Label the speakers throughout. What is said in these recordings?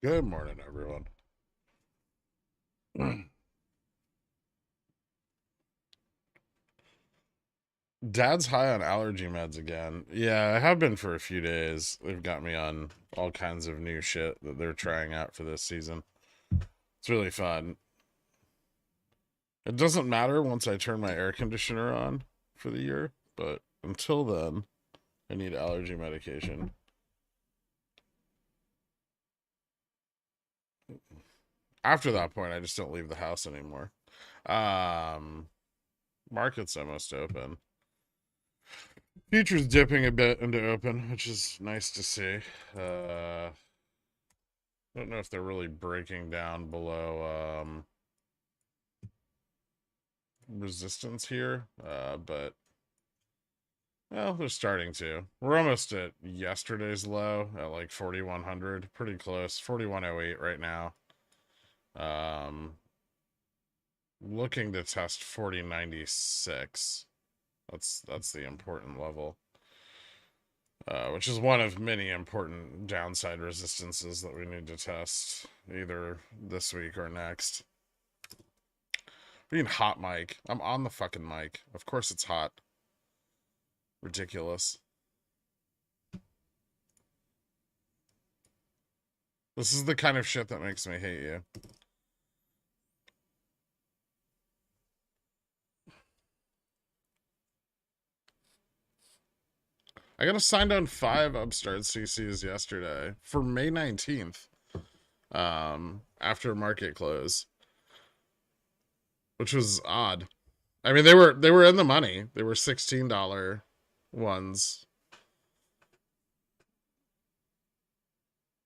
Speaker 1: Good morning, everyone. Dad's high on allergy meds again. Yeah, I have been for a few days. They've got me on all kinds of new shit that they're trying out for this season. It's really fun. It doesn't matter once I turn my air conditioner on for the year, but until then, I need allergy medication. After that point, I just don't leave the house anymore. Um, Market's almost open. Futures dipping a bit into open, which is nice to see. I don't know if they're really breaking down below resistance here, but well, they're starting to. We're almost at yesterday's low at like 4,100, pretty close. 4,108 right now. Um, Looking to test 4,096. That's the important level. Which is one of many important downside resistances that we need to test either this week or next. Being hot mic. I'm on the fucking mic. Of course it's hot. Ridiculous. This is the kind of shit that makes me hate you. I got assigned on 5 upstart CCs yesterday for May 19th. After market close. Which was odd. I mean, they were in the money. They were $16 ones.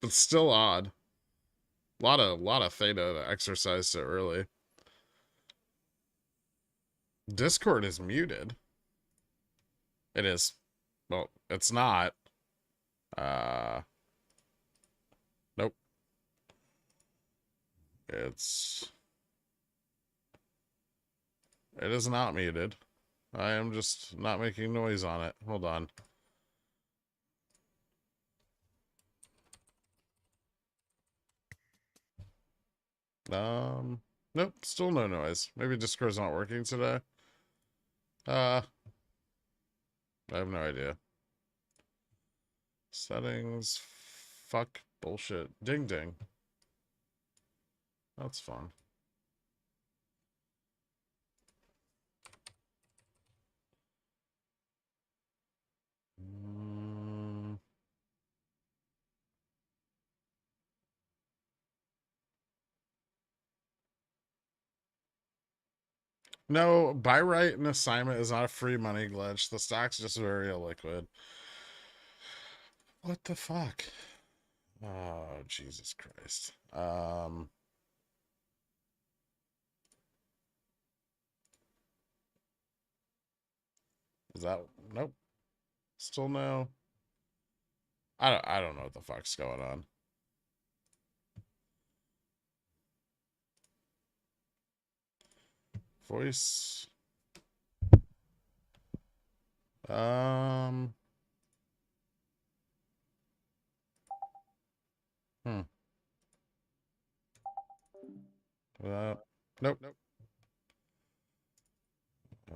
Speaker 1: But still odd. Lot of theta to exercise so early. Discord is muted. It is. Well, it's not. Nope. It is not muted. I am just not making noise on it. Hold on. Nope, still no noise. Maybe Discord's not working today. I have no idea. Settings. Fuck bullshit. Ding ding. That's fun. No, buy right and assignment is not a free money glitch. The stock's just very illiquid. What the fuck? Oh, Jesus Christ. Is that nope? Still no. I don't know what the fuck's going on. Voice. Hmm. Nope.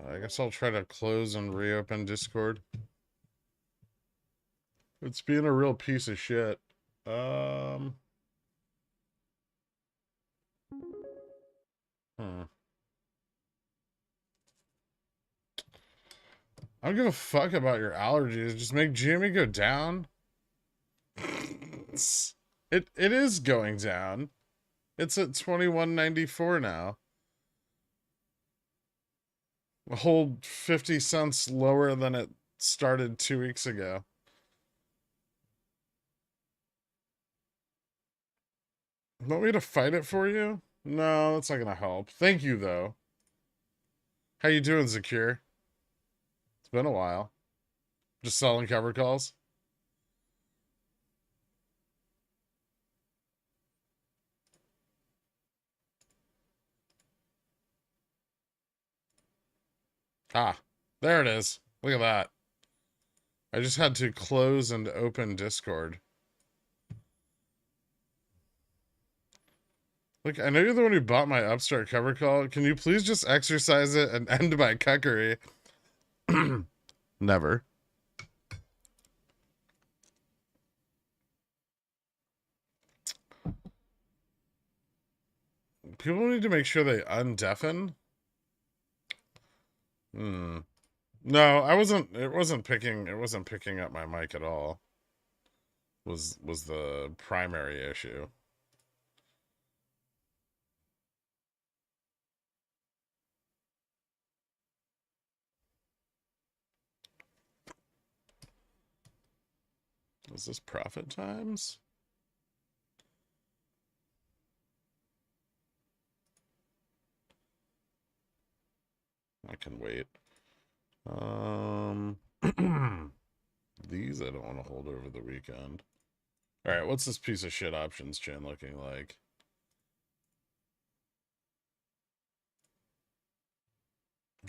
Speaker 1: I guess I'll try to close and reopen Discord. It's being a real piece of shit. Hmm. I don't give a fuck about your allergies. Just make Jimmy go down. It is going down. It's at 21.94 now. A whole 50 cents lower than it started 2 weeks ago. Want me to fight it for you? No, that's not gonna help. Thank you though. How you doing, Zakir? It's been a while. Just selling cover calls. Ah, there it is. Look at that. I just had to close and open Discord. Look, I know you're the one who bought my upstart cover call. Can you please just exercise it and end my cuckery? Never. People need to make sure they undeafen. Hmm. No, I wasn't. It wasn't picking. It wasn't picking up my mic at all. Was the primary issue. Is this profit times? I can wait. These I don't want to hold over the weekend. All right, what's this piece of shit options chain looking like?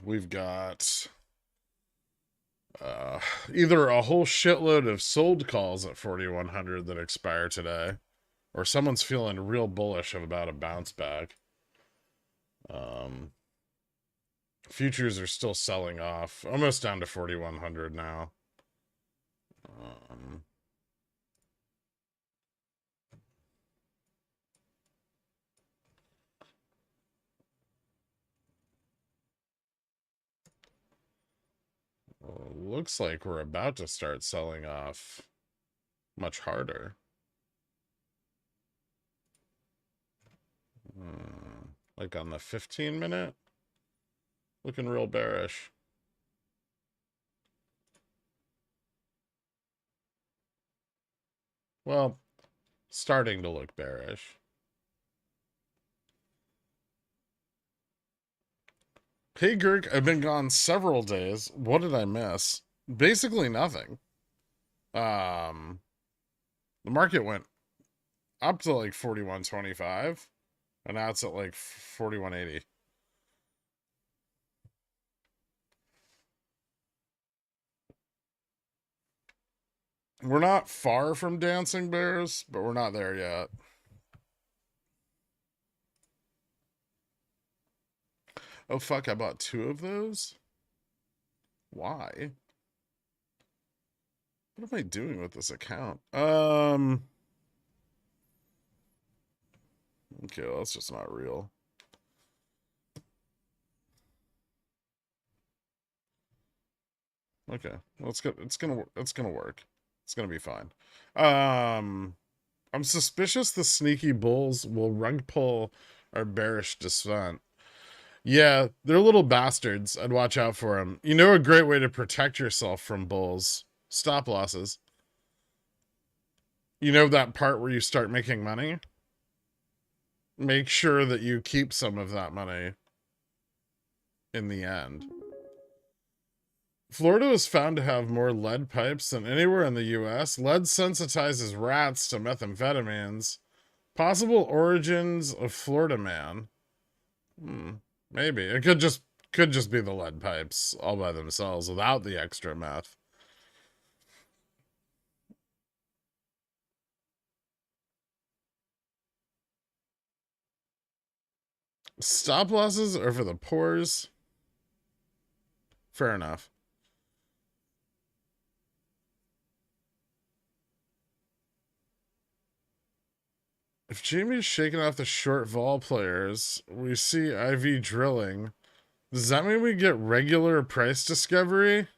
Speaker 1: We've got either a whole shitload of sold calls at 4,100 that expire today, or someone's feeling real bullish about a bounce back. Futures are still selling off, almost down to 4,100 now. Well, looks like we're about to start selling off much harder. Like on the 15-minute, looking real bearish. Well, starting to look bearish. Hey, Gherk, I've been gone several days. What did I miss? Basically nothing. The market went up to like 41.25, and now it's at like 41.80. We're not far from dancing bears, but we're not there yet. Oh, fuck, I bought 2 of those? Why? What am I doing with this account? Okay, well, that's just not real. Okay, well, it's gonna work. It's gonna be fine. I'm suspicious the sneaky bulls will rug pull our bearish descent. Yeah, they're little bastards. I'd watch out for them. You know, a great way to protect yourself from bulls: stop losses. You know that part where you start making money? Make sure that you keep some of that money in the end. Florida was found to have more lead pipes than anywhere in the US. Lead sensitizes rats to methamphetamines. Possible origins of Florida man. Maybe. It could just be the lead pipes all by themselves without the extra meth. Stop losses are for the pores. Fair enough. If Jamie's shaking off the short vol players, we see IV drilling. Does that mean we get regular price discovery?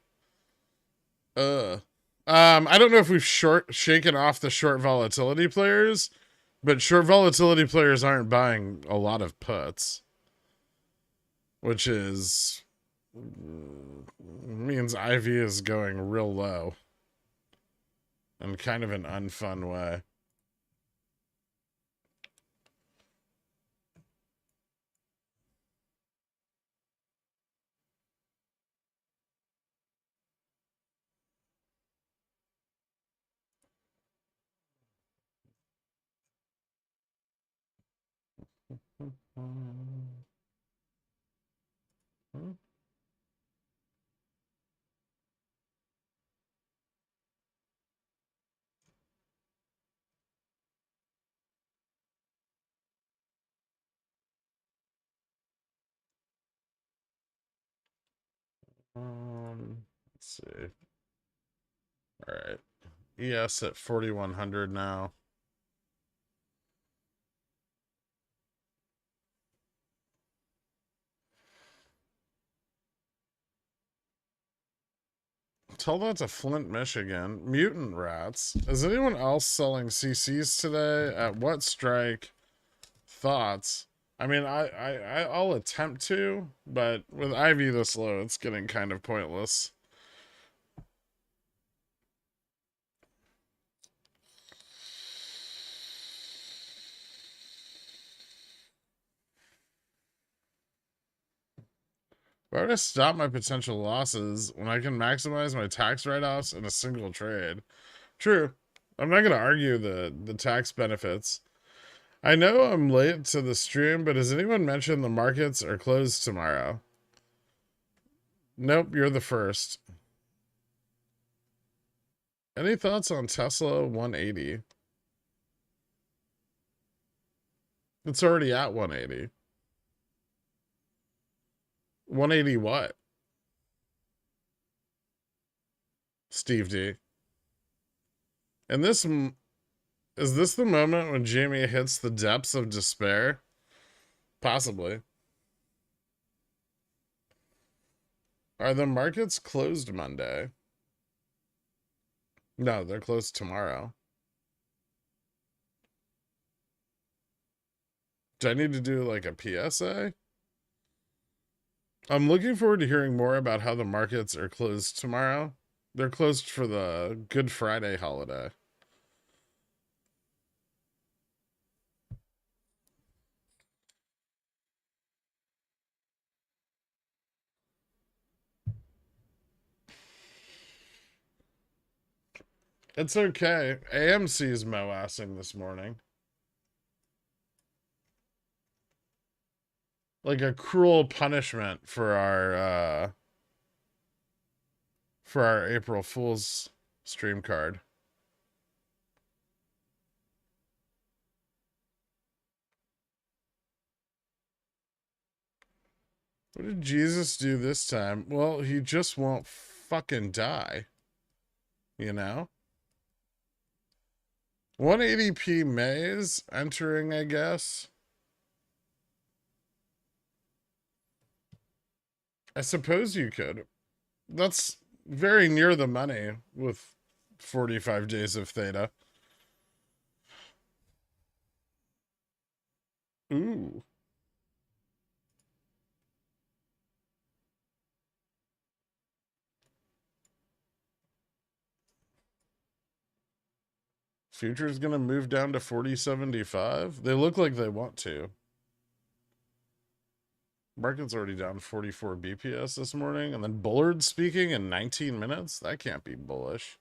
Speaker 1: I don't know if we've shaken off the short volatility players, but short volatility players aren't buying a lot of puts, which means IV is going real low in kind of an unfun way. Let's see. All right. ES at 4,100 now. Tell that to Flint, Michigan. Mutant rats. Is anyone else selling CCs today? At what strike? Thoughts? I mean, I'll attempt to, but with IV this low, it's getting kind of pointless. Why would I stop my potential losses when I can maximize my tax write-offs in a single trade? True. I'm not going to argue the tax benefits. I know I'm late to the stream, but has anyone mentioned the markets are closed tomorrow? Nope, you're the first. Any thoughts on Tesla 180? It's already at 180. 180 what? Steve D. And this is this the moment when Jamie hits the depths of despair? Possibly. Are the markets closed Monday? No, they're closed tomorrow. Do I need to do like a PSA? I'm looking forward to hearing more about how the markets are closed tomorrow. They're closed for the Good Friday holiday. It's okay. AMC's MOASsing this morning. Like a cruel punishment for our April Fool's stream card. What did Jesus do this time? Well, he just won't fucking die. You know? 180p maze entering, I guess. I suppose you could. That's very near the money with 45 days of theta. Ooh. Future's gonna move down to 40.75. They look like they want to. Market's already down 44 BPS this morning. And then Bullard speaking in 19 minutes? That can't be bullish.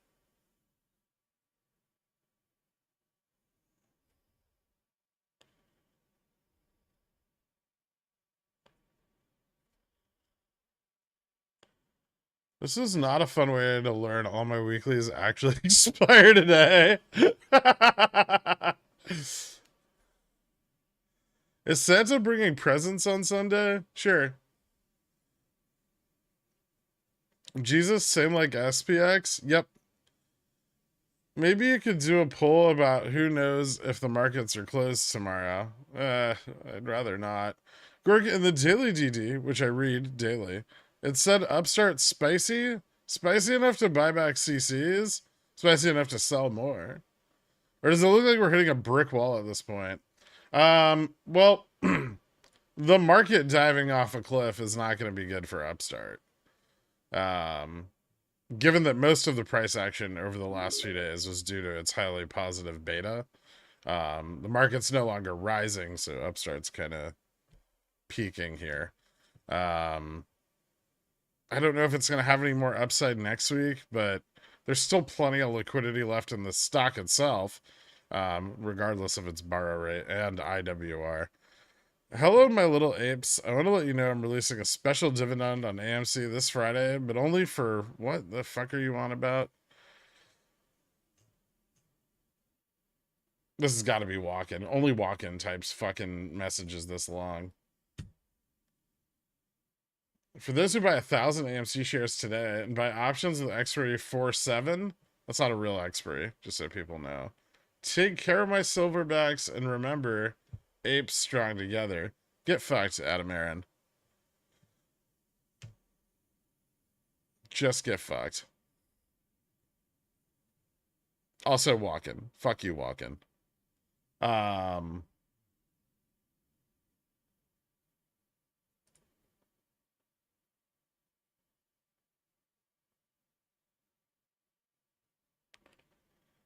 Speaker 1: This is not a fun way to learn all my weeklies actually expire today. Is Santa bringing presents on Sunday? Sure. Jesus, same like SPX? Yep. Maybe you could do a poll about who knows if the markets are closed tomorrow. I'd rather not. Gherkin, in the daily DD, which I read daily, it said Upstart spicy? Spicy enough to buy back CCs? Spicy enough to sell more? Or does it look like we're hitting a brick wall at this point? Well, the market diving off a cliff is not going to be good for Upstart. Given that most of the price action over the last few days was due to its highly positive beta, the market's no longer rising, so Upstart's kind of peaking here. I don't know if it's going to have any more upside next week, but there's still plenty of liquidity left in the stock itself, regardless of its borrow rate and IWR. Hello, my little apes. I want to let you know I'm releasing a special dividend on AMC this Friday, but only for what the fuck are you on about? This has got to be walk-in. Only walk-in types fucking messages this long. For those who buy 1,000 AMC shares today and buy options with expiry 4/7, that's not a real expiry, just so people know. Take care of my silverbacks and remember, apes strong together. Get fucked, Adam Aaron. Just get fucked. Also, walking. Fuck you, walking.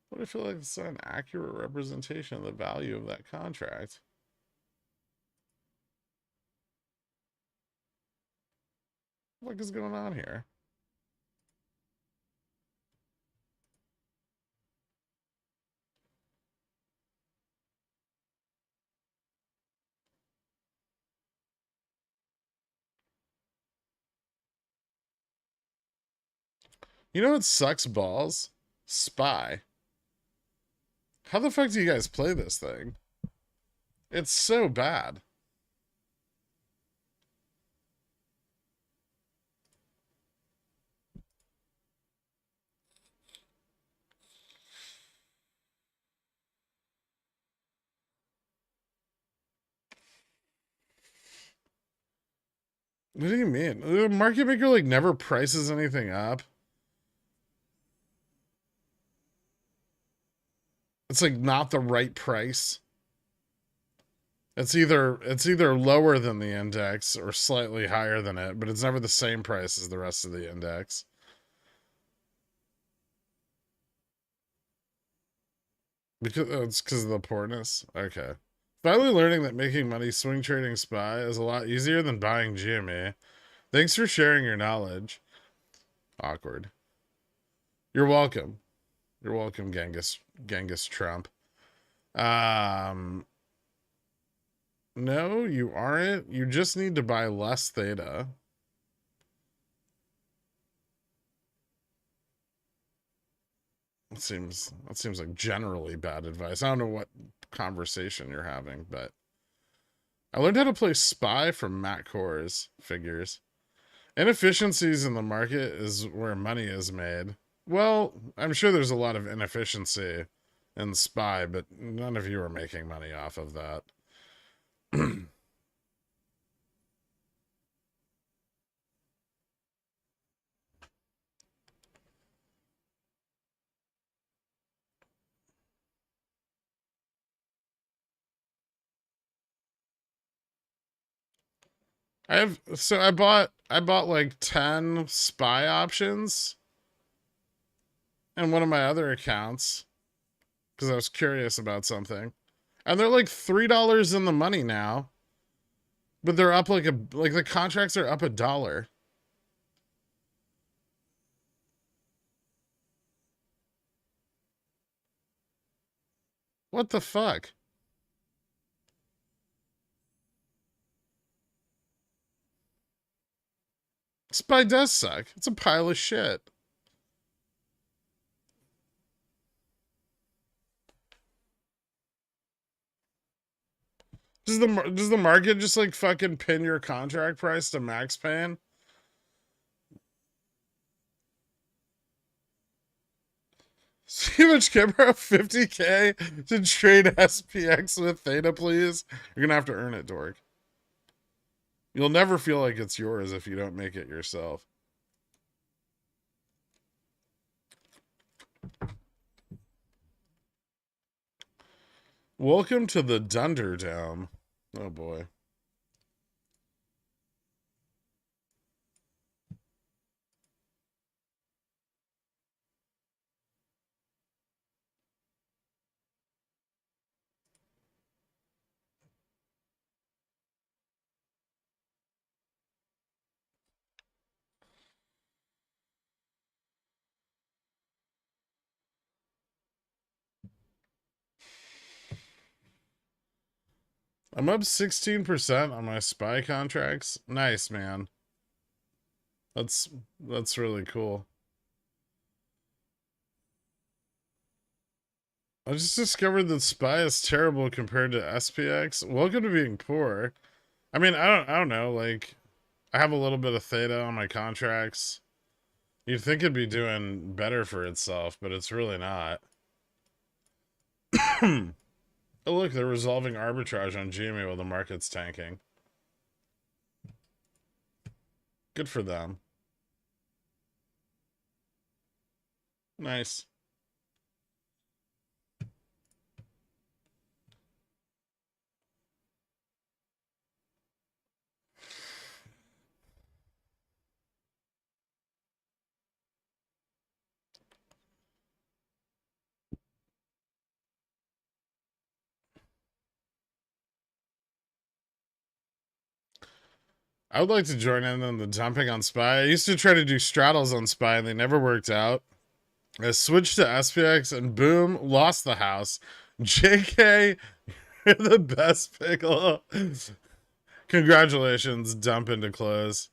Speaker 1: But I feel like it's not an accurate representation of the value of that contract. What is going on here? You know what sucks balls? Spy. How the fuck do you guys play this thing? It's so bad. What do you mean? The market maker like never prices anything up. It's like not the right price. It's either lower than the index or slightly higher than it, but it's never the same price as the rest of the index. Because it's because of the poorness. Okay. Finally learning that making money swing trading SPY is a lot easier than buying GME. Thanks for sharing your knowledge. Awkward. You're welcome. You're welcome, Genghis Trump. No, you aren't. You just need to buy less theta. That seems like generally bad advice. I don't know what conversation you're having, but I learned how to play SPY from Matt Core's figures. Inefficiencies in the market is where money is made. Well, I'm sure there's a lot of inefficiency in SPY, but none of you are making money off of that. I bought like 10 SPY options in one of my other accounts because I was curious about something. And they're like $3 in the money now. But they're up like the contracts are up $1. What the fuck? SPY does suck. It's a pile of shit. Does the market just like fucking pin your contract price to max pan? See much camera 50K to trade SPX with theta, please. You're gonna have to earn it, dork. You'll never feel like it's yours if you don't make it yourself. Welcome to the Dunderdome. Oh boy. I'm up 16% on my SPY contracts. Nice, man. That's really cool. I just discovered that SPY is terrible compared to SPX. Welcome to being poor. I mean, I don't know, like I have a little bit of theta on my contracts. You'd think it'd be doing better for itself, but it's really not. Oh, look, they're resolving arbitrage on GME while the market's tanking. Good for them. Nice. I would like to join in on the dumping on SPY. I used to try to do straddles on SPY and they never worked out. I switched to SPX and boom, lost the house. JK, you're the best pickle. Congratulations, dump into close.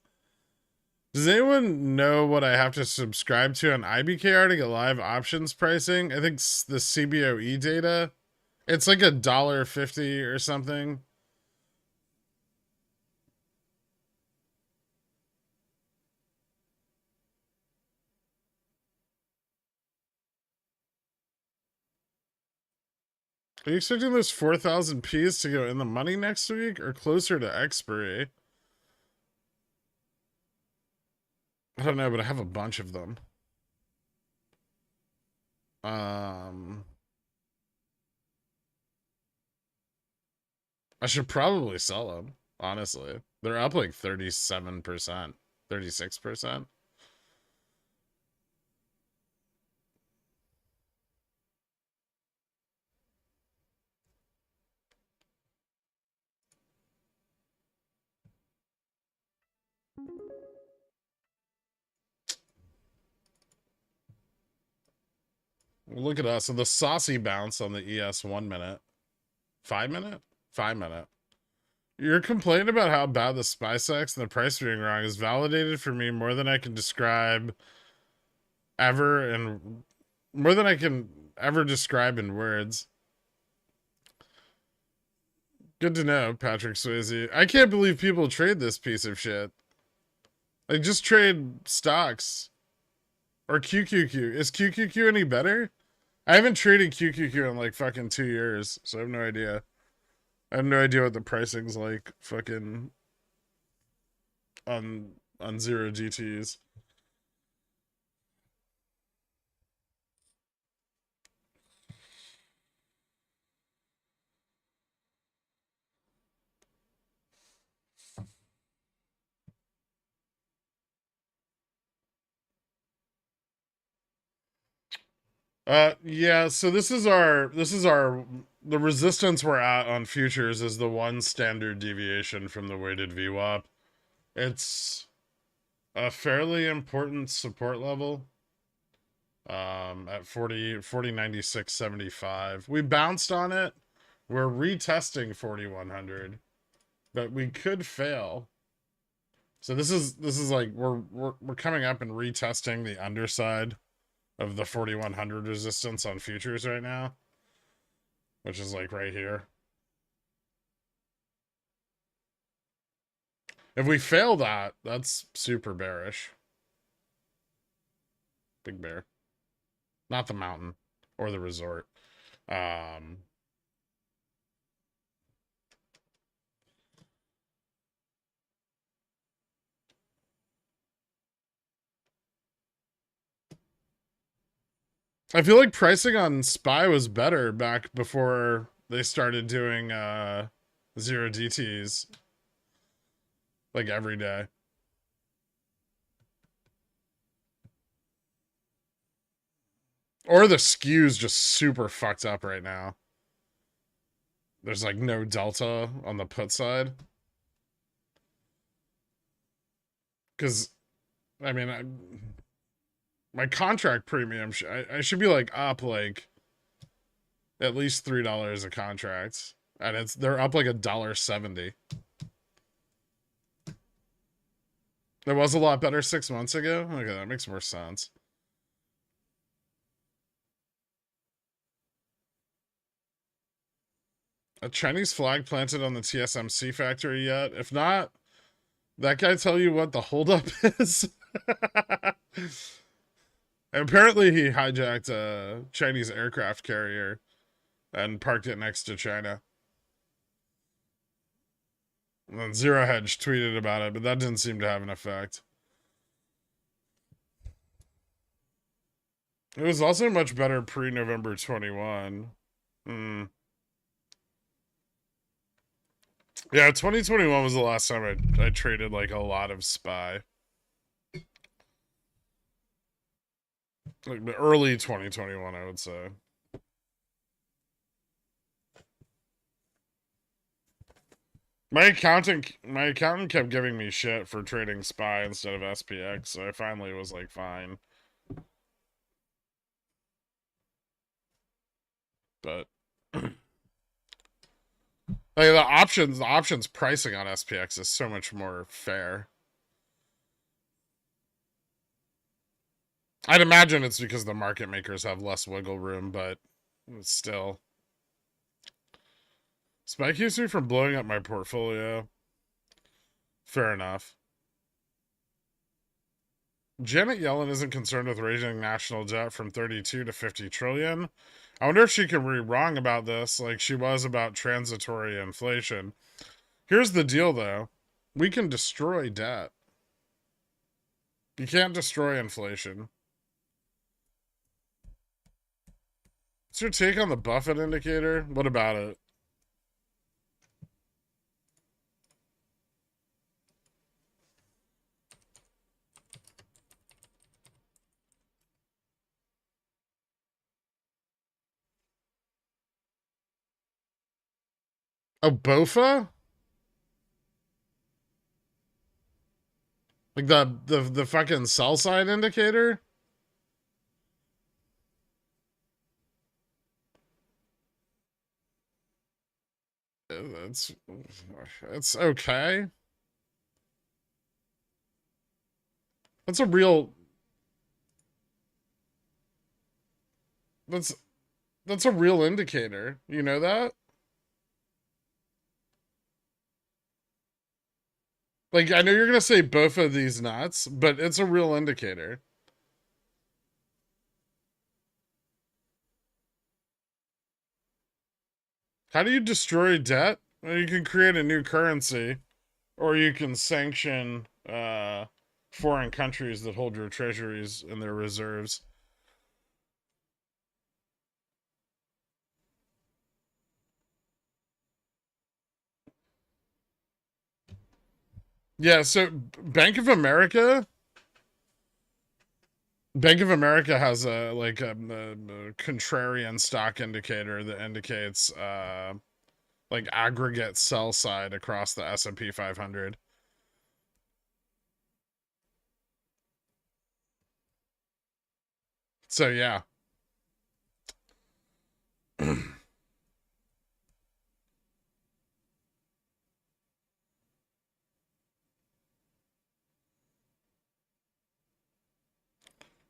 Speaker 1: Does anyone know what I have to subscribe to on IBKR to get live options pricing? I think the CBOE data. It's like $1.50 or something. Are you expecting those 4,000 Ps to go in the money next week or closer to expiry? I don't know, but I have a bunch of them. I should probably sell them, honestly. They're up like 37%, 36%. Look at us. So the saucy bounce on the ES 1 minute. 5 minute? 5 minute. Your complaint about how bad the SPY sex and the price being wrong is validated for me more than I can describe ever, and more than I can ever describe in words. Good to know, Patrick Swayze. I can't believe people trade this piece of shit. Like, just trade stocks. Or QQQ. Is QQQ any better? I haven't traded QQQ in like fucking 2 years, so I have no idea. I have no idea what the pricing's like fucking on zero GTs. Yeah, so the resistance we're at on futures is the one standard deviation from the weighted VWAP. It's a fairly important support level. At 40.9675. We bounced on it. We're retesting 4100, but we could fail. So this is like we're coming up and retesting the underside of the 4100 resistance on futures right now, which is like right here. If we fail that, that's super bearish. Big bear. Not the mountain or the resort. I feel like pricing on SPY was better back before they started doing zero DTs like every day. Or the skew's just super fucked up right now. There's like no delta on the put side. Because, I mean, my contract premium, I should be like up like at least $3 a contract. And they're up like $1.70. It was a lot better 6 months ago. Okay, that makes more sense. A Chinese flag planted on the TSMC factory yet? If not, That guy tell you what the holdup is? Apparently, he hijacked a Chinese aircraft carrier and parked it next to China. And then Zero Hedge tweeted about it, but that didn't seem to have an effect. It was also much better pre-November 21. Hmm. Yeah, 2021 was the last time I traded like a lot of SPY. Like early 2021, I would say. My accountant kept giving me shit for trading SPY instead of SPX, so I finally was like, fine. But like the options pricing on SPX is so much more fair. I'd imagine it's because the market makers have less wiggle room, but still. SPY keeps me from blowing up my portfolio. Fair enough. Janet Yellen isn't concerned with raising national debt from 32 to 50 trillion. I wonder if she can be wrong about this, like she was about transitory inflation. Here's the deal, though. We can destroy debt. You can't destroy inflation. What's your take on the Buffett indicator? What about it? Oh, BOFA? Like the fucking sell side indicator? It's it's okay. That's a real that's that's a real indicator. You know that? Like I know you're gonna say both of these nuts, but it's a real indicator. How do you destroy debt? Well, you can create a new currency, or you can sanction foreign countries that hold your treasuries and their reserves. Yeah, so Bank of America has a contrarian stock indicator that indicates like aggregate sell side across the S&P 500. So yeah.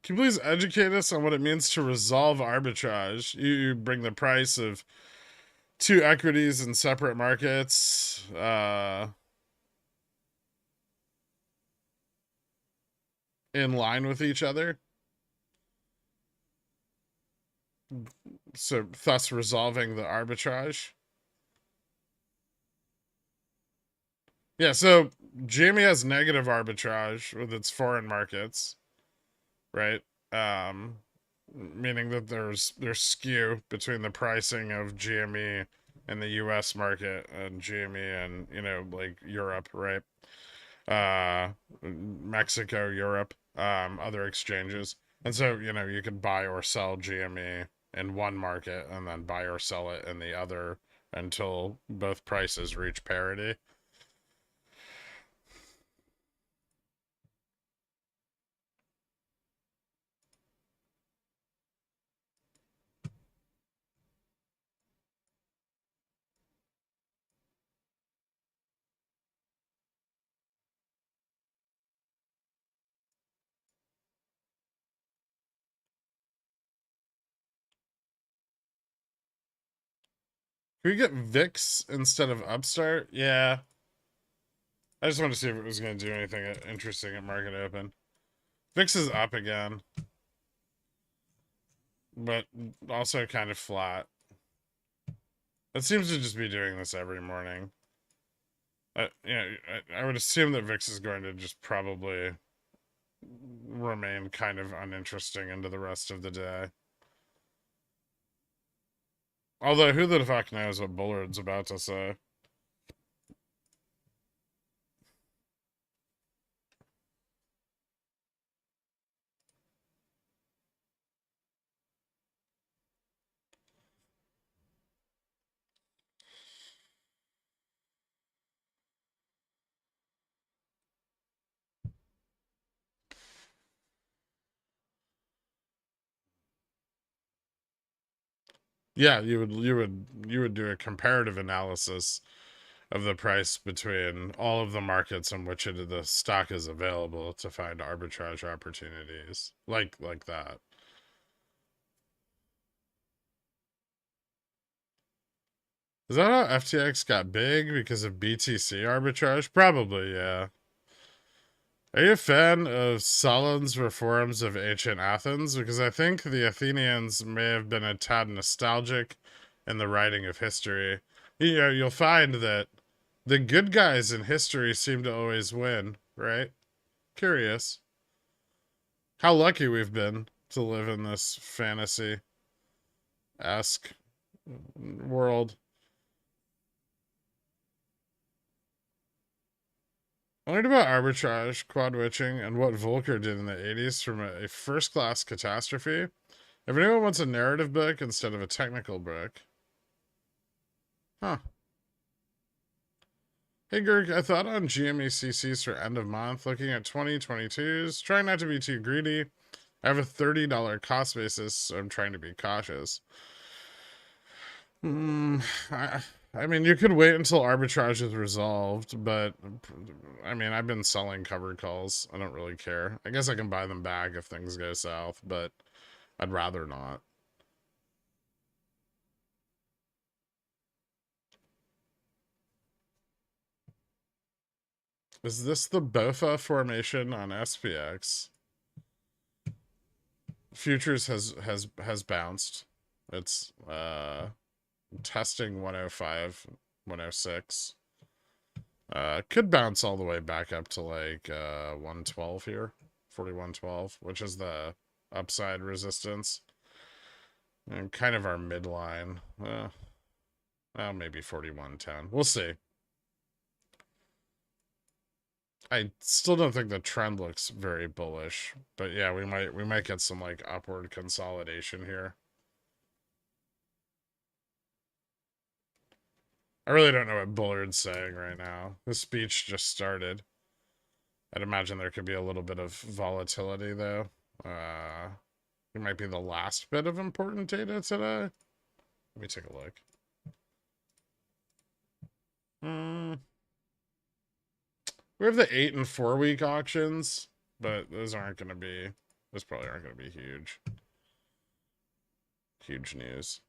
Speaker 1: Can you please educate us on what it means to resolve arbitrage? You bring the price of two equities in separate markets in line with each other. So thus resolving the arbitrage. Yeah, so Jamie has negative arbitrage with its foreign markets, right? Meaning that there's skew between the pricing of GME in the US market and GME and like Europe, right? Mexico, Europe, other exchanges. And so, you could buy or sell GME in one market and then buy or sell it in the other until both prices reach parity. Can we get VIX instead of Upstart? Yeah. I just wanted to see if it was going to do anything interesting at market open. VIX is up again, but also kind of flat. It seems to just be doing this every morning. I would assume that VIX is going to just probably remain kind of uninteresting into the rest of the day. Although, who the fuck knows what Bullard's about to say? Yeah, you would do a comparative analysis of the price between all of the markets in which the stock is available to find arbitrage opportunities like that. Is that how FTX got big because of BTC arbitrage? Probably, yeah. Are you a fan of Solon's reforms of ancient Athens? Because I think the Athenians may have been a tad nostalgic in the writing of history. You'll find that the good guys in history seem to always win, right? Curious. How lucky we've been to live in this fantasy-esque world. I learned about arbitrage, quad witching, and what Volcker did in the 80s from a first-class catastrophe. If anyone wants a narrative book instead of a technical book. Huh. Hey, Gurk, I thought on GMECCs for end of month, looking at 2022s, trying not to be too greedy. I have a $30 cost basis, so I'm trying to be cautious. I mean, you could wait until arbitrage is resolved, but I mean, I've been selling covered calls. I don't really care. I guess I can buy them back if things go south, but I'd rather not. Is this the BOFA formation on SPX? Futures has bounced. It's testing 105, 106. Could bounce all the way back up to like 112 here, 4112, which is the upside resistance. And kind of our midline. Well, maybe 4110. We'll see. I still don't think the trend looks very bullish, but yeah, we might get some like upward consolidation here. I really don't know what Bullard's saying right now. The speech just started. I'd imagine there could be a little bit of volatility though. It might be the last bit of important data today. Let me take a look. We have the 8 and 4 week auctions, but those probably aren't going to be huge. Huge news.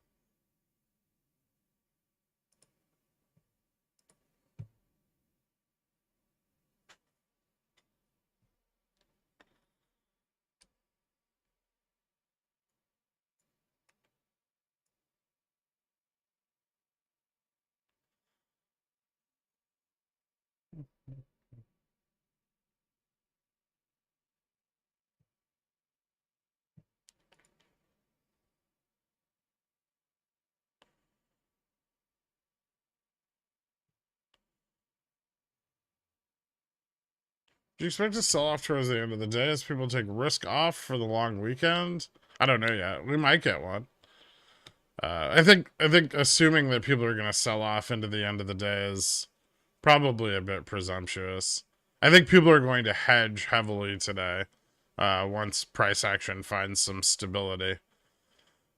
Speaker 1: Do you expect to sell off towards the end of the day as people take risk off for the long weekend? I don't know yet. We might get one. I think assuming that people are going to sell off into the end of the day is probably a bit presumptuous. I think people are going to hedge heavily today once price action finds some stability.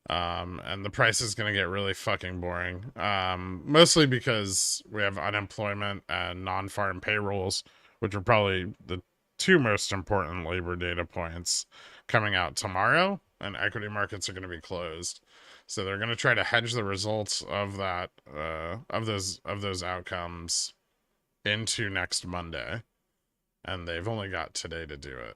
Speaker 1: And the price is going to get really fucking boring. Mostly because we have unemployment and non-farm payrolls, which are probably the two most important labor data points coming out tomorrow, and equity markets are going to be closed. So they're going to try to hedge the results of that, of those outcomes into next Monday. And they've only got today to do it.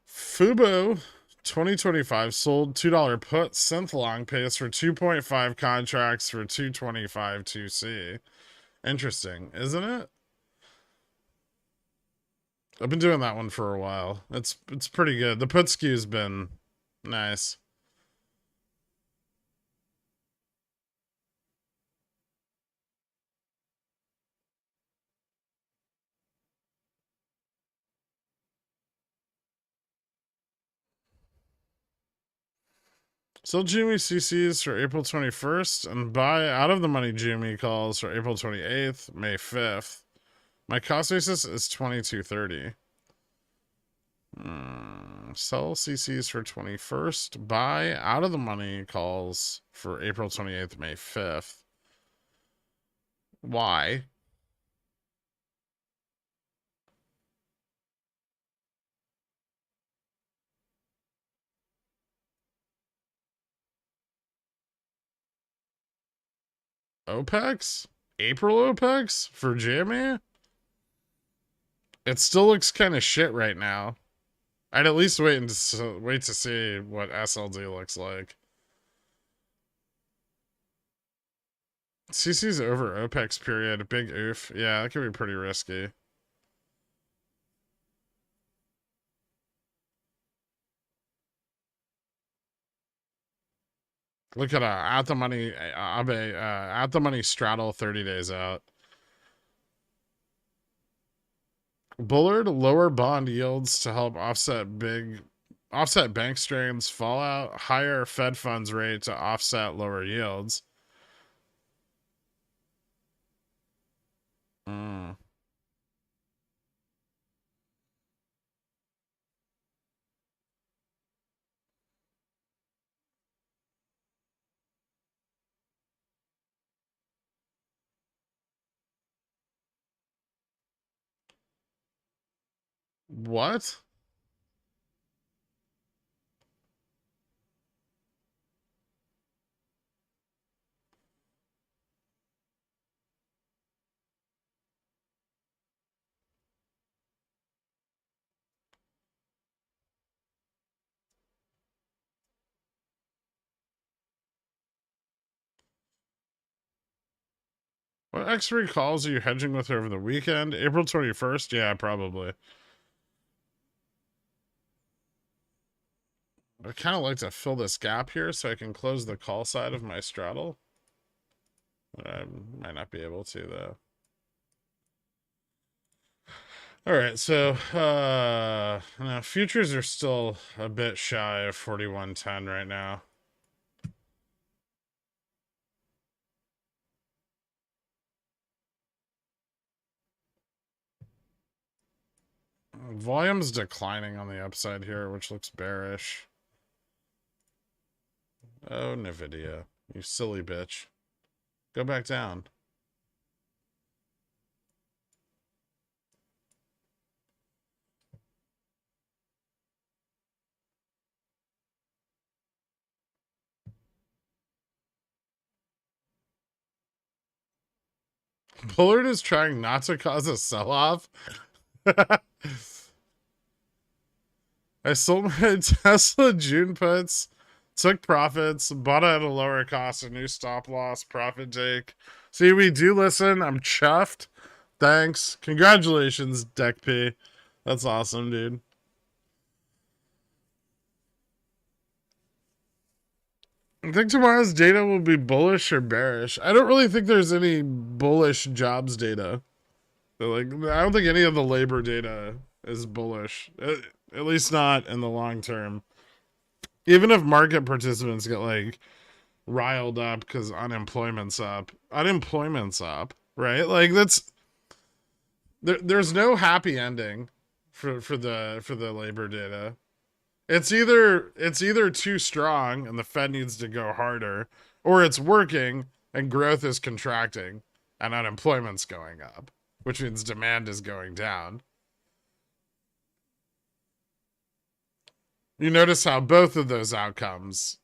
Speaker 1: Fubo 2025 sold $2 put synth long pace for 2.5 contracts for 225 2C. Interesting, isn't it? I've been doing that one for a while. It's pretty good. The put skew's been nice. Sell Jimmy CCs for April 21st and buy out of the money Jimmy calls for April 28th, May 5th. My cost basis is 2230. Sell CCs for 21st. Buy out of the money calls for April 28th, May 5th. Why? OPEX? April OPEX for Jimmy? It still looks kind of shit right now. I'd at least wait to see what SLD looks like. CC's over OPEX period. Big oof. Yeah, that could be pretty risky. Look at at the money Abe at the money straddle 30 days out. Bullard lower bond yields to help offset bank strains, fallout, higher Fed funds rate to offset lower yields. What? What expiry calls are you hedging with over the weekend? April 21st? Yeah, probably. I kind of like to fill this gap here so I can close the call side of my straddle. I might not be able to, though. All right, so now futures are still a bit shy of 41.10 right now. Volume's declining on the upside here, which looks bearish. Oh, NVIDIA, you silly bitch. Go back down. Bullard is trying not to cause a sell-off. I sold my Tesla June puts, took profits, bought it at a lower cost, a new stop loss, profit take. See, we do listen. I'm chuffed. Thanks. Congratulations, Deck P. That's awesome, dude. I think tomorrow's data will be bullish or bearish. I don't really think there's any bullish jobs data. Like, I don't think any of the labor data is bullish. At least not in the long term. Even if market participants get like riled up because unemployment's up, right? Like there's no happy ending for the labor data. It's either too strong and the Fed needs to go harder, or it's working and growth is contracting and unemployment's going up. which means demand is going down. You notice how both of those outcomes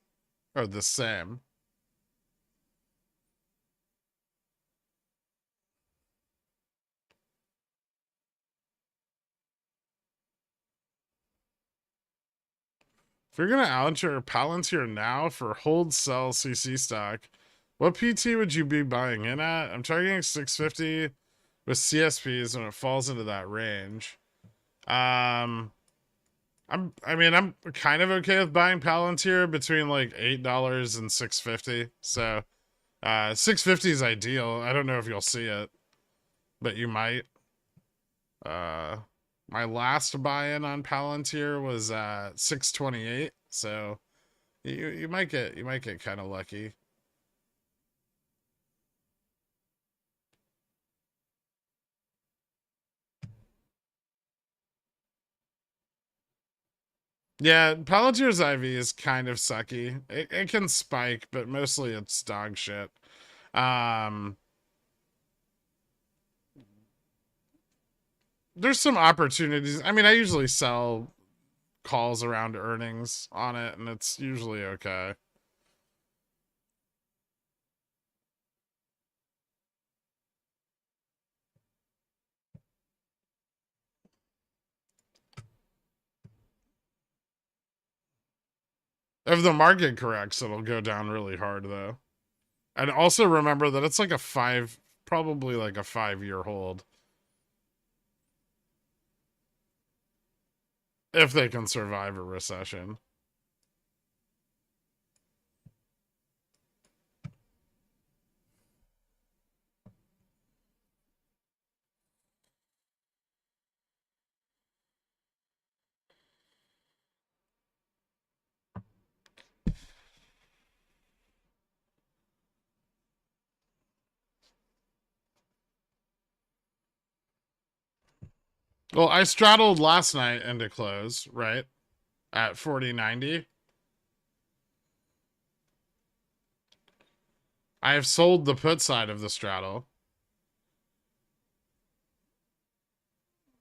Speaker 1: are the same. If you're going to Palantir now for hold, sell CC stock, what PT would you be buying in at? I'm targeting 650 with CSPs when it falls into that range. I'm kind of okay with buying Palantir between like $8 and 650. So 650 is ideal. I don't know if you'll see it, but you might. My last buy-in on Palantir was 628, so you might get kind of lucky. Yeah, Palantir's IV is kind of sucky. It can spike, but mostly it's dog shit. There's some opportunities. I mean, I usually sell calls around earnings on it, and it's usually okay. If the market corrects, it'll go down really hard, though. And also remember that it's like probably like a 5-year hold. If they can survive a recession. Well, I straddled last night into close, right? At 40.90. I have sold the put side of the straddle.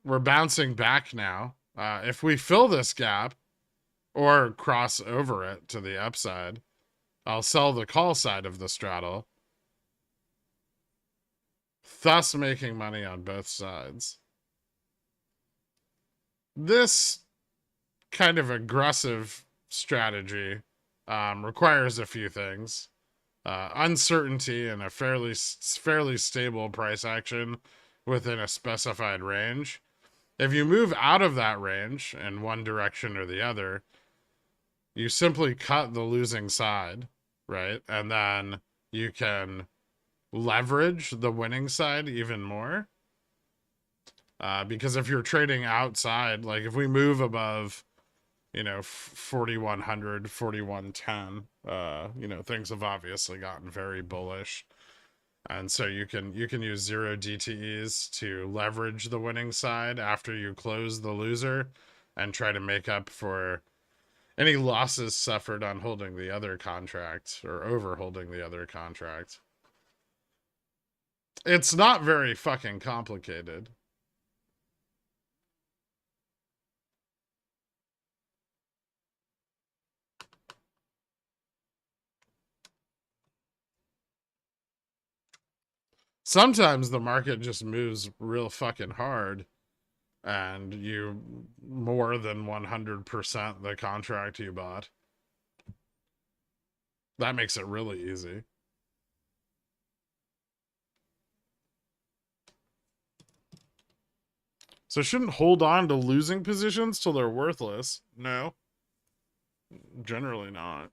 Speaker 1: We're bouncing back now. If we fill this gap or cross over it to the upside, I'll sell the call side of the straddle, thus making money on both sides. This kind of aggressive strategy requires a few things. Uncertainty and a fairly stable price action within a specified range. If you move out of that range in one direction or the other, you simply cut the losing side, right? And then you can leverage the winning side even more. Because if you're trading outside, like if we move above, 4,100, 4,110, things have obviously gotten very bullish. And so you can use 0 DTEs to leverage the winning side after you close the loser and try to make up for any losses suffered on holding the other contract or over holding the other contract. It's not very fucking complicated. Sometimes the market just moves real fucking hard and you more than 100% the contract you bought. That makes it really easy. So shouldn't hold on to losing positions till they're worthless. No. Generally not.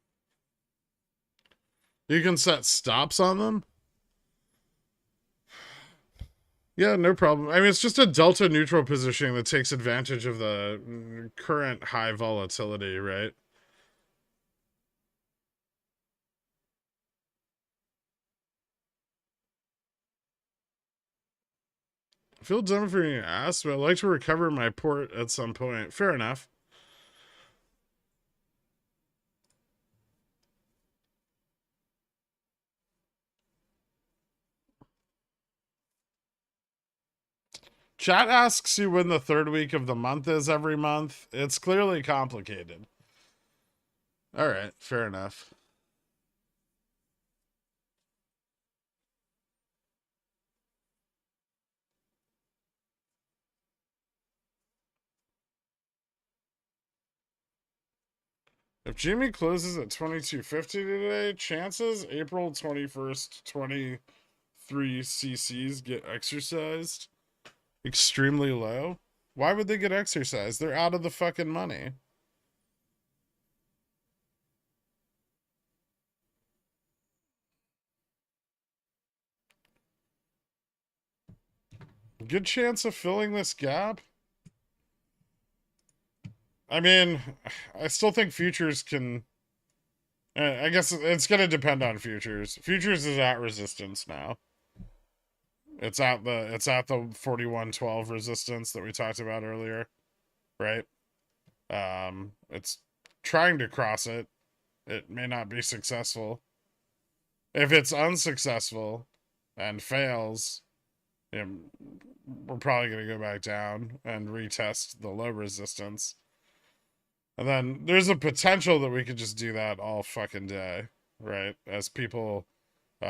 Speaker 1: You can set stops on them. Yeah, no problem. I mean, it's just a delta neutral positioning that takes advantage of the current high volatility, right? I feel dumb for being asked, but I'd like to recover my port at some point. Fair enough. Chat asks you when the third week of the month is every month. It's clearly complicated. All right, fair enough. If Jimmy closes at 2250 today, chances April 21st, 23 CCs get exercised extremely low. Why would they get exercised? They're out of the fucking money. Good chance of filling this gap. I mean, I still think futures can. I guess it's going to depend on futures. Futures is at resistance now. It's at the 4112 resistance that we talked about earlier, right? It's trying to cross it. It may not be successful. If it's unsuccessful and fails, you know, we're probably going to go back down and retest the low resistance. And then there's a potential that we could just do that all fucking day, right? As people, you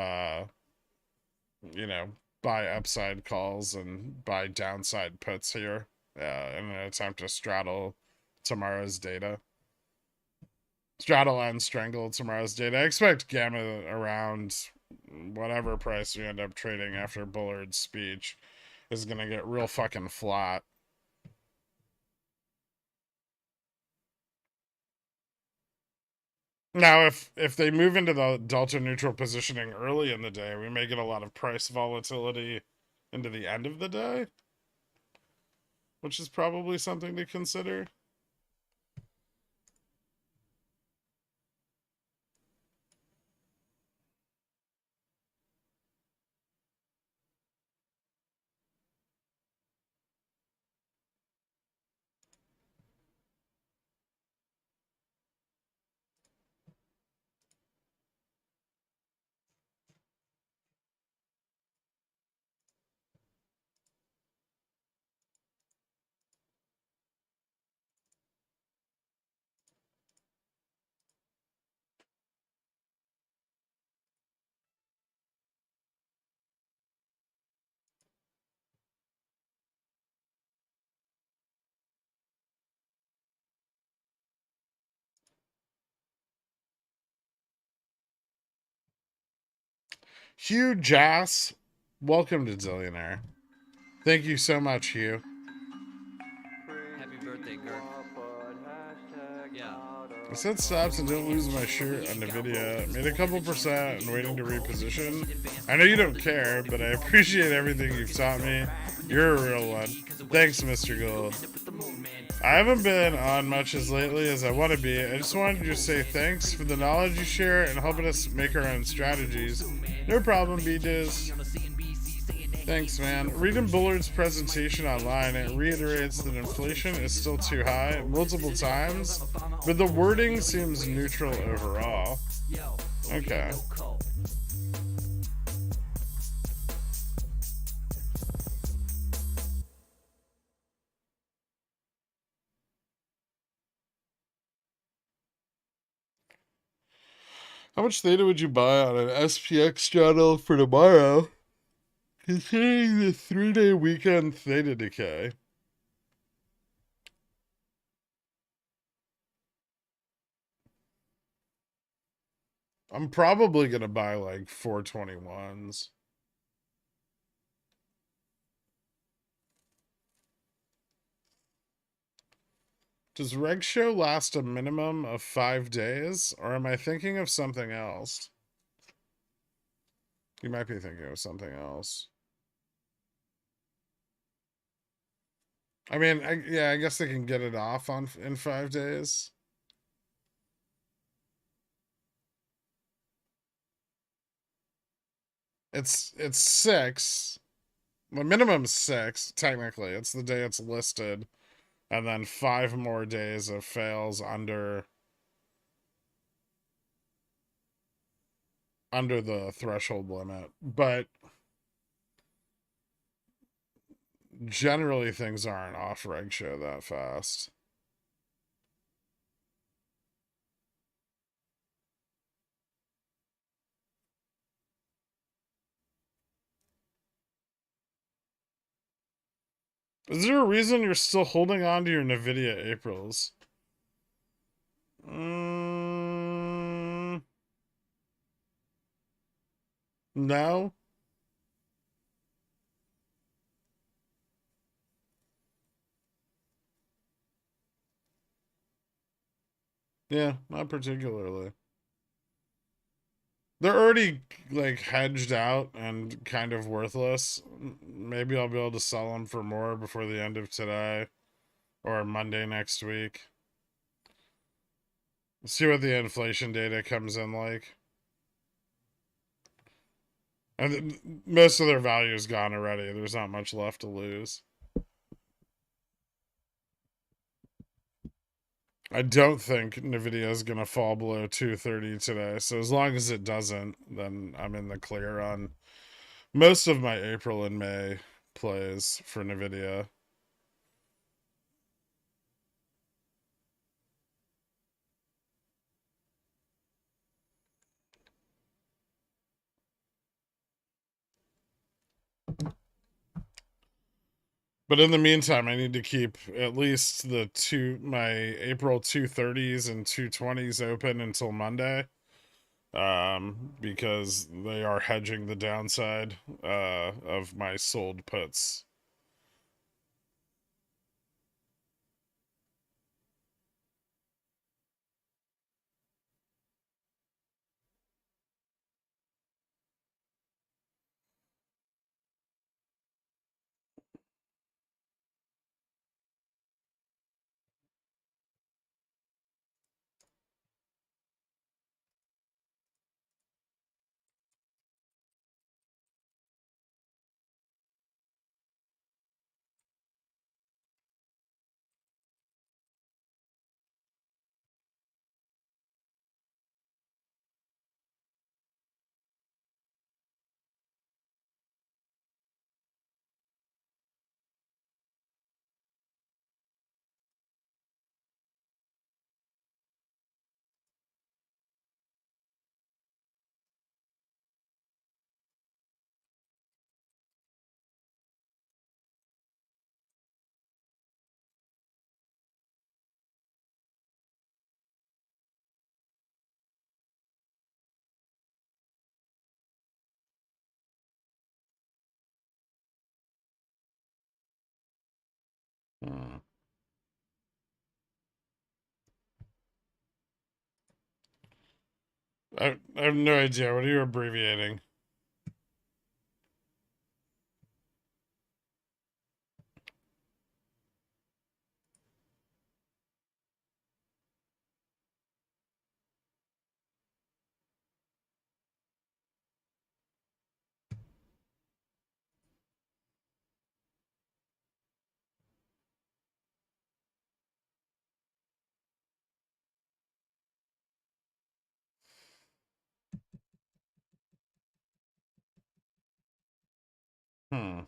Speaker 1: know, buy upside calls and buy downside puts here in an attempt to straddle tomorrow's data. Straddle and strangle tomorrow's data. I expect Gamma around whatever price we end up trading after Bullard's speech is going to get real fucking flat. Now, if they move into the delta neutral positioning early in the day, we may get a lot of price volatility into the end of the day, which is probably something to consider. Hugh Jass, welcome to Zillionaire. Thank you so much, Hugh.
Speaker 2: Happy birthday, Gherkin. Yeah.
Speaker 1: I said stop so don't lose my shirt on the video. Made a couple percent and waiting to reposition. I know you don't care, but I appreciate everything you've taught me. You're a real one. Thanks, Mr. Gold. I haven't been on much as lately as I want to be. I just wanted to say thanks for the knowledge you share and helping us make our own strategies. No problem, B-Diz. Thanks, man. Reading Bullard's presentation online, it reiterates that inflation is still too high multiple times, but the wording seems neutral overall. Okay. How much theta would you buy on an SPX straddle for tomorrow, considering the 3-day weekend theta decay? I'm probably going to buy like 421s. Does Reg Show last a minimum of 5 days, or am I thinking of something else? You might be thinking of something else. I mean, yeah, I guess they can get it off in 5 days. It's 6. The minimum's 6, technically. It's the day it's listed. And then 5 more days of fails under the threshold limit. But generally things aren't off reg show that fast. Is there a reason you're still holding on to your NVIDIA Aprils? No. Yeah, not particularly. They're already like hedged out and kind of worthless. Maybe I'll be able to sell them for more before the end of today or Monday next week. See what the inflation data comes in like. And most of their value is gone already. There's not much left to lose. I don't think Nvidia is going to fall below 230 today. So as long as it doesn't, then I'm in the clear on most of my April and May plays for Nvidia. But in the meantime, I need to keep at least my April 230s and 220s open until Monday. Because they are hedging the downside of my sold puts. Hmm. I have no idea. What are you abbreviating? Hmm.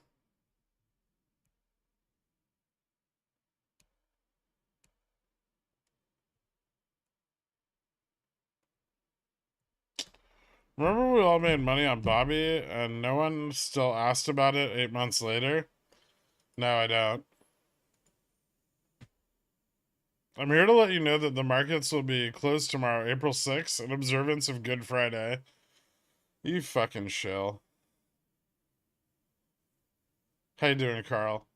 Speaker 1: Remember we all made money on Bobby and no one still asked about it 8 months later? No, I don't. I'm here to let you know that the markets will be closed tomorrow, April 6th, in observance of Good Friday. You fucking shill. How you doing, Carl?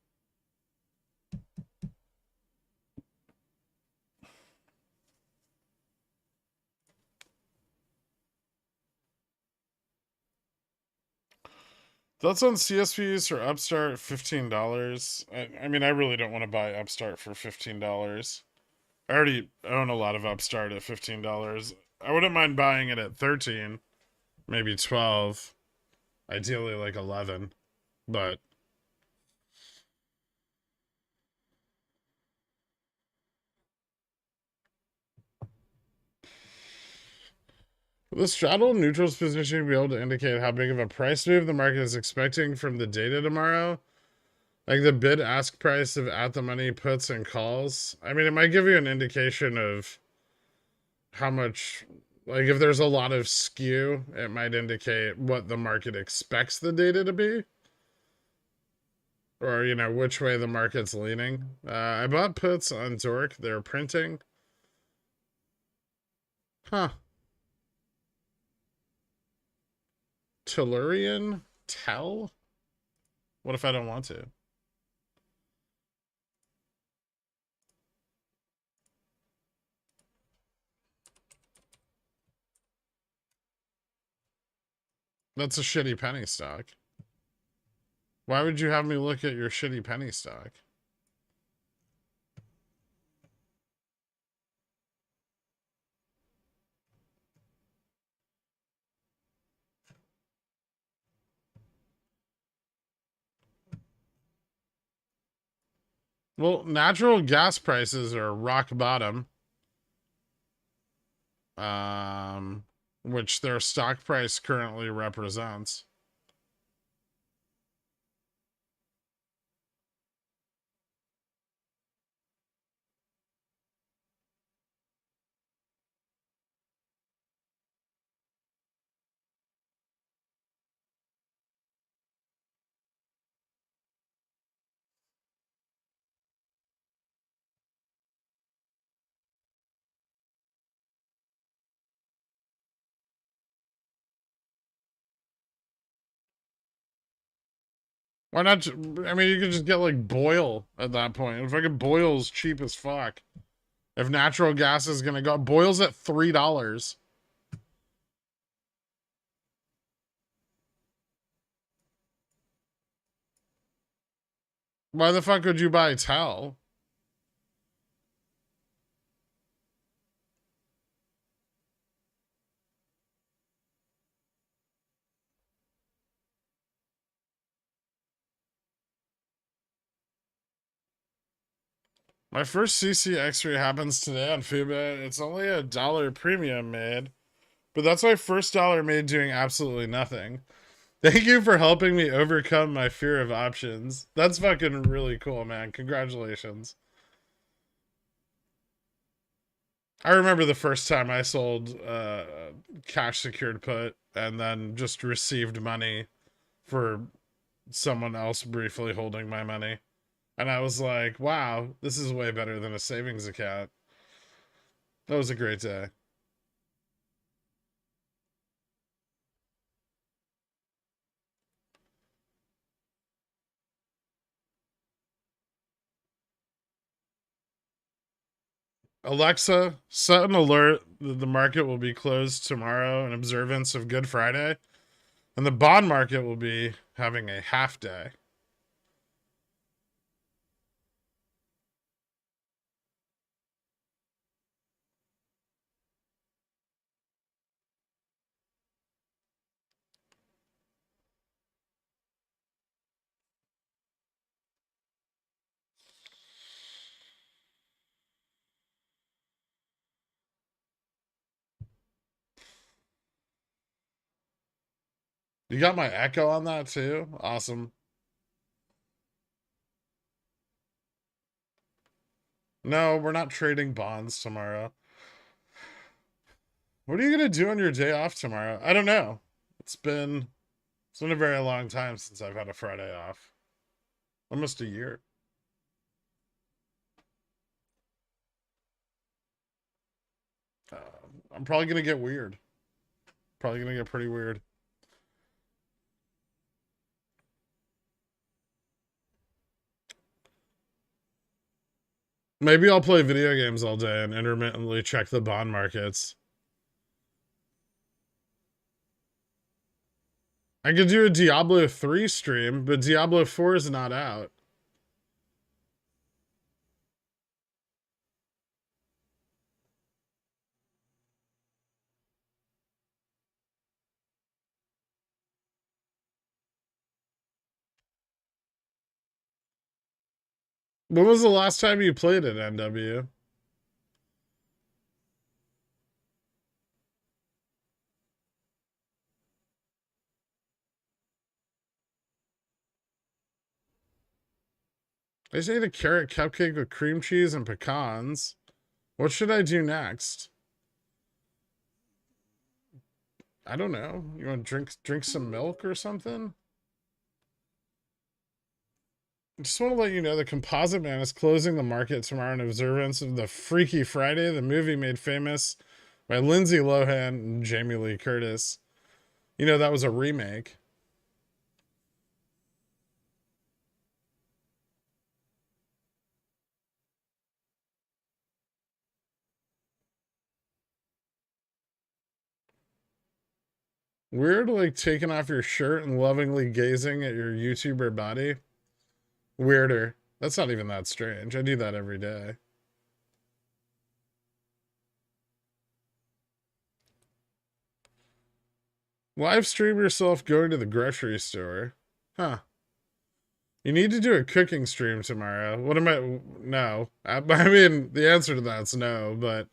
Speaker 1: Thoughts on CSPs or Upstart, $15. I mean, I really don't want to buy Upstart for $15. I already own a lot of Upstart at $15. I wouldn't mind buying it at 13, maybe 12, ideally like 11. But the straddle neutrals position be able to indicate how big of a price move the market is expecting from the data tomorrow. Like the bid ask price of at the money puts and calls. I mean, it might give you an indication of how much, like if there's a lot of skew, it might indicate what the market expects the data to be. Or, you know, which way the market's leaning. I bought puts on Zork. They're printing. Huh. Tellurian? Tell? What if I don't want to? That's a shitty penny stock. Why would you have me look at your shitty penny stock? Well, natural gas prices are rock bottom. Which their stock price currently represents. Why not? I mean, you could just get like Boyle at that point. If I could, Boyle's cheap as fuck. If natural gas is gonna go, Boyle's at $3. Why the fuck would you buy Tell? My first CC X-ray happens today on Fuba. It's only $1 premium made, but that's my first dollar made doing absolutely nothing. Thank you for helping me overcome my fear of options. That's fucking really cool, man. Congratulations. I remember the first time I sold cash secured put and then just received money for someone else briefly holding my money. And I was like, wow, this is way better than a savings account. That was a great day. Alexa, set an alert that the market will be closed tomorrow in observance of Good Friday, and the bond market will be having a half day. You got my echo on that too? Awesome. No, we're not trading bonds tomorrow. What are you gonna do on your day off tomorrow? I don't know. It's been a very long time since I've had a Friday off. Almost a year. Uh, I'm probably gonna get weird. Probably gonna get pretty weird. Maybe I'll play video games all day and intermittently check the bond markets. I could do a Diablo 3 stream, but Diablo 4 is not out. When was the last time you played it, NW? I just ate a carrot cupcake with cream cheese and pecans. What should I do next? I don't know. You want to drink some milk or something? I just want to let you know the Composite Man is closing the market tomorrow in observance of the Freaky Friday, the movie made famous by Lindsay Lohan and Jamie Lee Curtis. You know, that was a remake. Weird, like taking off your shirt and lovingly gazing at your YouTuber body. Weirder. That's not even that strange. I do that every day. Live stream yourself going to the grocery store. Huh. You need to do a cooking stream tomorrow. What am I? No. I mean, the answer to that's no, but.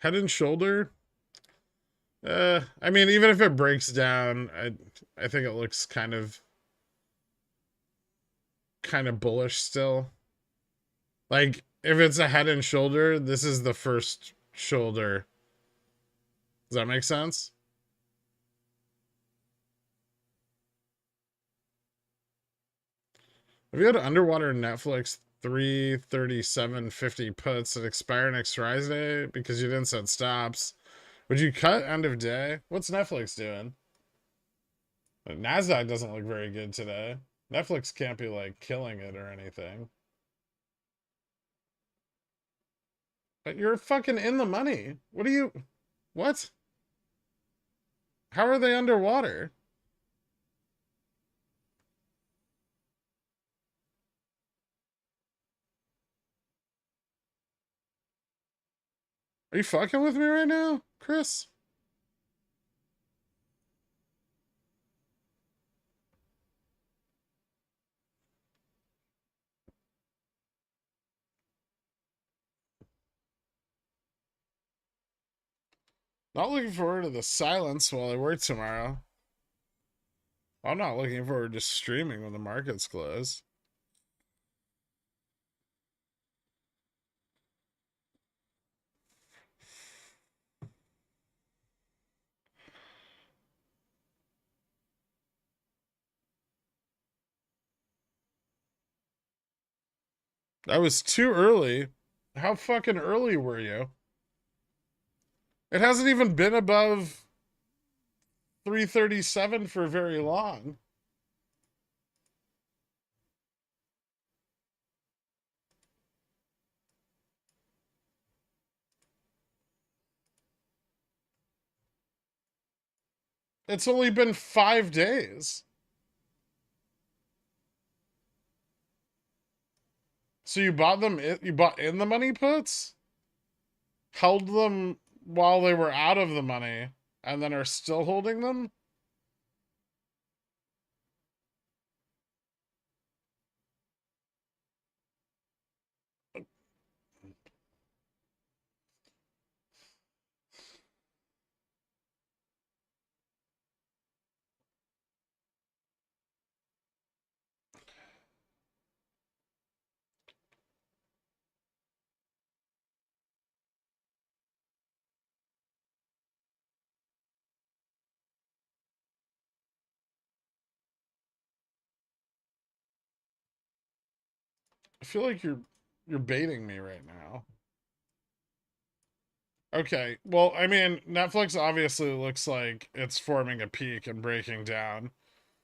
Speaker 1: Head and shoulder? I mean, even if it breaks down, I think it looks kind of bullish still. Like, if it's a head and shoulder, this is the first shoulder. Does that make sense? Have you had underwater Netflix 337.50 puts that expire next Friday because you didn't set stops? Would you cut end of day? What's Netflix doing? NASDAQ doesn't look very good today. Netflix can't be like killing it or anything. But you're fucking in the money. What are you? What? How are they underwater? Are you fucking with me right now, Chris? Not looking forward to the silence while I work tomorrow. I'm not looking forward to streaming when the markets close. That was too early. How fucking early were you? It hasn't even been above 337 for very long. It's only been 5 days. So you bought them, you bought in the money puts? Held them while they were out of the money, and then are still holding them? I feel like you're baiting me right now. Okay, well, I mean, Netflix obviously looks like it's forming a peak and breaking down.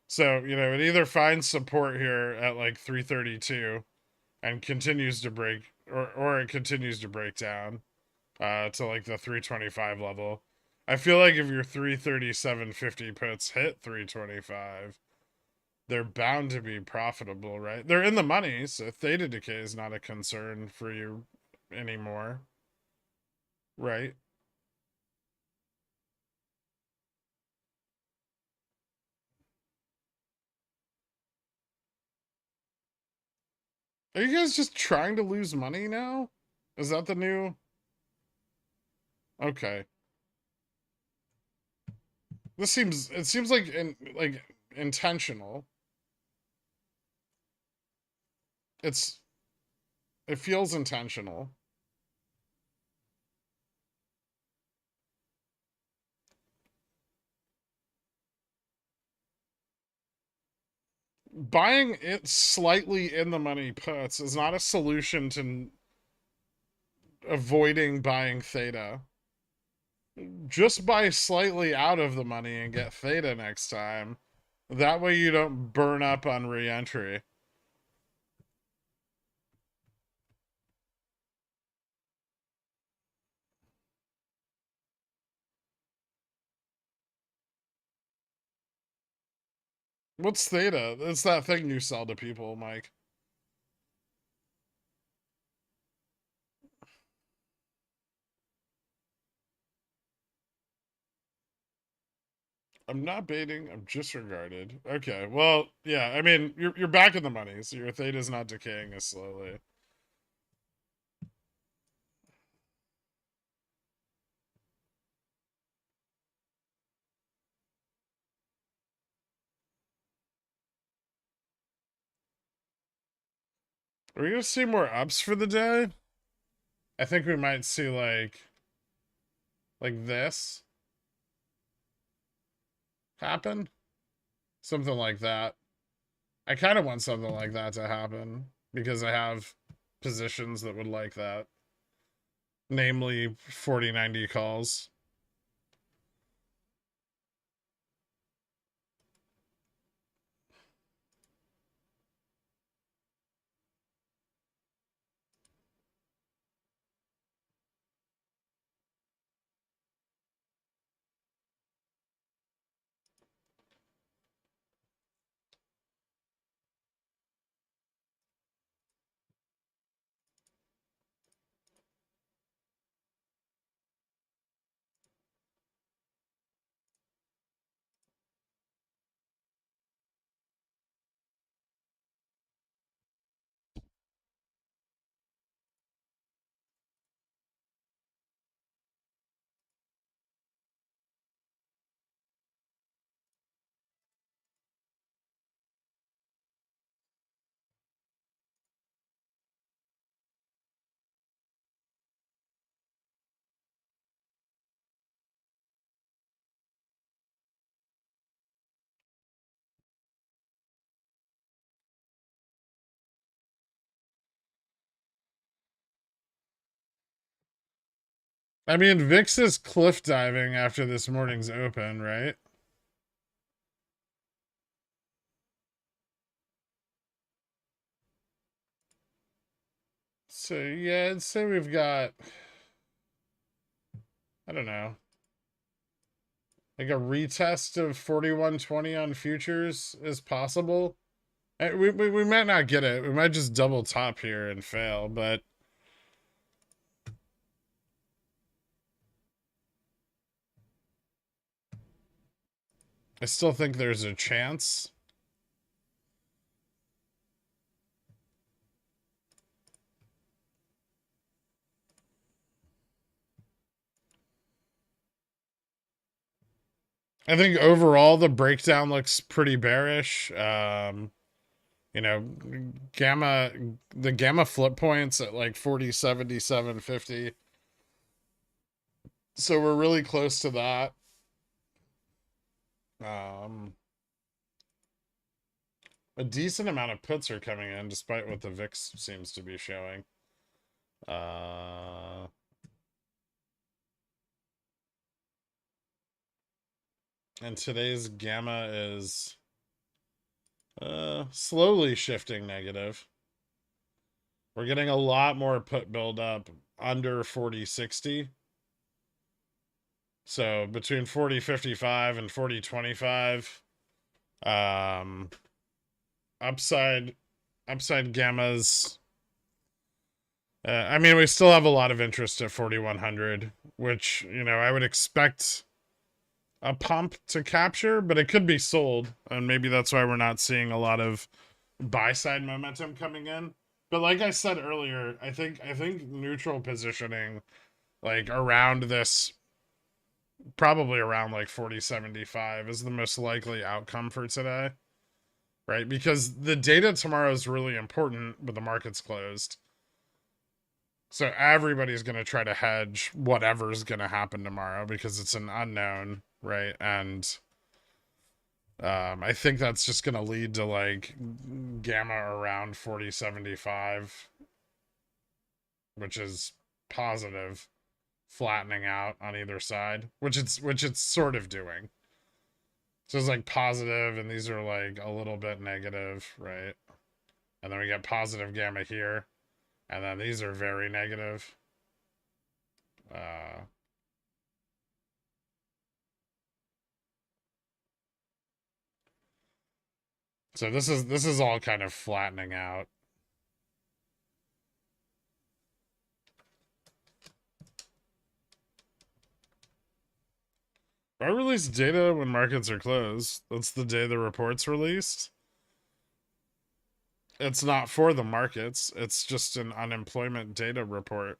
Speaker 1: So, you know, it either finds support here at like 332 and continues to break, or it continues to break down to like the 325 level. I feel like if your 337.50 puts hit 325, they're bound to be profitable, right? They're in the money, so theta decay is not a concern for you anymore, right? Are you guys just trying to lose money now? Is that the new? Okay. It seems like intentional. It's it feels intentional. Buying it slightly in the money puts is not a solution to avoiding buying theta. Just buy slightly out of the money and get theta next time. That way you don't burn up on re-entry. What's theta? It's that thing you sell to people, Mike. I'm not baiting, I'm disregarded. Okay, well, yeah, I mean, you're back in the money, so your theta's not decaying as slowly. Are we gonna see more ups for the day? I think we might see like this happen. Something like that. I kind of want something like that to happen because I have positions that would like that. Namely 4090 calls. I mean, VIX is cliff diving after this morning's open, right? So, yeah, I'd say we've got, I don't know, like a retest of 4120 on futures is possible. We might not get it. We might just double top here and fail, but I still think there's a chance. I think overall the breakdown looks pretty bearish. You know, the gamma flip points at like 4077.50. So we're really close to that. A decent amount of puts are coming in despite what the VIX seems to be showing. And today's gamma is slowly shifting negative. We're getting a lot more put buildup under 4060. So between 4055 and 4025, upside gammas. I mean, we still have a lot of interest at 4100, which, you know, I would expect a pump to capture, but it could be sold, and maybe that's why we're not seeing a lot of buy side momentum coming in. But like I said earlier, I think neutral positioning, like around this, probably around like 40.75 is the most likely outcome for today, right? Because the data tomorrow is really important with the markets closed. So everybody's going to try to hedge whatever's going to happen tomorrow because it's an unknown, right? And I think that's just going to lead to like gamma around 40.75, which is positive, flattening out on either side, which it's sort of doing. So it's like positive, and these are like a little bit negative, right? And then we get positive gamma here, and then these are very negative. Uh, so this is all kind of flattening out. I release data when markets are closed. That's the day the report's released. It's not for the markets. It's just an unemployment data report.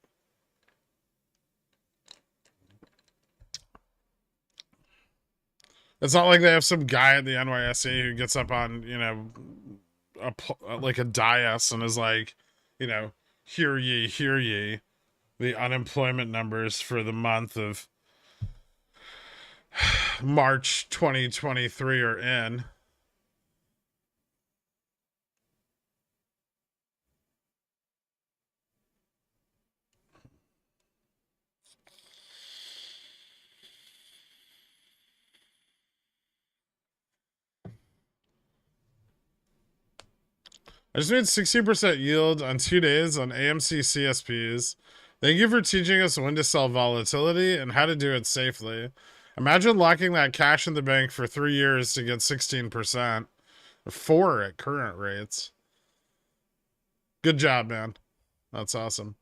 Speaker 1: It's not like they have some guy at the NYSE who gets up on, like a dais and is like, hear ye, hear ye. The unemployment numbers for the month of March 2023 are in. I just made 60% yield on 2 days on AMC CSPs. Thank you for teaching us when to sell volatility and how to do it safely. Imagine locking that cash in the bank for 3 years to get 16%. 4 at current rates. Good job, man. That's awesome.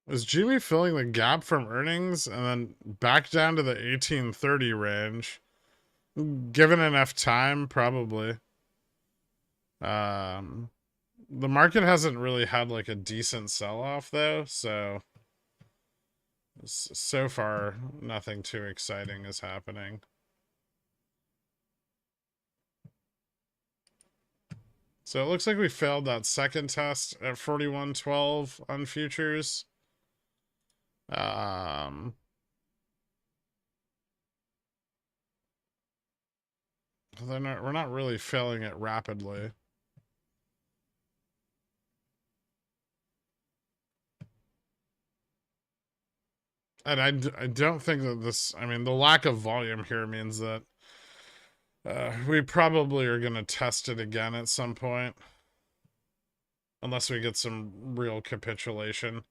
Speaker 1: Is Jimmy filling the gap from earnings and then back down to the 1830 range? Given enough time, probably. Um, the market hasn't really had like a decent sell-off though, so far nothing too exciting is happening. So it looks like we failed that second test at 41.12 on futures. We're not really failing it rapidly. And I don't think that this, I mean, the lack of volume here means that we probably are going to test it again at some point. Unless we get some real capitulation.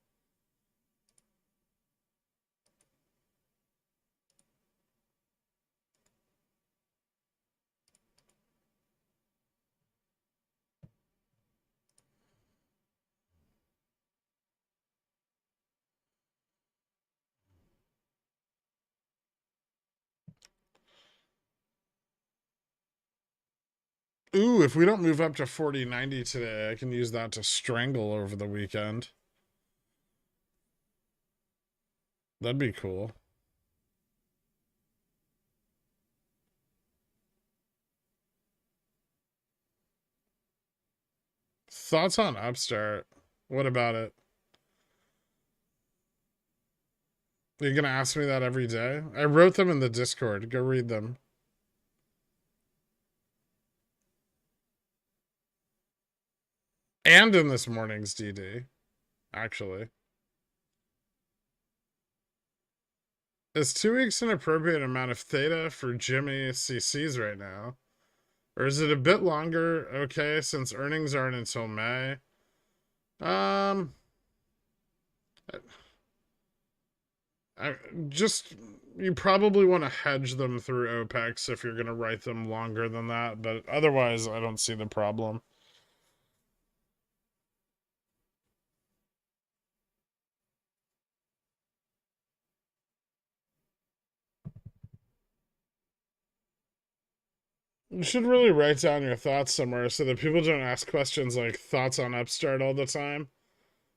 Speaker 1: Ooh, if we don't move up to 40.90 today, I can use that to strangle over the weekend. That'd be cool. Thoughts on Upstart? What about it? You're gonna ask me that every day? I wrote them in the Discord. Go read them. And in this morning's DD, actually. Is 2 weeks an appropriate amount of theta for Jimmy CCs right now? Or is it a bit longer? Okay, since earnings aren't until May. I You probably want to hedge them through OPEX if you're going to write them longer than that, but otherwise I don't see the problem. You should really write down your thoughts somewhere so that people don't ask questions like thoughts on Upstart all the time.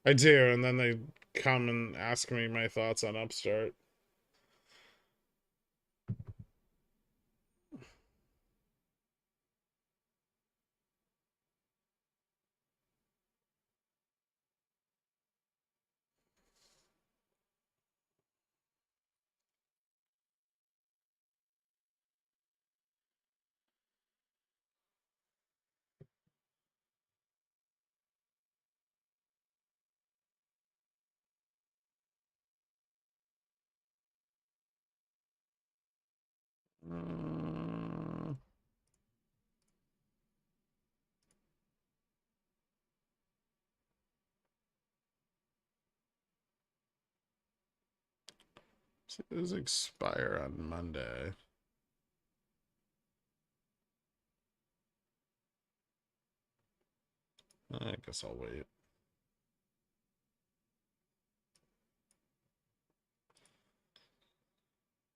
Speaker 1: I do, and then they come and ask me my thoughts on Upstart. Those expire on Monday. I guess I'll wait.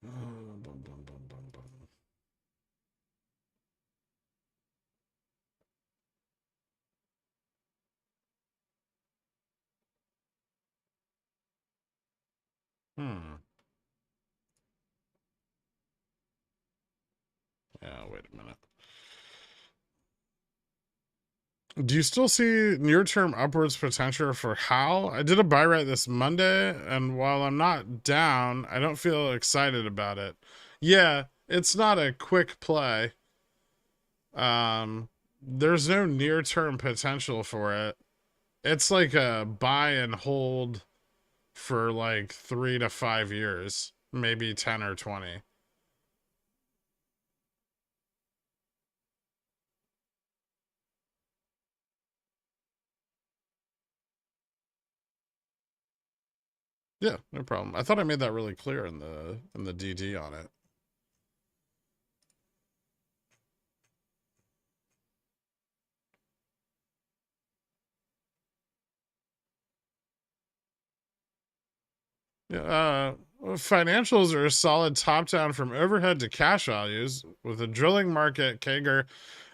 Speaker 1: Bum, bum, bum, bum, bum. Yeah, wait a minute. Do you still see near-term upwards potential for How? I did a buy right this Monday, and while I'm not down, I don't feel excited about it. Yeah, it's not a quick play. There's no near-term potential for it. It's like a buy and hold for like 3 to 5 years, maybe 10 or 20. Yeah, no problem. I thought I made that really clear in the DD on it. Yeah, financials are a solid top down from overhead to cash values with a drilling market CAGR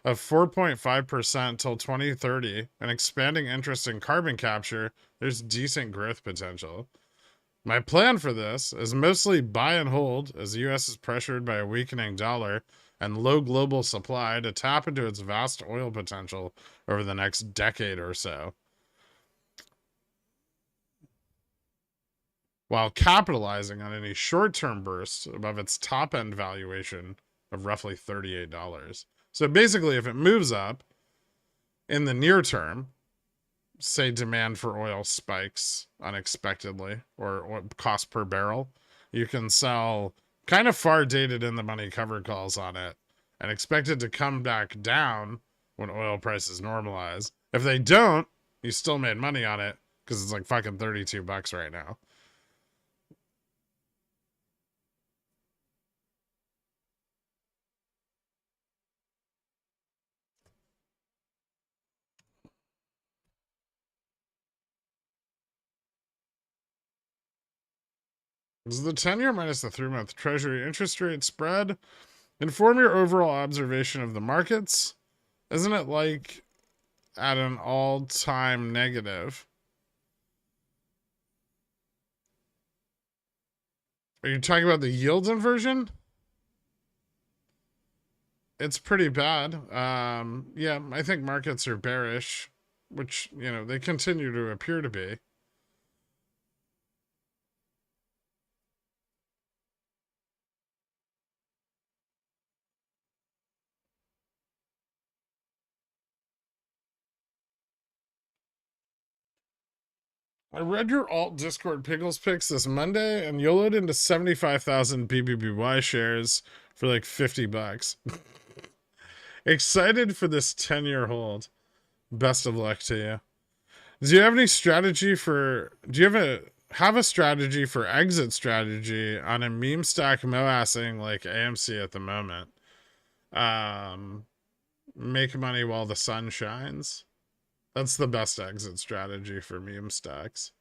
Speaker 1: of 4.5% till 2030 and expanding interest in carbon capture. There's decent growth potential. My plan for this is mostly buy and hold as the US is pressured by a weakening dollar and low global supply to tap into its vast oil potential over the next decade or so, while capitalizing on any short-term bursts above its top-end valuation of roughly $38. So basically, if it moves up in the near term, say demand for oil spikes unexpectedly or cost per barrel, you can sell kind of far dated in the money cover calls on it and expect it to come back down when oil prices normalize. If they don't, you still made money on it because it's like fucking $32 right now. Is the 10-year minus the 3-month Treasury interest rate spread inform your overall observation of the markets? Isn't it like at an all-time negative? Are you talking about the yield inversion? It's pretty bad. Yeah, I think markets are bearish, which, they continue to appear to be. I read your alt Discord Pickles picks this Monday, and you'll load into 75,000 BBBY shares for like $50. Excited for this 10-year hold. Best of luck to you. Do you have any strategy for... Do you have a have a strategy for exit strategy on a meme stack MOASing like AMC at the moment. Make money while the sun shines. That's the best exit strategy for meme stacks.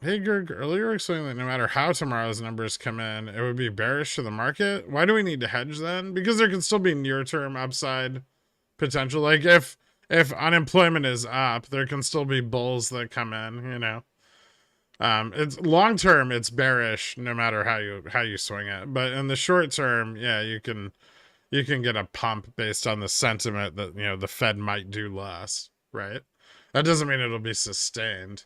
Speaker 1: Hey, Gerg, earlier explained that no matter how tomorrow's numbers come in, it would be bearish to the market. Why do we need to hedge then? Because there can still be near-term upside potential. Like if unemployment is up, there can still be bulls that come in, you know. It's long term, it's bearish no matter how you swing it. But in the short term, yeah, you can get a pump based on the sentiment that, you know, the Fed might do less, right? That doesn't mean it'll be sustained.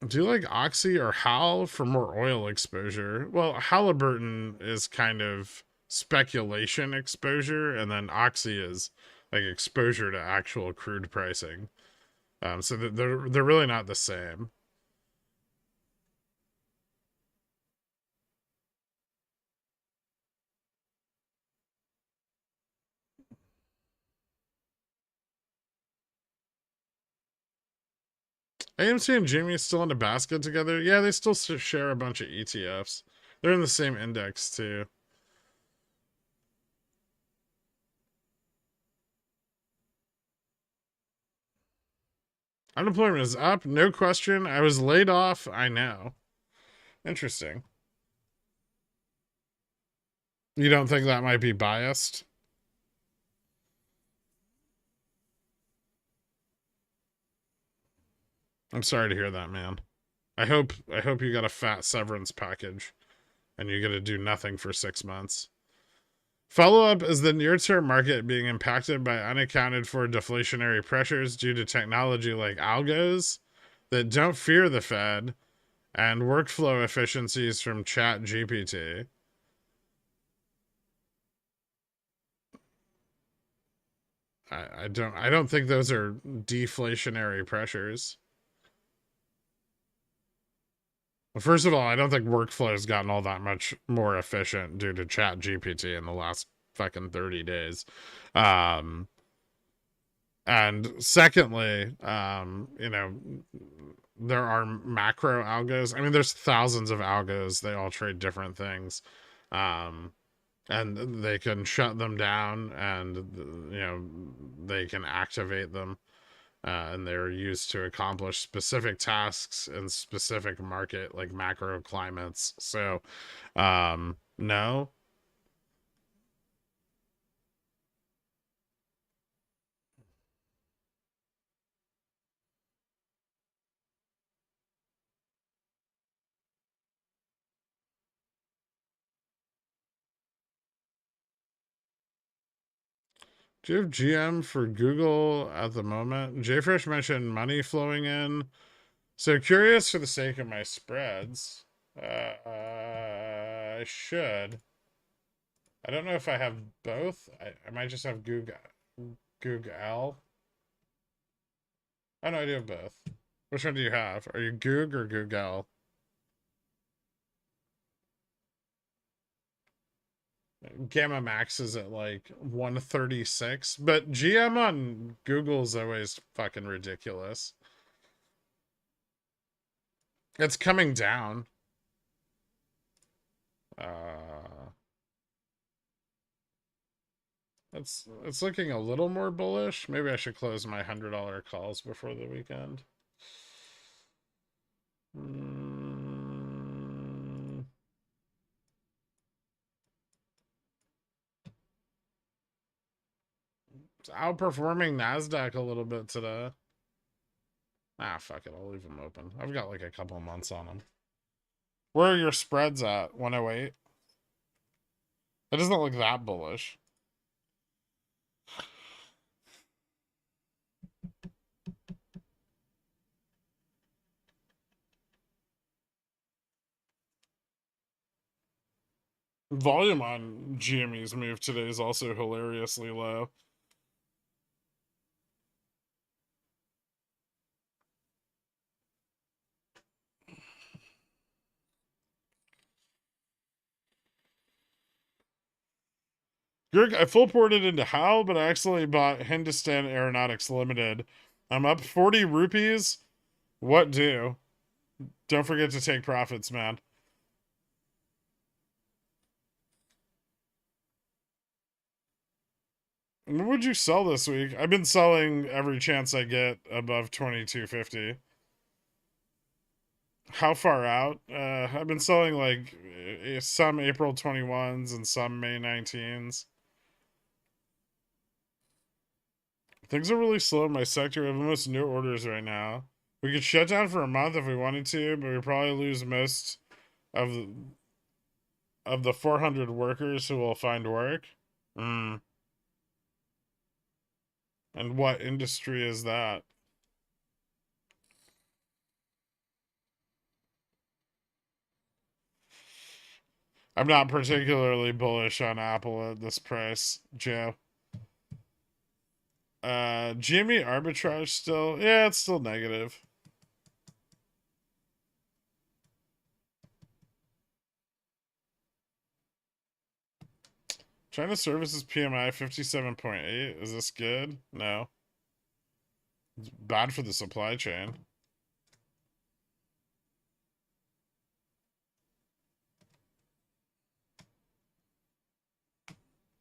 Speaker 1: Do you like Oxy or Hal for more oil exposure? Well, Halliburton is kind of speculation exposure, and then Oxy is like exposure to actual crude pricing. So they're really not the same. AMC and Jamie still in a basket together. Yeah, they still share a bunch of ETFs. They're in the same index too. Unemployment is up, no question. I was laid off, I know. Interesting. You don't think that might be biased? I'm sorry to hear that, man. I hope you got a fat severance package and you get to do nothing for 6 months. Follow up is the near term market being impacted by unaccounted for deflationary pressures due to technology like algos that don't fear the Fed and workflow efficiencies from Chat GPT. I don't think those are deflationary pressures. Well, first of all, I don't think workflow has gotten all that much more efficient due to Chat GPT in the last fucking 30 days. Um, and secondly, you know, there are macro algos. I mean, there's thousands of algos. They all trade different things. Um, and they can shut them down and, you know, they can activate them. And they're used to accomplish specific tasks in specific market, like macro climates. So, no. Do you have GM for Google at the moment? JFresh mentioned money flowing in. So curious for the sake of my spreads. I should. I don't know if I have both. I might just have Google. Oh no, I do have both. Which one do you have? Are you Goog or Google? Gamma Max is at like 136, but GM on Google's always fucking ridiculous. It's coming down. It's looking a little more bullish. Maybe I should close my $100 calls before the weekend. It's outperforming NASDAQ a little bit today. Ah, fuck it. I'll leave them open. I've got like a couple months on them. Where are your spreads at? 108? It doesn't look that bullish. Volume on GME's move today is also hilariously low. Gurk, I full ported into HAL, but I accidentally bought Hindustan Aeronautics Limited. I'm up 40 rupees. What do? Don't forget to take profits, man. What would you sell this week? I've been selling every chance I get above 2250. How far out? I've been selling like some April 21s and some May 19s. Things are really slow in my sector. We have almost no orders right now. We could shut down for a month if we wanted to, but we probably lose most of the 400 workers who will find work. Mm. And what industry is that? I'm not particularly bullish on Apple at this price, Joe. GME arbitrage still, yeah, it's still negative. China Services PMI 57.8. Is this good? No. It's bad for the supply chain.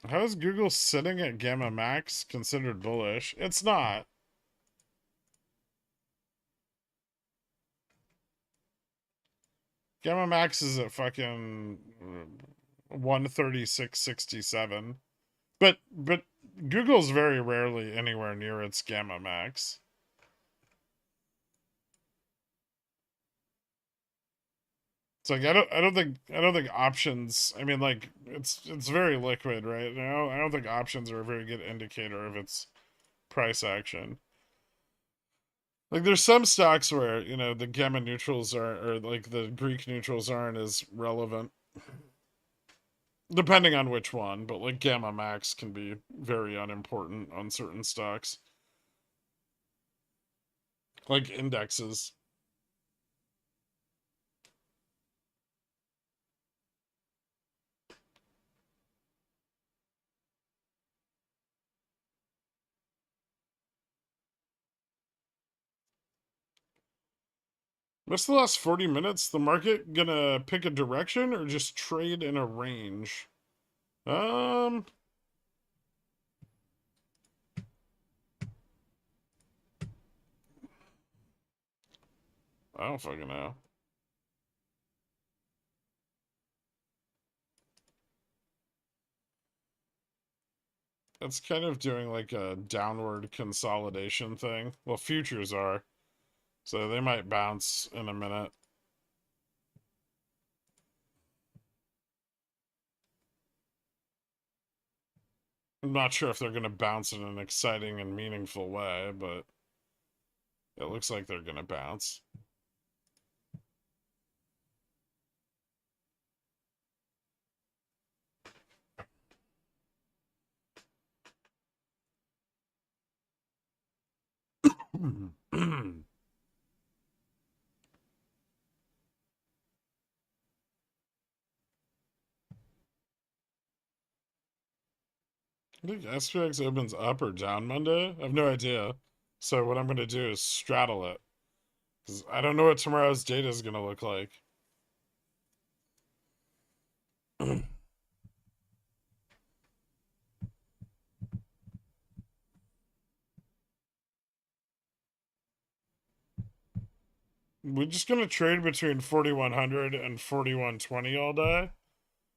Speaker 1: How is Google sitting at Gamma Max considered bullish? It's not. Gamma Max is at fucking 136.67. But Google's very rarely anywhere near its Gamma Max. It's like I don't think options. I mean, like it's very liquid, right? I don't think options are a very good indicator of its price action. Like there's some stocks where the gamma neutrals are, or like the Greek neutrals aren't as relevant, depending on which one. But like gamma max can be very unimportant on certain stocks, like indexes. What's the last 40 minutes? The market gonna pick a direction or just trade in a range? Um, I don't fucking know. It's kind of doing like a downward consolidation thing. Well, futures are, so they might bounce in a minute. I'm not sure if they're going to bounce in an exciting and meaningful way, but it looks like they're going to bounce. I think SPX opens up or down Monday. I have no idea. So what I'm going to do is straddle it, because I don't know what tomorrow's data is going to look like. We're just going to trade between 4100 and 4120 all day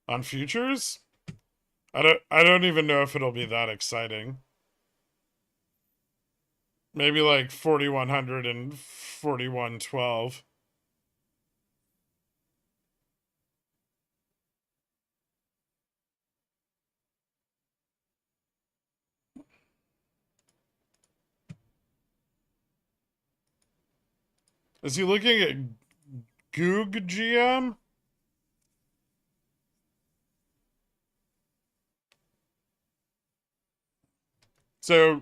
Speaker 1: on futures. I don't even know if it'll be that exciting. Maybe like 4100 and 4112. Is he looking at Goog GM? So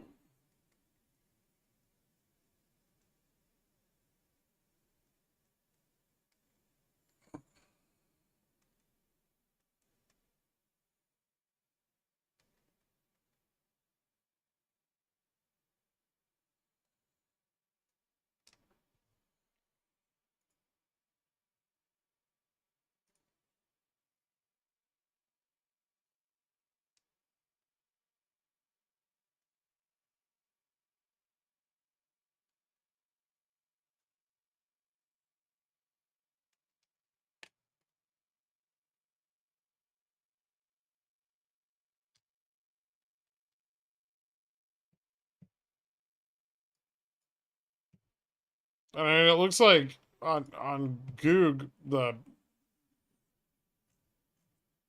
Speaker 1: I mean, it looks like on Goog the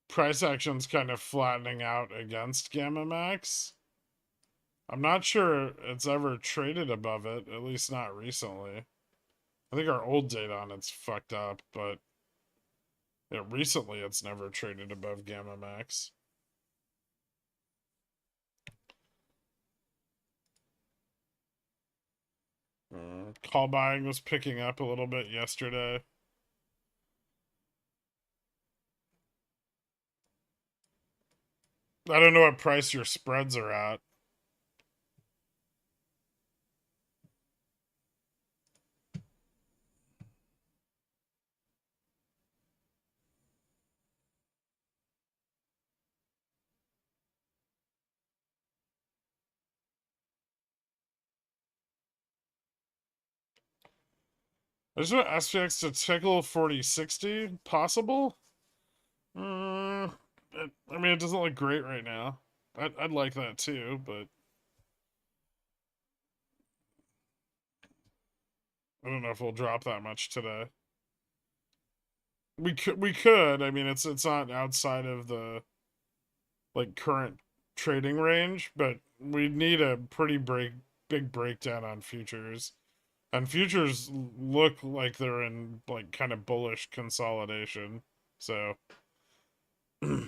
Speaker 1: price action's kind of flattening out against Gamma Max. I'm not sure it's ever traded above it, at least not recently. I think our old data on it's fucked up, but yeah, recently it's never traded above Gamma Max. Call buying was picking up a little bit yesterday. I don't know what price your spreads are at. I just want SPX to tickle 4060. Possible? I mean, it doesn't look great right now. I'd like that too, but I don't know if we'll drop that much today. We could. I mean, it's not outside of the like current trading range, but we need a pretty big breakdown on futures. And futures look like they're in like kind of bullish consolidation. So for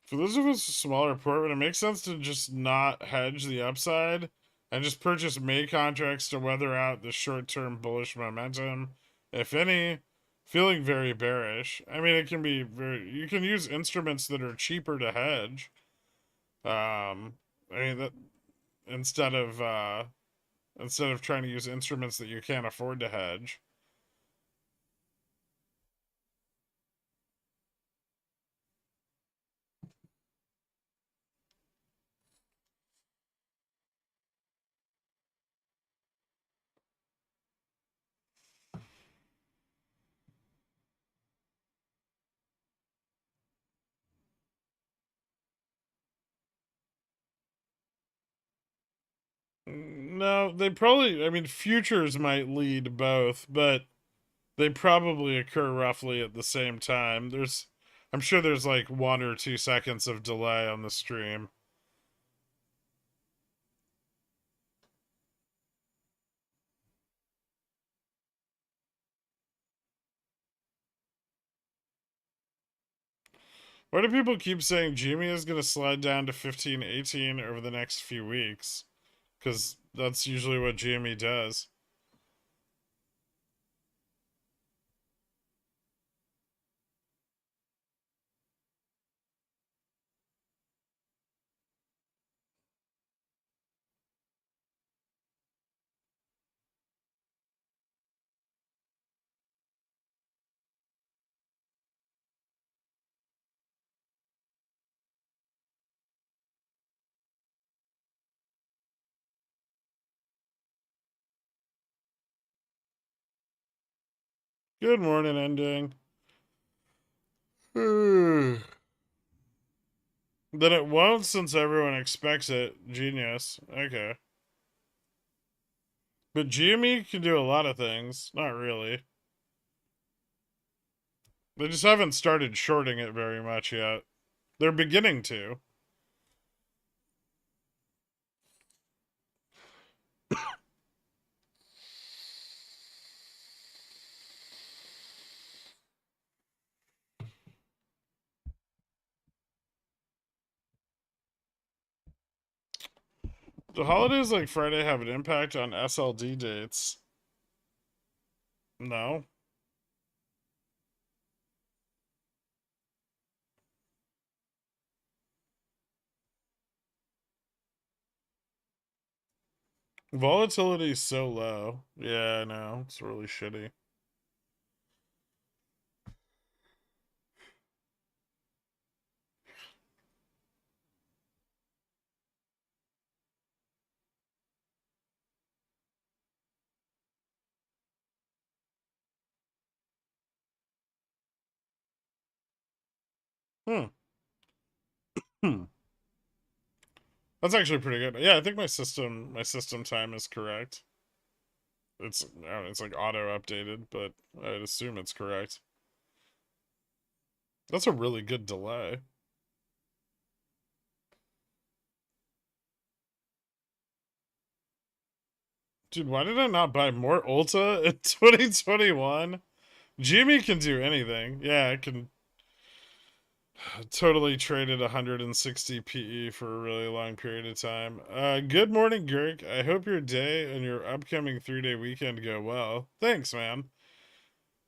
Speaker 1: those of us with smaller portfolio, it makes sense to just not hedge the upside and just purchase May contracts to weather out the short-term bullish momentum, if any. Feeling very bearish. I mean, it can be very. You can use instruments that are cheaper to hedge. I mean that instead of trying to use instruments that you can't afford to hedge. No, they probably. I mean, futures might lead both, but they probably occur roughly at the same time. I'm sure there's like 1 or 2 seconds of delay on the stream. Why do people keep saying GME is going to slide down to 1518 over the next few weeks? Because that's usually what GME does. Good morning, ending. Then it won't since everyone expects it. Genius. Okay. But GME can do a lot of things. Not really. They just haven't started shorting it very much yet. They're beginning to. The holidays like Friday have an impact on SLD dates. No. Volatility is so low. Yeah, I know. It's really shitty. Hmm. Hmm. That's actually pretty good. Yeah, I think my system time is correct. It's I don't know, it's like auto updated, but I'd assume it's correct. That's a really good delay. Dude, why did I not buy more Ulta in 2021? Jimmy can do anything. Yeah, I can totally traded 160 PE for a really long period of time. Good morning, Girk. I hope your day and your upcoming 3-day weekend go well. Thanks, man.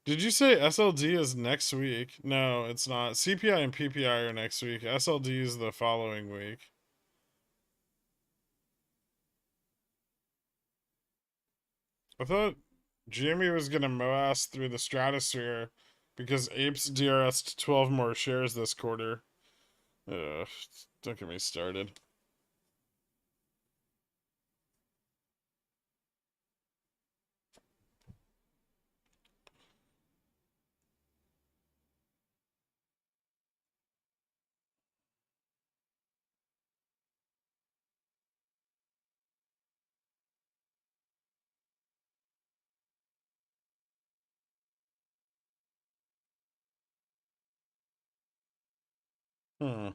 Speaker 1: Did you say SLD is next week? No, it's not. CPI and PPI are next week. SLD is the following week. I thought Jamie was gonna MOASS through the stratosphere because Apes DRS 12 more shares this quarter. Ugh, don't get me started. Hmm.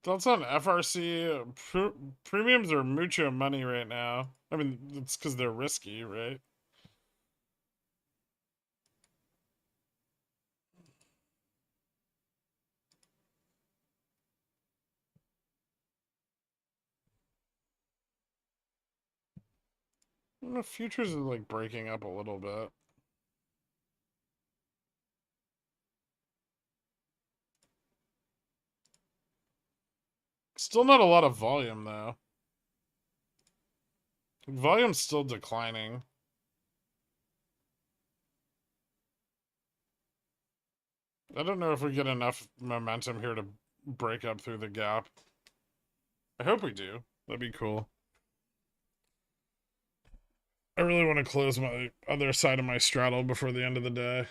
Speaker 1: Thoughts on FRC? Premiums are mucho money right now. I mean, it's because they're risky, right? The futures are like breaking up a little bit. Still not a lot of volume though. Volume's still declining. I don't know if we get enough momentum here to break up through the gap. I hope we do. That'd be cool. I really want to close my other side of my straddle before the end of the day.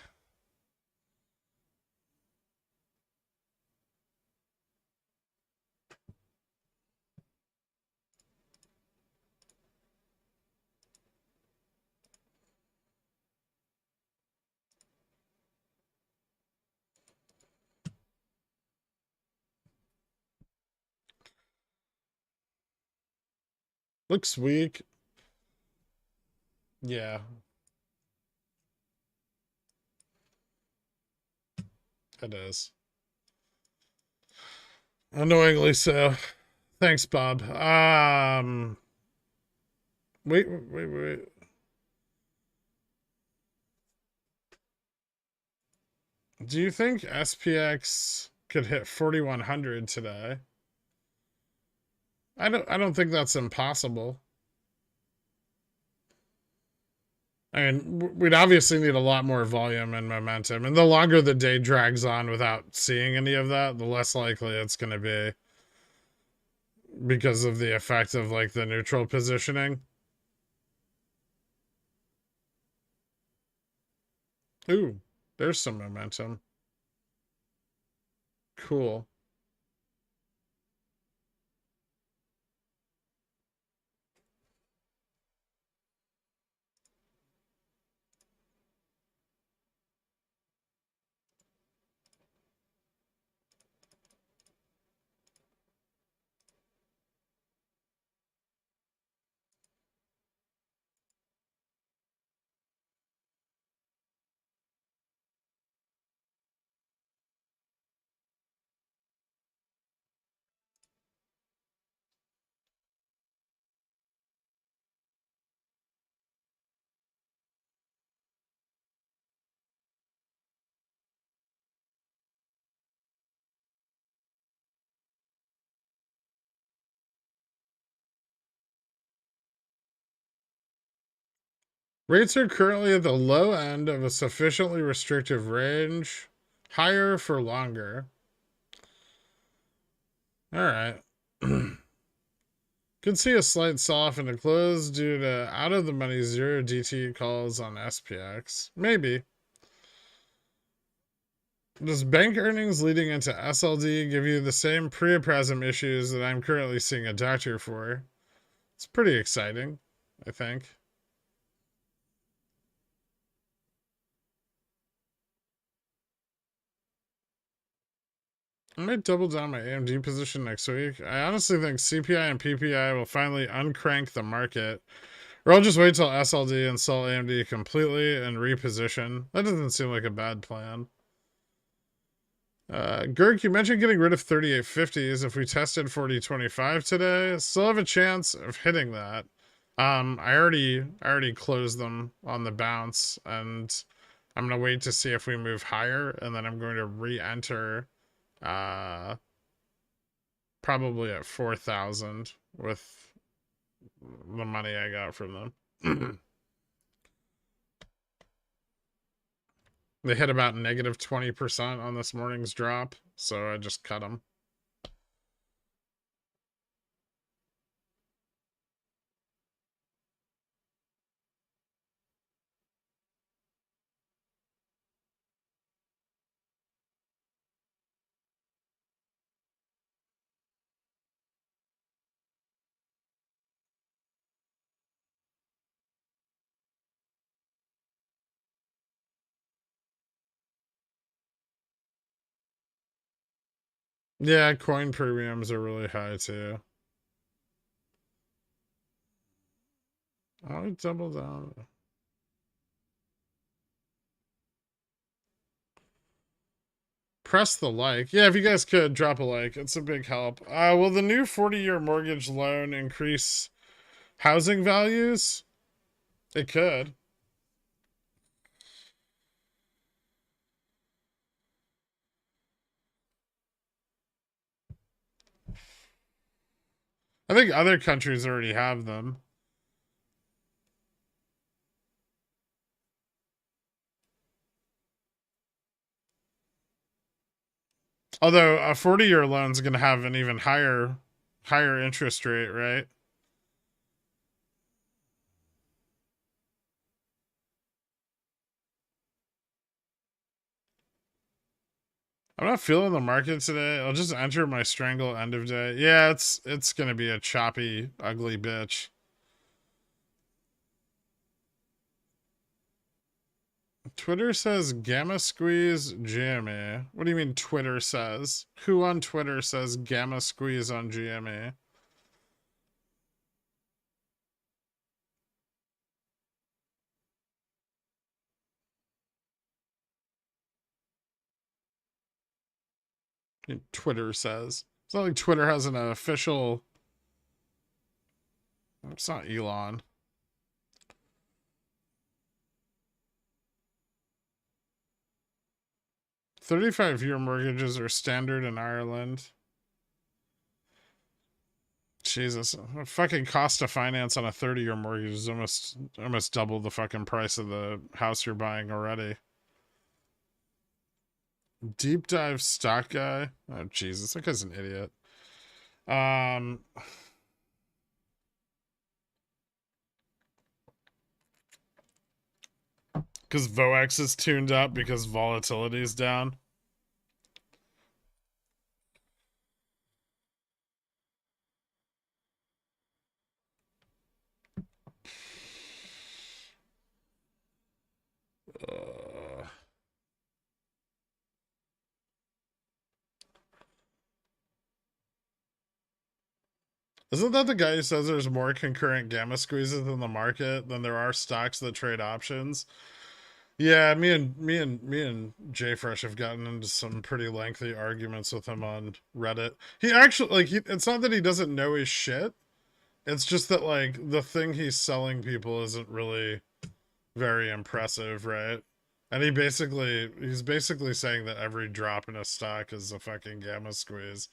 Speaker 1: Looks weak. Yeah. It is. Annoyingly so. Thanks, Bob. Wait. Do you think SPX could hit 4100 today? I don't think that's impossible. I mean, we'd obviously need a lot more volume and momentum, and the longer the day drags on without seeing any of that, the less likely it's going to be because of the effect of like the neutral positioning. Ooh, there's some momentum. Cool. Rates are currently at the low end of a sufficiently restrictive range, higher for longer. All right. Could see a slight sell-off in the close due to out of the money zero DT calls on SPX. Maybe. Does bank earnings leading into SLD give you the same priapism issues that I'm currently seeing a doctor for? It's pretty exciting, I think. I might double down my AMD position next week. I honestly think CPI and PPI will finally uncrank the market. Or I'll just wait till SLD and sell AMD completely and reposition. That doesn't seem like a bad plan. Gherk, you mentioned getting rid of 3850s. If we tested 4025 today, still have a chance of hitting that. I already closed them on the bounce, and I'm gonna wait to see if we move higher, and then I'm going to re-enter probably at 4,000 with the money I got from them. They hit about negative 20% on this morning's drop, so I just cut them. Yeah, coin premiums are really high too. I'll double down. Press the like. Yeah, if you guys could drop a like, it's a big help. Will the new 40-year mortgage loan increase housing values? It could. I think other countries already have them. Although a 40-year loan is going to have an even higher interest rate, right? I'm not feeling the market today. I'll just enter my strangle end of day. Yeah, it's going to be a choppy, ugly bitch. Twitter says gamma squeeze GME. What do you mean Twitter says? Who on Twitter says gamma squeeze on GME? Twitter says. It's not like Twitter has an official. It's not Elon. 35-year mortgages are standard in Ireland. Jesus, the fucking cost of finance on a 30-year mortgage is almost double the fucking price of the house you're buying already. Deep dive stock guy. Oh Jesus, that guy's an idiot. Because VOX is tuned up because volatility is down. Isn't that the guy who says there's more concurrent gamma squeezes in the market than there are stocks that trade options? Yeah, me and JFresh have gotten into some pretty lengthy arguments with him on Reddit. He actually it's not that he doesn't know his shit. It's just that like the thing he's selling people isn't really very impressive, right? And he's basically saying that every drop in a stock is a fucking gamma squeeze.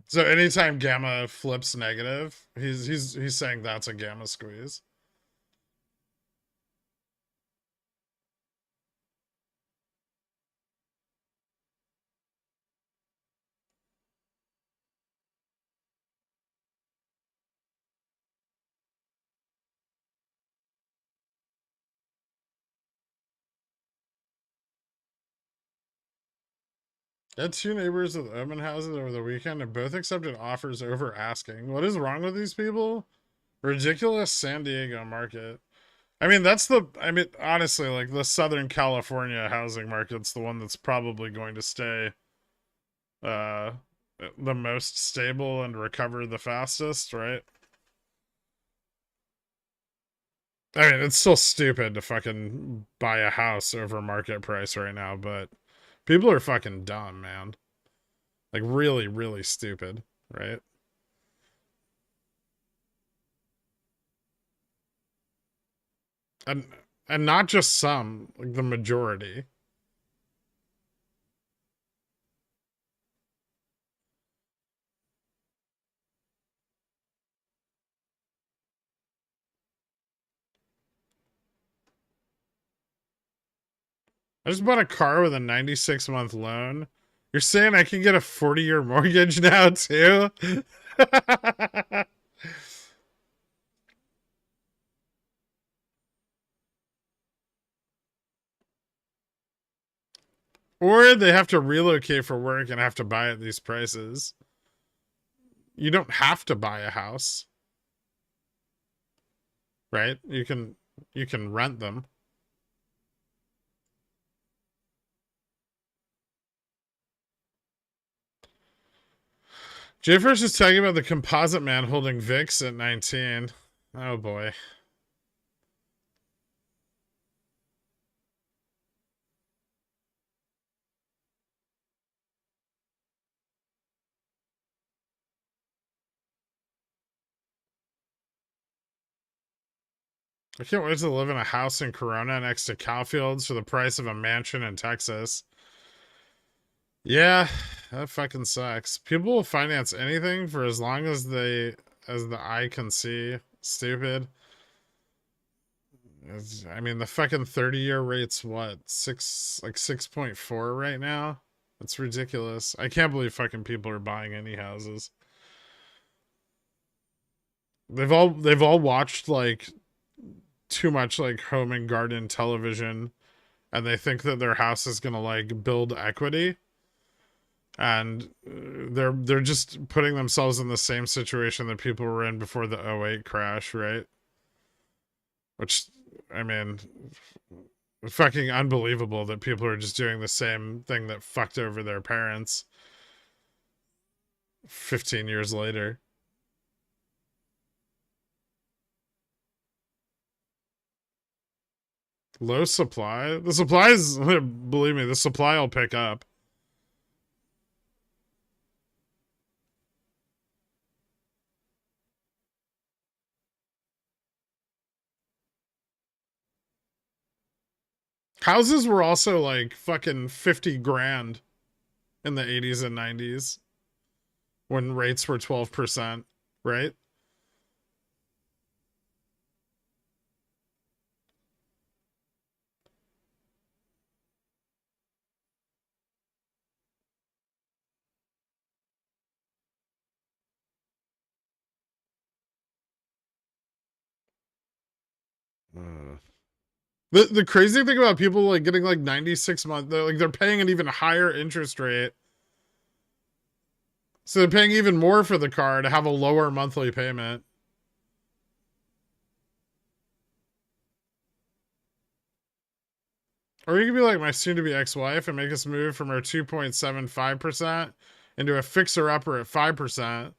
Speaker 1: So anytime gamma flips negative, he's saying that's a gamma squeeze. I had two neighbors with open houses over the weekend and both accepted offers over asking. What is wrong with these people? Ridiculous San Diego market. I mean, honestly, like the Southern California housing market's the one that's probably going to stay uh the most stable and recover the fastest, right? I mean, it's still stupid to fucking buy a house over market price right now, but people are fucking dumb, man. Like really, really stupid, right? And and not just some, like the majority. I just bought a car with a 96-month loan. You're saying I can get a 40-year mortgage now too? Or they have to relocate for work and have to buy at these prices. You don't have to buy a house, right? You can rent them. Jay First is talking about the composite man holding VIX at 19. Oh boy. I can't wait to live in a house in Corona next to cow fields for the price of a mansion in Texas. Yeah, that fucking sucks. People will finance anything for as long as the eye can see. Stupid. I mean, the fucking 30-year rate's what? 6.4 right now? That's ridiculous. I can't believe fucking people are buying any houses. They've all watched like too much like home and garden television, and they think that their house is gonna like build equity, and they're just putting themselves in the same situation that people were in before the '08 crash, right? Which, I mean, fucking unbelievable that people are just doing the same thing that fucked over their parents 15 years later. Low supply. The supply is, believe me, the supply will pick up. Houses were also like fucking 50 grand in the 80s and 90s when rates were 12%, right? Uh, the crazy thing about people like getting like 96 month, they're paying an even higher interest rate. So they're paying even more for the car to have a lower monthly payment. Or you could be like my soon to be ex wife and make us move from our 2.75% into a fixer upper at 5%,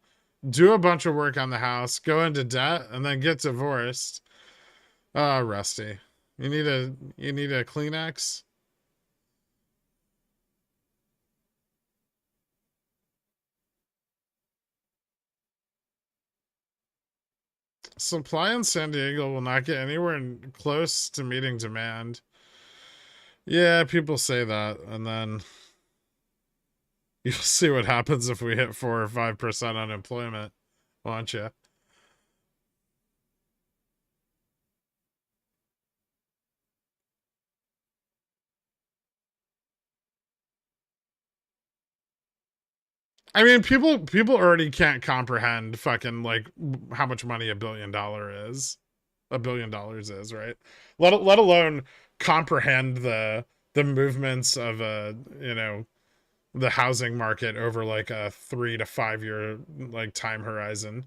Speaker 1: do a bunch of work on the house, go into debt, and then get divorced. Ah, Rusty. You need a Kleenex? Supply in San Diego will not get anywhere close to meeting demand. Yeah, people say that, and then you'll see what happens if we hit 4 or 5% unemployment, won't you? I mean, people already can't comprehend fucking like how much money $1 billion is, right? Let alone comprehend the movements of a the housing market over like a 3 to 5 year like time horizon.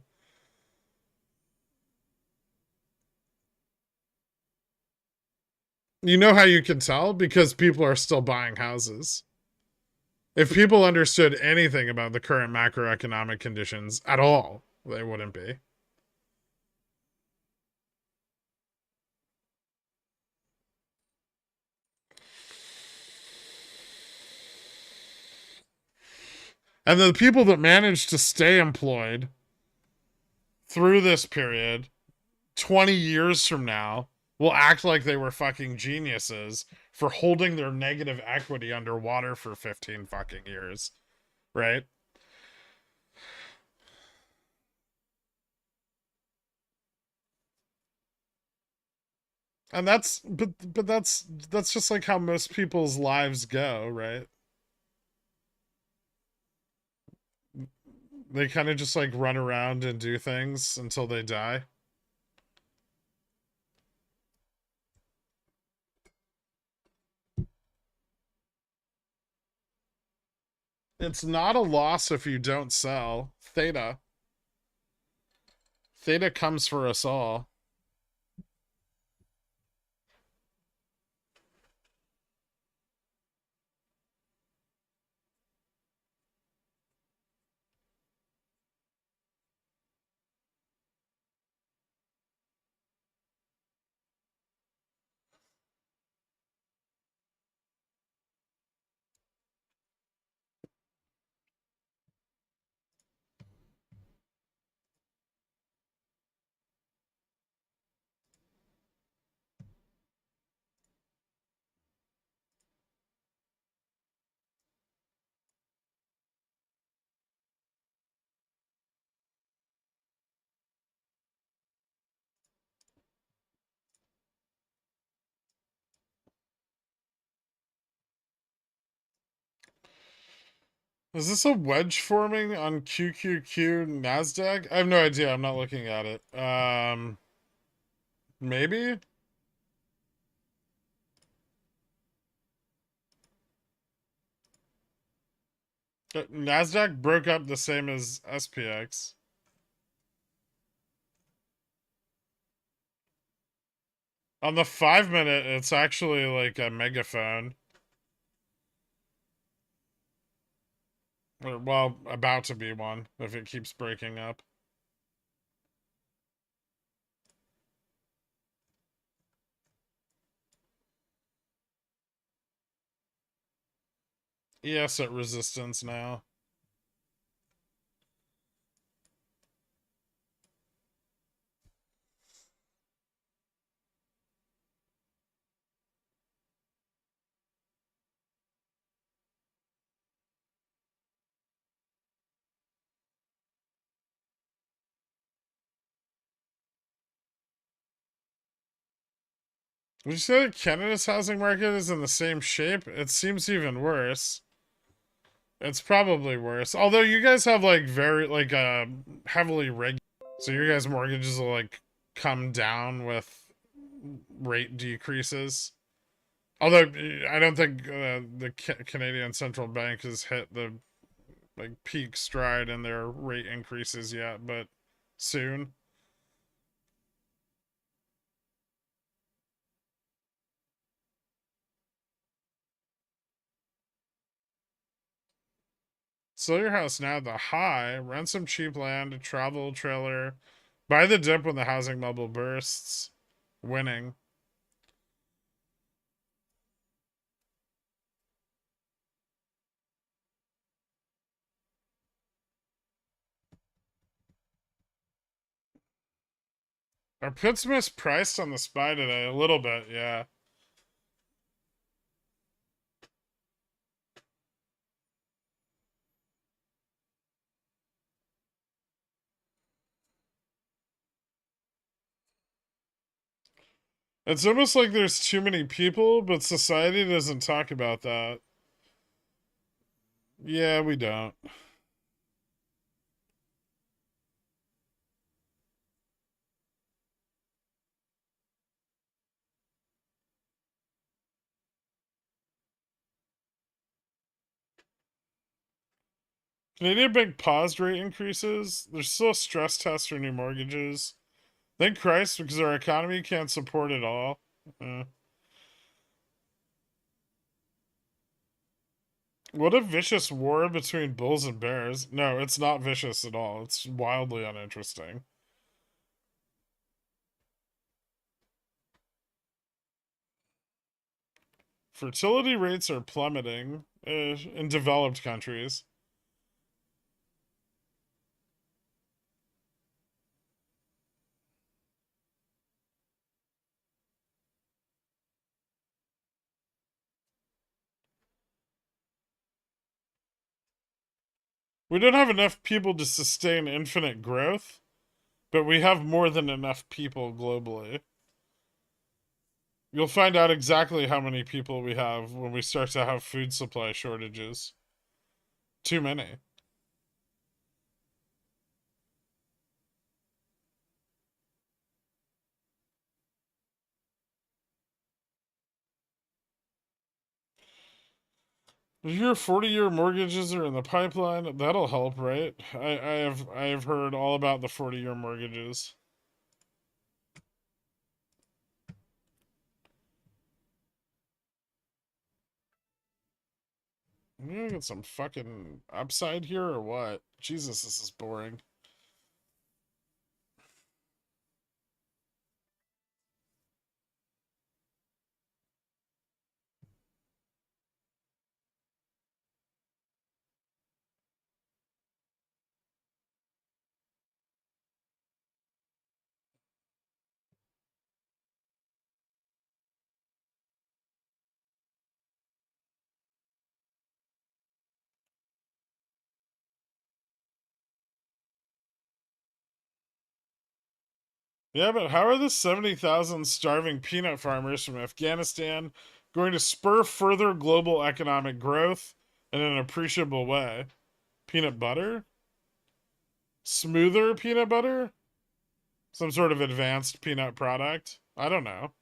Speaker 1: You know how you can tell? Because people are still buying houses. If people understood anything about the current macroeconomic conditions at all, they wouldn't be. And the people that managed to stay employed through this period 20 years from now will act like they were fucking geniuses for holding their negative equity underwater for 15 fucking years, right? And but that's just like how most people's lives go, right? They kind of just like run around and do things until they die. It's not a loss if you don't sell. Theta. Theta comes for us all. Is this a wedge forming on QQQ NASDAQ? I have no idea. I'm not looking at it. Maybe? NASDAQ broke up the same as SPX. On the 5 minute, it's actually like a megaphone. Well, about to be one if it keeps breaking up. ES at resistance now. Would you say that Canada's housing market is in the same shape? It seems even worse. It's probably worse. Although you guys have like very like heavily regulated, so your guys' mortgages will like come down with rate decreases. Although I don't think the Canadian Central Bank has hit the like peak stride in their rate increases yet, but soon. Sell your house now at the high, rent some cheap land, travel trailer, buy the dip when the housing bubble bursts. Winning. Are puts mispriced on the SPY today? A little bit, yeah. It's almost like there's too many people, but society doesn't talk about that. Yeah, we don't. Canadian Bank paused rate increases. There's still a stress test for new mortgages. Thank Christ, because our economy can't support it all. What a vicious war between bulls and bears. No, it's not vicious at all. It's wildly uninteresting. Fertility rates are plummeting in developed countries. We don't have enough people to sustain infinite growth, but we have more than enough people globally. You'll find out exactly how many people we have when we start to have food supply shortages. Too many. Your 40-year mortgages are in the pipeline. That'll help, right? I have heard all about the 40-year mortgages. I'm gonna get some fucking upside here or what? Jesus, this is boring. Yeah, but how are the 70,000 starving peanut farmers from Afghanistan going to spur further global economic growth in an appreciable way? Peanut butter? Smoother peanut butter? Some sort of advanced peanut product? I don't know.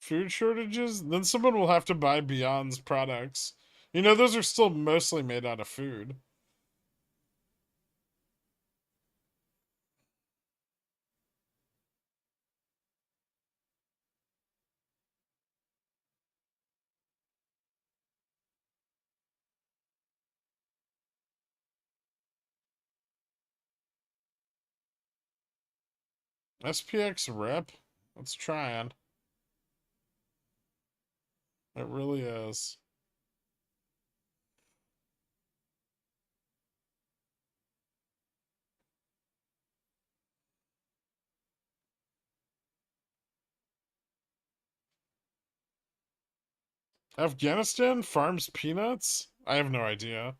Speaker 1: Food shortages? Then someone will have to buy Beyond's products. You know, those are still mostly made out of food. SPX rip? Let's try it. It really is. Afghanistan farms peanuts? I have no idea.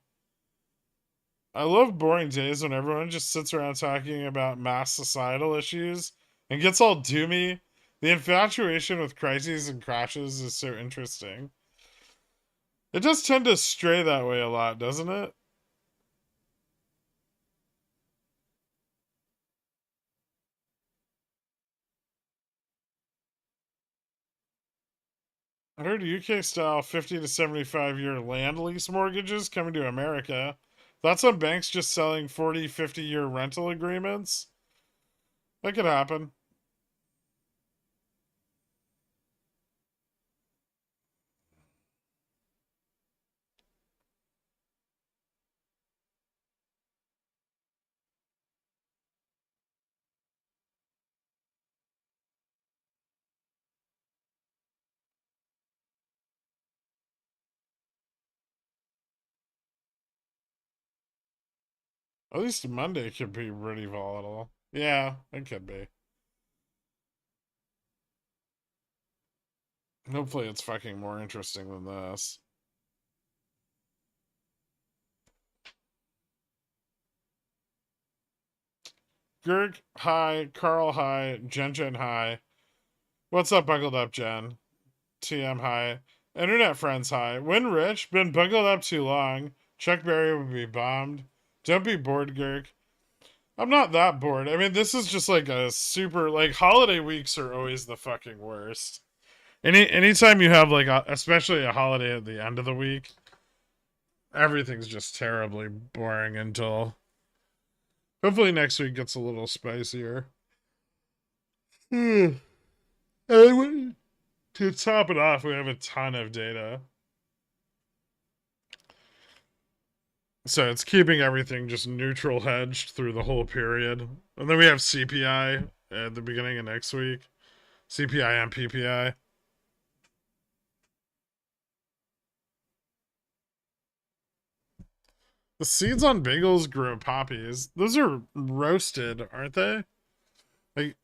Speaker 1: I love boring days when everyone just sits around talking about mass societal issues and gets all doomy. The infatuation with crises and crashes is so interesting. It does tend to stray that way a lot, doesn't it? I heard UK style 50 to 75-year land lease mortgages coming to America. That's on banks just selling 40, 50-year rental agreements. That could happen. At least Monday could be pretty volatile. Yeah, it could be. Hopefully it's fucking more interesting than this. Gurk, hi. Carl, hi. Jen, hi. What's up, buckled up, Jen? TM, hi. Internet friends, hi. Win Rich, been buckled up too long. Chuck Berry would be bombed. Don't be bored, Gurk. I'm not that bored. I mean, this is just like a super, like, holiday weeks are always the fucking worst. Anytime you have, like, especially a holiday at the end of the week, everything's just terribly boring until hopefully next week gets a little spicier. And to top it off, we have a ton of data. So it's keeping everything just neutral hedged through the whole period. And then we have CPI at the beginning of next week. CPI and PPI. The seeds on bagels grow poppies. Those are roasted, aren't they? Like,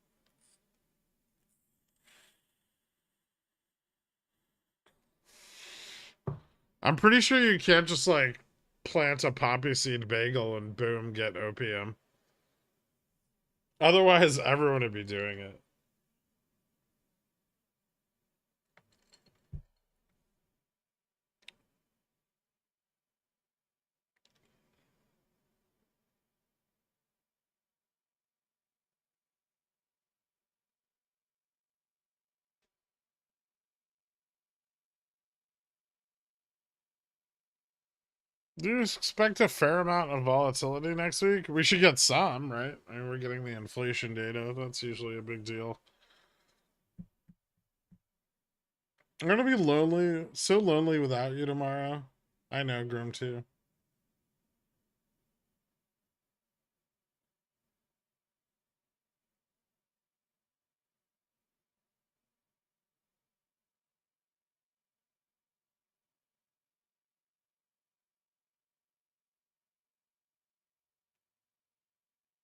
Speaker 1: I'm pretty sure you can't just like plant a poppy seed bagel and boom, get opium. Otherwise, everyone would be doing it. Do you expect a fair amount of volatility next week? We should get some, right? I mean, we're getting the inflation data. That's usually a big deal. I'm gonna be lonely, so lonely without you tomorrow. I know, Grim too.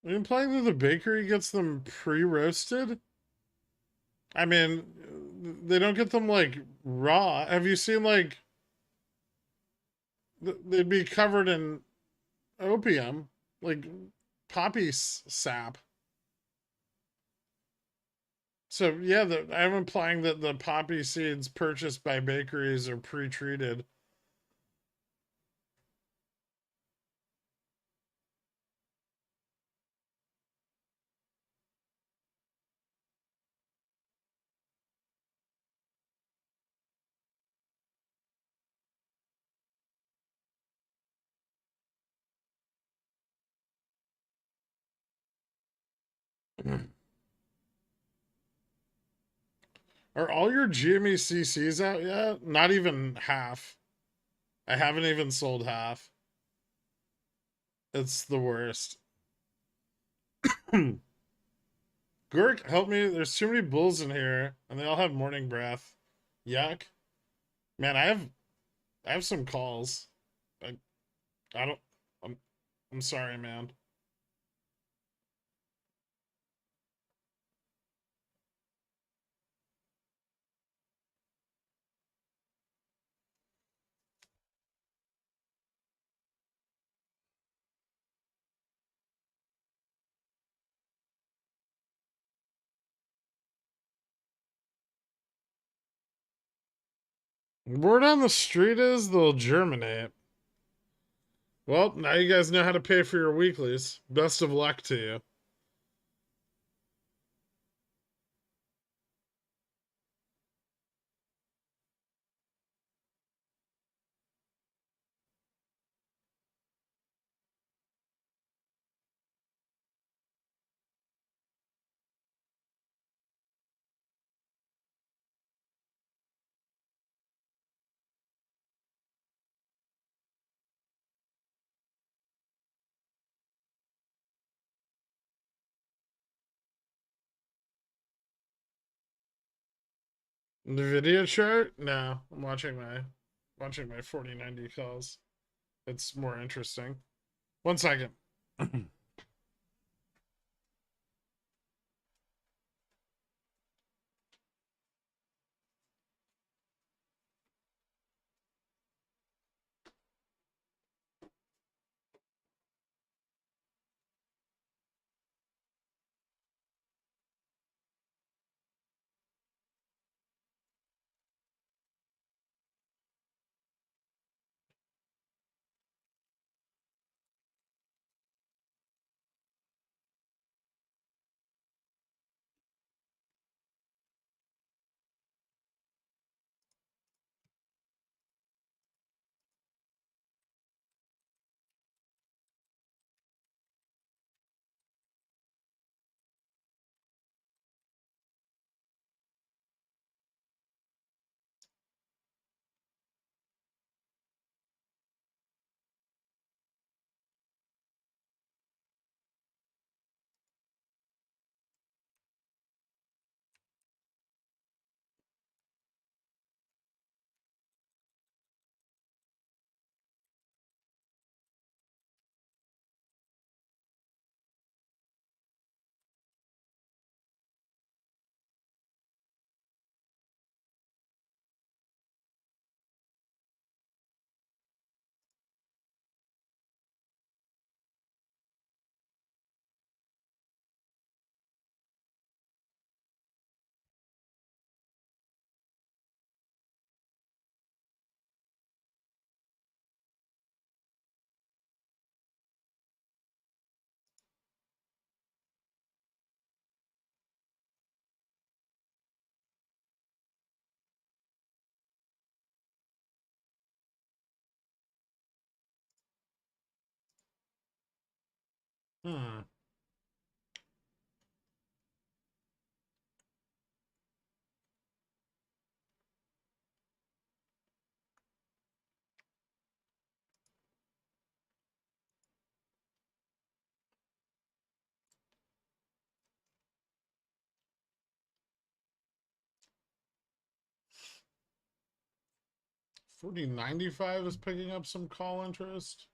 Speaker 1: Are you implying that the bakery gets them pre-roasted? I mean, they don't get them like raw. Have you seen like they'd be covered in opium, like poppy sap? So yeah, I'm implying that the poppy seeds purchased by bakeries are pre-treated. Are all your GME out yet? Not even half. I haven't even sold half. It's the worst. Gurk, help me. There's too many bulls in here, and they all have morning breath. Yuck. Man, I have some calls. I I don't I'm I'm sorry, man. Word on the street is they'll germinate. Well, now you guys know how to pay for your weeklies. Best of luck to you. The video chart? No, I'm watching my 4090 calls. It's more interesting. 1 second. Hmm. $40.95 is picking up some call interest.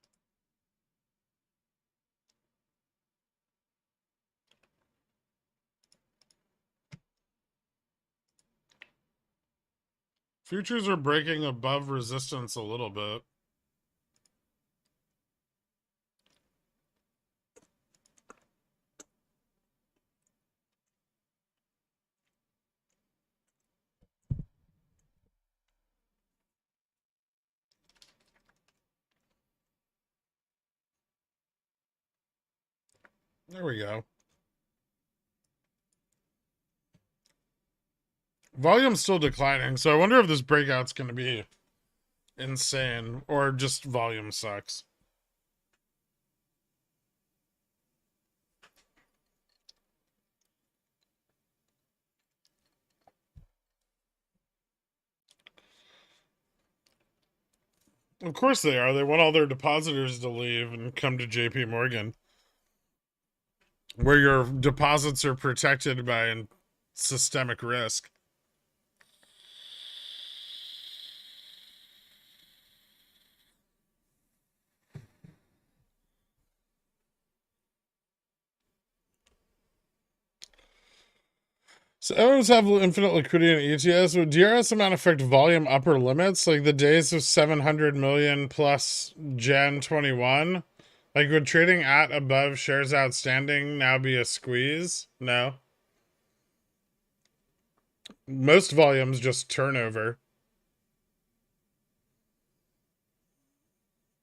Speaker 1: Futures are breaking above resistance a little bit. There we go. Volume's still declining, so I wonder if this breakout's going to be insane or just volume sucks. Of course they are. They want all their depositors to leave and come to JP Morgan, where your deposits are protected by systemic risk. So O's have infinite liquidity in ETS. Would DRS amount affect volume upper limits? Like the days of 700 million plus Gen 21? Like would trading at above shares outstanding now be a squeeze? No. Most volumes just turnover.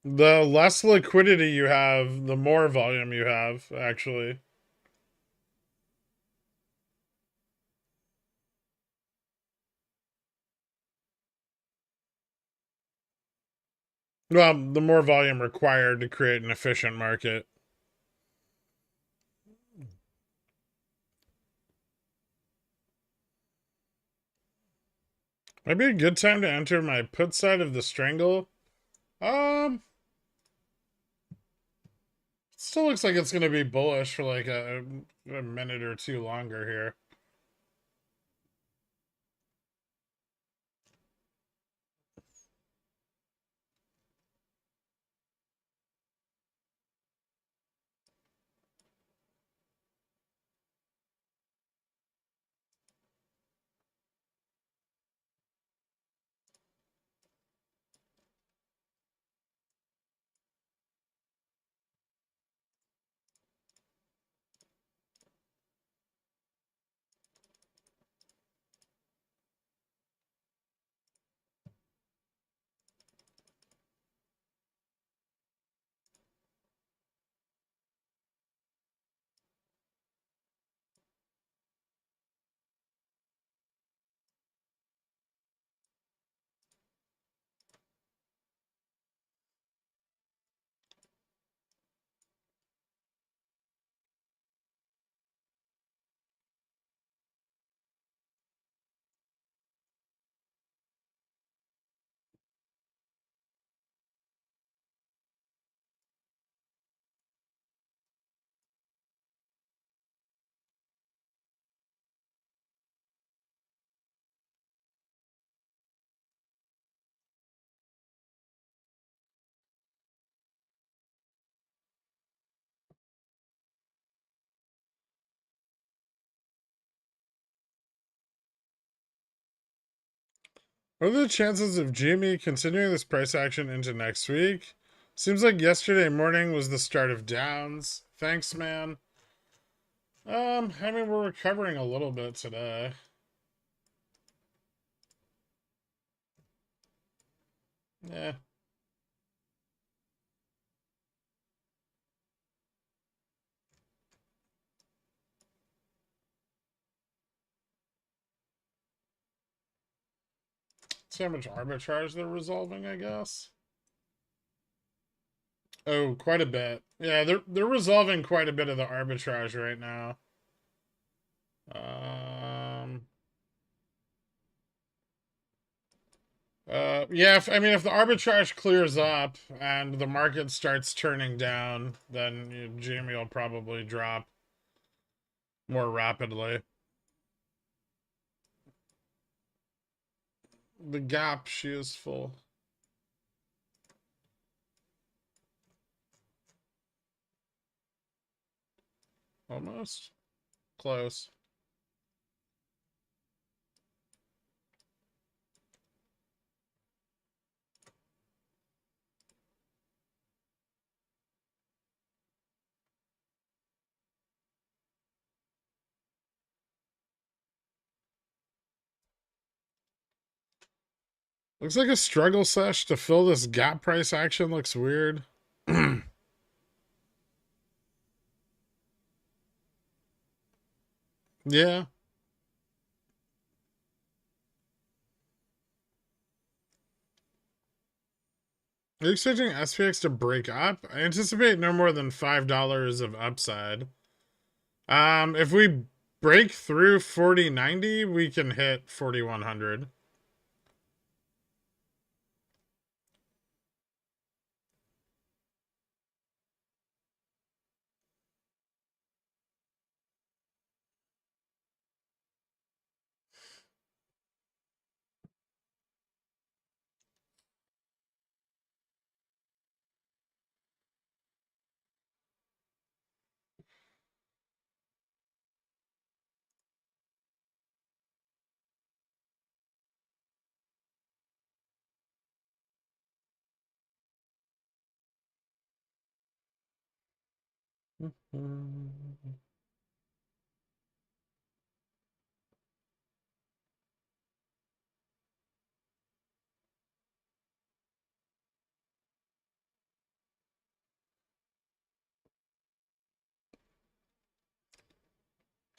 Speaker 1: The less liquidity you have, the more volume you have, actually. Well, the more volume required to create an efficient market. Might be a good time to enter my put side of the strangle. Still looks like it's going to be bullish for like a minute or two longer here. What are the chances of GME continuing this price action into next week? Seems like yesterday morning was the start of downs. Thanks, man. I mean, we're recovering a little bit today. Yeah. See how much arbitrage they're resolving, I guess. Oh, quite a bit. Yeah, they're resolving quite a bit of the arbitrage right now. Um, yeah, I mean, if the arbitrage clears up and the market starts turning down, then Jamie will probably drop more rapidly. The gap, she is full. Almost. Close. Looks like a struggle sesh to fill this gap price action. Looks weird. Yeah. Are you expecting SPX to break up? I anticipate no more than $5 of upside. If we break through 4090, we can hit 4100.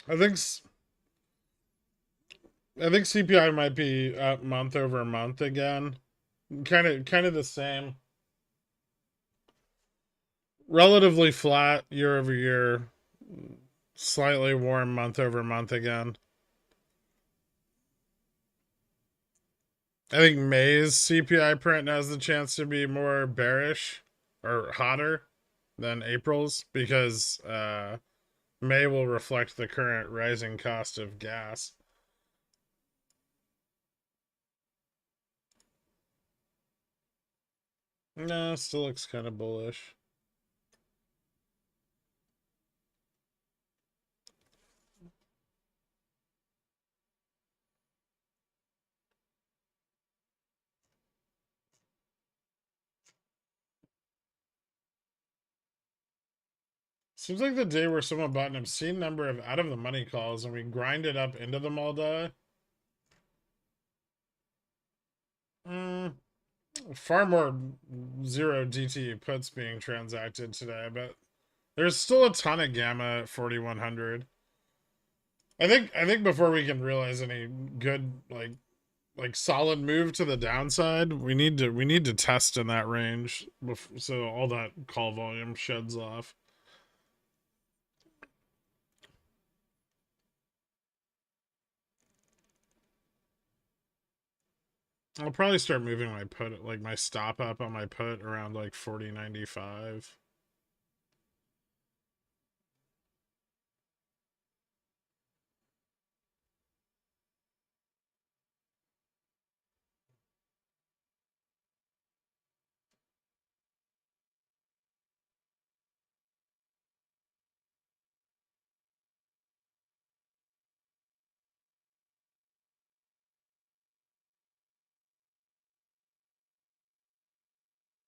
Speaker 1: I think I think CPI might be up month over month again. Kind of the same. Relatively flat year over year. Slightly warm month over month again. I think May's CPI print has the chance to be more bearish or hotter than April's because May will reflect the current rising cost of gas. No, still looks kind of bullish. Seems like the day where someone bought an obscene number of out of the money calls and we grind it up into them all day. Mm, far more zero DT puts being transacted today, but there's still a ton of gamma at 4100. I think before we can realize any good like solid move to the downside, we need to test in that range so all that call volume sheds off. I'll probably start moving my put, like my stop up on my put around like 40.95.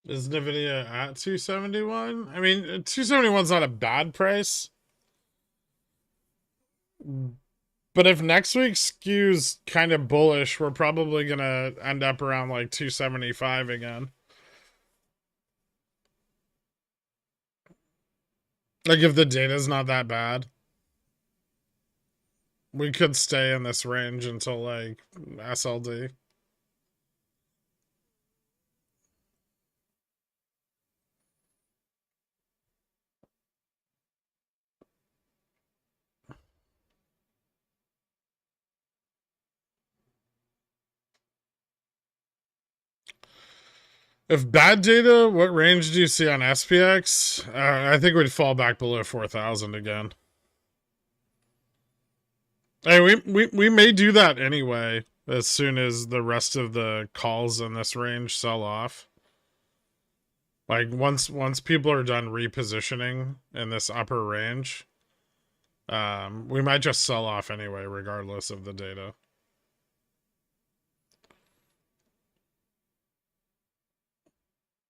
Speaker 1: Is Nvidia at 271? I mean, 271's not a bad price. But if next week skews kind of bullish, we're probably going to end up around like 275 again. Like if the data's not that bad, we could stay in this range until like SLD. If bad data, what range do you see on SPX? I think we'd fall back below 4,000 again. Hey, we may do that anyway as soon as the rest of the calls in this range sell off. Like once people are done repositioning in this upper range, we might just sell off anyway, regardless of the data.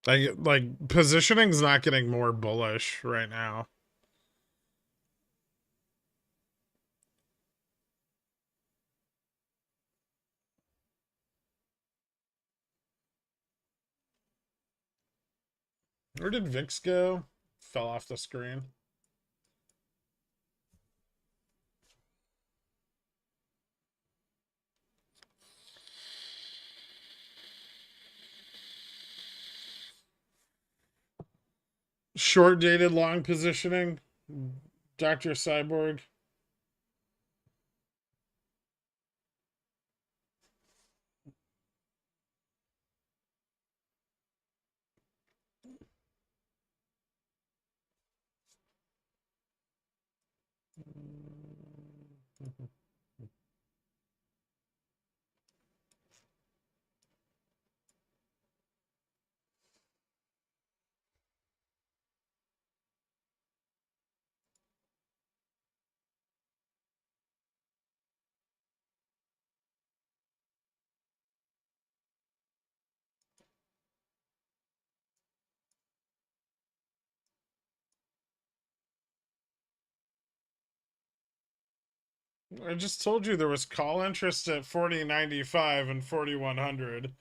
Speaker 1: Like positioning's not getting more bullish right now. Where did VIX go? Fell off the screen. Short dated long positioning, Dr. Cyborg. I just told you there was call interest at 40.95 and 4100.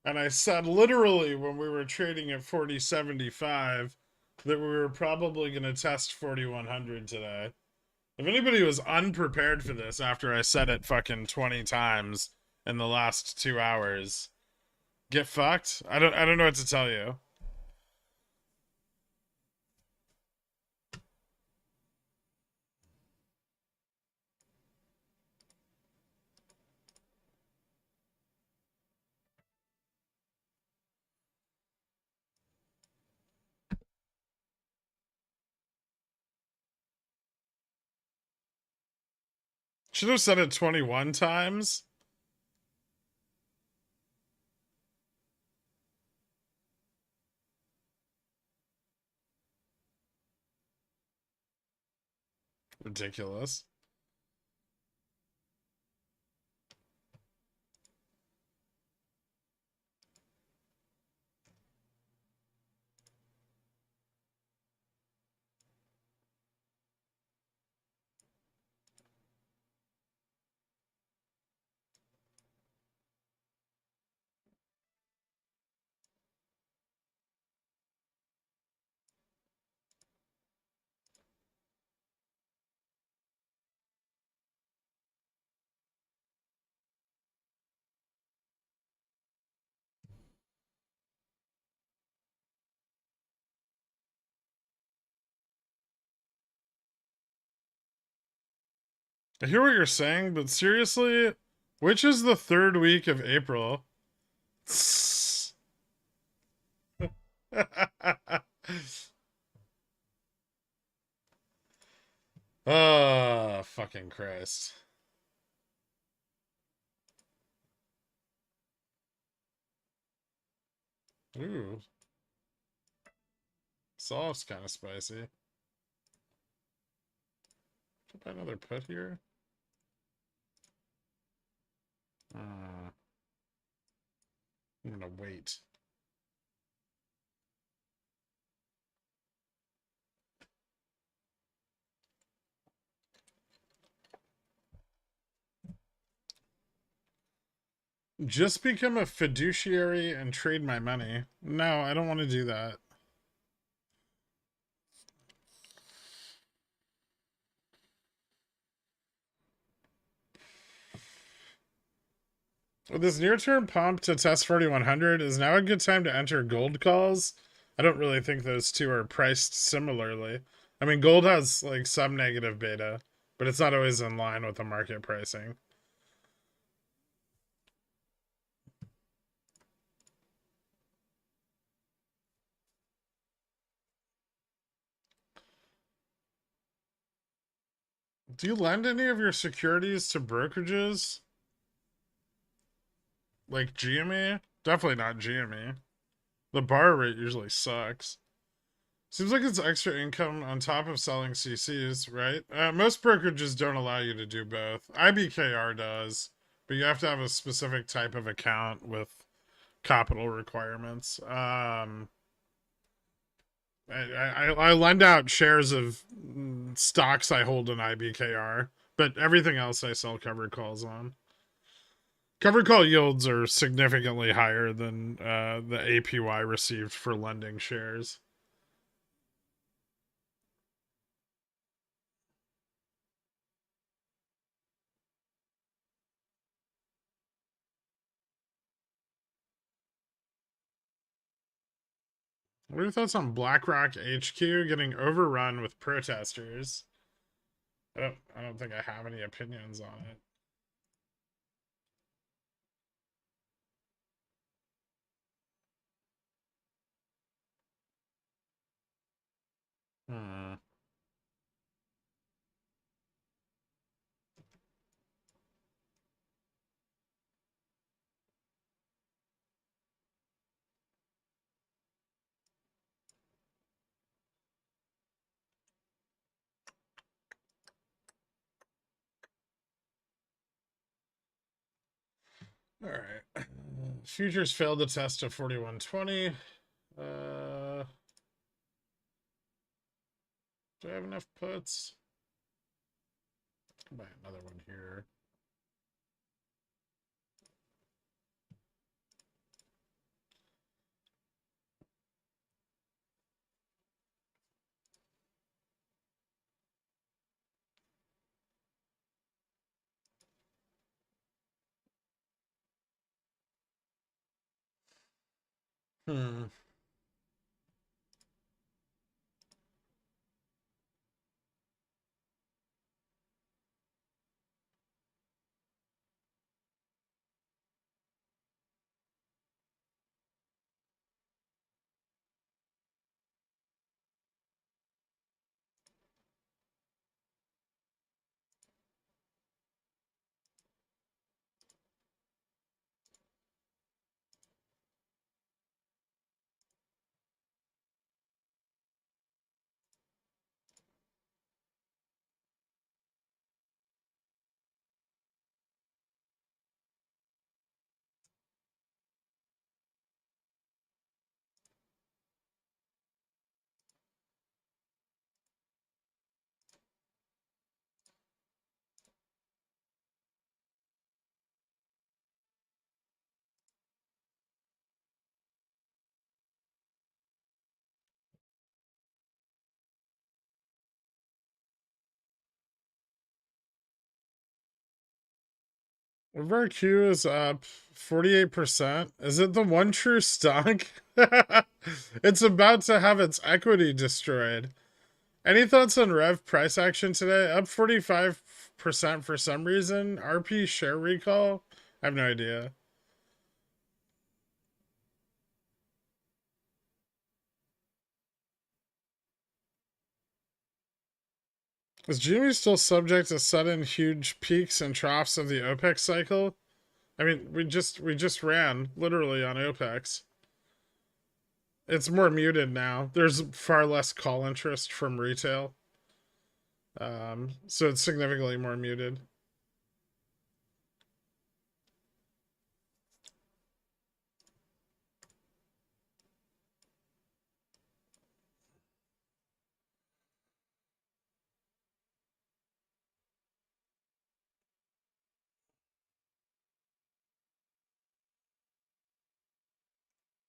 Speaker 1: And I said literally when we were trading at 40.75 that we were probably going to test 4100 today. If anybody was unprepared for this after I said it fucking 20 times in the last 2 hours, get fucked. I don't know what to tell you. Should have said it 21 times. Ridiculous. I hear what you're saying, but seriously, which is the third week of April? Oh, fucking Christ. Ooh. Sauce kind of spicy. Put another put here. I'm gonna wait. Just become a fiduciary and trade my money. No, I don't want to do that. With this near-term pump to test 4100, is now a good time to enter gold calls? I don't really think those two are priced similarly. I mean, gold has like some negative beta, but it's not always in line with the market pricing. Do you lend any of your securities to brokerages? Like GME? Definitely not GME. The bar rate usually sucks. Seems like it's extra income on top of selling CCs, right? Most brokerages don't allow you to do both. IBKR does, but you have to have a specific type of account with capital requirements. I lend out shares of stocks I hold in IBKR, but everything else I sell covered calls on. Covered call yields are significantly higher than the APY received for lending shares. What are your thoughts on BlackRock HQ getting overrun with protesters? I don't think I have any opinions on it. Hmm. All right. Futures failed the test of 4120. Do I have enough puts? I'll buy another one here. Hmm. RQ is up 48%. Is it the one true stock? It's about to have its equity destroyed. Any thoughts on Rev price action today? Up 45% for some reason. RP share recall? I have no idea. Is Jimmy still subject to sudden huge peaks and troughs of the OPEX cycle? I mean, we just ran literally on OPEX. It's more muted now. There's far less call interest from retail. So it's significantly more muted.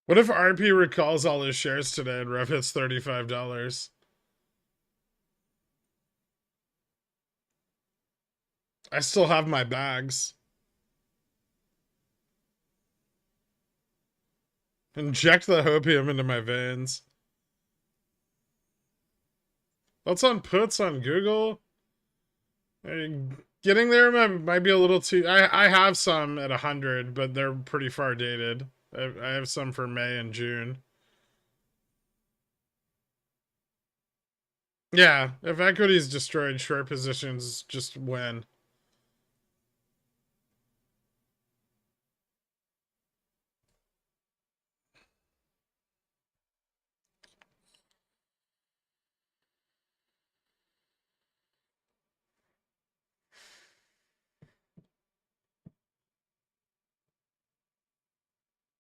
Speaker 1: What if RP recalls all his shares today and Rev hits $35? I still have my bags. Inject the hopium into my veins. That's on puts on Google. Getting there might be a little too. I have some at 100, but they're pretty far dated. I have some for May and June. Yeah, if equity's destroyed, short positions just win.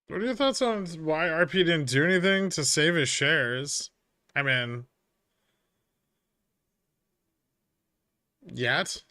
Speaker 1: What are your thoughts on why RP didn't do anything to save his shares? I mean, yet?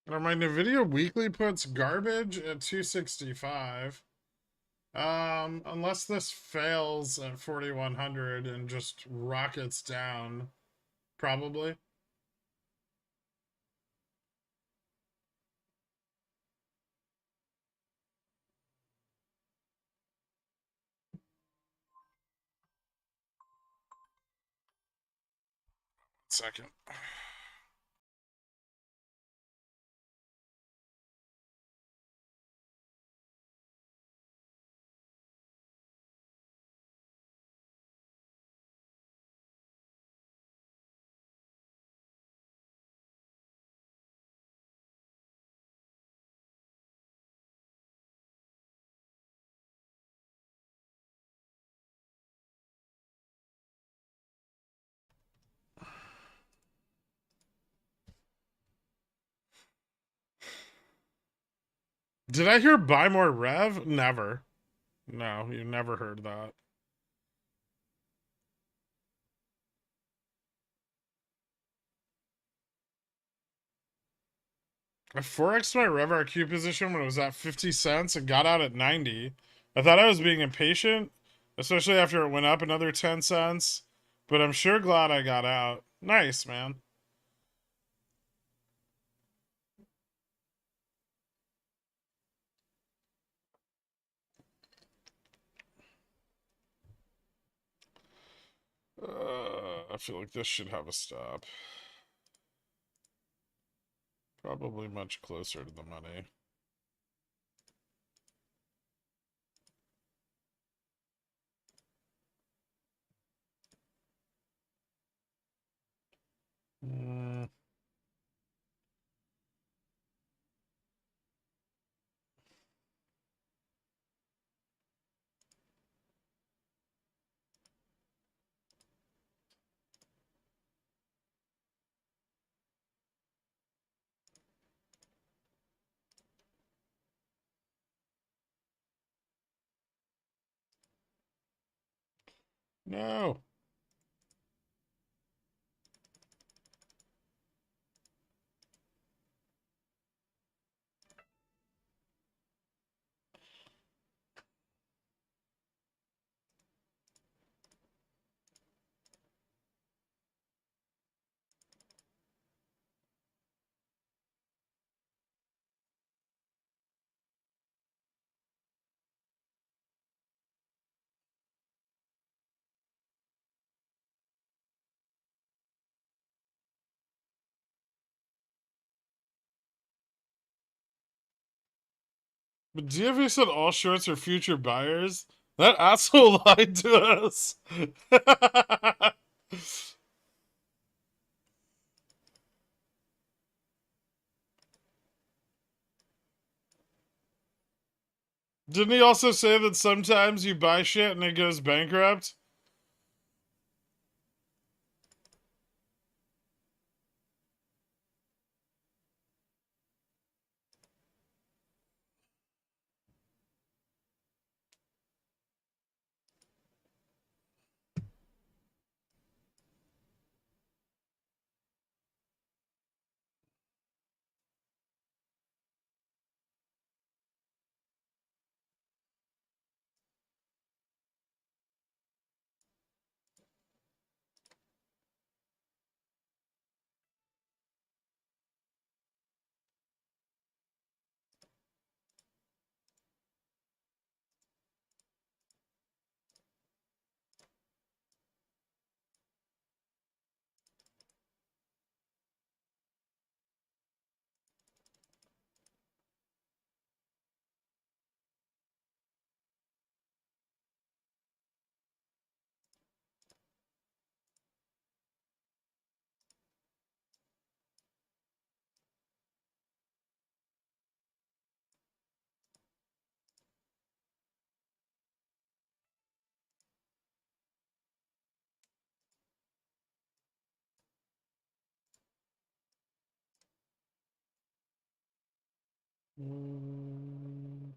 Speaker 1: Or my NVIDIA weekly puts garbage at 265. Unless this fails at 4100 and just rockets down, probably. Second. Did I hear buy more rev? Never. No, you never heard that. I 4x my RevRQ position when it was at 50 cents and got out at 90. I thought I was being impatient, especially after it went up another 10 cents, but I'm sure glad I got out. Nice, man. I feel like this should have a stop. Probably much closer to the money. Mm. No. But DFA said all shorts are future buyers. That asshole lied to us. Didn't he also say that sometimes you buy shit and it goes bankrupt? Mm.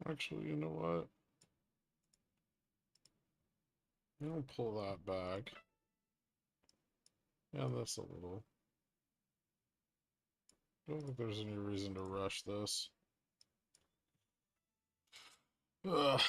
Speaker 1: Actually, you know what? I'll pull that back. Yeah, that's a little. I don't think there's any reason to rush this. Ugh.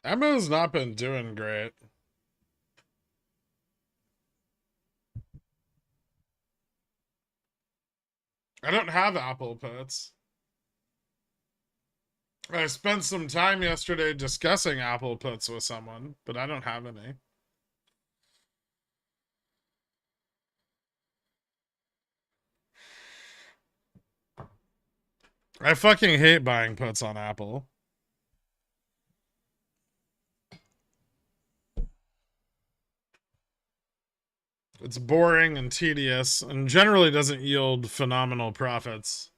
Speaker 1: Emma's not been doing great. I don't have Apple puts. I spent some time yesterday discussing Apple puts with someone, but I don't have any. I fucking hate buying puts on Apple. It's boring and tedious and generally doesn't yield phenomenal profits.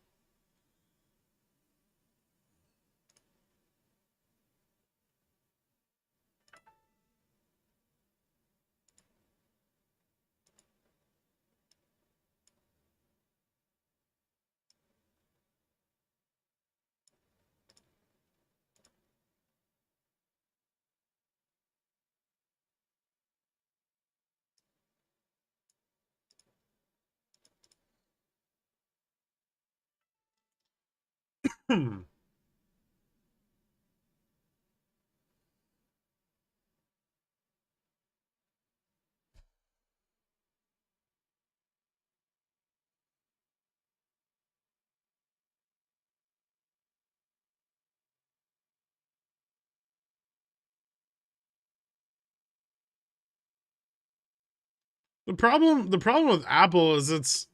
Speaker 1: The problem with Apple is it's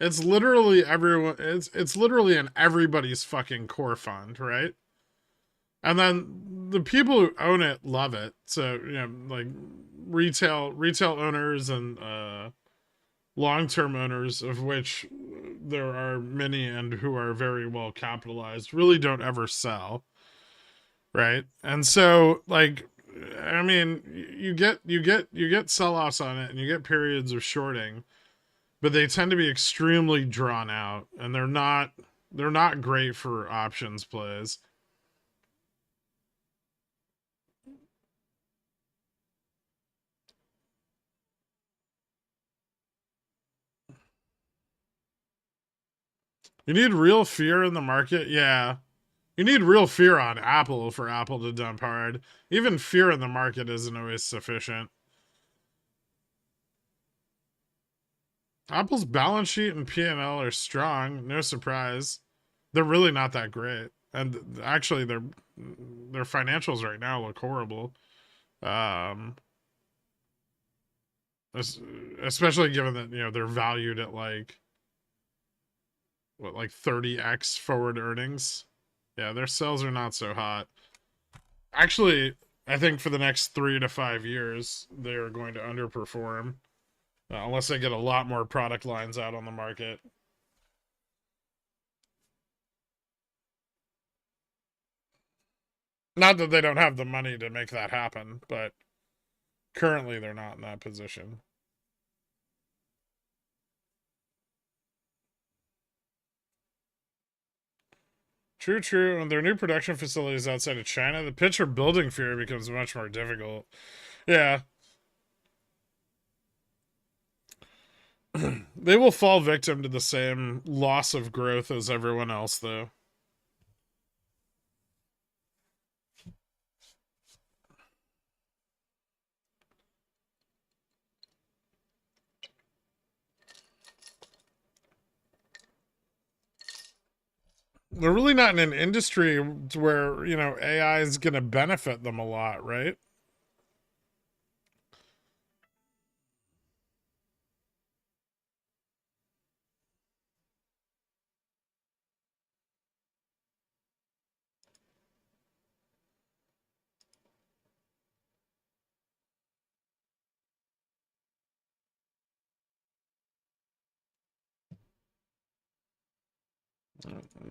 Speaker 1: literally everyone it's literally in everybody's fucking core fund, right? And then the people who own it love it. So, you know, like retail owners and long-term owners, of which there are many and who are very well capitalized, really don't ever sell, right? And so, like, I mean, you get sell-offs on it, and you get periods of shorting, but they tend to be extremely drawn out, and they're not great for options plays. You need real fear in the market, yeah. You need real fear on Apple for Apple to dump hard. Even fear in the market isn't always sufficient. Apple's balance sheet and P&L are strong, no surprise. They're really not that great. And actually their financials right now look horrible. Um especially given that, you know, they're valued at like what, like 30x forward earnings. Yeah, their sales are not so hot. Actually, I think for the next 3 to 5 years, they're going to underperform unless they get a lot more product lines out on the market. Not that they don't have the money to make that happen, but currently they're not in that position. True, true. And their new production facilities outside of China, the pitch for building fear becomes much more difficult. Yeah. They will fall victim to the same loss of growth as everyone else, though. they're really not in an industry where, you know, AI is going to benefit them a lot, right?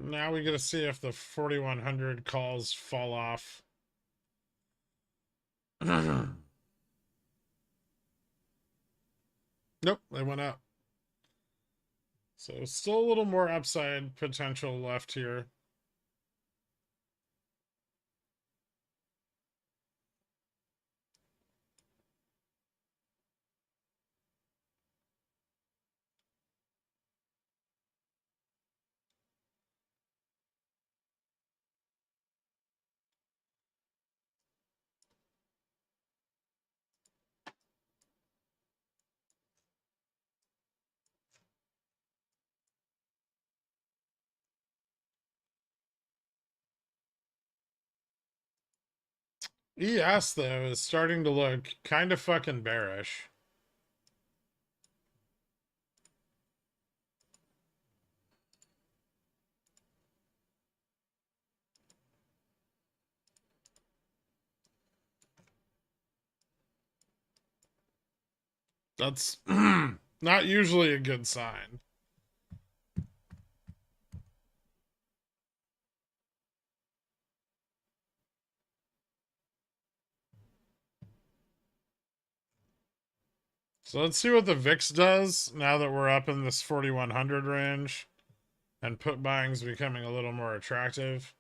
Speaker 1: Now we get to see if the 4100 calls fall off. Nope, they went up. So still a little more upside potential left here. ES, though, is starting to look kind of fucking bearish. That's not usually a good sign. So let's see what the VIX does now that we're up in this 4100 range and put buying's becoming a little more attractive.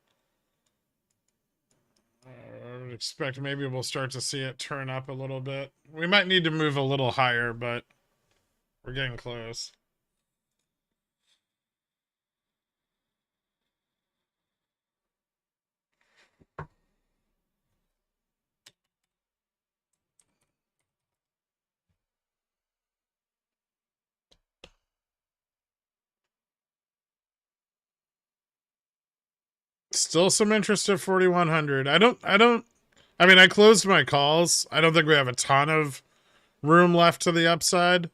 Speaker 1: I would expect maybe we'll start to see it turn up a little bit. We might need to move a little higher, but we're getting close. Still some interest at 4100. I mean, I closed my calls. I don't think we have a ton of room left to the upside.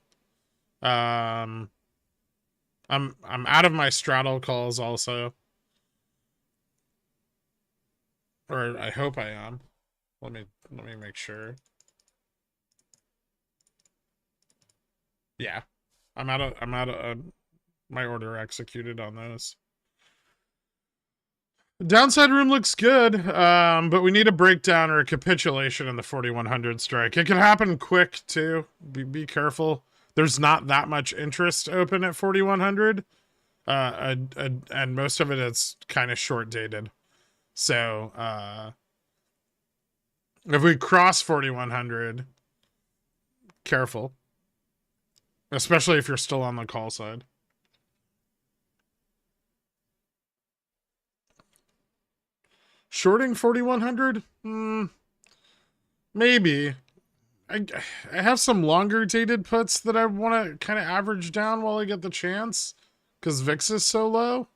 Speaker 1: I'm out of my straddle calls also. Or I hope I am. Let me make sure. Yeah. I'm out of my order executed on those. The downside room looks good, but we need a breakdown or a capitulation in the 4100 strike. It can happen quick too. Be careful. There's not that much interest open at 4100, and most of it is kind of short dated. So if we cross 4100, careful, especially if you're still on the call side. Shorting 4100? Maybe. I have some longer dated puts that I want to kind of average down while I get the chance, because VIX is so low.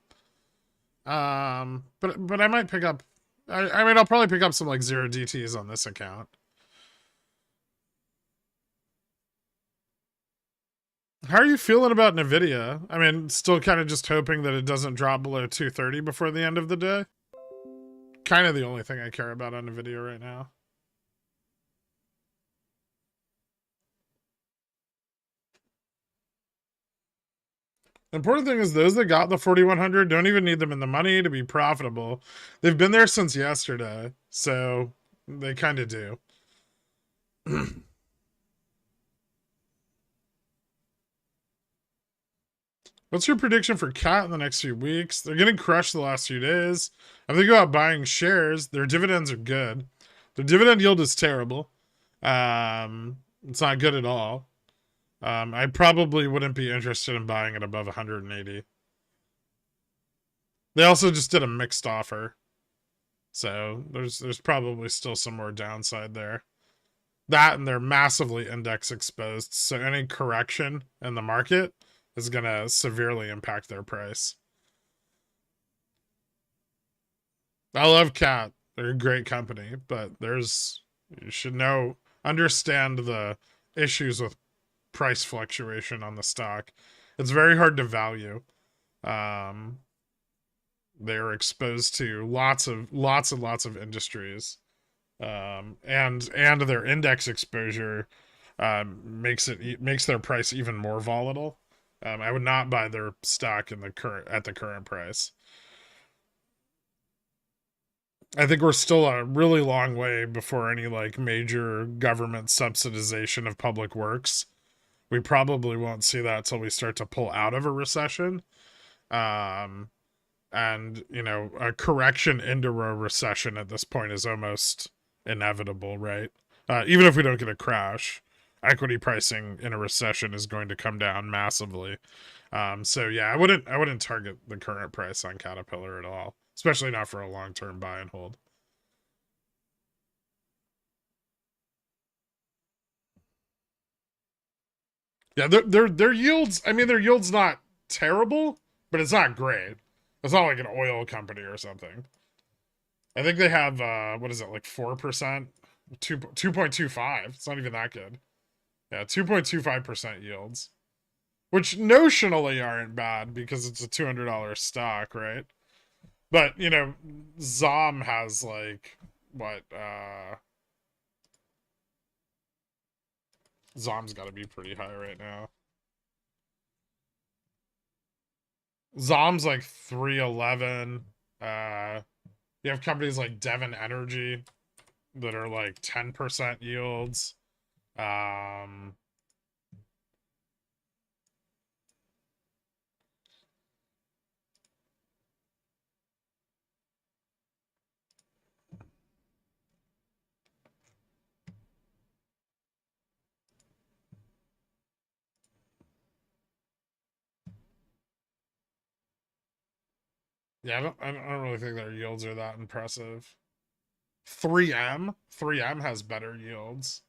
Speaker 1: But I might pick up. I mean, I'll probably pick up some like 0 DTs on this account. How are you feeling about Nvidia? I mean, still kind of just hoping that it doesn't drop below 230 before the end of the day. Kind of the only thing I care about on Nvidia right now. The important thing is those that got the 4100 don't even need them in the money to be profitable. They've been there since yesterday, so they kind of do. What's your prediction for CAT in the next few weeks? They're getting crushed the last few days. If they go out buying shares, their dividends are good. Their dividend yield is terrible. It's not good at all. I probably wouldn't be interested in buying it above 180. They also just did a mixed offer. So there's probably still some more downside there. That, and they're massively index exposed. So any correction in the market is going to severely impact their price. I love Cat. They're a great company, but you should understand the issues with price fluctuation on the stock. It's very hard to value. Um, they're exposed to lots of industries, and their index exposure makes their price even more volatile. I would not buy their stock at the current price. I think we're still a really long way before any like major government subsidization of public works. We probably won't see that till we start to pull out of a recession. Um, and a correction into a recession at this point is almost inevitable, right? Even if we don't get a crash, equity pricing in a recession is going to come down massively. So yeah, I wouldn't target the current price on Caterpillar at all, especially not for a long term buy and hold. Yeah, their yields. I mean, their yields not terrible, but it's not great. It's not like an oil company or something. I think they have what is it, like 4%, 2.25. It's not even that good. Yeah, 2.25% yields, which notionally aren't bad because it's a $200 stock, right? But Zom has like what? Zom's got to be pretty high right now. Zom's like 311. You have companies like Devon Energy that are like 10% yields. Um, yeah, I don't really think their yields are that impressive. 3M has better yields,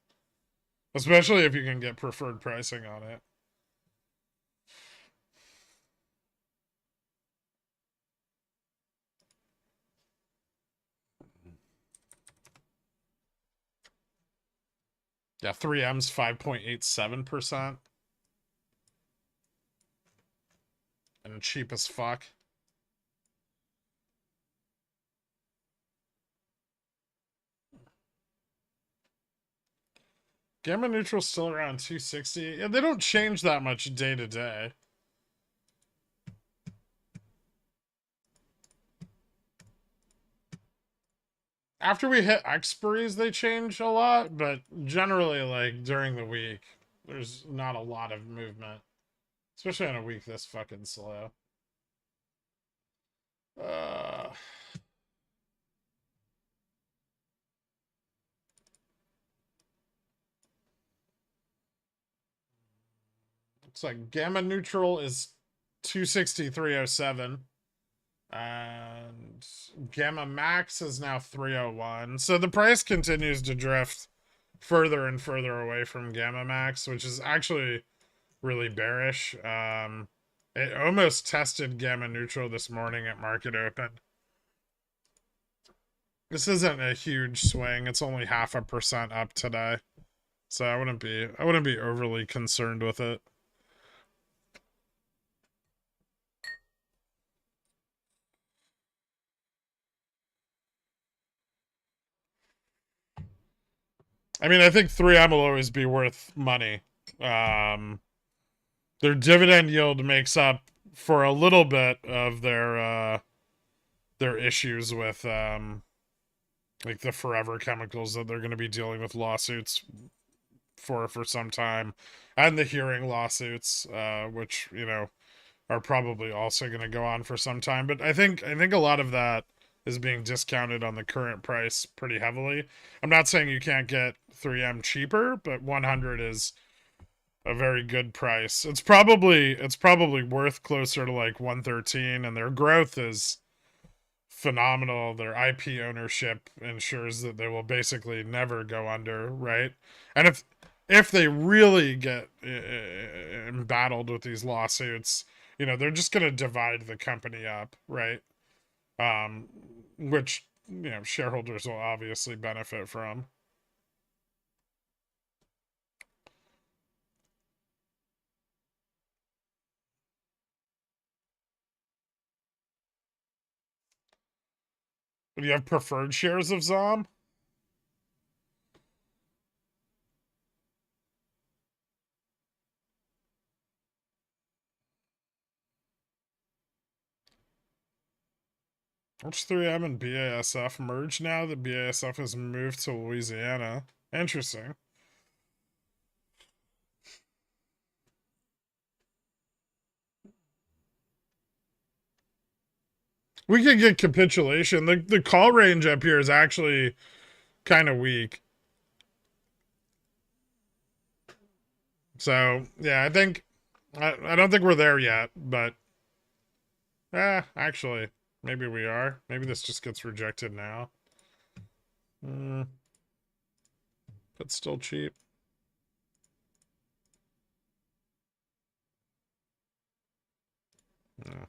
Speaker 1: especially if you can get preferred pricing on it. Yeah, 3M's 5.87% and cheap as fuck. Gamma neutral still around 260. Yeah, they don't change that much day to day. After we hit expiries, they change a lot, but generally, like during the week, there's not a lot of movement, especially on a week this fucking slow. Uh, looks like gamma neutral is 263.07. And gamma max is now 301. So the price continues to drift further and further away from gamma max, which is actually really bearish. It almost tested gamma neutral this morning at market open. This isn't a huge swing. It's only 0.5% up today. So I wouldn't be overly concerned with it. I mean, I think 3M will always be worth money. Um, their dividend yield makes up for a little bit of their issues with like the forever chemicals that they're going to be dealing with lawsuits for some time, and the hearing lawsuits, which are probably also going to go on for some time. But I think a lot of that is being discounted on the current price pretty heavily. I'm not saying you can't get 3M cheaper, but 100 is a very good price. It's probably worth closer to like 113, and their growth is phenomenal. Their IP ownership ensures that they will basically never go under, right? And if they really get embattled with these lawsuits, they're just going to divide the company up, right? Um, which shareholders will obviously benefit from. Do you have preferred shares of ZOM? Which 3M and BASF merged now that BASF has moved to Louisiana? Interesting. We could get capitulation. The call range up here is actually kind of weak. So, yeah, I don't think we're there yet, but actually, maybe we are. Maybe this just gets rejected now. But still cheap. Yeah.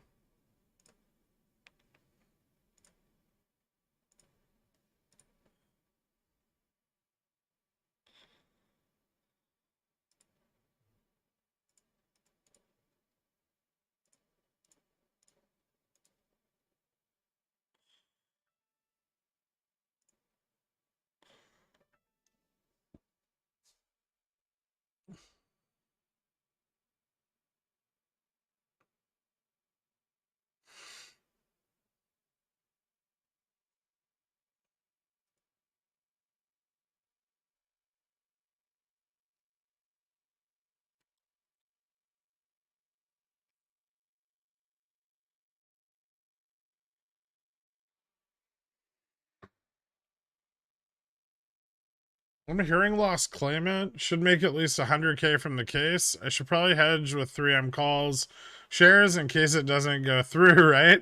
Speaker 1: I'm a hearing loss claimant. Should make at least 100K from the case. I should probably hedge with 3M calls shares in case it doesn't go through, right?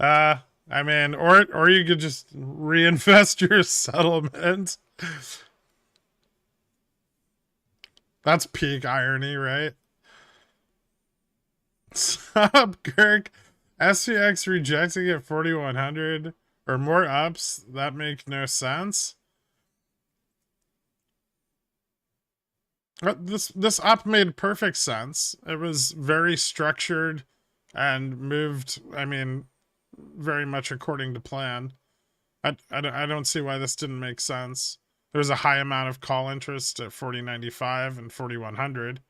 Speaker 1: I mean, or you could just reinvest your settlement. That's peak irony, right? Stop, Kirk. SPX rejecting at 4,100 or more ups. That make no sense. This up made perfect sense. It was very structured and moved, I mean, very much according to plan. I don't see why this didn't make sense. There was a high amount of call interest at 40.95 and 4,100.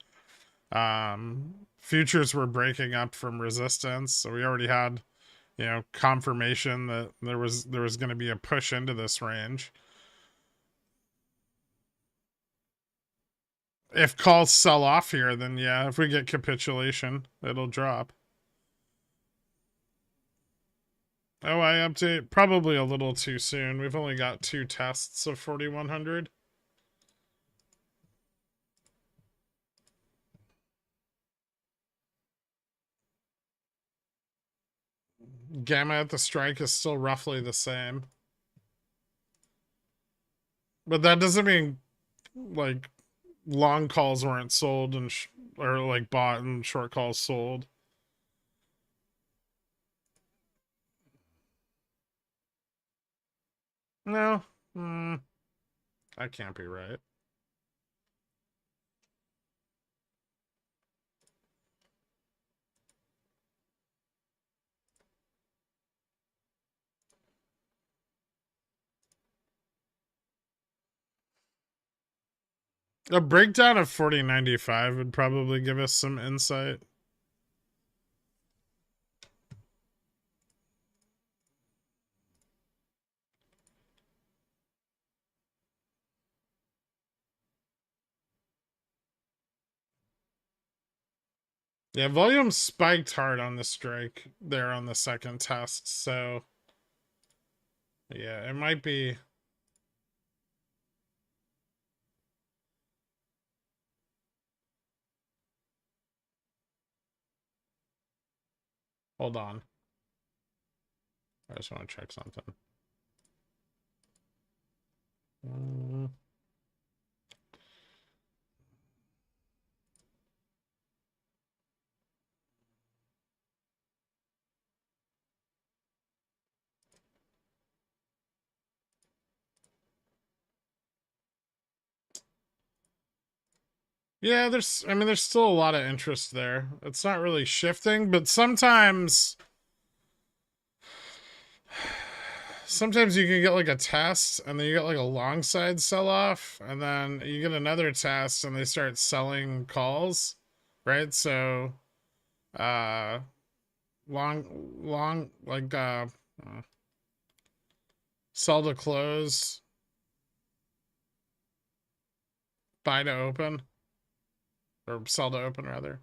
Speaker 1: Futures were breaking up from resistance, so we already had, confirmation that there was going to be a push into this range. If calls sell off here, then yeah, if we get capitulation, it'll drop. Oh, I update probably a little too soon. We've only got 2 tests of 4,100. Gamma at the strike is still roughly the same. But that doesn't mean like long calls weren't sold and or like bought and short calls sold. No, that can't be right. A breakdown of 40.95 would probably give us some insight. Yeah, volume spiked hard on the strike there on the second test, so yeah, it might be. Hold on. I just want to check something. Yeah, I mean, there's still a lot of interest there. It's not really shifting, but sometimes you can get like a test and then you get like a long side sell off and then you get another test and they start selling calls, right? So, uh, long, like, sell to close, buy to open, or sell to open rather.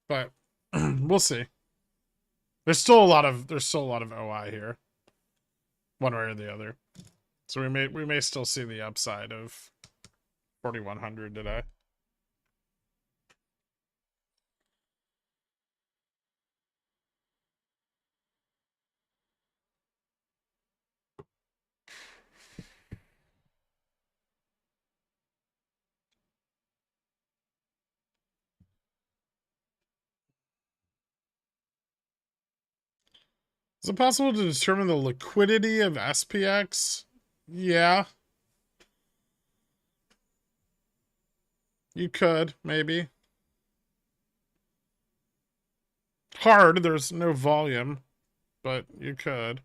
Speaker 1: But we'll see. There's still a lot of OI here, one way or the other. So we may still see the upside of 4,100 today. Is it possible to determine the liquidity of SPX? Yeah. You could, maybe. Hard, there's no volume, but you could.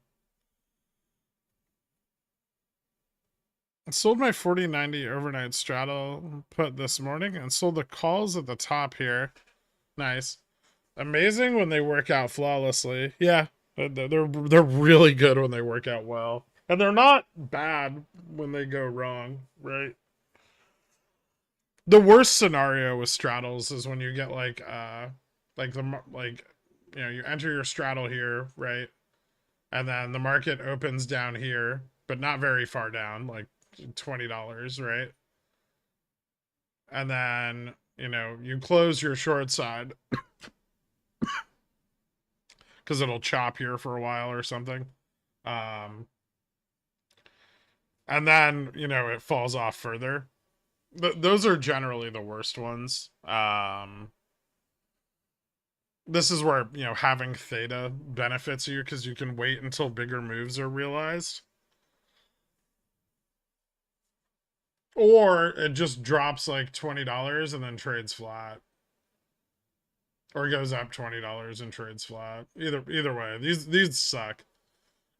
Speaker 1: I sold my 4090 overnight straddle put this morning and sold the calls at the top here. Nice. Amazing when they work out flawlessly. Yeah, they're really good when they work out well. And they're not bad when they go wrong, right? The worst scenario with straddles is when you get like you enter your straddle here, right? And then the market opens down here, but not very far down, like $20, right? And then, you close your short side because it'll chop here for a while or something. And then, it falls off further. Those are generally the worst ones. This is where, having theta benefits you because you can wait until bigger moves are realized. Or it just drops like $20 and then trades flat. Or goes up $20 and trades flat. Either way, these suck.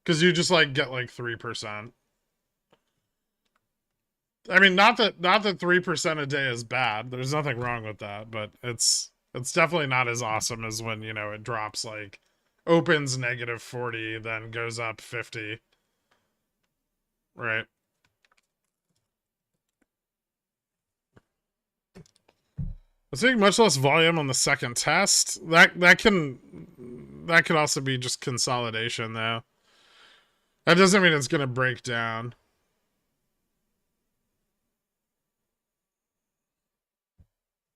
Speaker 1: Because you just like get like 3%. I mean, not that 3% a day is bad. There's nothing wrong with that, but it's definitely not as awesome as when, it drops like opens negative 40, then goes up 50. Right. I think much less volume on the second test. That could also be just consolidation though. That doesn't mean it's gonna break down.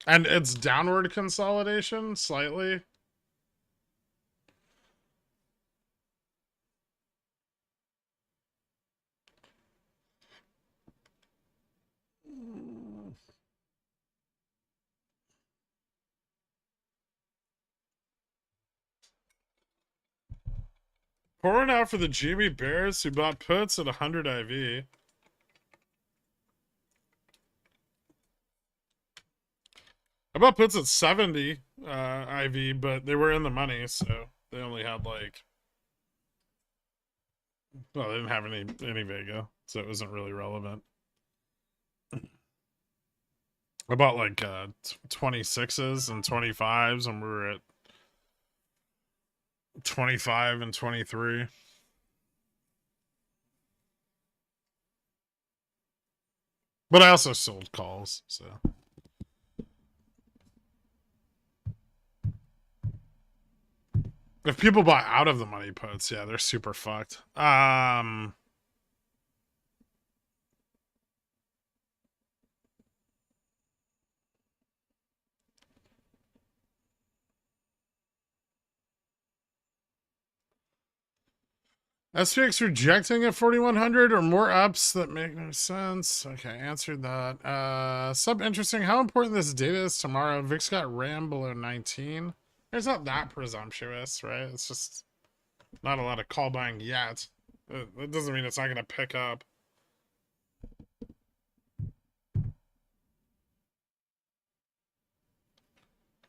Speaker 1: And it's downward consolidation slightly. Pouring out for the Jimmy Bears who bought puts at 100 IV. I bought puts at 70 IV, but they were in the money, so they only had like, well, they didn't have any Vega, so it wasn't really relevant. I bought like 26s and 25s, and we were at 25 and 23. But I also sold calls, so. If people buy out of the money puts, yeah, they're super fucked. SPX rejecting at 4,100 or more ups that make no sense. Okay, answered that. Sub interesting. How important this data is tomorrow? VIX got ram below 19. It's not that presumptuous, right? It's just Not a lot of call buying yet. That doesn't mean it's not going to pick up.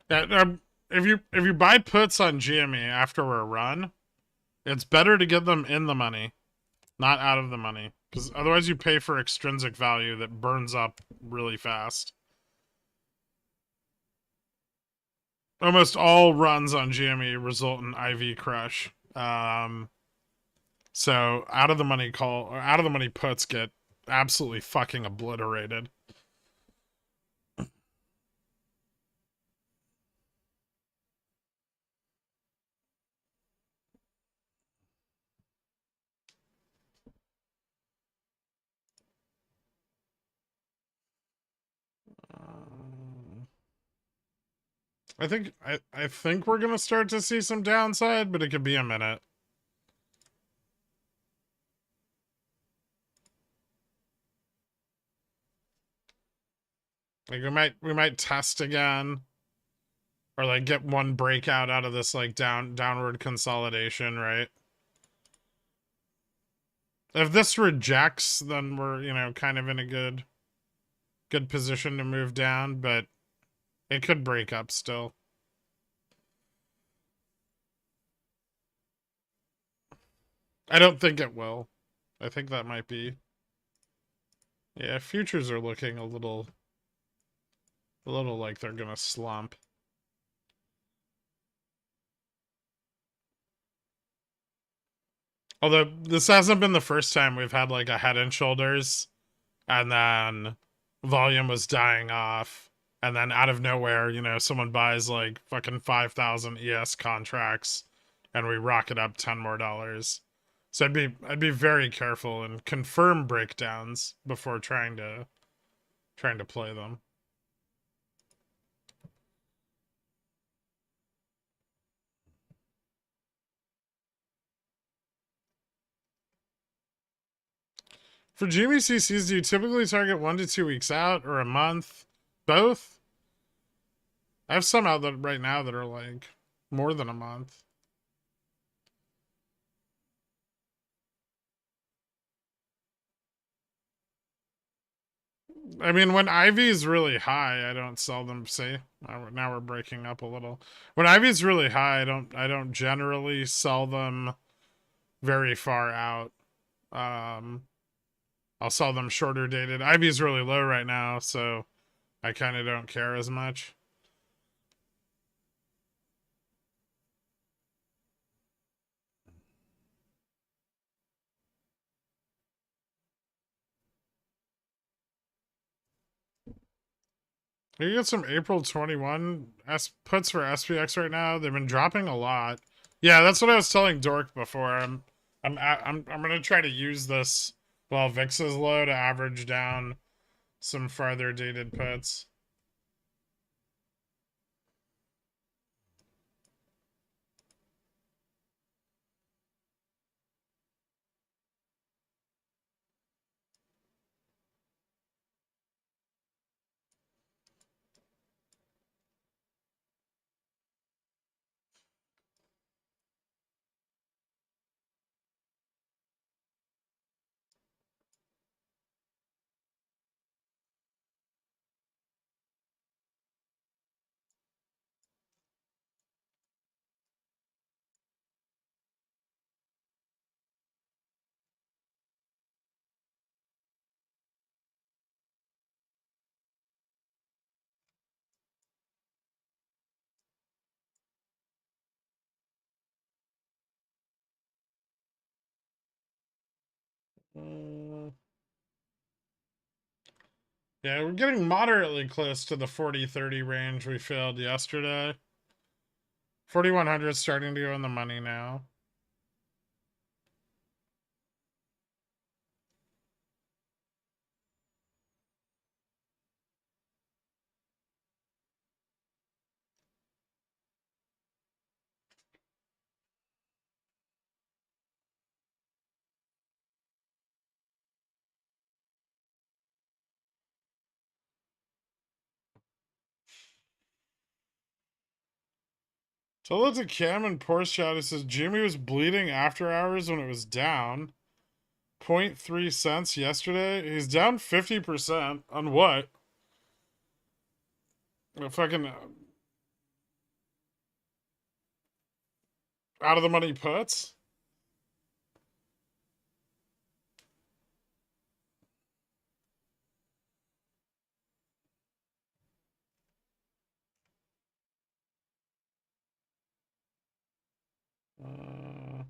Speaker 1: Yeah, if you buy puts on GME after a run, it's better to get them in the money, not out of the money, because otherwise you pay for extrinsic value that burns up really fast. Almost all runs on GME result in IV crush. So out of the money call or out of the money puts get absolutely fucking obliterated. I think we're gonna start to see some downside, but it could be a minute. Like we might test again, or like get one breakout out of this like downward consolidation, right? If this rejects, then we're, you know, kind of in a good position to move down, but it could break up still. I don't think it will. I think that might be. Yeah, futures are looking a little like they're gonna slump. Although this hasn't been the first time we've had like a head and shoulders and then volume was dying off and then out of nowhere, you know, someone buys like fucking 5,000 ES contracts and we rocket up $10 more. So I'd be very careful and confirm breakdowns before trying to play them. For GME do you typically target 1 to 2 weeks out or a month? Both? I have some out that right now that are like more than a month. I mean, when Ivy is really high, I don't sell them. See, now we're breaking up a little. When Ivy is really high, I don't generally sell them very far out. I'll sell them shorter dated. Ivy is really low right now, so I kind of don't care as much. You get some April 21 puts for SPX right now. They've been dropping a lot. Yeah, that's what I was telling Dork before. I'm gonna try to use this while VIX is low to average down some farther dated puts. Yeah, we're getting moderately close to the 40-30 range we filled yesterday. 4100 starting to go in the money now. So look at Cam and Porsche chat. It says Jimmy was bleeding after hours when it was down 0.3 cents yesterday. He's down 50% on what? A fucking out of the money puts?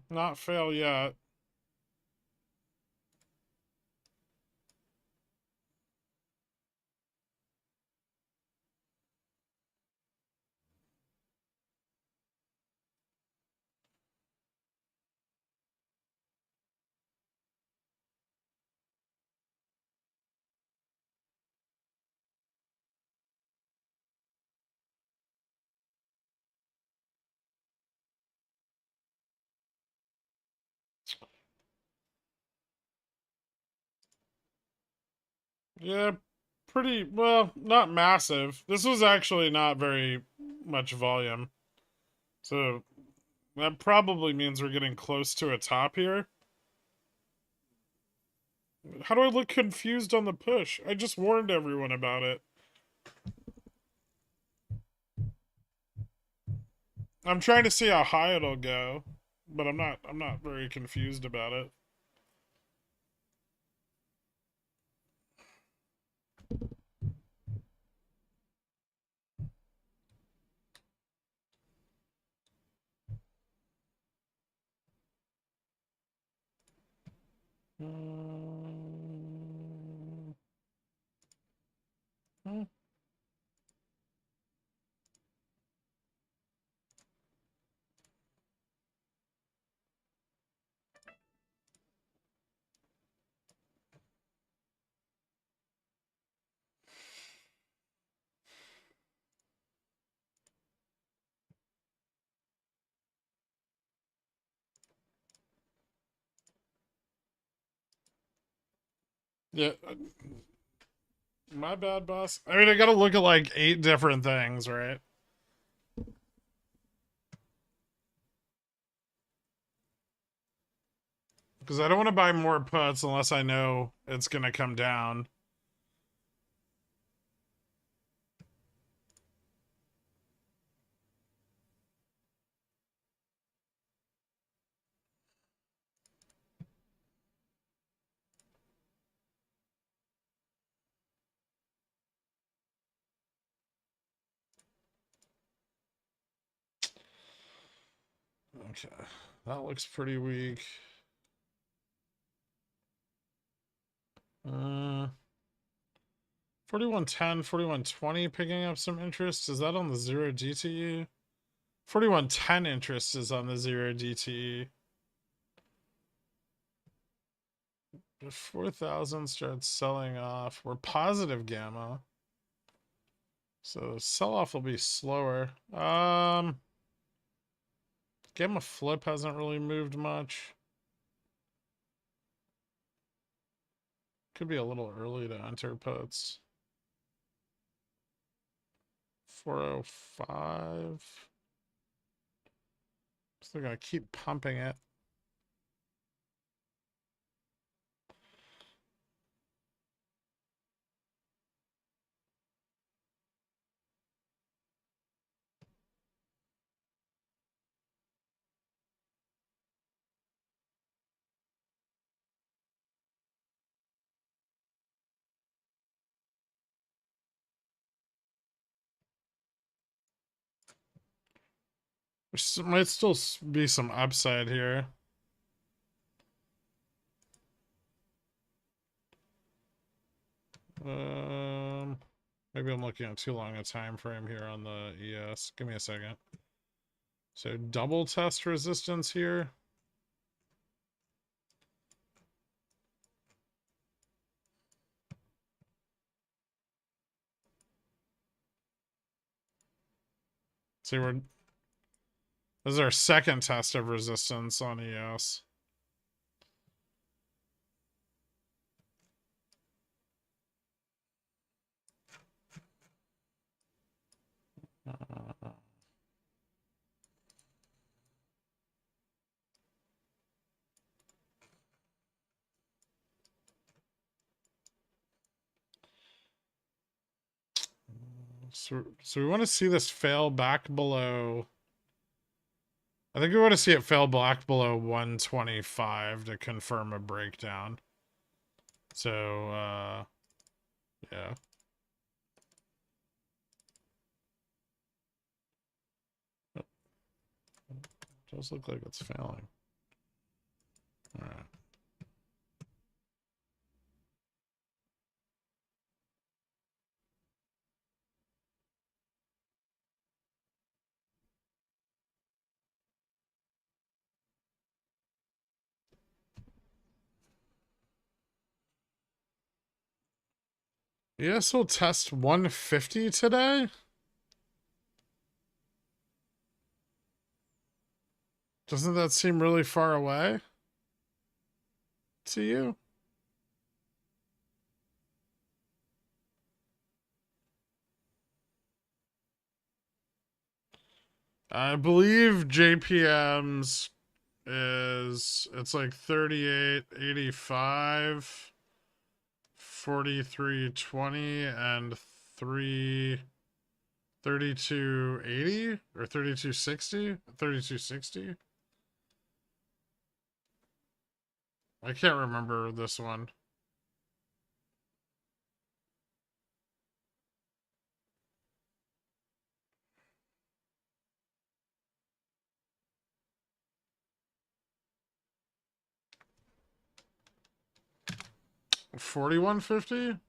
Speaker 1: Not fail yet. Yeah, pretty well, not massive. This was actually not very much volume. So that probably means we're getting close to a top here. How do I look confused on the push? I just warned everyone about it. I'm trying to see how high it'll go, but I'm not very confused about it. Yeah, my bad, boss. I mean, I gotta look at like 8 different things, right? Because I don't want to buy more puts unless I know it's gonna come down. Okay, that looks pretty weak. 4110, 4120 picking up some interest. Is that on the 0 DTE? 4110 interest is on the 0 DTE. If 4,000 starts selling off, we're positive gamma. So sell off will be slower. Gamma flip hasn't really moved much. Could be a little early to enter puts. 405. So they're gonna keep pumping it. There might still be some upside here. Maybe I'm looking at too long a time frame here on the ES. Give me a second. So double test resistance here. See, this is our second test of resistance on ES. So we want to see this fail back below. I think we want to see it fail back below 125 to confirm a breakdown. So, yeah. It does look like it's failing. All right. Yes, we'll test 150 today. Doesn't that seem really far away to you? I believe JPM's it's like 38.85, 43.20, and 32.80 or 32.60, 32.60. I can't remember this one. $41.50.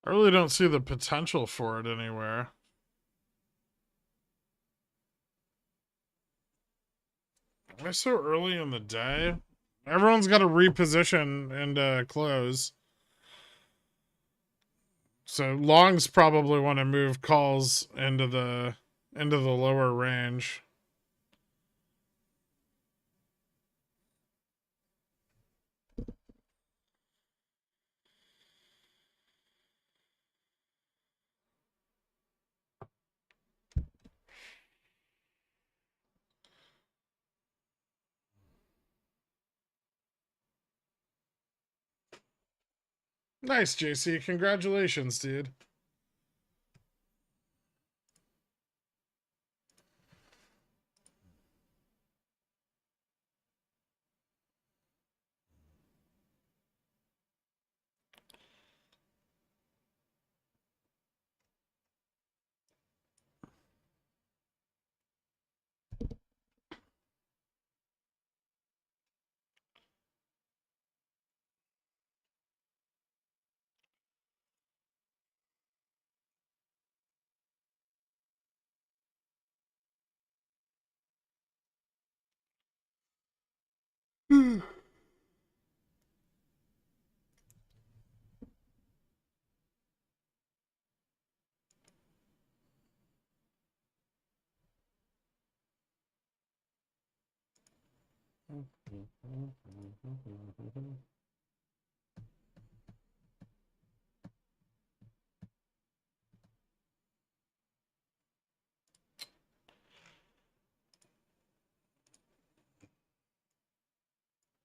Speaker 1: I really don't see the potential for it anywhere. Why so early in the day? Everyone's got to reposition and close. So longs probably want to move calls into the lower range. Nice, JC. Congratulations, dude.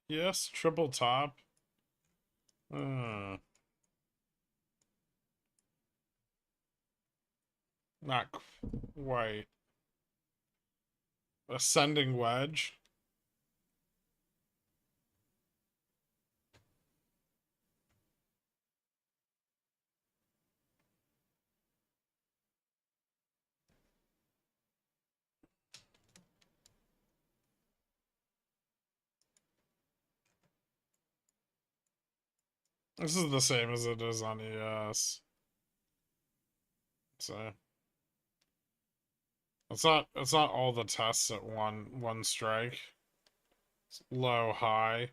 Speaker 1: Yes, triple top. Not quite. Ascending wedge. This is the same as it is on ES. So it's not all the tests at one strike. It's low, high.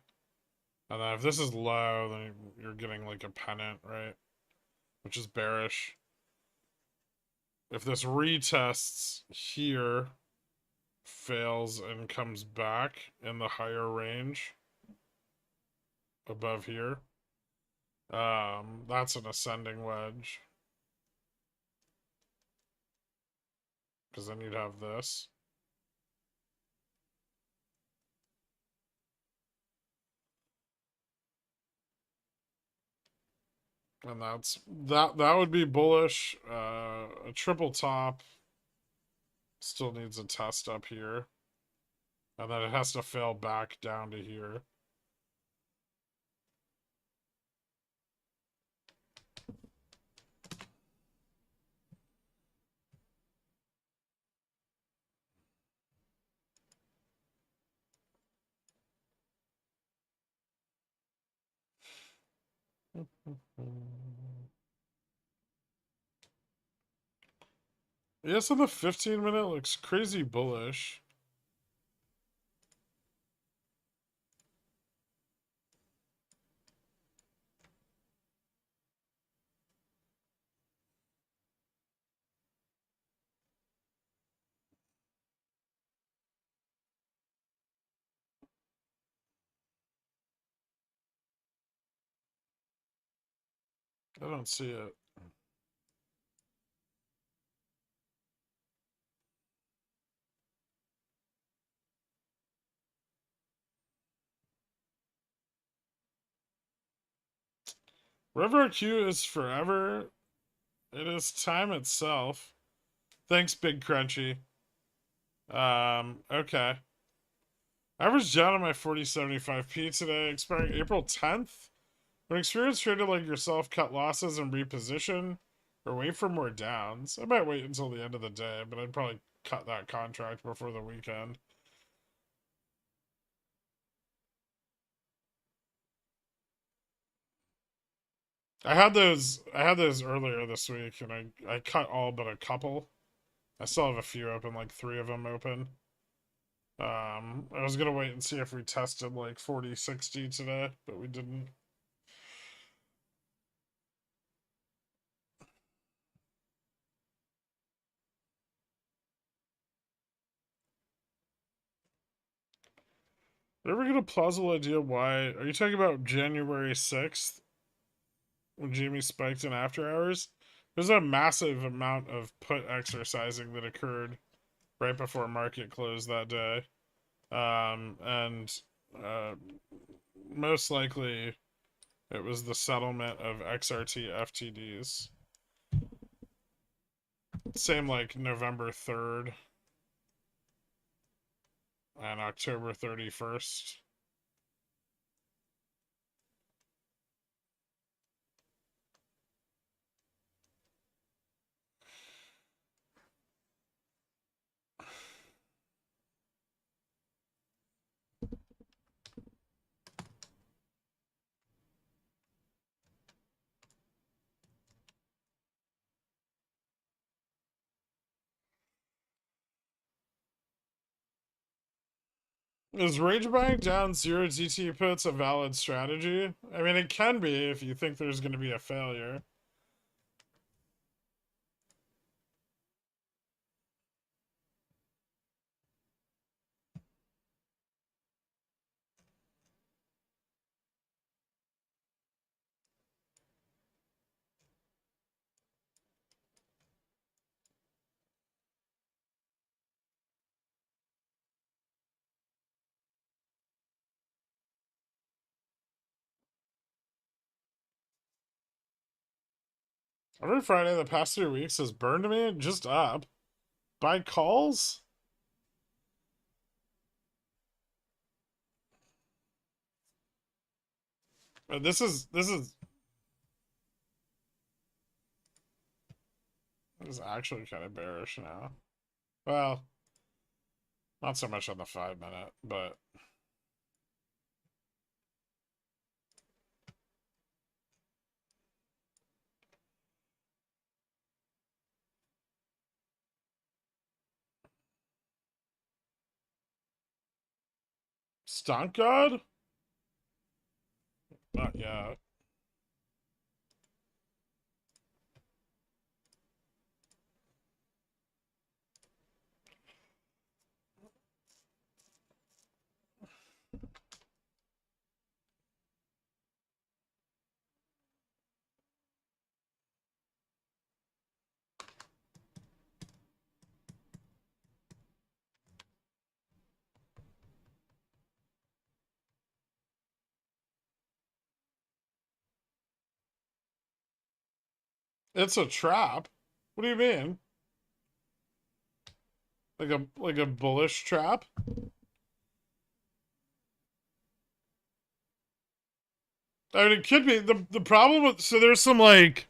Speaker 1: And then if this is low, then you're getting like a pennant, right? Which is bearish. If this retests here, fails and comes back in the higher range above here, that's an ascending wedge. Because then you'd have this. And that would be bullish. A triple top still needs a test up here. And then it has to fail back down to here. Yeah, so the 15-minute looks crazy bullish. I don't see it. River Q is forever. It is time itself. Thanks, Big Crunchy. Okay. Average down on my 4075p today, expiring April 10th. When experienced trader like yourself cut losses and reposition, or wait for more downs. I might wait until the end of the day, but I'd probably cut that contract before the weekend. I had those earlier this week, and I cut all but a couple. I still have a few open, like 3 of them open. I was gonna wait and see if we tested like 4060 today, but we didn't. Did I ever get a plausible idea why? Are you talking about January 6th when Jamie spiked in after hours? There's a massive amount of put exercising that occurred right before market closed that day. And most likely it was the settlement of XRT FTDs. Same like November 3rd and October 31st. Is rage buying down 0 GT puts a valid strategy? I mean, it can be if you think there's going to be a failure. Every Friday the past 3 weeks has burned me just up. Buy calls? This is actually kind of bearish now. Well, not so much on the 5-minute, but Stonk God? Not yet. It's a trap. What do you mean? Like a bullish trap? I mean, it could be the problem with, so there's some like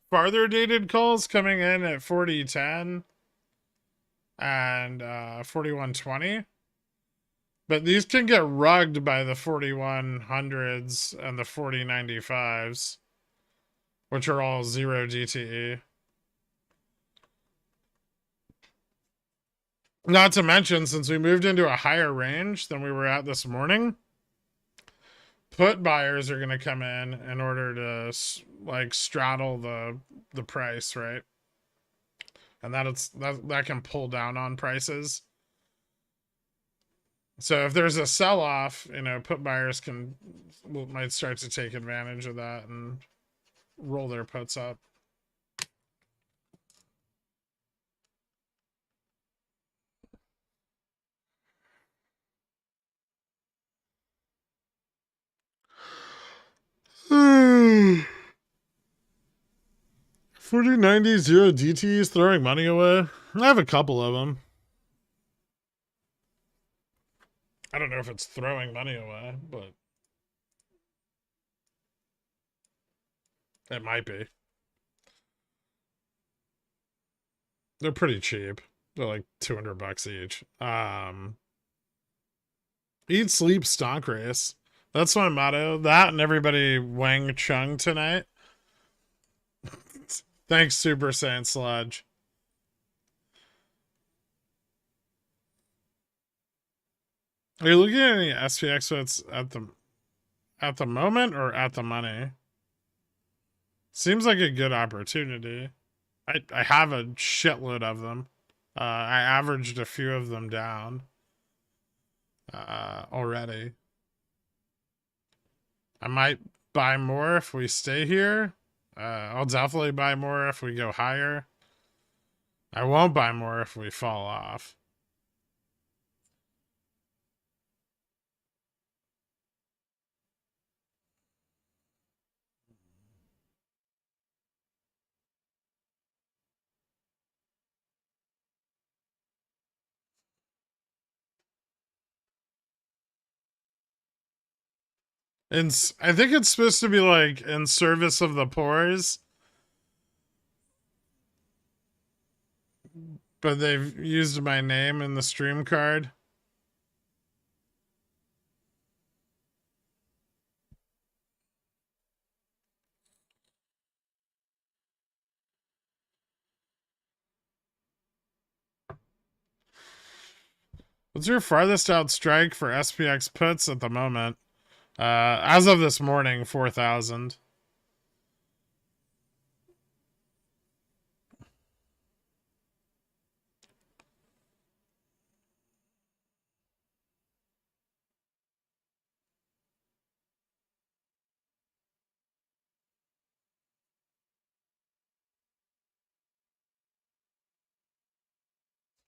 Speaker 1: farther dated calls coming in at 4010 and 4120, but these can get rugged by the 4100s and the 4095s, which are all 0 DTE. Not to mention, since we moved into a higher range than we were at this morning, put buyers are going to come in order to like straddle the price, right? And that can pull down on prices. So if there's a sell-off, put buyers might start to take advantage of that and roll their puts up. $40.90 0 DTs throwing money away. I have a couple of them. I don't know if it's throwing money away, but it might be. They're pretty cheap. They're like $200 each. Eat, sleep, stonk race. That's my motto. That and everybody Wang Chung tonight. Thanks, Super Saiyan Sludge. Are you looking at any SPX puts at the moment or at the money? Seems like a good opportunity. I have a shitload of them. I averaged a few of them down already. I might buy more if we stay here. I'll definitely buy more if we go higher. I won't buy more if we fall off. And I think it's supposed to be like in service of the poors, but they've used my name in the stream card. What's your farthest out strike for SPX puts at the moment? As of this morning, 4,000.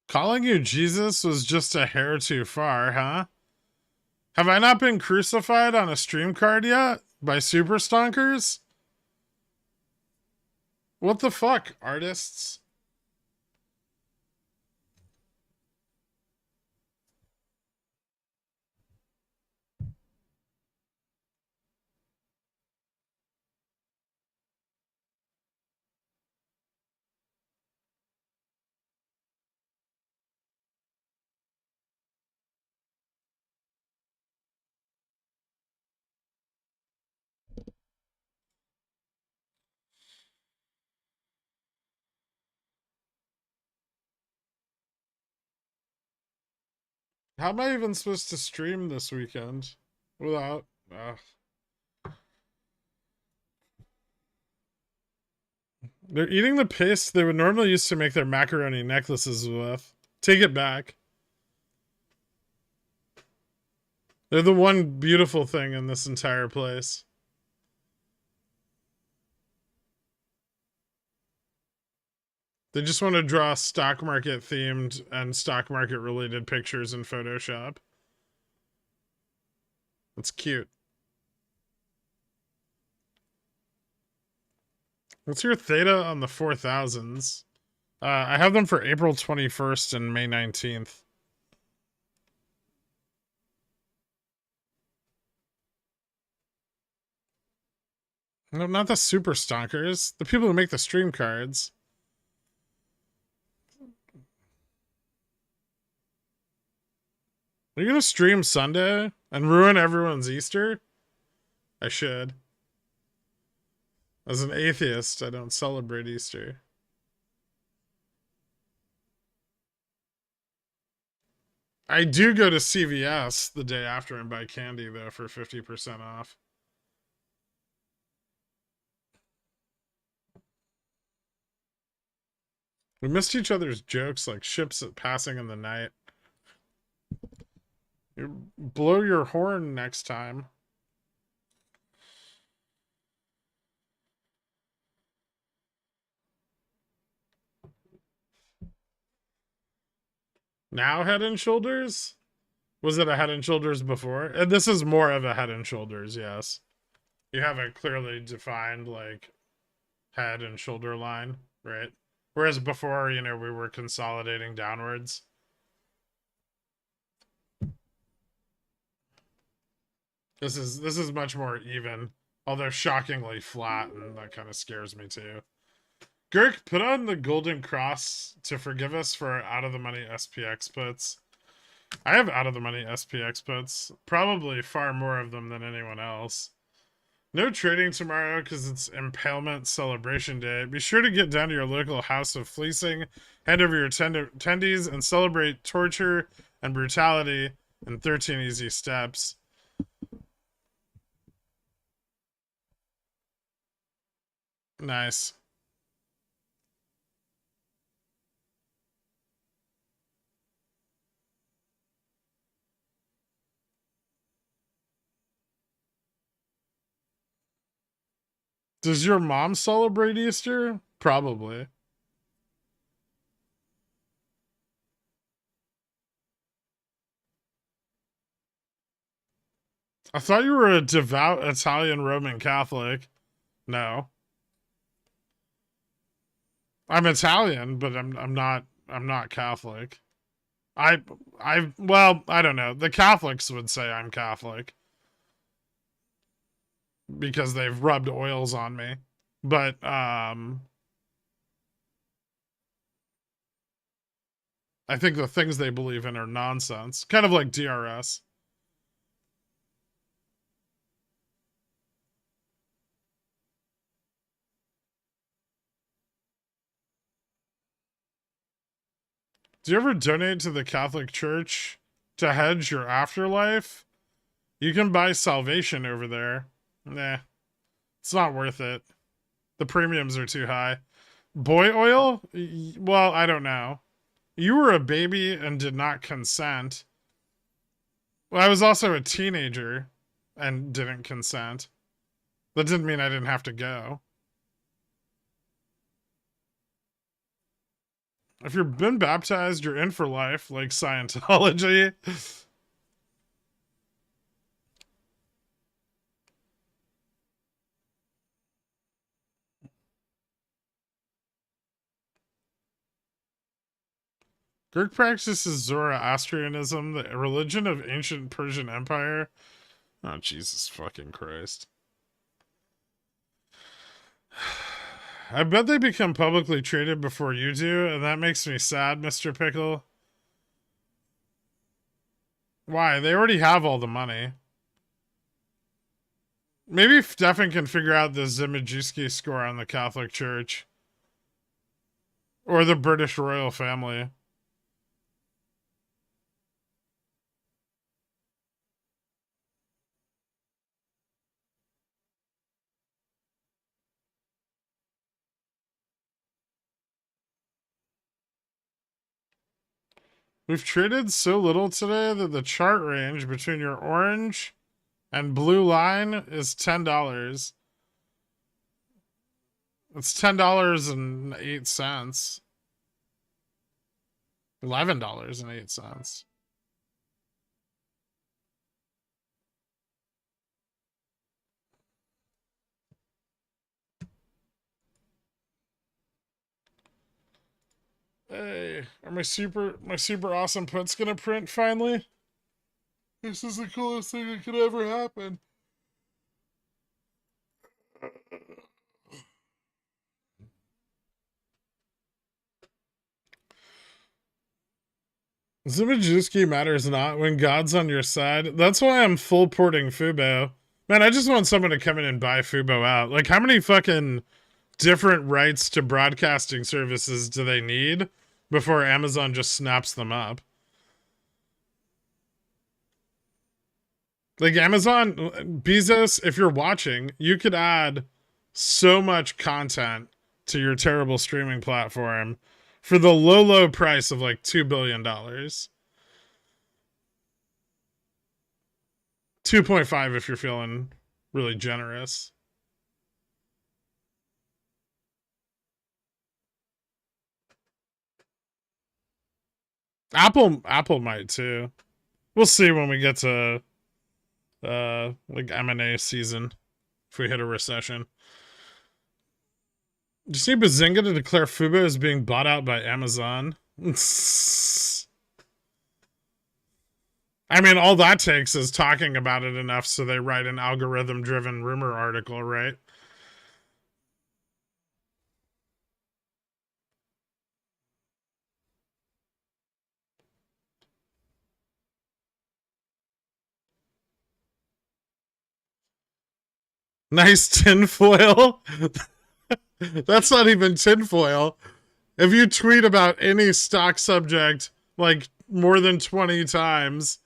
Speaker 1: Calling you Jesus was just a hair too far, huh? Have I not been crucified on a stream card yet? By super stonkers? What the fuck, artists? How am I even supposed to stream this weekend without... They're eating the paste they would normally use to make their macaroni necklaces with. Take it back. They're the one beautiful thing in this entire place. They just want to draw stock market themed and stock market related pictures in Photoshop. It's cute. What's your theta on the 4000s? I have them for April 21st and May 19th. No, not the super stonkers. The people who make the stream cards. Are you gonna stream Sunday and ruin everyone's Easter? I should. As an atheist, I don't celebrate Easter. I do go to CVS the day after and buy candy, though, for 50% off. We missed each other's jokes like ships passing in the night. You blow your horn next time. Now Head and Shoulders? Was it a Head and Shoulders before? And this is more of a Head and Shoulders, yes. You have a clearly defined, like, head and shoulder line, right? Whereas before, you know, we were consolidating downwards. This is much more even, although shockingly flat, and that kind of scares me too. Gherk, put on the golden cross to forgive us for our out of the money SPX puts. I have out of the money SPX puts, probably far more of them than anyone else. No trading tomorrow because it's Impalement Celebration Day. Be sure to get down to your local house of fleecing, hand over your tendies, and celebrate torture and brutality in 13 easy steps. Nice. Does your mom celebrate Easter? Probably. I thought you were a devout Italian Roman Catholic. No. I'm Italian, but I'm not Catholic. Well, I don't know. The Catholics would say I'm Catholic because they've rubbed oils on me. But I think the things they believe in are nonsense. Kind of like DRS. Do you ever donate to the Catholic Church to hedge your afterlife? You can buy salvation over there. Nah, it's not worth it. The premiums are too high. Boy oil? Well, I don't know. You were a baby and did not consent. Well, I was also a teenager and didn't consent. That didn't mean I didn't have to go. If you've been baptized, you're in for life, like Scientology. Gurk practices Zoroastrianism, the religion of ancient Persian Empire. Oh, Jesus fucking Christ. I bet they become publicly traded before you do, and that makes me sad, Mr. Pickle. Why? They already have all the money. Maybe Stefan can figure out the Zimajewski score on the Catholic Church. Or the British royal family. We've traded so little today that the chart range between your orange and blue line is $10. It's $10.08. $11.08. Hey, are my super awesome puts gonna print finally? This is the coolest thing that could ever happen. Zimajewski matters not when God's on your side. That's why I'm full porting Fubo. Man, I just want someone to come in and buy Fubo out. Like, how many fucking different rights to broadcasting services do they need before Amazon just snaps them up? Like, Amazon, Bezos, if you're watching, you could add so much content to your terrible streaming platform for the low price of like $2 billion. 2.5 if you're feeling really generous. Apple might too. We'll see when we get to like M&A season if we hit a recession. Just need Bazinga to declare Fubo as being bought out by Amazon. I mean, all that takes is talking about it enough so they write an algorithm-driven rumor article, right? Nice tinfoil. That's not even tinfoil. If you tweet about any stock subject like more than 20 times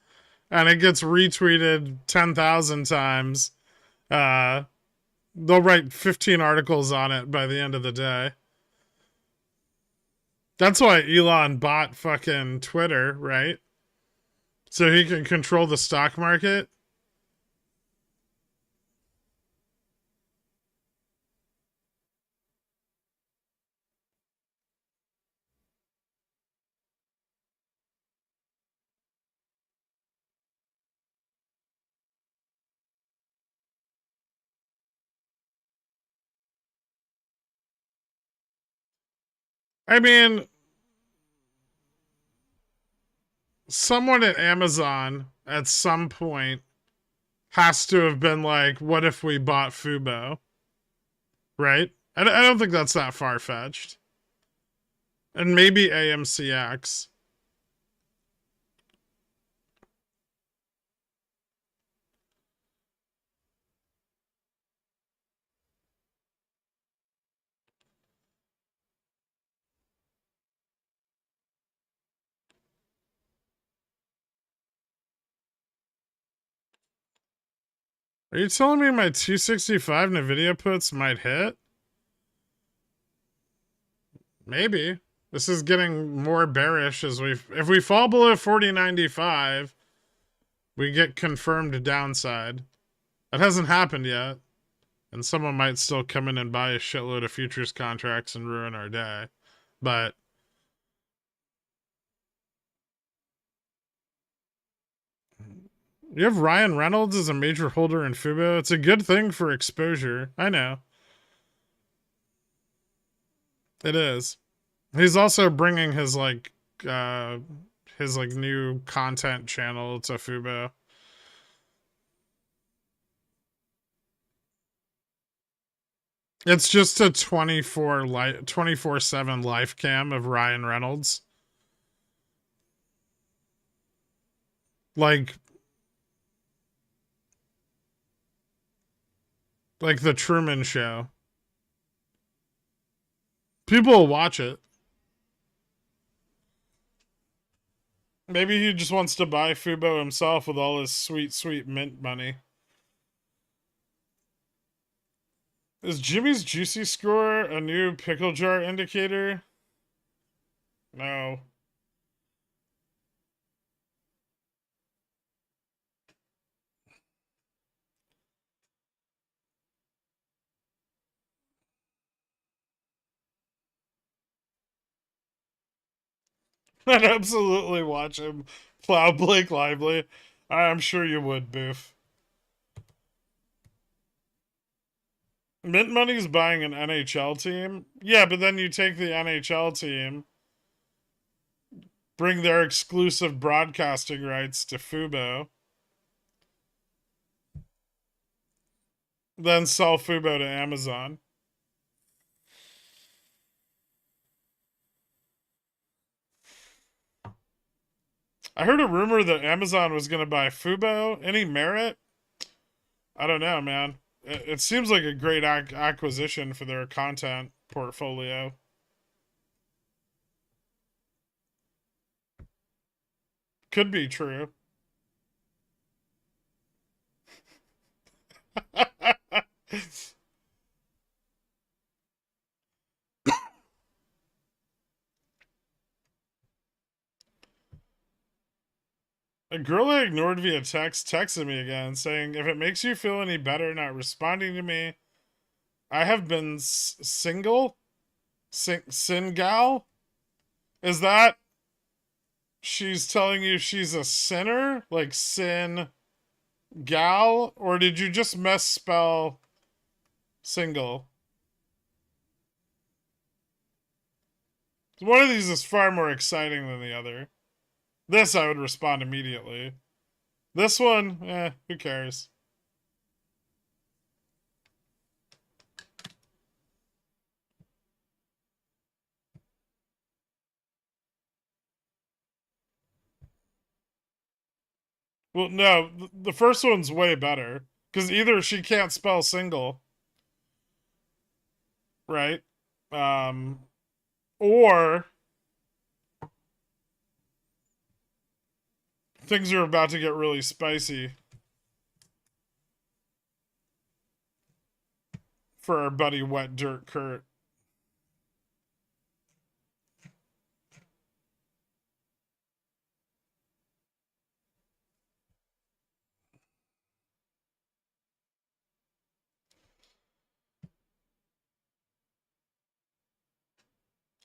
Speaker 1: and it gets retweeted 10,000 times, they'll write 15 articles on it by the end of the day. That's why Elon bought fucking Twitter, right? So he can control the stock market. I mean, someone at Amazon at some point has to have been like, what if we bought Fubo? Right? I don't think that's that far fetched. And maybe AMCX. Are you telling me my 265 NVIDIA puts might hit? Maybe. This is getting more bearish as if we fall below 40.95, we get confirmed downside. That hasn't happened yet. And someone might still come in and buy a shitload of futures contracts and ruin our day. But you have Ryan Reynolds as a major holder in Fubo. It's a good thing for exposure. I know. It is. He's also bringing his new content channel to Fubo. It's just a 24/7 life cam of Ryan Reynolds. Like the Truman Show. People will watch it. Maybe he just wants to buy Fubo himself with all his sweet, sweet mint money. Is Jimmy's Juicy Score a new pickle jar indicator? No. I'd absolutely watch him plow Blake Lively. I'm sure you would, Boof. Mint Money's buying an NHL team? Yeah, but then you take the NHL team bring their exclusive broadcasting rights to Fubo, then sell Fubo to Amazon. I heard a rumor that Amazon was going to buy Fubo. Any merit? I don't know, man. It seems like a great acquisition for their content portfolio. Could be true. A girl I ignored via text texted me again saying, if it makes you feel any better not responding to me, I have been single? Singal? Is that she's telling you she's a sinner? Like sin gal? Or did you just misspell single? One of these is far more exciting than the other. This I would respond immediately. This one, who cares? Well, no, the first one's way better. Because either she can't spell single, right? Or things are about to get really spicy for our buddy Wet Dirt Kurt.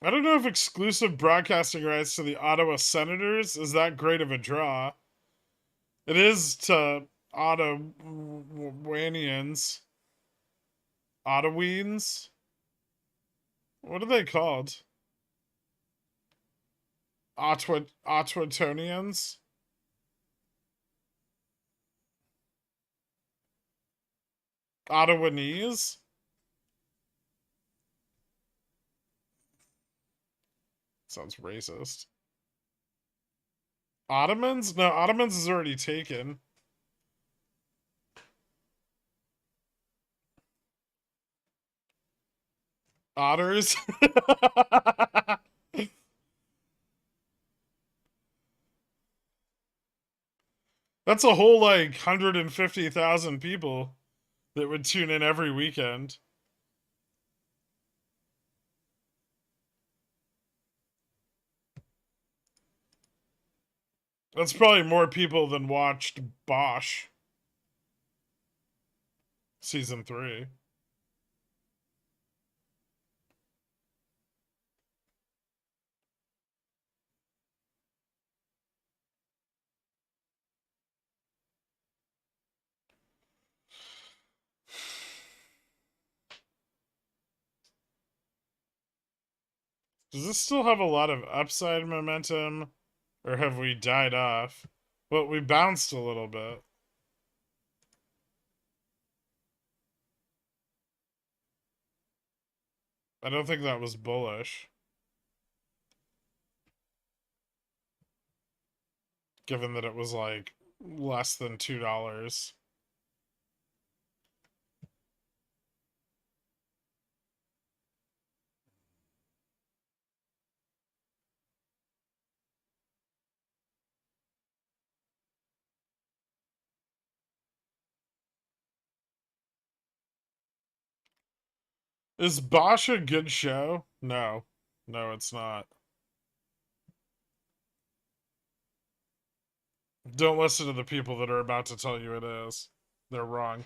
Speaker 1: I don't know if exclusive broadcasting rights to the Ottawa Senators is that great of a draw. It is to Ottawanians. Ottaweens? What are they called? Ottawatonians? Ottawanese? Sounds racist. Ottomans? No, Ottomans is already taken. Otters? That's a whole like 150,000 people that would tune in every weekend. That's probably more people than watched Bosch season 3. Does this still have a lot of upside momentum, or have we died off? Well, we bounced a little bit. I don't think that was bullish, given that it was like less than $2. Is Bosch a good show? No. No, it's not. Don't listen to the people that are about to tell you it is. They're wrong.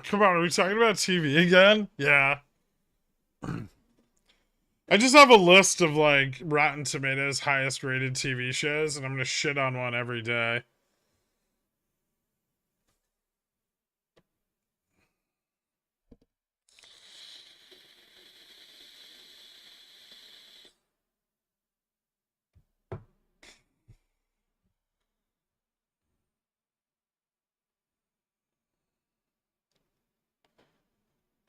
Speaker 1: Come on, are we talking about TV again? Yeah. I just have a list of like Rotten Tomatoes highest rated TV shows, and I'm gonna shit on one every day.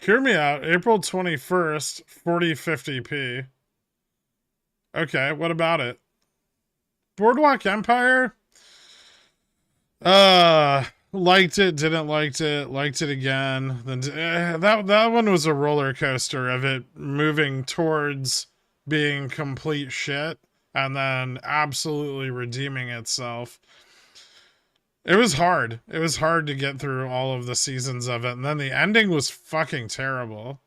Speaker 1: Hear me out. April 21st, 4050p. Okay, what about it? Boardwalk Empire? Liked it, didn't liked it again. Then that one was a roller coaster of it moving towards being complete shit and then absolutely redeeming itself. It was hard. It was hard to get through all of the seasons of it, and then the ending was fucking terrible.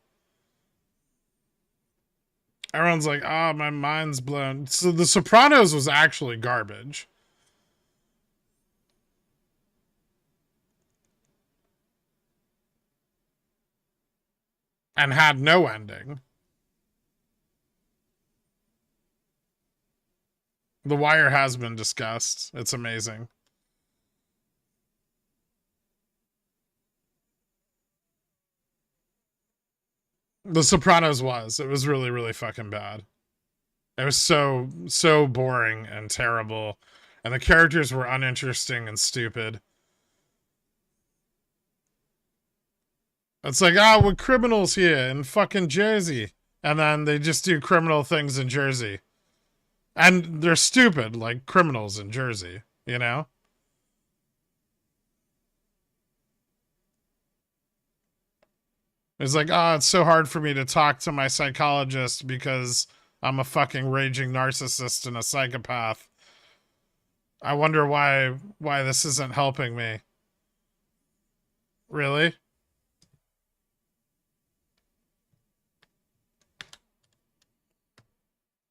Speaker 1: Everyone's like, "Ah, oh, my mind's blown." So The Sopranos was actually garbage. And had no ending. The Wire has been discussed. It's amazing. The Sopranos was. It was really, really fucking bad. It was so boring and terrible. And the characters were uninteresting and stupid. It's like, we're criminals here in fucking Jersey. And then they just do criminal things in Jersey. And they're stupid, like criminals in Jersey, you know? It's like, it's so hard for me to talk to my psychologist because I'm a fucking raging narcissist and a psychopath. I wonder why this isn't helping me. Really?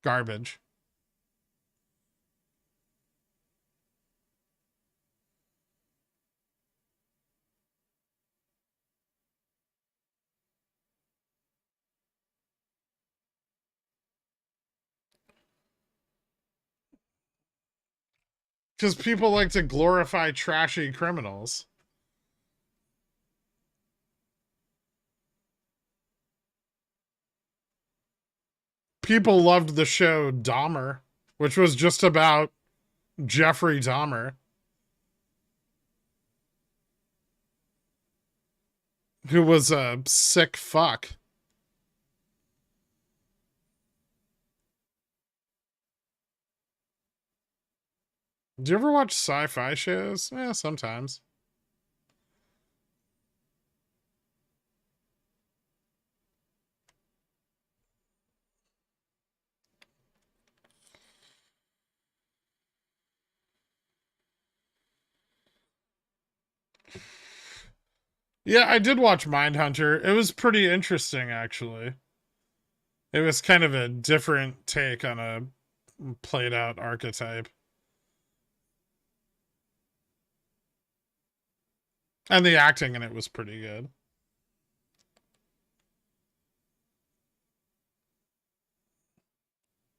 Speaker 1: Garbage. Because people like to glorify trashy criminals. People loved the show Dahmer, which was just about Jeffrey Dahmer, who was a sick fuck. Do you ever watch sci-fi shows? Yeah, sometimes. Yeah, I did watch Mindhunter. It was pretty interesting, actually. It was kind of a different take on a played out archetype. And the acting in it was pretty good.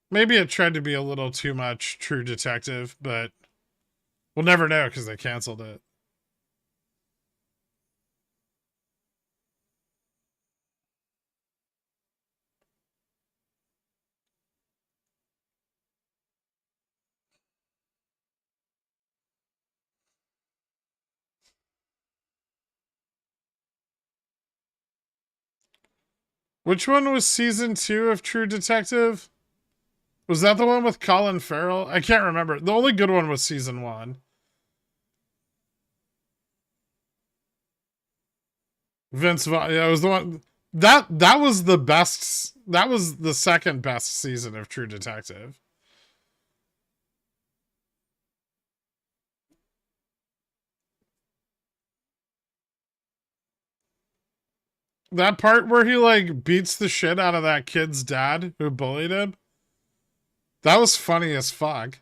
Speaker 1: Maybe it tried to be a little too much True Detective, but we'll never know because they canceled it. Which one was season 2 of True Detective? Was that the one with Colin Farrell? I can't remember. The only good one was season 1. Vince Vaughn. Yeah, it was the one that was the best. That was the second best season of True Detective. That part where he like beats the shit out of that kid's dad who bullied him. That was funny as fuck.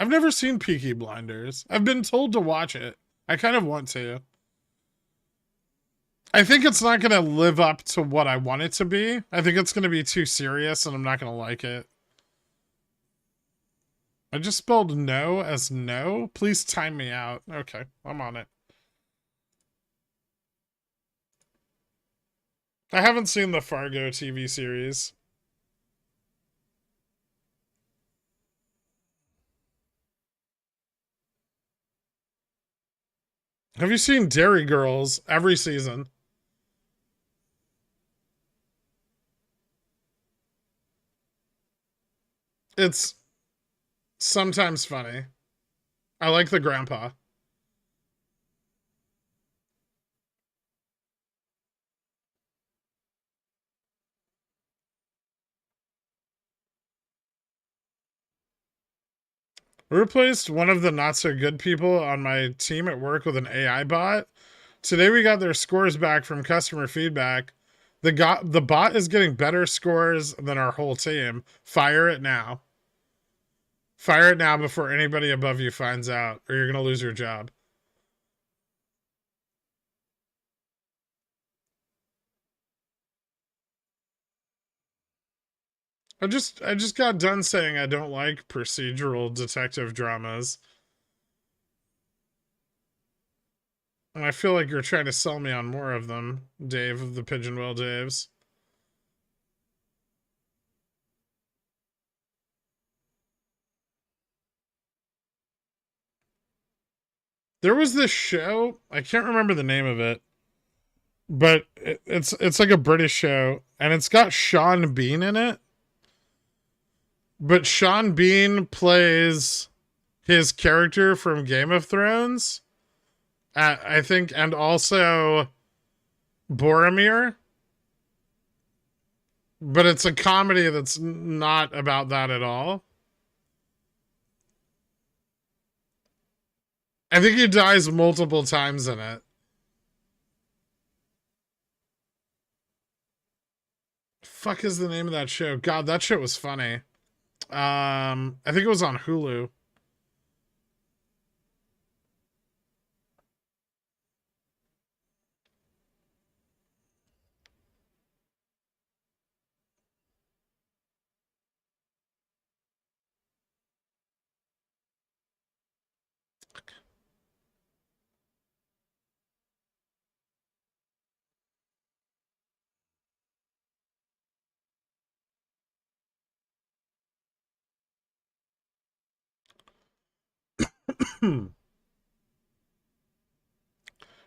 Speaker 1: I've never seen Peaky Blinders. I've been told to watch it. I kind of want to. I think it's not going to live up to what I want it to be. I think it's going to be too serious and I'm not going to like it. I just spelled no as no. Please time me out. Okay, I'm on it. I haven't seen the Fargo TV series. Have you seen Dairy Girls every season? It's sometimes funny. I like the grandpa. We replaced one of the not so good people on my team at work with an AI bot. Today we got their scores back from customer feedback. The bot is getting better scores than our whole team. Fire it now. Fire it now before anybody above you finds out, or you're gonna lose your job. I just got done saying I don't like procedural detective dramas. And I feel like you're trying to sell me on more of them, Dave of the Pigeonwell Daves. There was this show, I can't remember the name of it, but it's like a British show, and it's got Sean Bean in it. But Sean Bean plays his character from Game of Thrones, I think, and also Boromir. But it's a comedy that's not about that at all. I think he dies multiple times in it. Fuck is the name of that show? God, that shit was funny. I think it was on Hulu.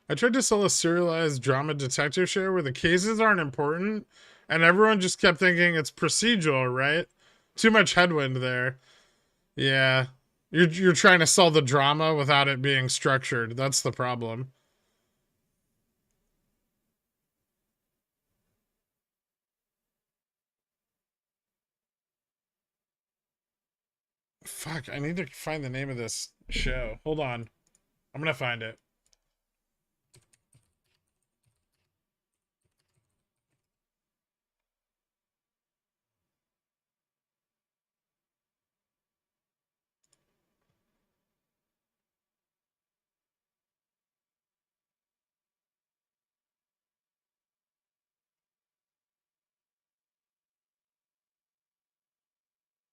Speaker 1: I tried to sell a serialized drama detective show where the cases aren't important, and everyone just kept thinking it's procedural, right? Too much headwind there. Yeah. You're trying to sell the drama without it being structured. That's the problem. Fuck, I need to find the name of this show. Hold on. I'm gonna find it.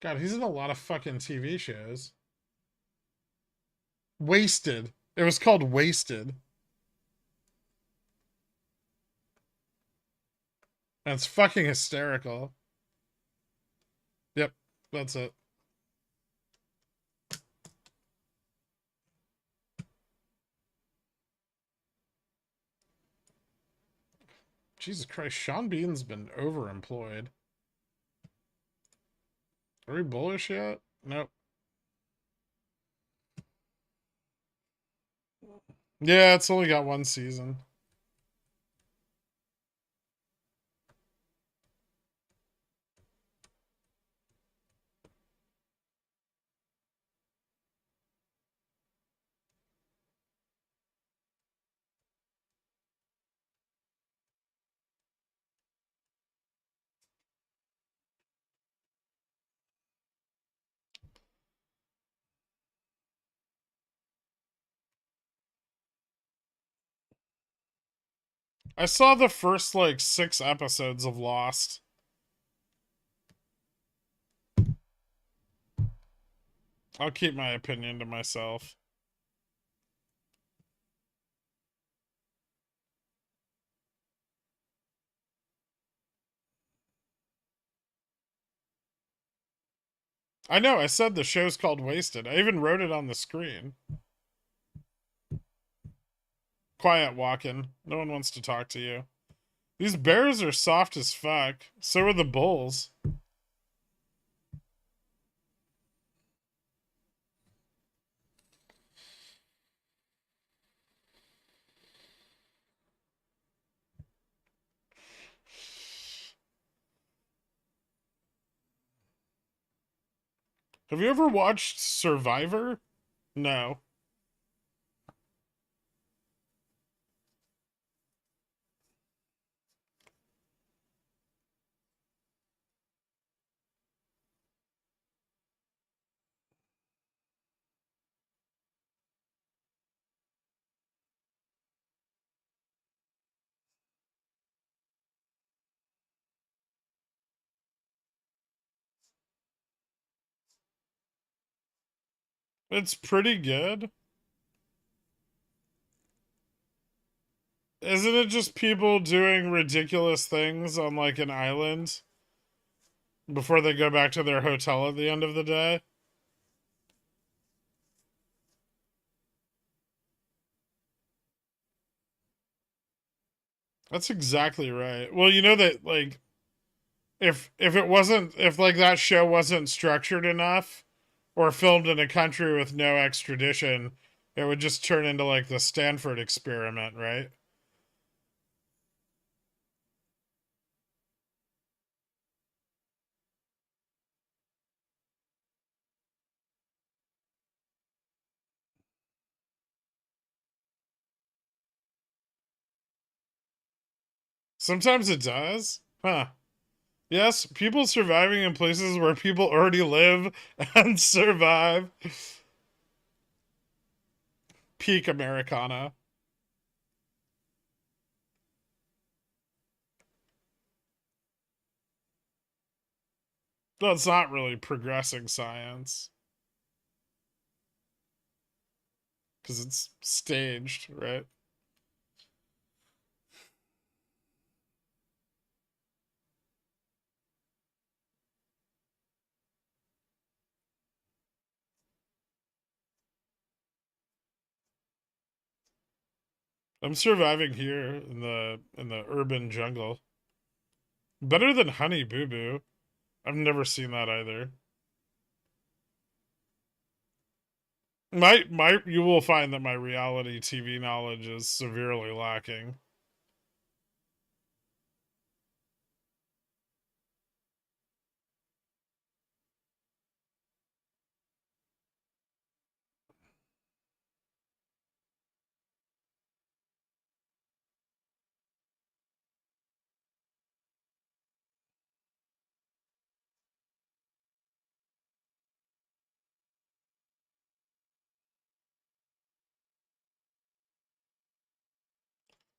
Speaker 1: God, he's in a lot of fucking TV shows. Wasted. It was called Wasted. That's fucking hysterical. Yep, that's it. Jesus Christ, Sean Bean's been overemployed. Are we bullish yet? Nope. Yeah, it's only got one season. I saw the first like 6 episodes of Lost. I'll keep my opinion to myself. I know, I said the show's called Wasted. I even wrote it on the screen. Quiet, walking. No one wants to talk to you. These bears are soft as fuck. So are the bulls. Have you ever watched Survivor? No. It's pretty good. Isn't it just people doing ridiculous things on like an island before they go back to their hotel at the end of the day? That's exactly right. Well, you know that like if it wasn't if like that show wasn't structured enough or filmed in a country with no extradition, it would just turn into like the Stanford experiment, right? Sometimes it does. Huh. Yes, people surviving in places where people already live and survive. Peak Americana. Well, it's not really progressing science because it's staged, right? I'm surviving here in the urban jungle. Better than Honey Boo Boo. I've never seen that either. My you will find that my reality TV knowledge is severely lacking.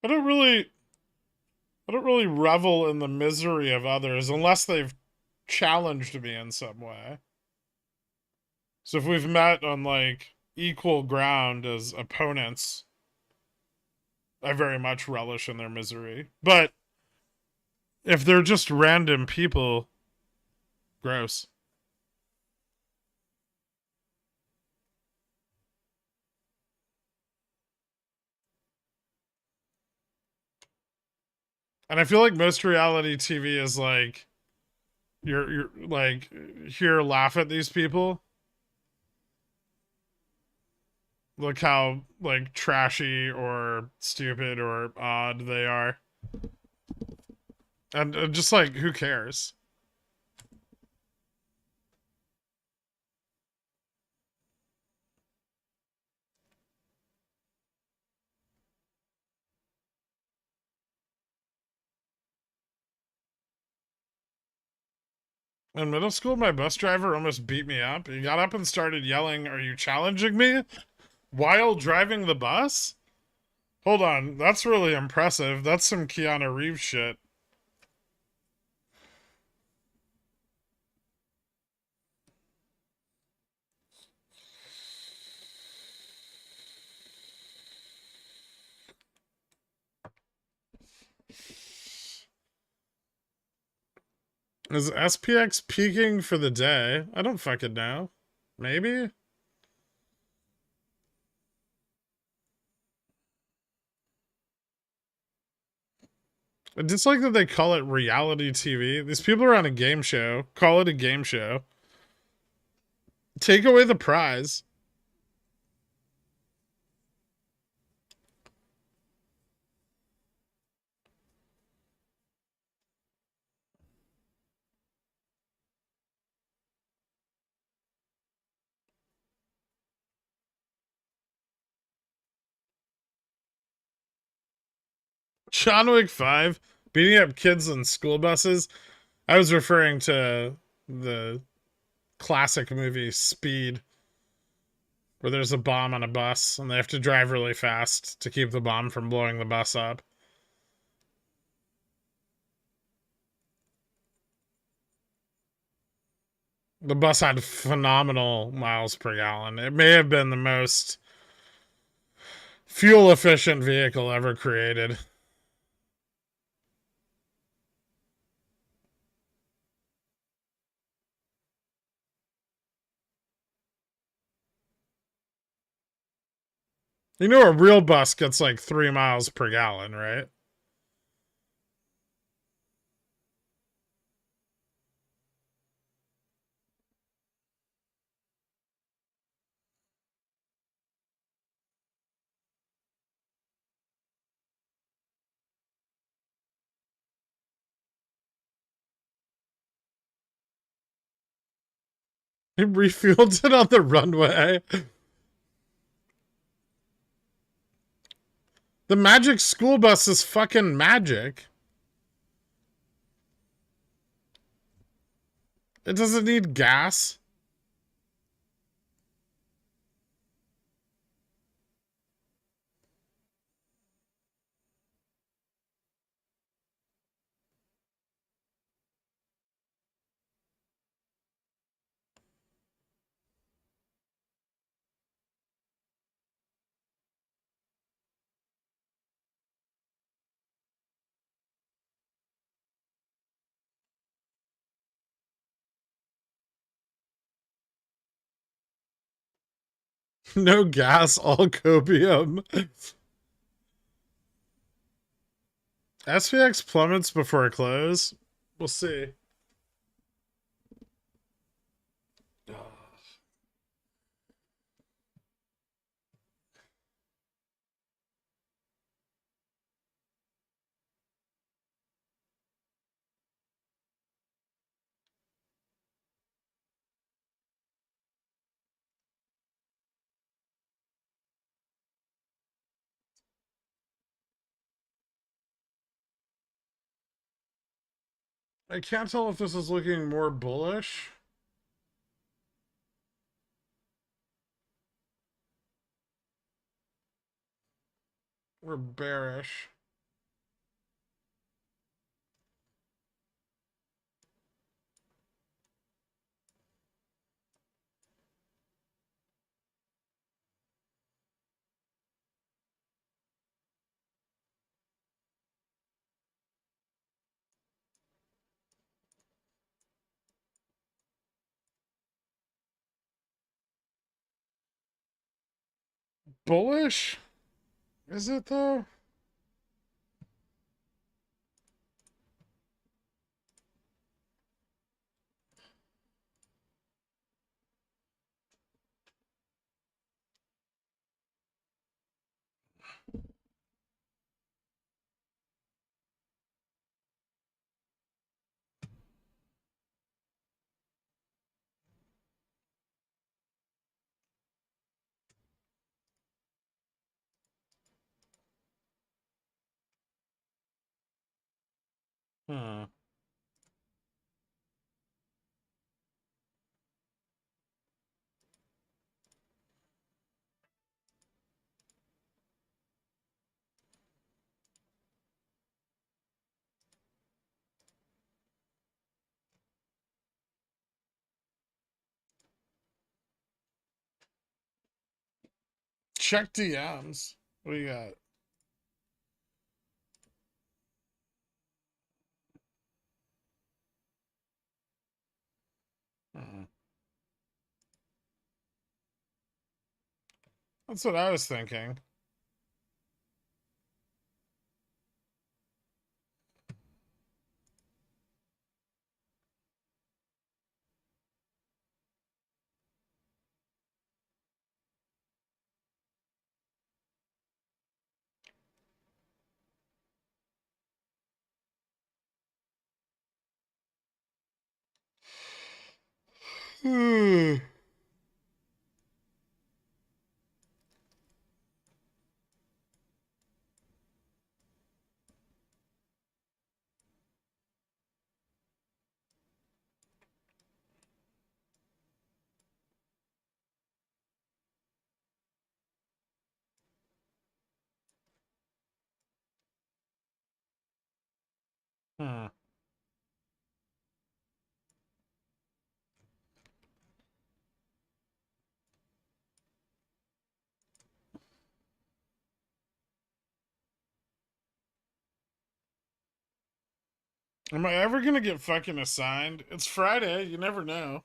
Speaker 1: I don't really I don't really revel in the misery of others unless they've challenged me in some way. So if we've met on like equal ground as opponents, I very much relish in their misery. But if they're just random people, gross. And I feel like most reality TV is like you're like here laugh at these people. Look how like trashy or stupid or odd they are. And just like who cares? In middle school, my bus driver almost beat me up. He got up and started yelling, "Are you challenging me?" while driving the bus. Hold on, that's really impressive. That's some Keanu Reeves shit. Is SPX peaking for the day? I don't fucking know. Maybe? I just like that they call it reality TV. These people are on a game show. Call it a game show. Take away the prize. John Wick 5, beating up kids on school buses. I was referring to the classic movie Speed, where there's a bomb on a bus and they have to drive really fast to keep the bomb from blowing the bus up. The bus had phenomenal miles per gallon. It may have been the most fuel efficient vehicle ever created. You know, a real bus gets like 3 miles per gallon, right? He refueled it on the runway. The magic school bus is fucking magic. It doesn't need gas. No gas, all copium. SPX plummets before close. We'll see. I can't tell if this is looking more bullish or bearish. Bullish? Is it though? Hmm. check DMs. What do you got? That's what I was thinking. Hmm. Am I ever gonna get fucking assigned? It's Friday, you never know.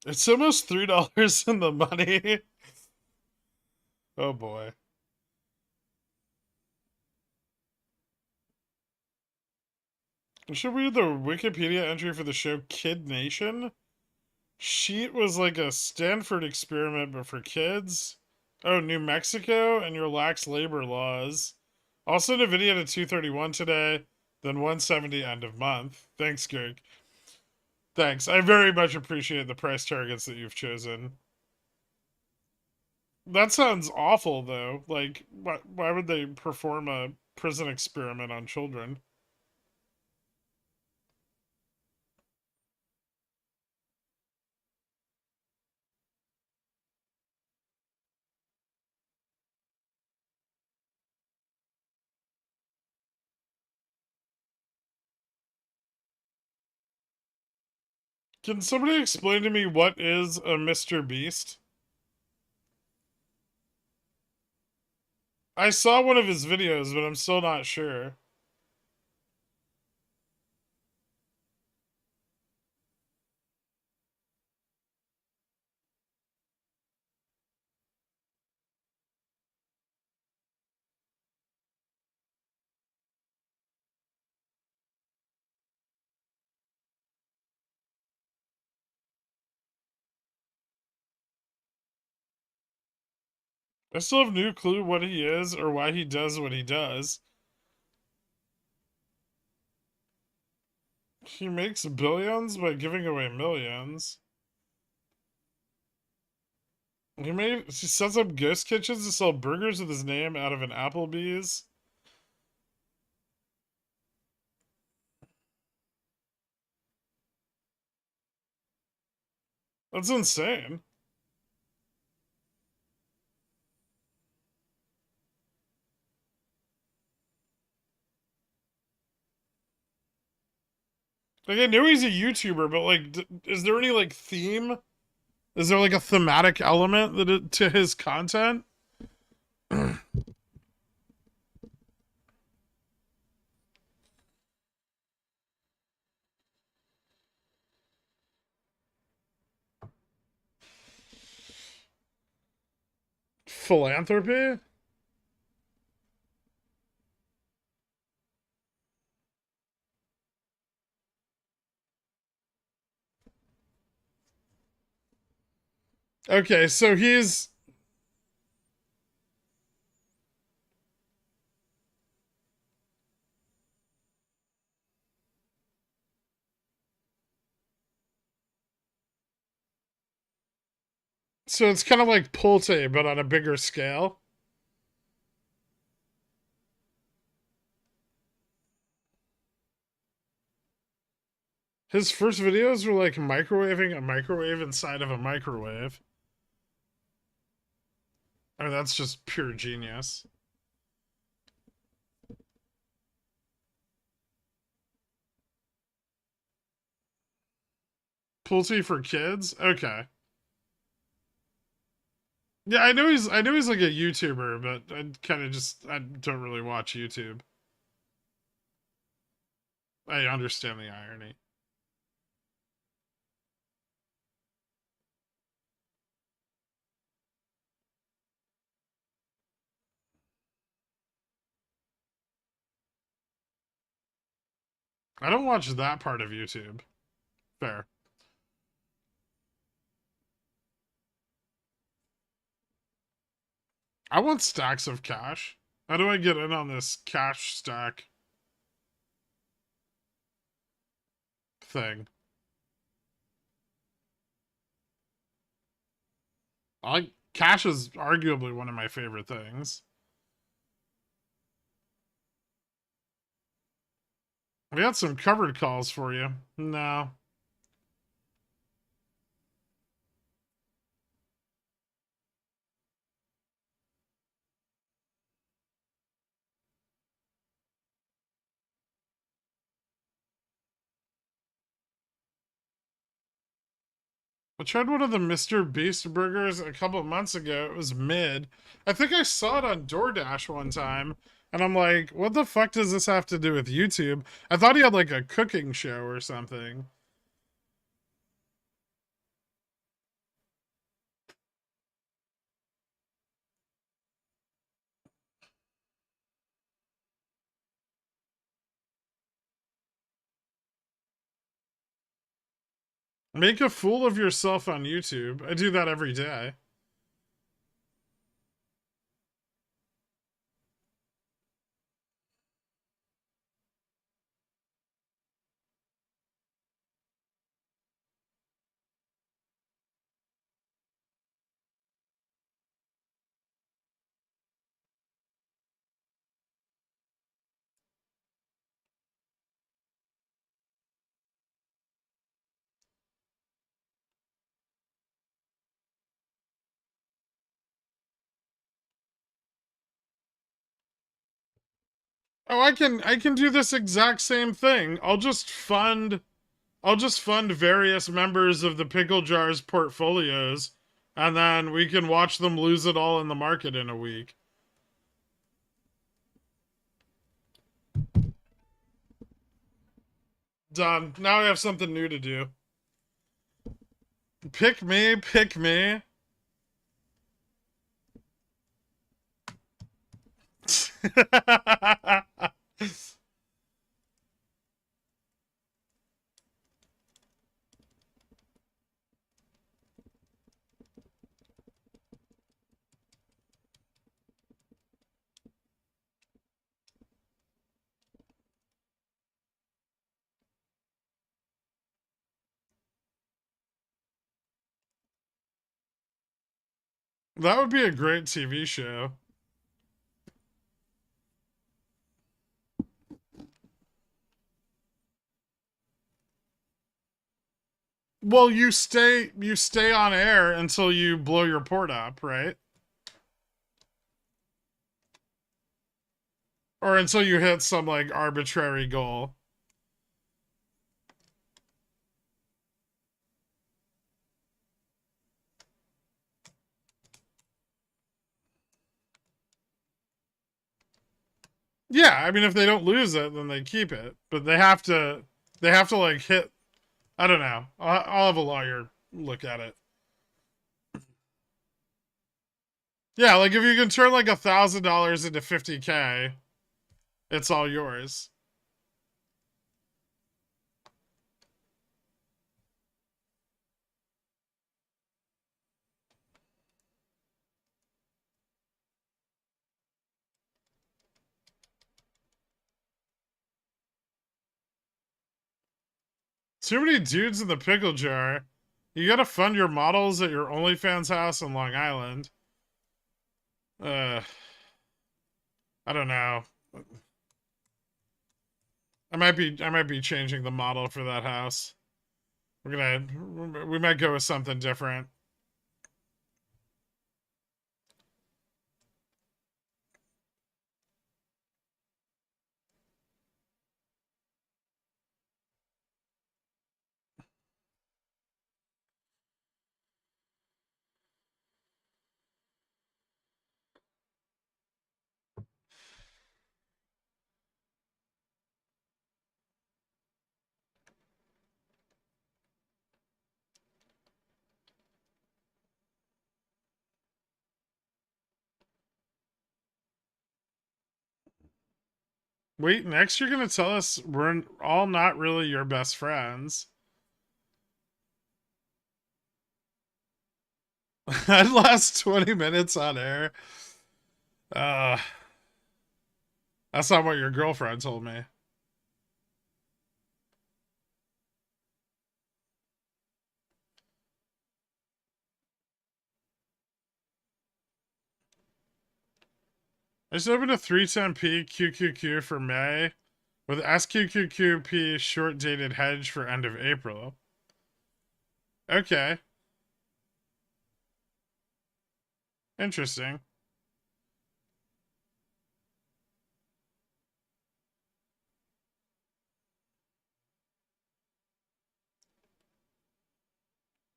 Speaker 1: It's almost $3 in the money. Oh boy. Should we read the Wikipedia entry for the show Kid Nation? Sheet was like a Stanford experiment, but for kids. Oh, New Mexico and your lax labor laws. Also, NVIDIA to 231 today, then 170 end of month. Thanks, Greg. Thanks. I very much appreciate the price targets that you've chosen. That sounds awful, though. Like, why would they perform a prison experiment on children? Can somebody explain to me what is a Mr. Beast? I saw one of his videos, but I'm still not sure. I still have no clue what he is or why he does what he does. He makes billions by giving away millions. He sets up ghost kitchens to sell burgers with his name out of an Applebee's. That's insane. Like, I know he's a YouTuber, but like, is there any like theme? Is there like a thematic element to his content? Philanthropy? Okay, so it's kind of like Pulte, but on a bigger scale. His first videos were like microwaving a microwave inside of a microwave. I mean, that's just pure genius. Pulte for kids? Okay. Yeah, I know he's like a YouTuber, but I don't really watch YouTube. I understand the irony. I don't watch that part of YouTube. Fair. I want stacks of cash. How do I get in on this cash stack thing? Cash is arguably one of my favorite things. We got some covered calls for you. No. I tried one of the Mr. Beast burgers a couple of months ago. It was mid. I think I saw it on DoorDash one time. And I'm like, what the fuck does this have to do with YouTube? I thought he had like a cooking show or something. Make a fool of yourself on YouTube. I do that every day. Oh, I can do this exact same thing. I'll just fund various members of the Pickle Jar's portfolios, and then we can watch them lose it all in the market in a week. Done. Now I have something new to do. Pick me, pick me. That would be a great TV show. Well, you stay on air until you blow your port up, right? Or until you hit some like arbitrary goal. Yeah, I mean if they don't lose it, then they keep it. But they have to like hit, I don't know. I'll have a lawyer look at it. Yeah, like if you can turn like $1,000 into 50K, it's all yours. Too many dudes in the pickle jar. You gotta fund your models at your OnlyFans house in Long Island. Uh, I don't know. I might be changing the model for that house. We might go with something different. Wait, next you're gonna tell us we're all not really your best friends. I'd last 20 minutes on air. Uh, that's not what your girlfriend told me. I just opened a 310p QQQ for May with SQQQP short dated hedge for end of April. Okay. Interesting.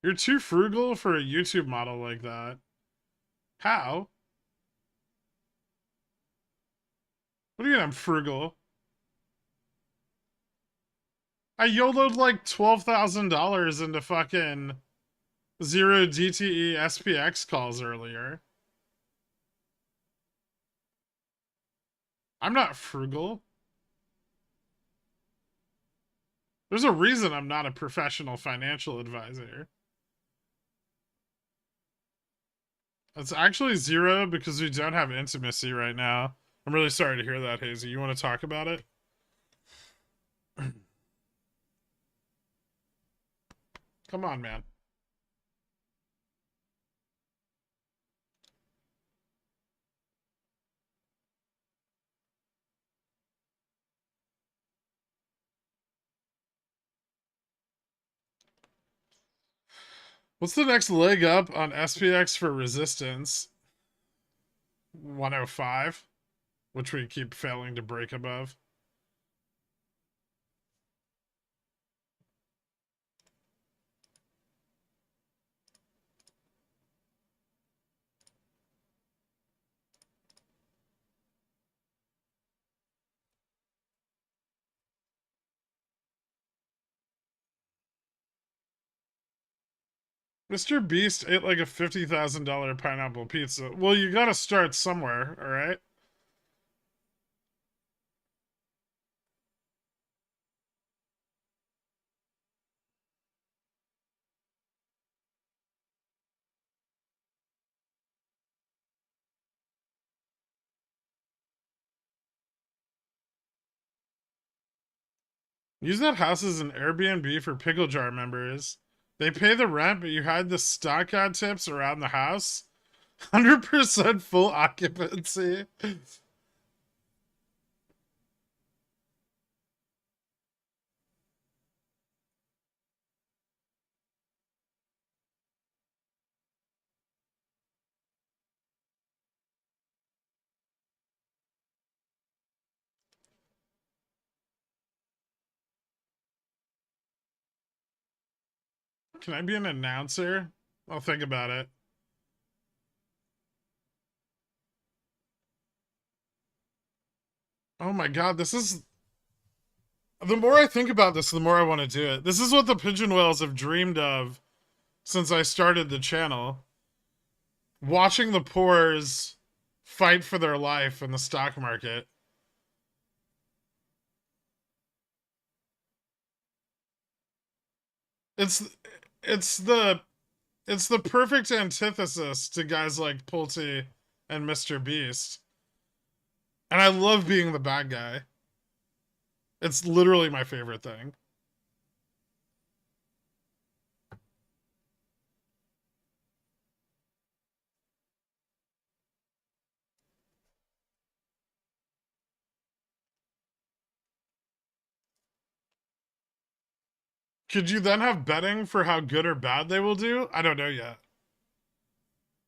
Speaker 1: You're too frugal for a YouTube model like that. How? What do you mean I'm frugal? I YOLO'd like $12,000 into fucking zero DTE SPX calls earlier. I'm not frugal. There's a reason I'm not a professional financial advisor. It's actually zero because we don't have intimacy right now. I'm really sorry to hear that, Hazy. You want to talk about it? Come on, man. What's the next leg up on SPX for resistance? 105, which we keep failing to break above. Mr. Beast ate like a $50,000 pineapple pizza. Well, you gotta start somewhere, alright? Use that house as an Airbnb for pickle jar members. They pay the rent, but you hide the stock god tips around the house. 100% full occupancy. Can I be an announcer? I'll think about it. Oh my god, this is. The more I think about this, the more I want to do it. This is what the pigeon whales have dreamed of since I started the channel. Watching the poors fight for their life in the stock market. It's it's the it's the perfect antithesis to guys like Pulte and Mr. Beast. And I love being the bad guy. It's literally my favorite thing. Could you then have betting for how good or bad they will do? I don't know yet.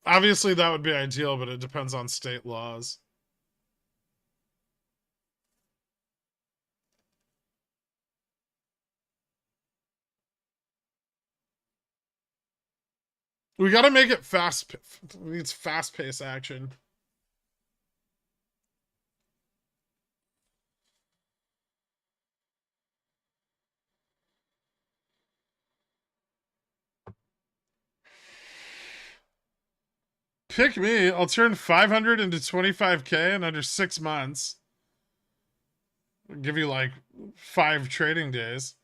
Speaker 1: Obviously, that would be ideal, but it depends on state laws. We got to make it fast. It's fast-paced action. Pick me. I'll turn 500 into 25K in under 6 months. Give you like 5 trading days.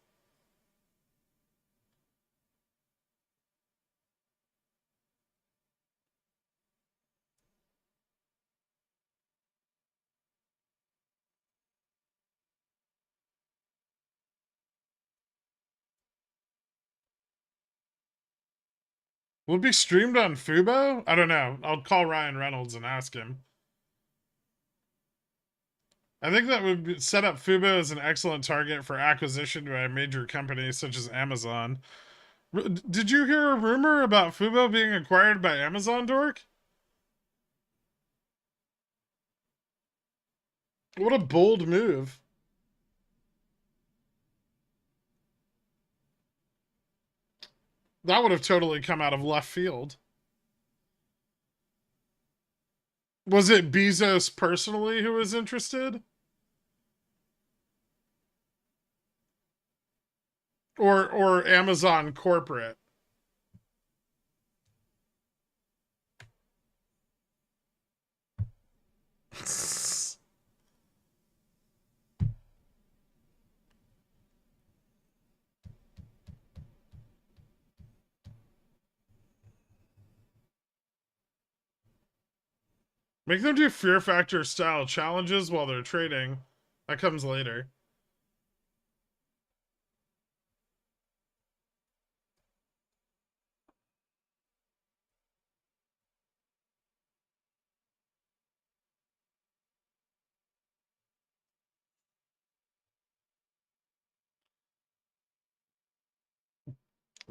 Speaker 1: Will it be streamed on Fubo? I don't know. I'll call Ryan Reynolds and ask him. I think that would set up Fubo as an excellent target for acquisition by a major company such as Amazon. Did you hear a rumor about Fubo being acquired by Amazon, Dork? What a bold move. That would have totally come out of left field. Was it Bezos personally who was interested? Or Amazon corporate? Make them do Fear Factor style challenges while they're trading. That comes later.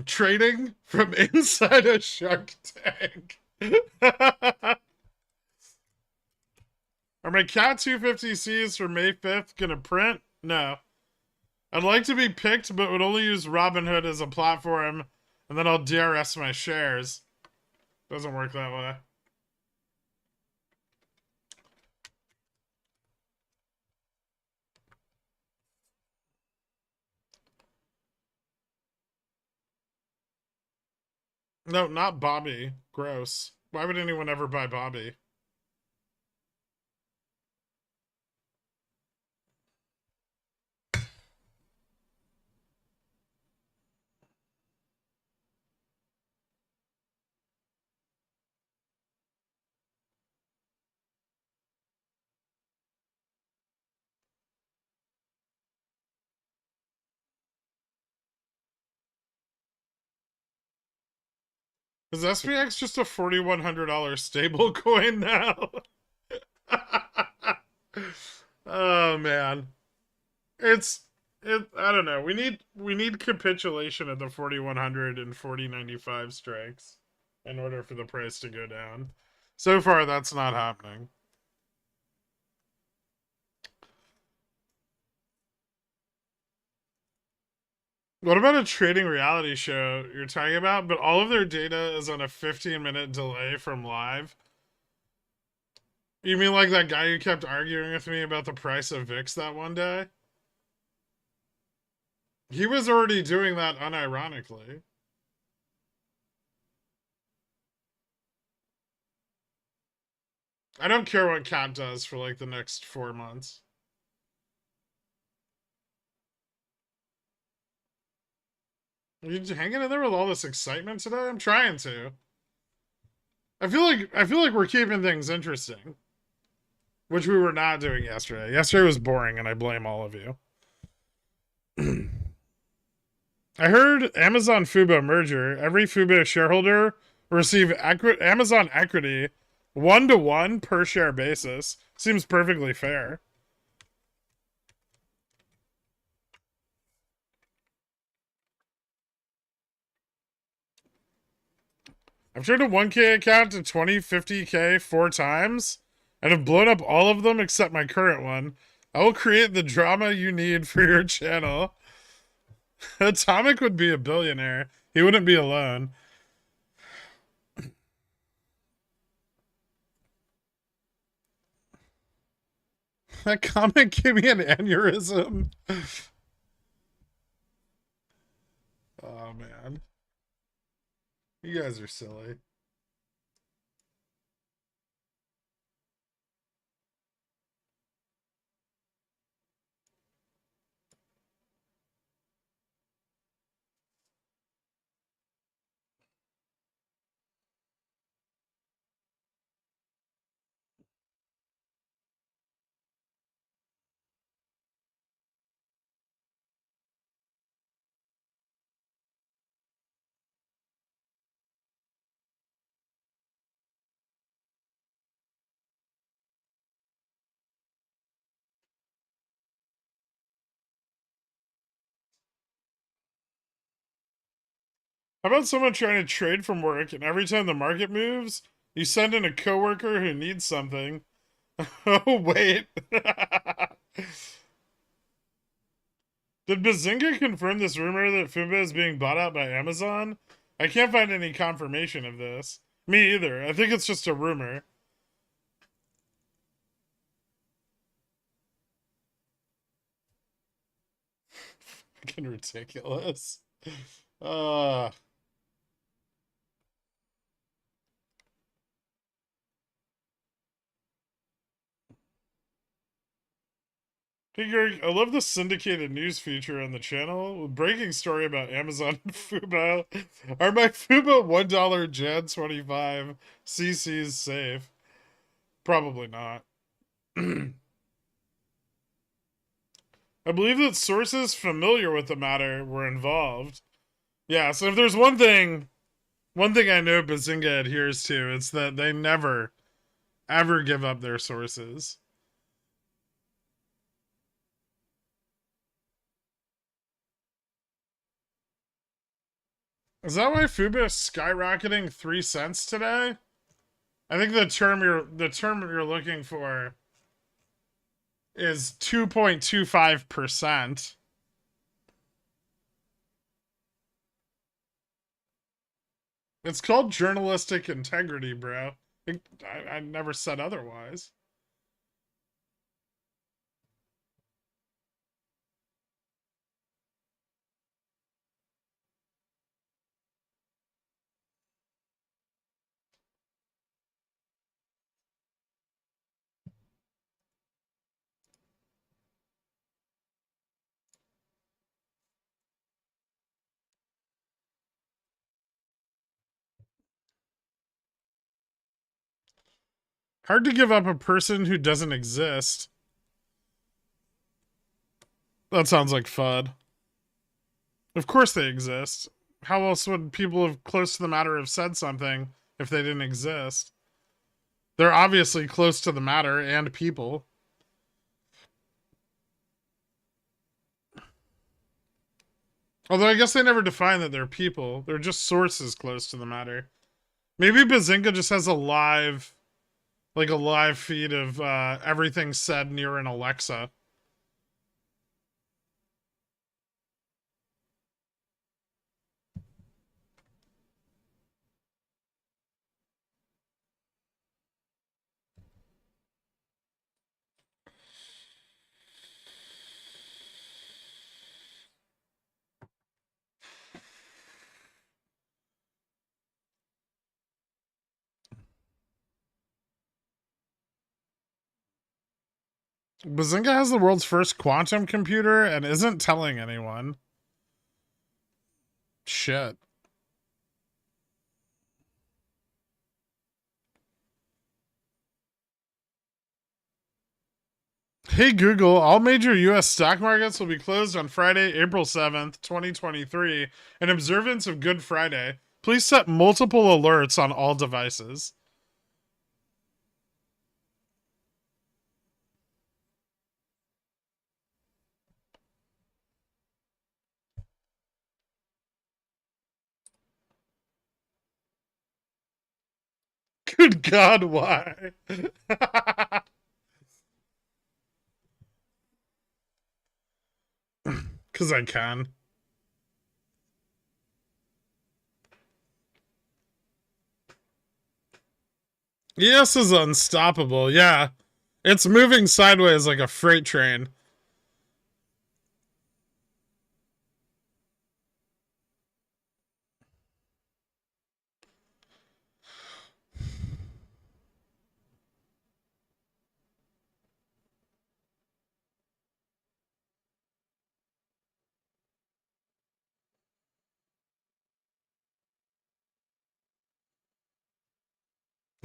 Speaker 1: Trading from inside a Shark Tank. Are my Cat 250Cs for May 5th gonna print? No. I'd like to be picked, but would only use Robinhood as a platform, and then I'll DRS my shares. Doesn't work that way. No, not Bobby. Gross. Why would anyone ever buy Bobby? Is SPX just a $4,100 stable coin now? Oh man. I don't know. We need capitulation at the 4,100 and 4,095 strikes in order for the price to go down. So far that's not happening. What about a trading reality show you're talking about, but all of their data is on a 15-minute delay from live? You mean like that guy who kept arguing with me about the price of VIX that one day? He was already doing that unironically. I don't care what Cat does for like the next 4 months. Are you hanging in there with all this excitement today? I'm trying to. I feel like we're keeping things interesting, which we were not doing yesterday. Yesterday was boring, and I blame all of you. I heard Amazon Fubo merger. Every Fubo shareholder will receive Amazon equity 1-to-1 per share basis. Seems perfectly fair. I've turned a 1K account to 2050K 4 times and have blown up all of them except my current one. I will create the drama you need for your channel. Atomic would be a billionaire. He wouldn't be alone. That comment gave me an aneurysm. Oh, man. You guys are silly. How about someone trying to trade from work and every time the market moves, you send in a coworker who needs something? Oh, wait. Did Bazinga confirm this rumor that Fubo is being bought out by Amazon? I can't find any confirmation of this. Me either. I think it's just a rumor. Fucking ridiculous. Uh Hey Greg, I love the syndicated news feature on the channel. Breaking story about Amazon and Fubo. Are my Fubo $1 Jan 25 CCs safe? Probably not. I believe that sources familiar with the matter were involved. Yeah, so if there's one thing I know Bazinga adheres to, it's that they never, ever give up their sources. Is that why Fubo is skyrocketing 3 cents today? I think the term you're looking for is 2.25%. It's called journalistic integrity, bro. I never said otherwise. Hard to give up a person who doesn't exist. That sounds like FUD. Of course they exist. How else would people have close to the matter have said something if they didn't exist? They're obviously close to the matter and people. Although I guess they never define that they're people. They're just sources close to the matter. Maybe Bazinga just has a live feed of everything said near an Alexa. Bazinga has the world's first quantum computer and isn't telling anyone. Shit. Hey Google, all major US stock markets will be closed on Friday, April 7th, 2023, in observance of Good Friday. Please set multiple alerts on all devices. Good God, why? Because I can. ES is unstoppable, yeah. It's moving sideways like a freight train.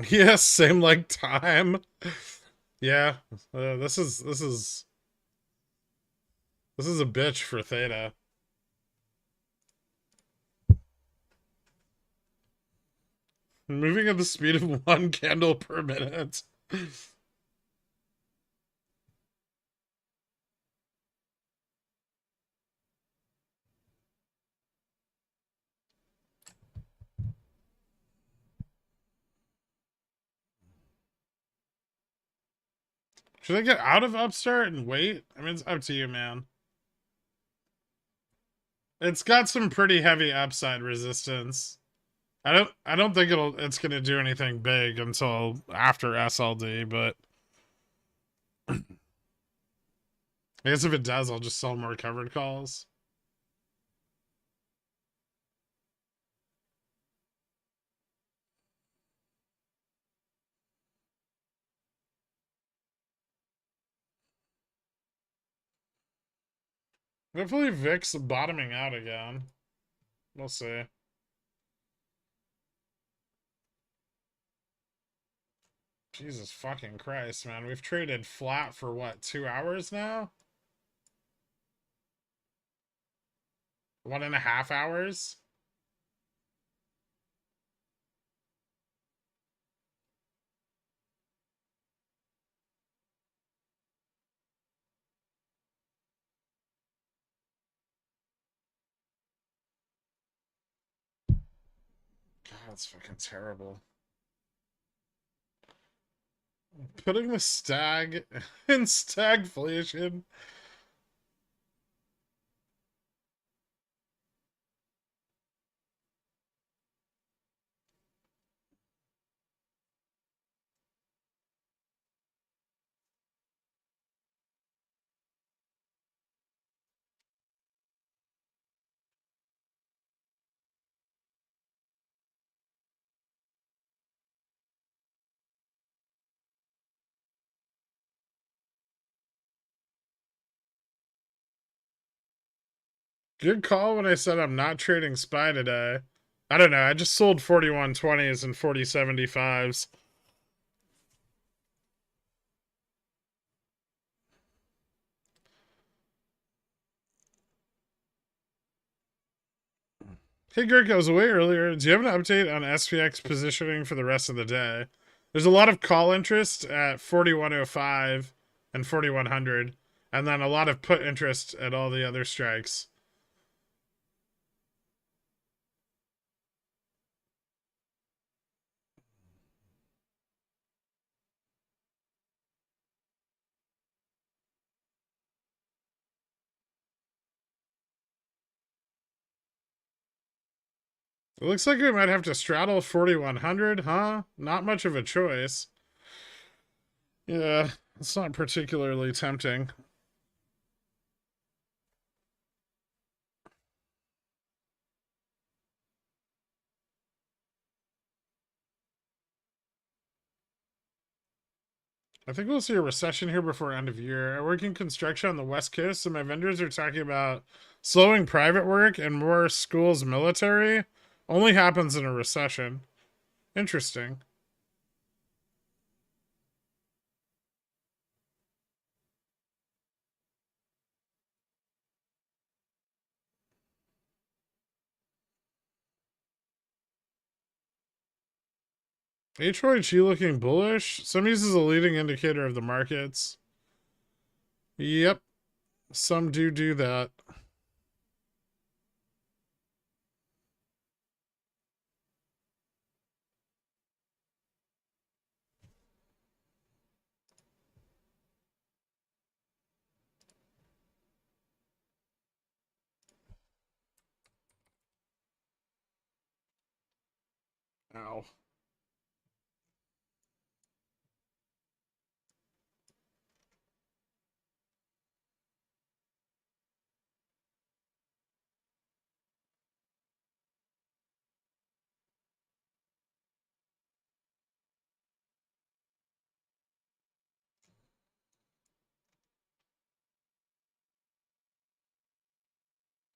Speaker 1: Yes, same like time. Yeah, this is a bitch for Theta. Moving at the speed of 1 candle per minute. Should I get out of Upstart and wait? I mean, it's up to you, man. It's got some pretty heavy upside resistance. I don't think it's gonna do anything big until after SLD, but I guess if it does, I'll just sell more covered calls. Hopefully VIX bottoming out again. We'll see. Jesus fucking Christ, man. We've traded flat for what, 2 hours now? 1.5 hours? God, that's fucking terrible. Putting the stag in stagflation. Good call when I said I'm not trading SPY today. I don't know. I just sold 4120s and 4075s. Hey, Gherkin, I was away earlier. Do you have an update on SPX positioning for the rest of the day? There's a lot of call interest at 4105 and 4100, and then a lot of put interest at all the other strikes. It looks like we might have to straddle 4100, huh? Not much of a choice. Yeah, it's not particularly tempting. I think we'll see a recession here before end of year. I work in construction on the West Coast, and my vendors are talking about slowing private work and more schools military. Only happens in a recession. Interesting. HYG looking bullish. Some uses a leading indicator of the markets. Yep. Some do that. Ow.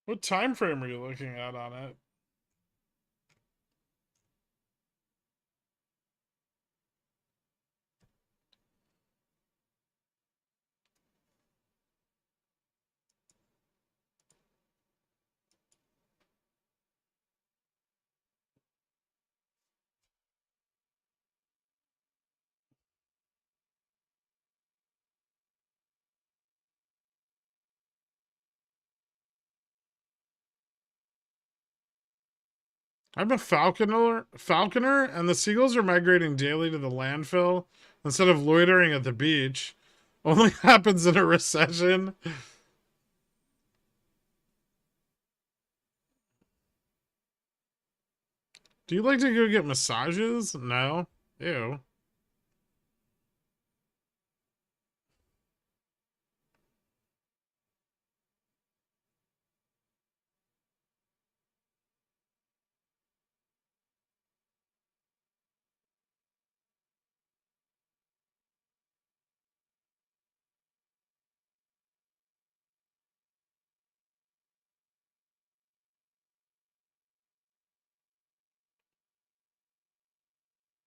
Speaker 1: What time frame are you looking at on it? I'm a falconer, and the seagulls are migrating daily to the landfill instead of loitering at the beach. Only happens in a recession. Do you like to go get massages? No. Ew.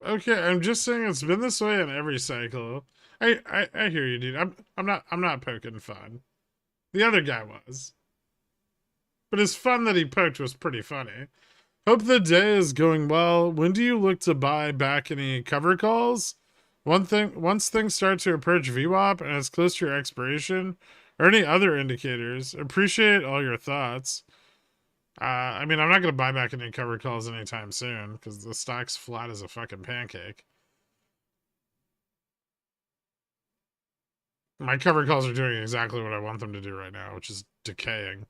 Speaker 1: Okay, I'm just saying it's been this way in every cycle. I hear you, dude. I'm not poking fun. The other guy was. But his fun that he poked was pretty funny. Hope the day is going well. When do you look to buy back any cover calls? Once things start to approach VWAP and it's close to your expiration, or any other indicators, appreciate all your thoughts. I mean, I'm not going to buy back any cover calls anytime soon because the stock's flat as a fucking pancake. My cover calls are doing exactly what I want them to do right now, which is decaying.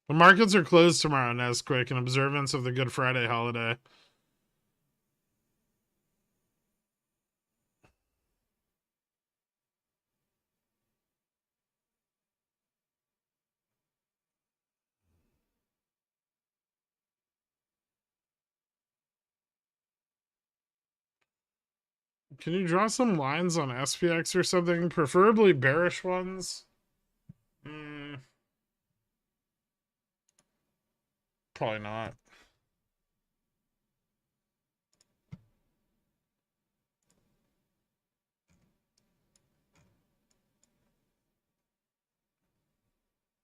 Speaker 1: The markets are closed tomorrow, Nesquik, in observance of the Good Friday holiday. Can you draw some lines on SPX or something? Preferably bearish ones. Mm, probably not.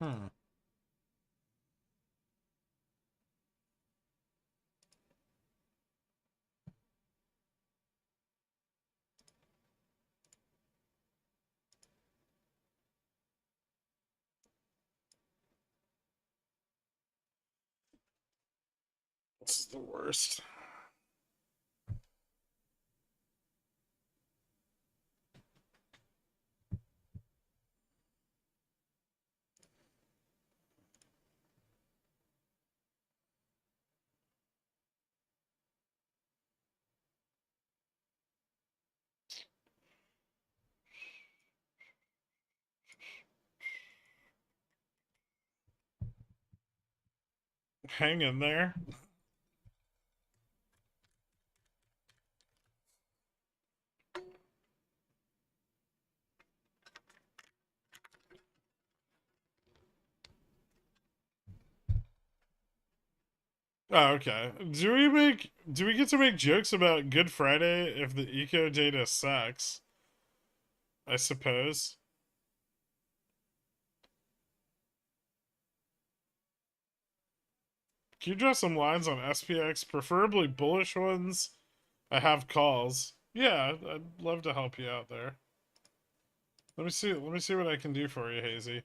Speaker 1: Hmm. This is the worst. Hang in there. Oh, okay. Do we get to make jokes about Good Friday if the eco data sucks? I suppose. Can you draw some lines on SPX, preferably bullish ones? I have calls. Yeah, I'd love to help you out there. Let me see what I can do for you, Hazy.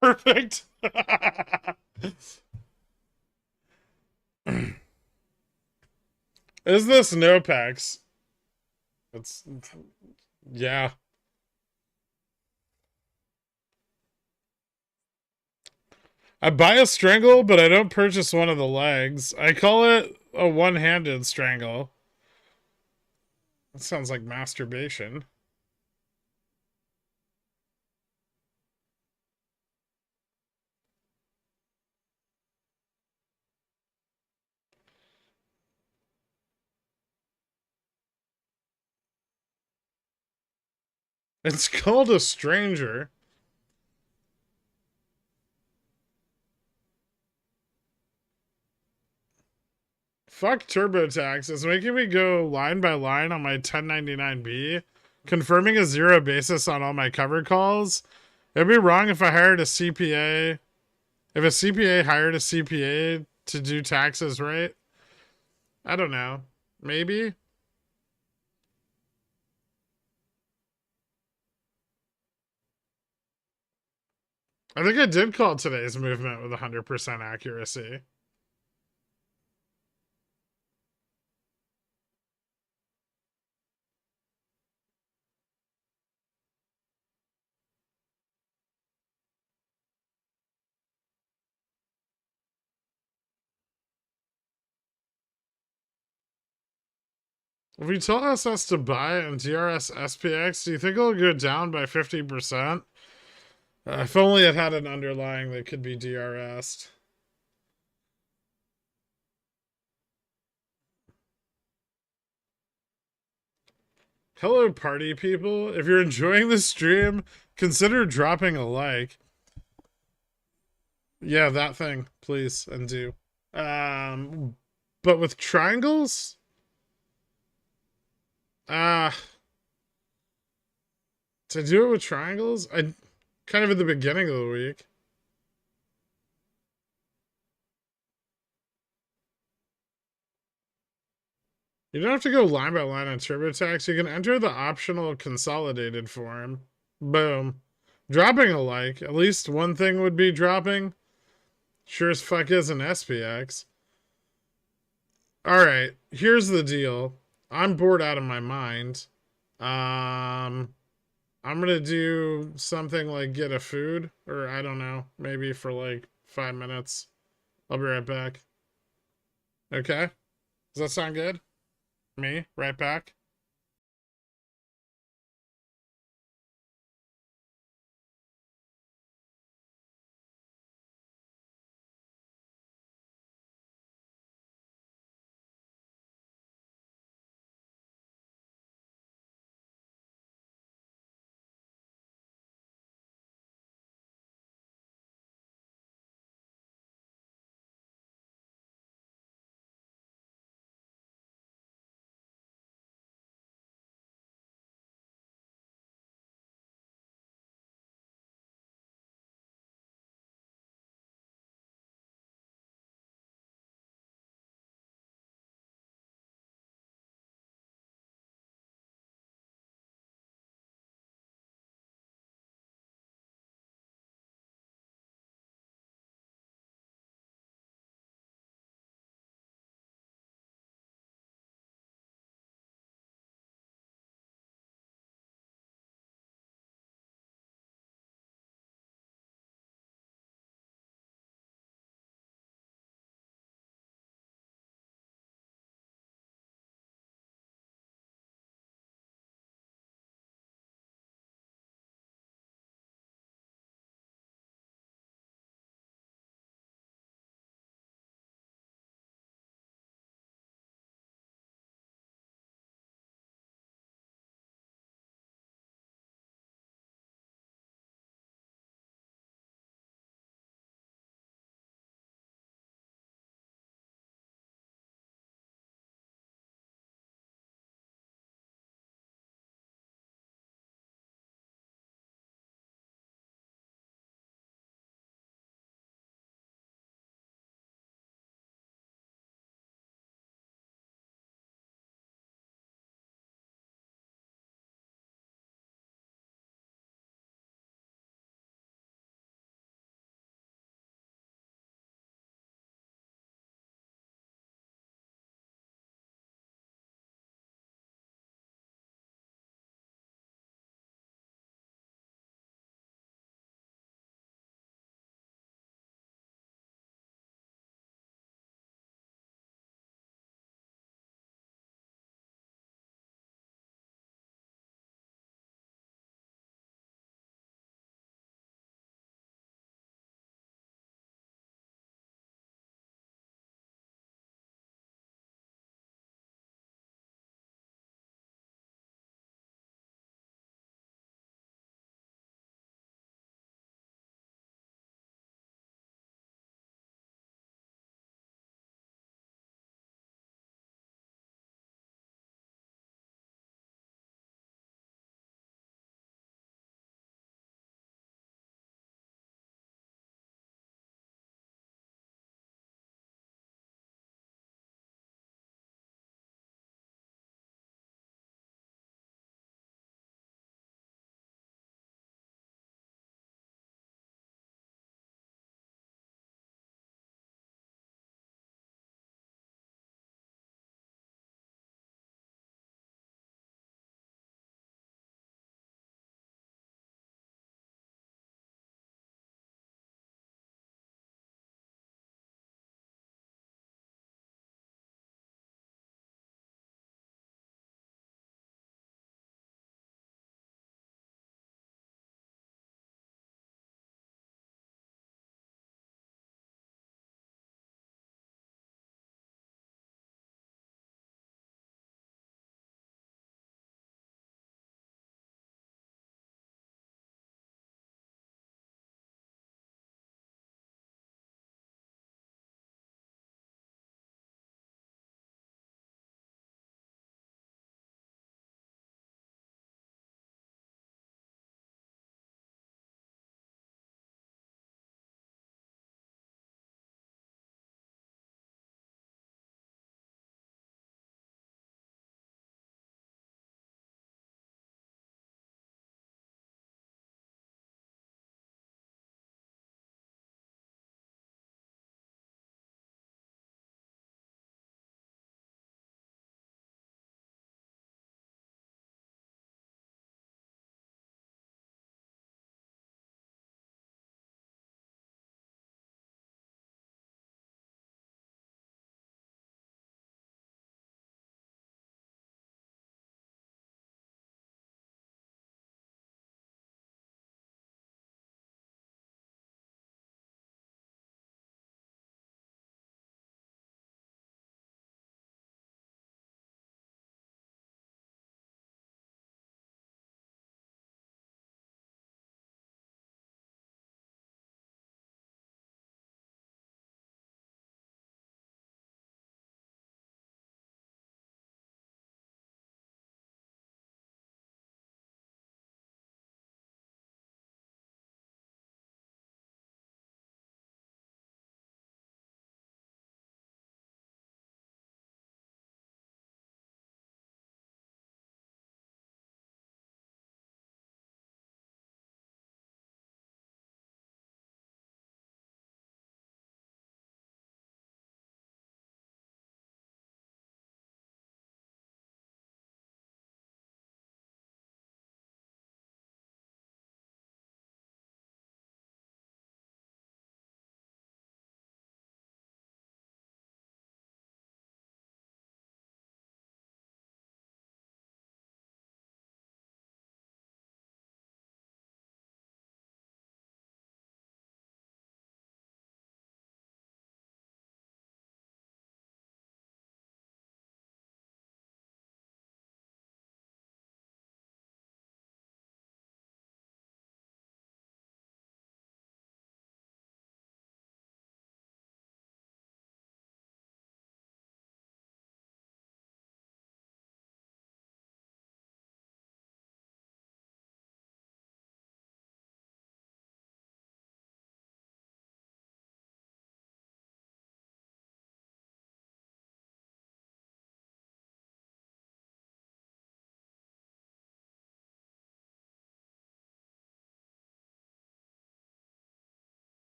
Speaker 1: Perfect. Is this Nopex? It's yeah. I buy a strangle, but I don't purchase one of the legs. I call it a one-handed strangle. That sounds like masturbation. It's called a stranger. Fuck TurboTax. It's making me go line by line on my 1099B, confirming a zero basis on all my cover calls. It'd be wrong if I hired a CPA. If a CPA hired a CPA to do taxes, right? I don't know. Maybe. I think I did call today's movement with 100% accuracy. If we tell SS to buy and DRS SPX, do you think it'll go down by 50%? If only it had an underlying that could be DRS'd. Hello, party people. If you're enjoying the stream, consider dropping a like. Yeah, that thing, please, and do. But with triangles? Uh, to do it with triangles? I kind of at the beginning of the week. You don't have to go line by line on TurboTax. You can enter the optional consolidated form. Boom. Dropping a like. At least one thing would be dropping. Sure as fuck is an SPX. Alright, here's the deal. I'm bored out of my mind. I'm gonna do something like get a food, or I don't know, maybe for like 5 minutes. I'll be right back. Okay? Does that sound good? Me? Right back?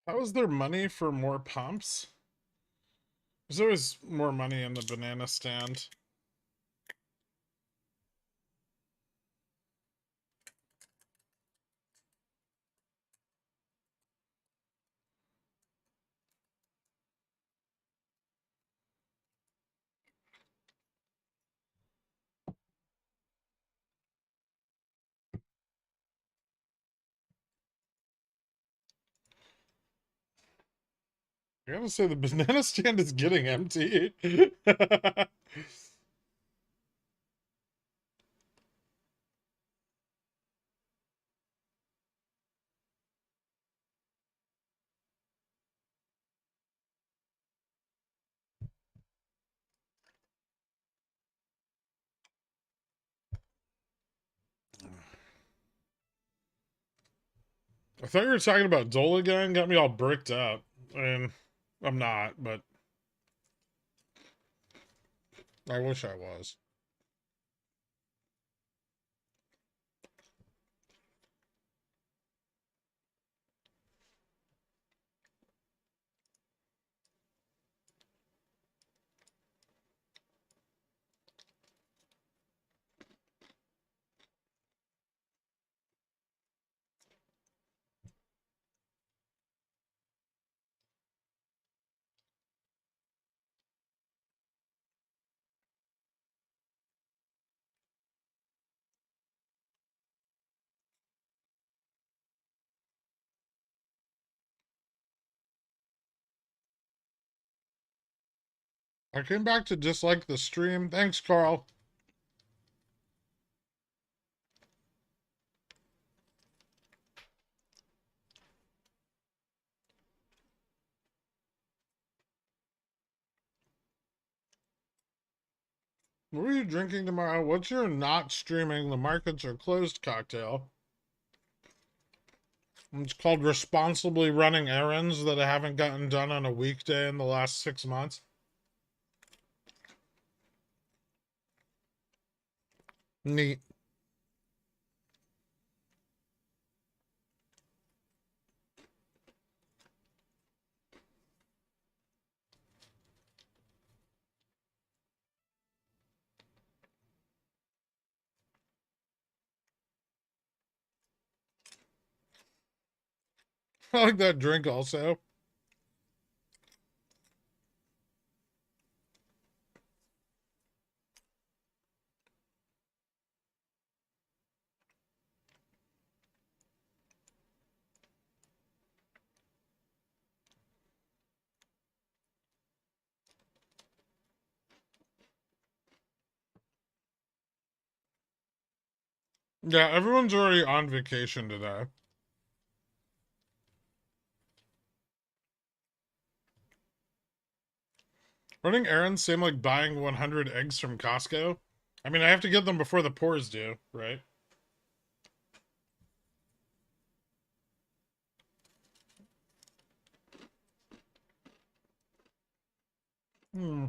Speaker 1: How is there money for more pumps? There's always more money in the banana stand. I gotta say, the banana stand is getting empty. I thought you were talking about Dole again. Got me all bricked up. I mean, I'm not, but I wish I was. I came back to dislike the stream. Thanks, Carl. What are you drinking tomorrow? What's your not streaming? The markets are closed cocktail. It's called responsibly running errands that I haven't gotten done on a weekday in the last 6 months. Neat. I like that drink also. Yeah, everyone's already on vacation today. Running errands seem like buying 100 eggs from Costco. I mean, I have to get them before the pores do, right? Hmm.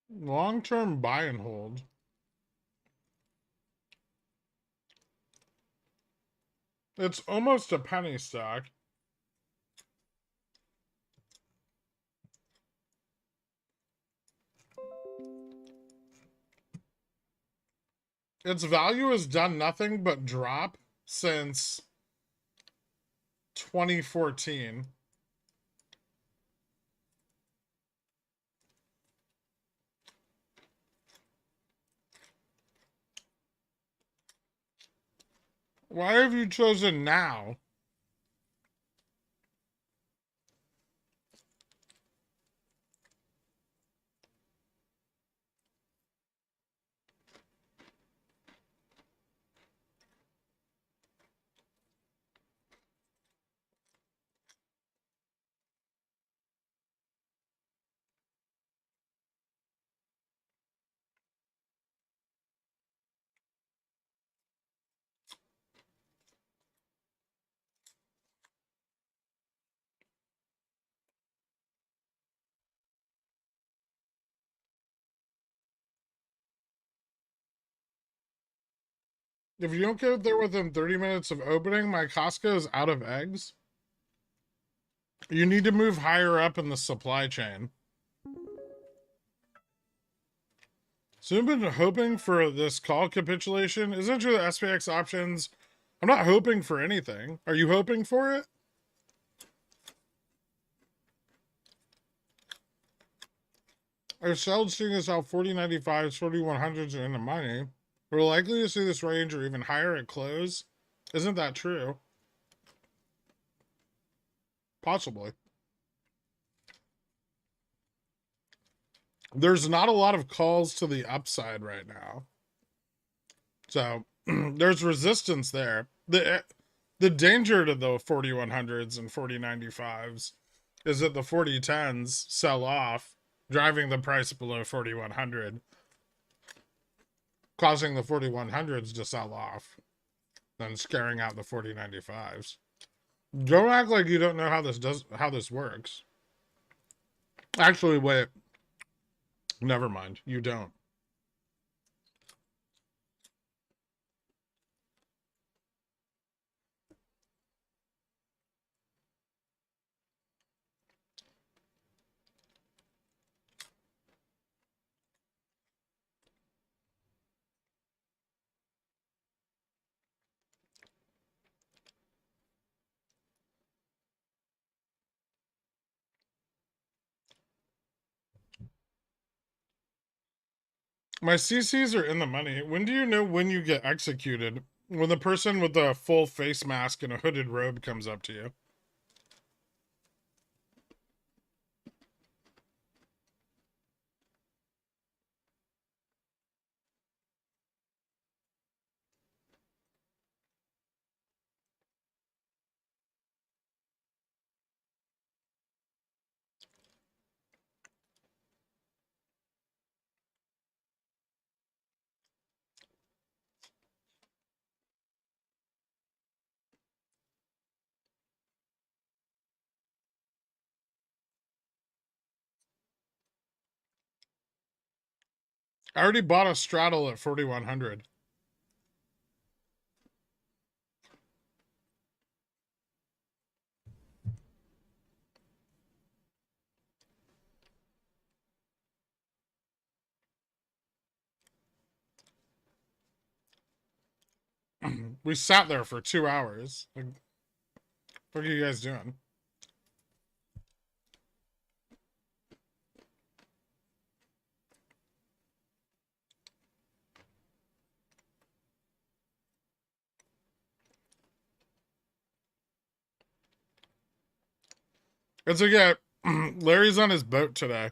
Speaker 1: Long-term buy and hold. It's almost a penny stock. Its value has done nothing but drop since 2014. Why have you chosen now? If you don't get there within 30 minutes of opening, my Costco is out of eggs. You need to move higher up in the supply chain. So I've been hoping for this call capitulation. Isn't it the SPX options? I'm not hoping for anything. Are you hoping for it? Our sell seeing as how 4095s, 4100s are in the money. We're likely to see this range or even higher at close. Isn't that true? Possibly. There's not a lot of calls to the upside right now. So there's resistance there. The danger to the 4100s and 4095s is that the 4010s sell off, driving the price below 4100, causing the 4100s to sell off, then scaring out the 4095s. Don't act like you don't know how this works. Actually, wait. Never mind. You don't. My CCs are in the money. When do you know when you get executed? When the person with the full face mask and a hooded robe comes up to you. I already bought a straddle at 4100. We sat there for 2 hours. Like, what are you guys doing? It's like, yeah, Larry's on his boat today.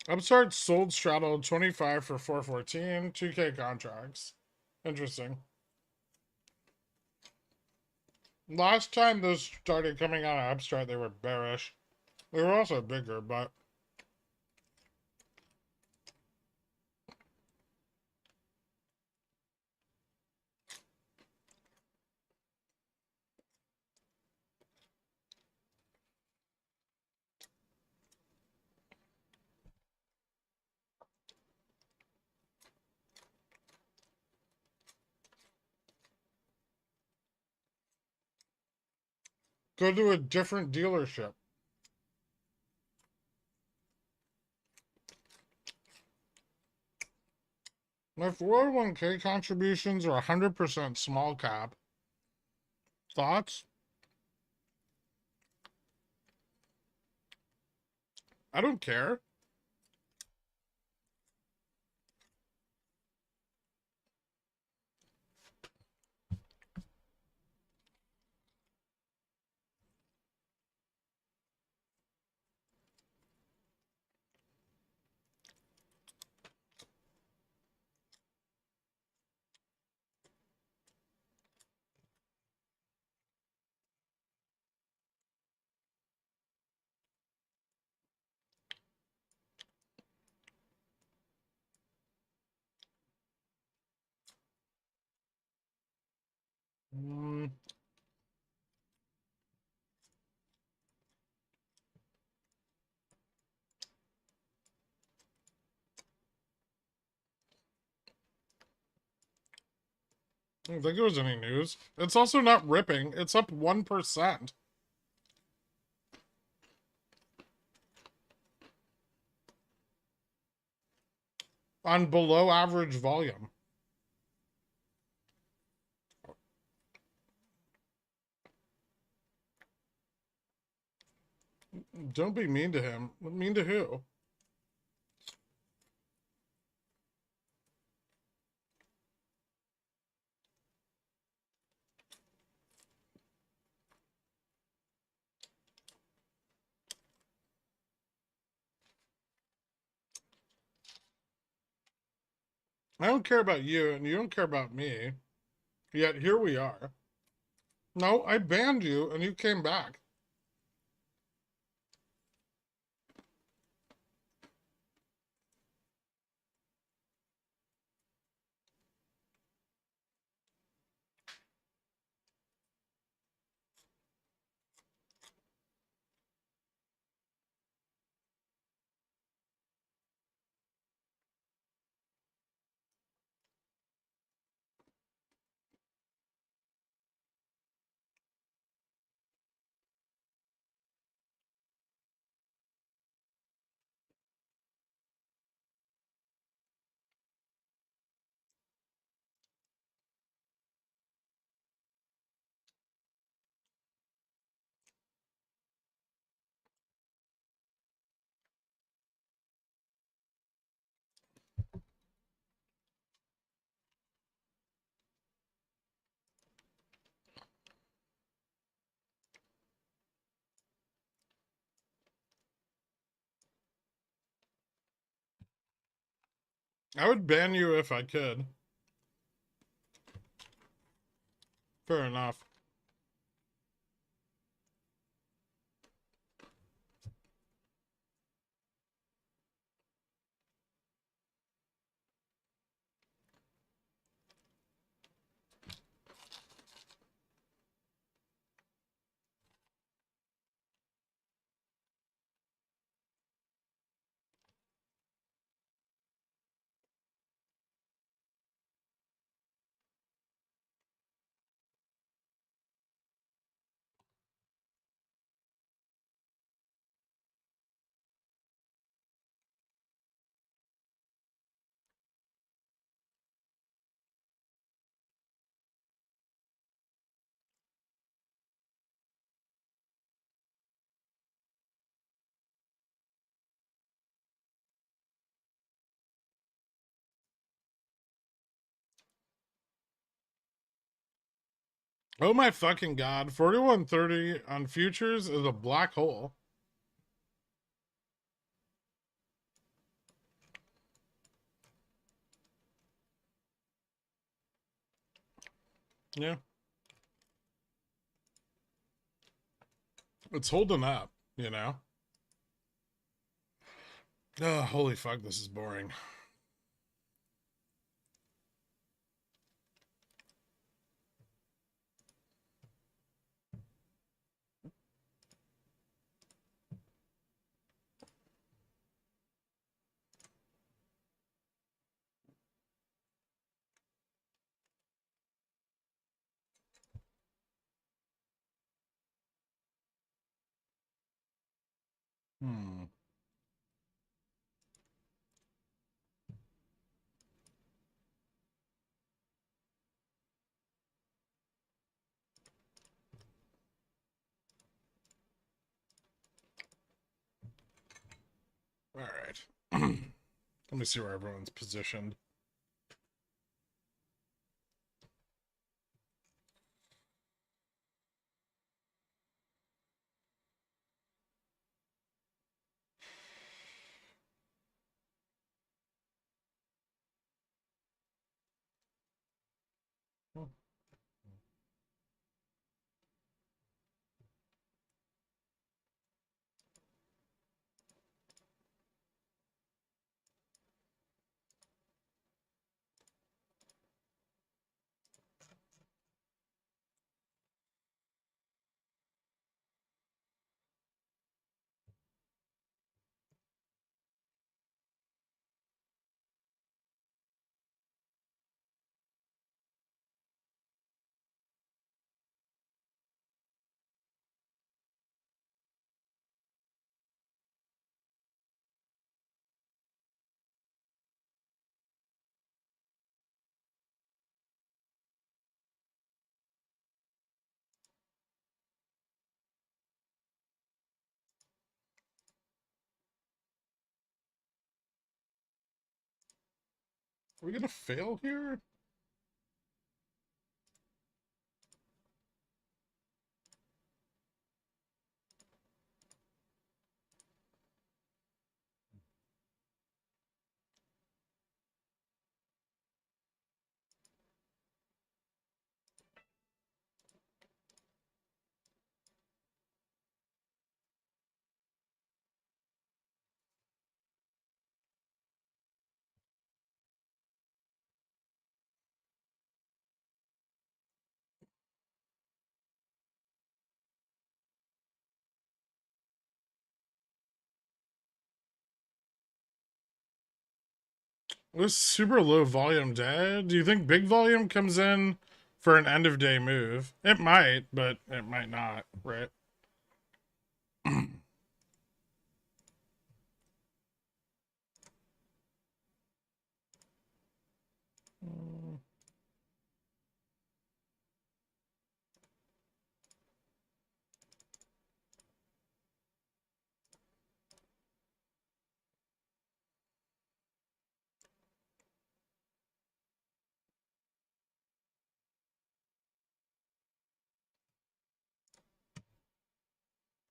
Speaker 1: Upstart sold straddle 25 for 414, 2K contracts. Interesting. Last time those started coming out of Upstart, they were bearish. They were also bigger, but go to a different dealership. My 401k contributions are 100% small cap. Thoughts? I don't care. Mm, I don't think there was any news. It's also not ripping. It's up 1%. On below average volume. Don't be mean to him. Mean to who? I don't care about you, and you don't care about me. Yet here we are. No, I banned you, and you came back. I would ban you if I could. Fair enough. Oh my fucking god. 4130 on futures is a black hole. Yeah. It's holding up, you know? Oh, holy fuck, this is boring. Hmm. All right. Let me see where everyone's positioned. Are we gonna fail here? This super low volume day. Do you think big volume comes in for an end of day move? It might, but it might not, right?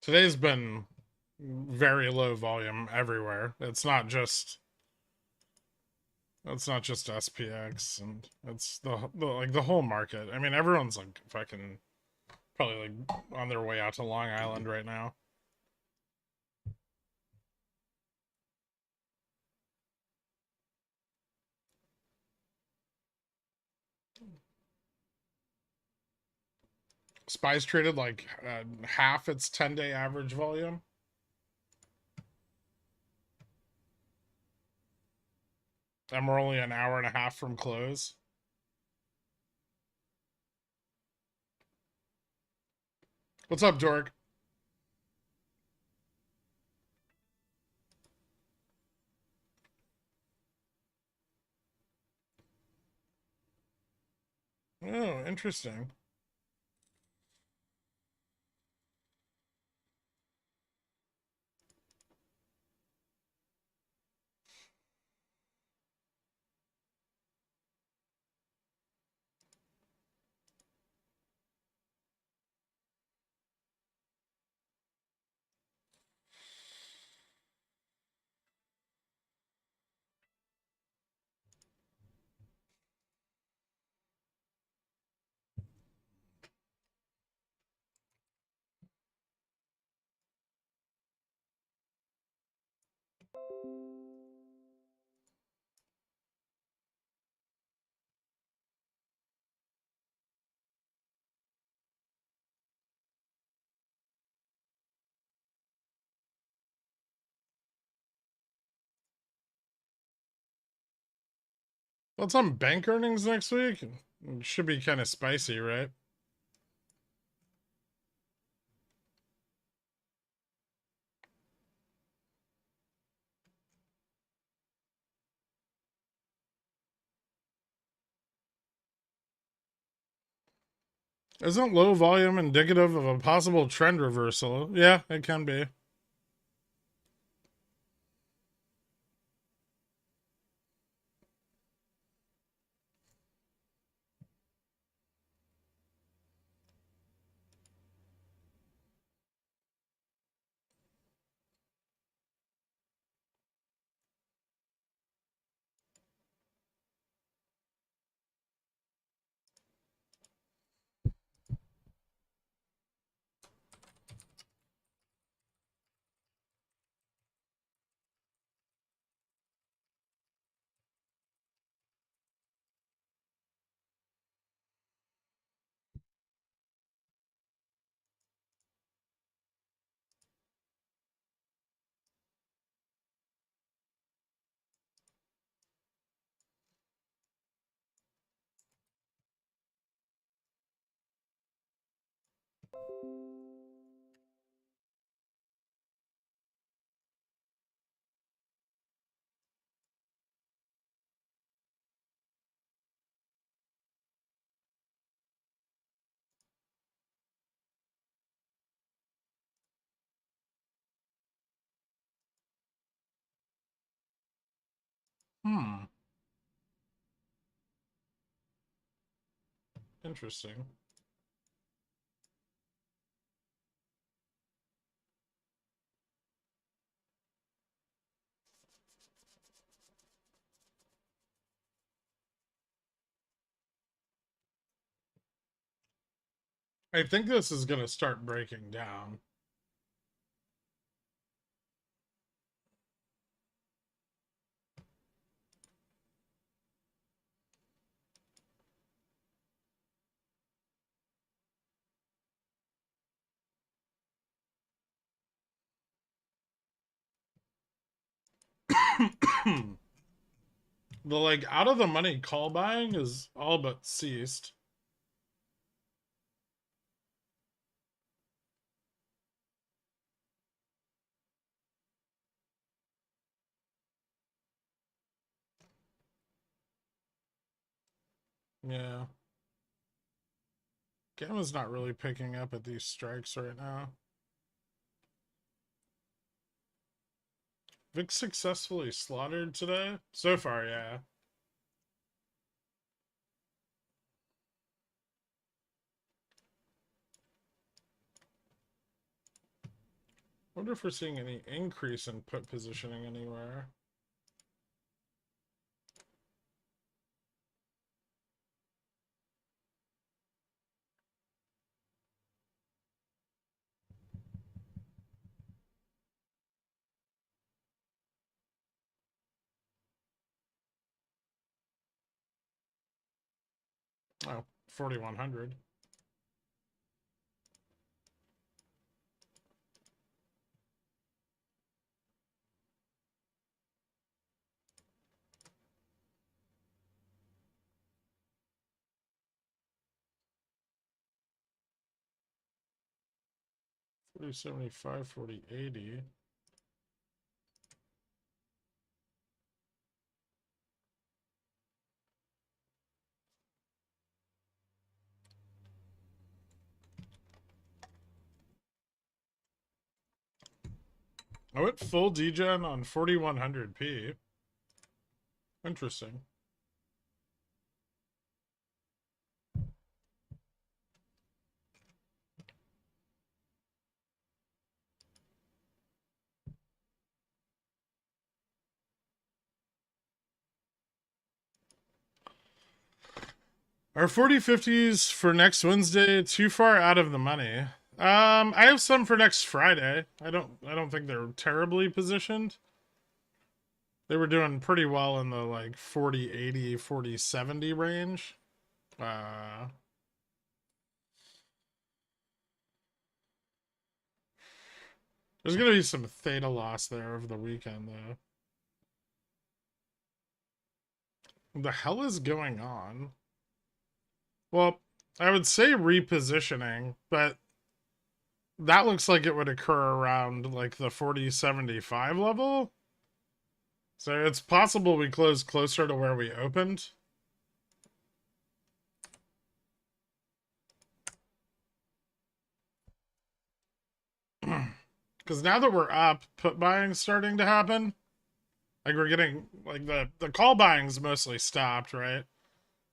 Speaker 1: Today's been very low volume everywhere. It's not just SPX, and it's the like the whole market. I mean, everyone's like fucking probably like on their way out to Long Island right now. Spies traded like half its 10-day average volume. And we're only an hour and a half from close. What's up, Dork? Oh, interesting. What's on bank earnings next week? It should be kind of spicy, right? Isn't low volume indicative of a possible trend reversal? Yeah, it can be. Hmm. Interesting. I think this is going to start breaking down. The like out of the money call buying is all but ceased. Yeah. Gamma's not really picking up at these strikes right now. Vic successfully slaughtered today? So far, yeah. Wonder if we're seeing any increase in put positioning anywhere. Oh, 4,100. $40, 75, 40, 80. I went full degen on 4100p. Interesting. Are 40/50s for next Wednesday too far out of the money? I have some for next Friday. I don't think they're terribly positioned. They were doing pretty well in the like 40/80, 40/70 range. Uh there's gonna be some theta loss there over the weekend though. What the hell is going on? Well, I would say repositioning, but that looks like it would occur around like the 40/75 level. So it's possible we close closer to where we opened. Because now that we're up, put buying's starting to happen. Like we're getting like the call buying's mostly stopped, right?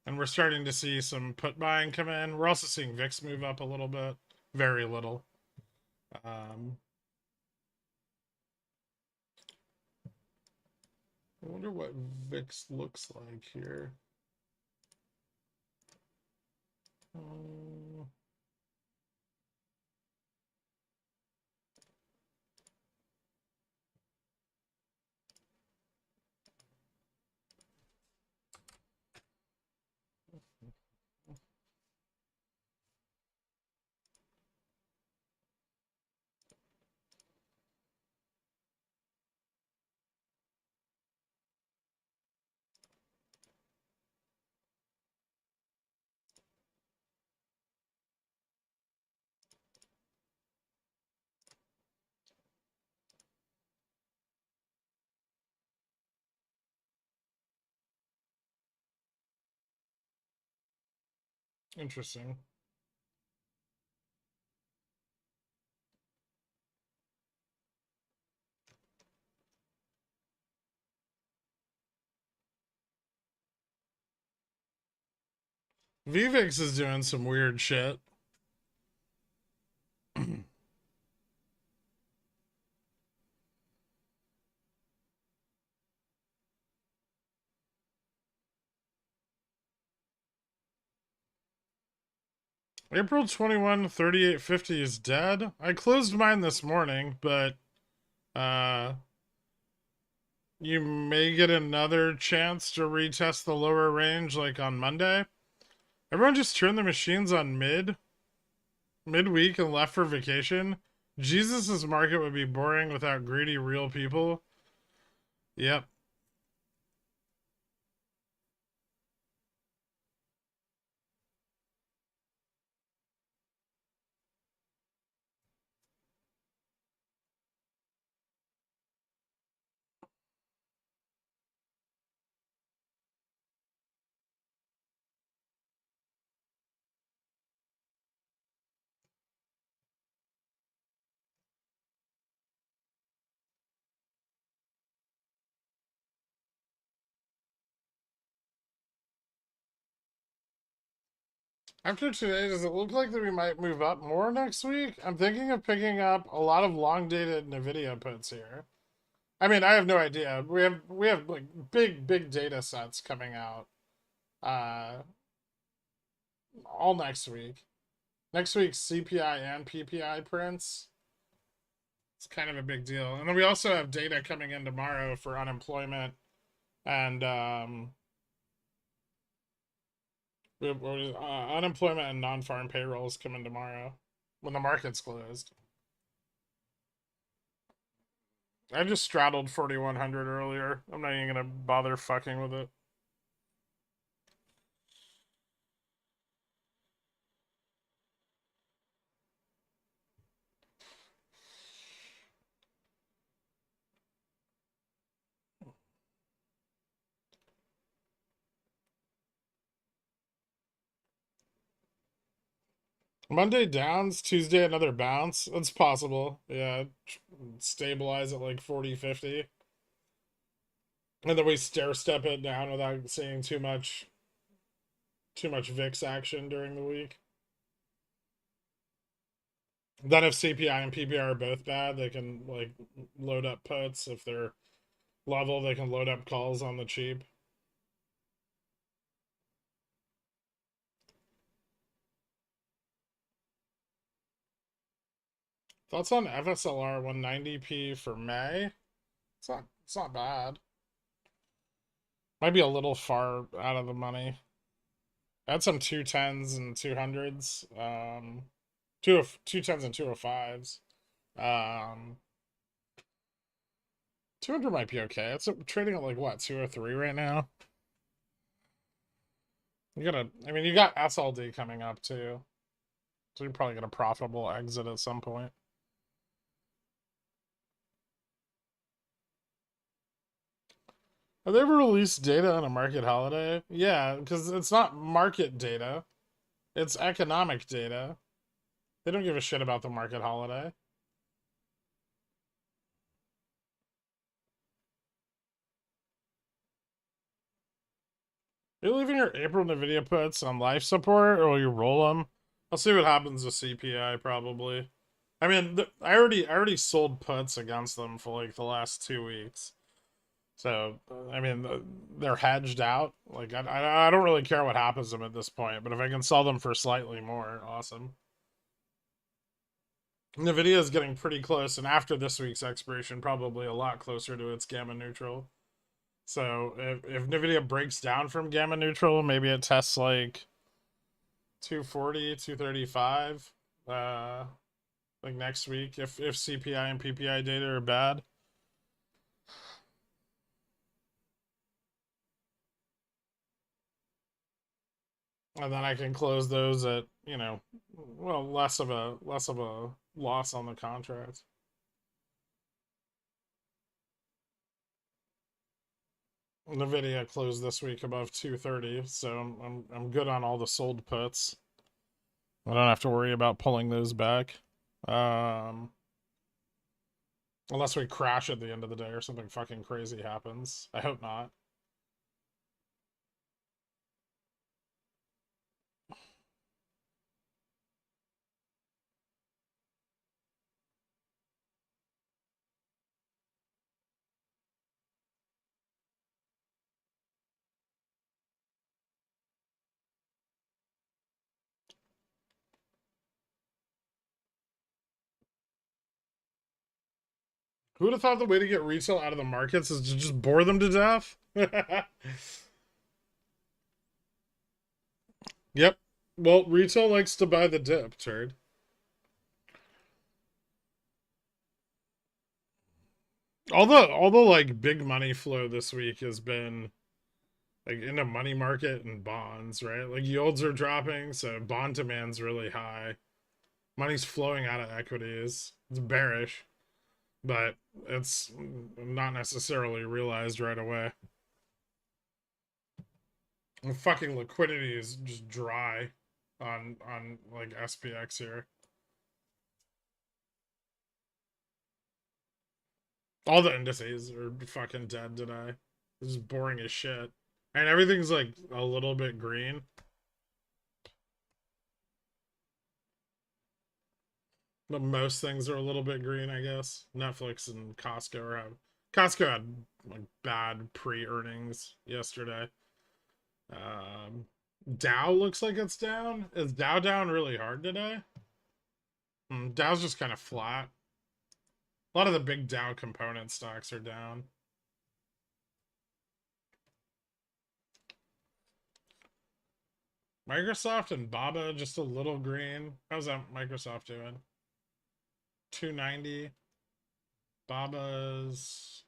Speaker 1: And we're starting to see some put buying come in. We're also seeing VIX move up a little bit, very little. I wonder what VIX looks like here. Interesting. VVIX is doing some weird shit. April 21, 3850 is dead. I closed mine this morning, but you may get another chance to retest the lower range like on Monday. Everyone just turned the machines on midweek and left for vacation. Jesus's market would be boring without greedy real people. Yep. After today, does it look like that we might move up more next week? I'm thinking of picking up a lot of long dated Nvidia puts here. I mean, I have no idea. We have like big data sets coming out uh all next week. Next week's CPI and PPI prints. It's kind of a big deal. And then we also have data coming in tomorrow for unemployment and unemployment and non-farm payrolls come in tomorrow when the market's closed. I just straddled 4100 earlier. I'm not even gonna bother fucking with it. Monday downs, Tuesday another bounce. It's possible. Yeah, stabilize at like 40-50. And then we stair step it down without seeing too much VIX action during the week. Then if CPI and PPI are both bad, they can like load up puts. If they're level, they can load up calls on the cheap. Thoughts on FSLR 190p for May? It's not bad. Might be a little far out of the money. I had some 210s and 200s. Two tens and 205s. 200 might be okay. It's trading at like what, 203 right now? You got SLD coming up too. So you're probably get a profitable exit at some point. Have they ever released data on a market holiday? Yeah, because it's not market data. It's economic data. They don't give a shit about the market holiday. You're leaving your April Nvidia puts on life support, or will you roll them? I'll see what happens with CPI probably. I mean, I already sold puts against them for like the last 2 weeks. So I mean, they're hedged out. Like I don't really care what happens to them at this point. But if I can sell them for slightly more, awesome. Nvidia is getting pretty close, and after this week's expiration, probably a lot closer to its gamma neutral. So if Nvidia breaks down from gamma neutral, maybe it tests like 240, 235, like next week if CPI and PPI data are bad. And then I can close those at, well, less of a loss on the contract. Nvidia closed this week above 230, so I'm good on all the sold puts. I don't have to worry about pulling those back. Unless we crash at the end of the day or something fucking crazy happens. I hope not. Who would have thought the way to get retail out of the markets is to just bore them to death? Yep. Well, retail likes to buy the dip, turd. All the like big money flow this week has been like into money market and bonds, right? Like yields are dropping, so bond demand's really high. Money's flowing out of equities. It's bearish, but it's not necessarily realized right away. The fucking liquidity is just dry on like SPX here. All the indices are fucking dead today. This is boring as shit. And everything's like a little bit green. But most things are a little bit green, I guess. Netflix and Costco had like bad pre-earnings yesterday. Um, Dow looks like it's down. Is Dow down really hard today? Dow's just kind of flat. A lot of the big Dow component stocks are down. Microsoft and Baba just a little green. How's that Microsoft doing? 290. Baba's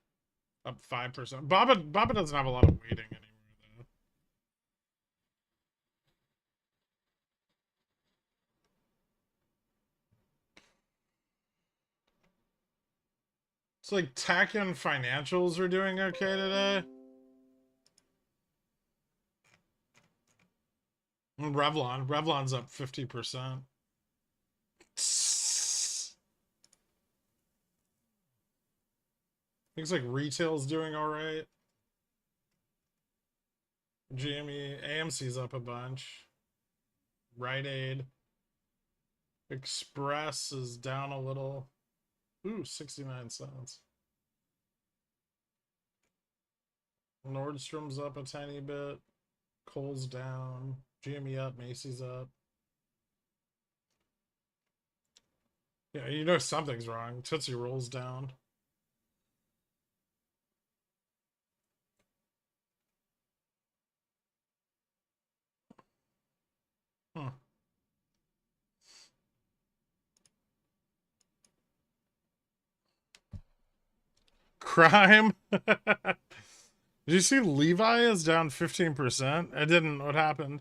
Speaker 1: up 5%. Baba doesn't have a lot of weighting anymore though. It's like tech and financials are doing okay today. And Revlon's up 50%. Looks like retail's doing all right. GME, AMC's up a bunch. Rite Aid. Express is down a little. Ooh, 69 cents. Nordstrom's up a tiny bit. Kohl's down. GME up. Macy's up. Yeah, you know something's wrong. Tootsie Roll's down. Huh. Crime. Did you see Levi is down 15%? I didn't. What happened?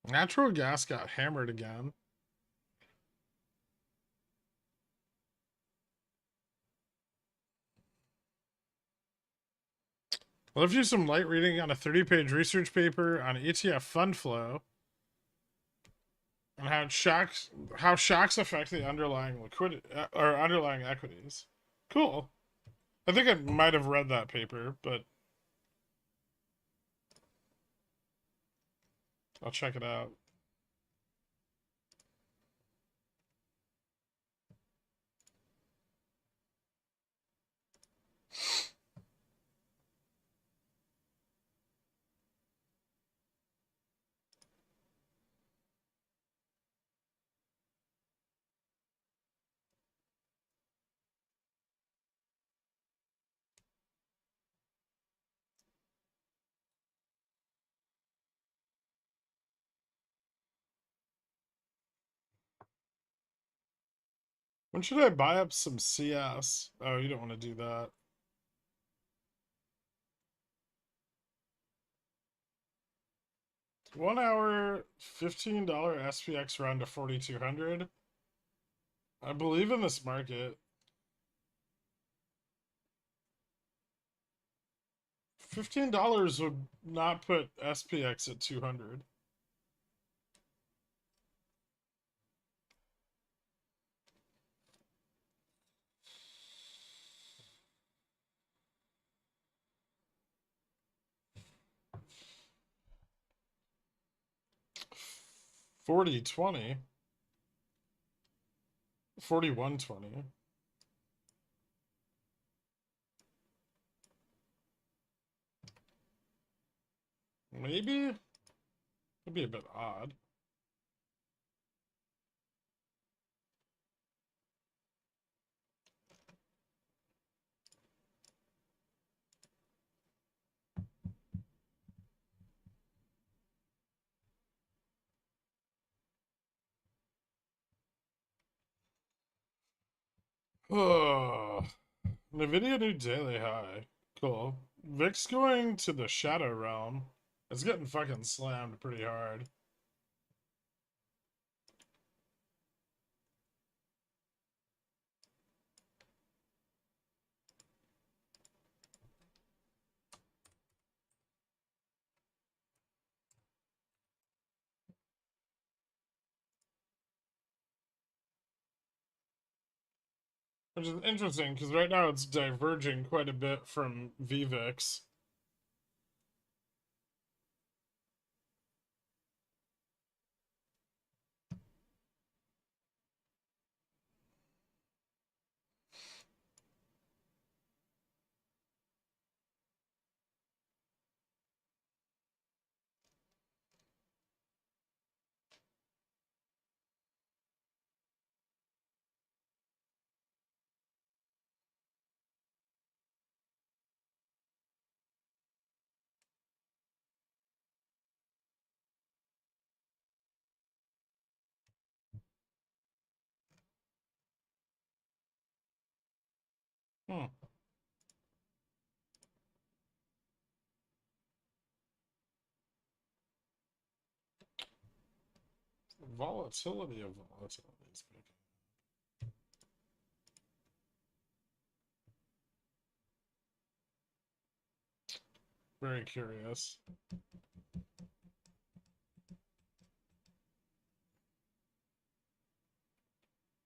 Speaker 1: Natural gas got hammered again. I'll left you some light reading on a 30-page research paper on ETF fund flow and how shocks affect the underlying liquidity or underlying equities. Cool. I think I might have read that paper, but I'll check it out. When should I buy up some CS? Oh, you don't want to do that. 1 hour, $15 SPX run to 4,200. I believe in this market. $15 would not put SPX at 200. $40.20. $41.20. Maybe? It'd be a bit odd. Oh, NVIDIA new daily high. Cool. VIX going to the shadow realm. It's getting fucking slammed pretty hard. Which is interesting because right now it's diverging quite a bit from VVIX. Hmm. Volatility of volatility is big. Very curious.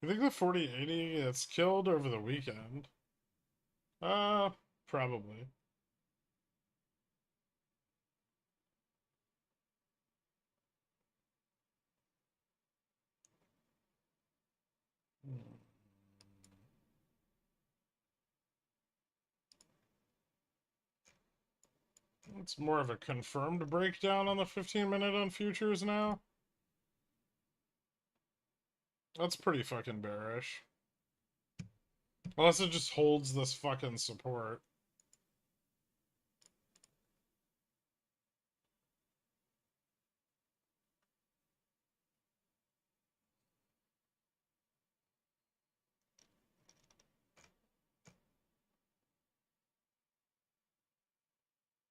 Speaker 1: You think the 4080 gets killed over the weekend? Probably. Hmm. It's more of a confirmed breakdown on the 15-minute on futures now. That's pretty fucking bearish. Unless it just holds this fucking support.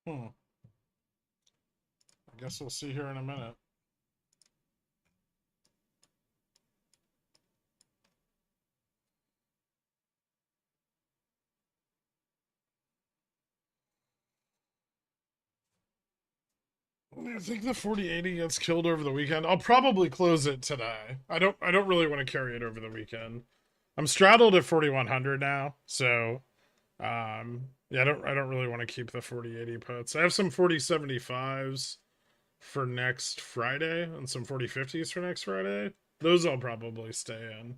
Speaker 1: Hmm. I guess we'll see here in a minute. I think the 4080 gets killed over the weekend. I'll probably close it today. I don't really want to carry it over the weekend. I'm straddled at 4100 now, so yeah, I don't really want to keep the 4080 puts. I have some 4075s for next Friday and some 4050s for next Friday. Those I'll probably stay in.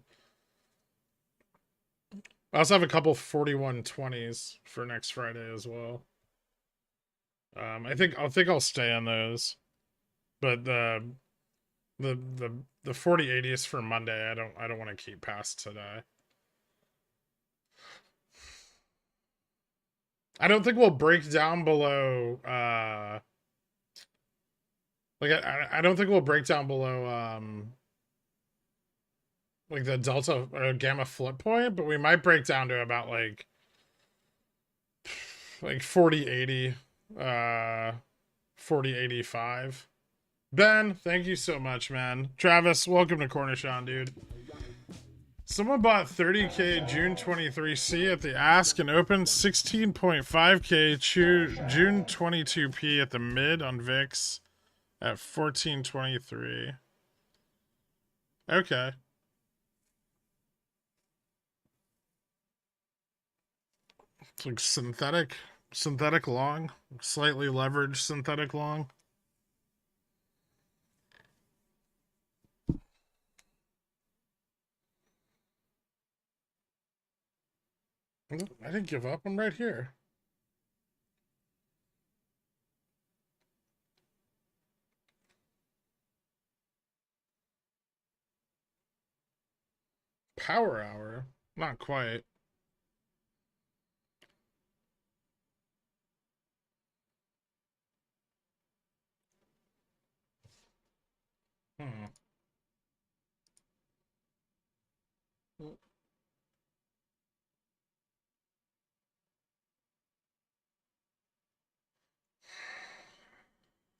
Speaker 1: I also have a couple 4120s for next Friday as well. I think I'll stay on those. But the 4080s for Monday, I don't want to keep past today. I don't think we'll break down below like I don't think we'll break down below like the delta or gamma flip point, but we might break down to about like 4080 uh 4085. Ben, thank you so much, man. Travis, welcome to Cornichon, dude. Someone bought 30k June 23C at the ask and opened 16.5k June 22p at the mid on VIX at 1423. Okay. It's like synthetic long, slightly leveraged synthetic long. I didn't give up. I'm right here. Power hour? Not quite. Hmm.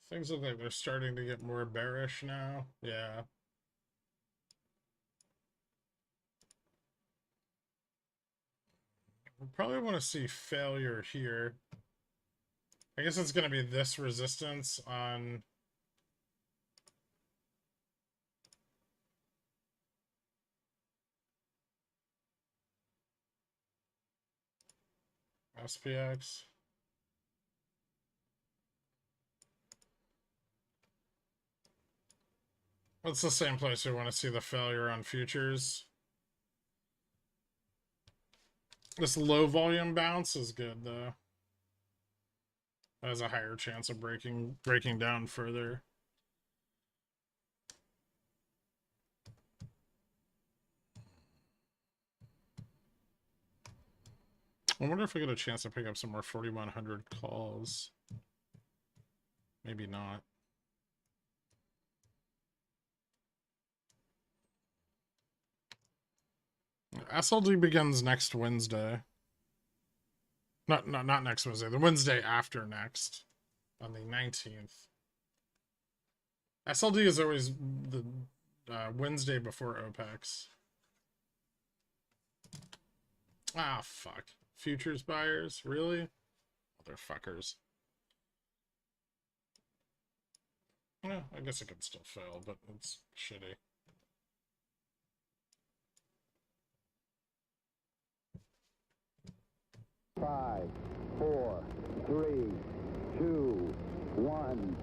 Speaker 1: Things look like they're starting to get more bearish now. Yeah. We probably want to see failure here. I guess it's going to be this resistance on... SPX. That's the same place we want to see the failure on futures. This low volume bounce is good though. That has a higher chance of breaking down further. I wonder if I get a chance to pick up some more 4100 calls. Maybe not. SLD begins next Wednesday. Not next Wednesday. The Wednesday after next, on the 19th. SLD is always the Wednesday before OPEX. Ah, fuck. Futures buyers? Really? Motherfuckers. Yeah, I guess it could still fail, but it's shitty.
Speaker 3: Five, 4, 3, 2, 1,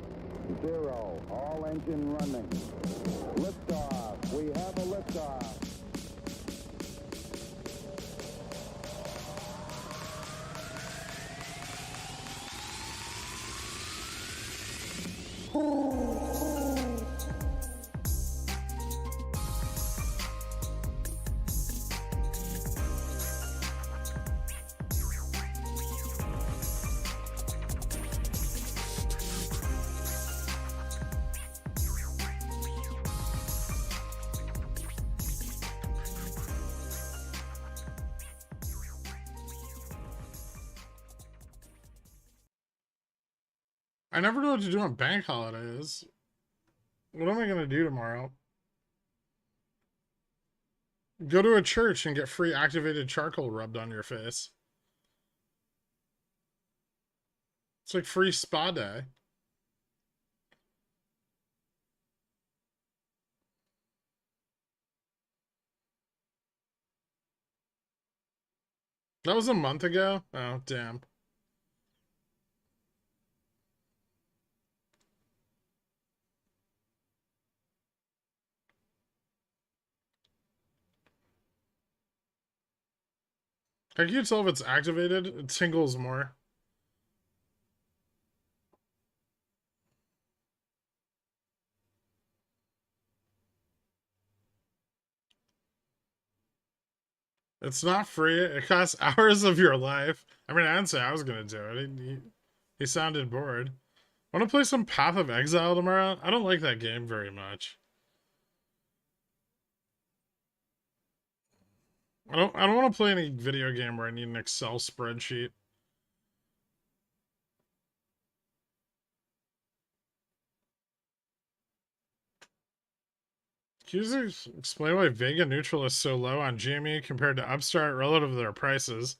Speaker 3: 0. All engine running. Liftoff. We have a liftoff.
Speaker 1: I never know what to do on bank holidays. What am I going to do tomorrow? Go to a church and get free activated charcoal rubbed on your face. It's like free spa day. That was a month ago? Oh, damn. How can you tell if it's activated? It tingles more. It's not free. It costs hours of your life. I mean, I didn't say I was going to do it. He sounded bored. Want to play some Path of Exile tomorrow? I don't like that game very much. I don't want to play any video game where I need an Excel spreadsheet. Can you explain why Vega Neutral is so low on GME compared to Upstart relative to their prices?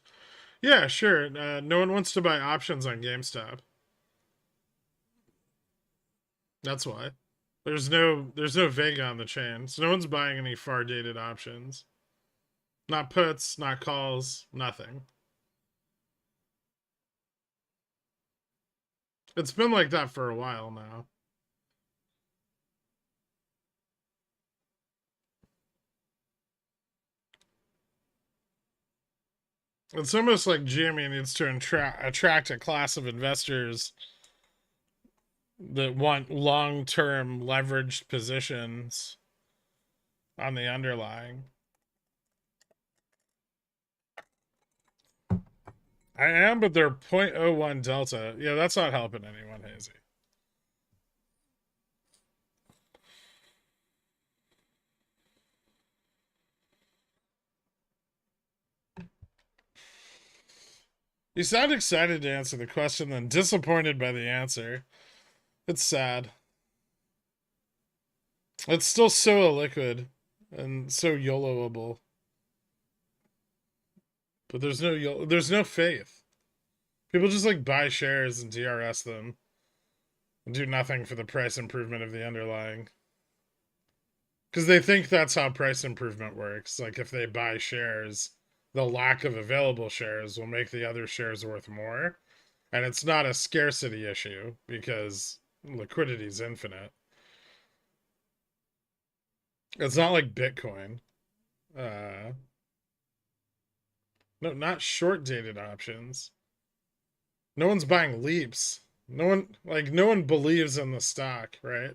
Speaker 1: Yeah, sure. No one wants to buy options on GameStop. That's why. There's no Vega on the chain, so no one's buying any far dated options. Not puts, not calls, nothing. It's been like that for a while now. It's almost like GME needs to attract a class of investors that want long-term leveraged positions on the underlying. I am, but they're 0.01 delta. Yeah, that's not helping anyone, Hazy. You sound excited to answer the question, then disappointed by the answer. It's sad. It's still so illiquid and so YOLOable. But there's no faith. People just like buy shares and DRS them and do nothing for the price improvement of the underlying. Because they think that's how price improvement works. Like if they buy shares, the lack of available shares will make the other shares worth more. And it's not a scarcity issue because liquidity is infinite. It's not like Bitcoin. No, not short dated options. No one's buying leaps. No one believes in the stock, right?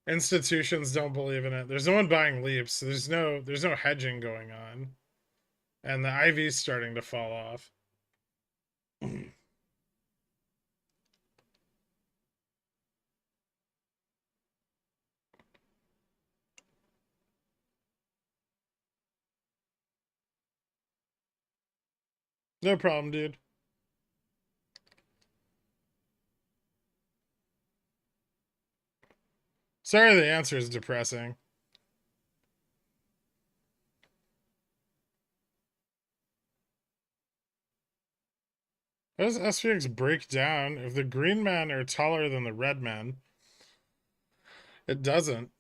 Speaker 1: Institutions don't believe in it. There's no one buying leaps. So there's no hedging going on. And the IV's starting to fall off. No problem, dude. Sorry the answer is depressing. How does SPX break down if the green men are taller than the red men? It doesn't.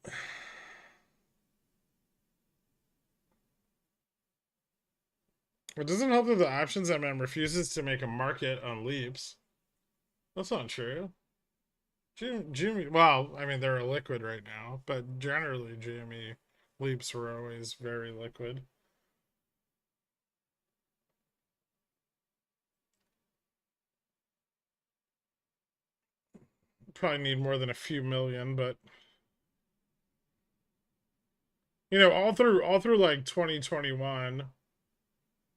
Speaker 1: It doesn't help that the options MM refuses to make a market on leaps. That's not true. GME, well, I mean, they're liquid right now, but generally GME leaps were always very liquid. Probably need more than a few million, but you know, all through like 2021,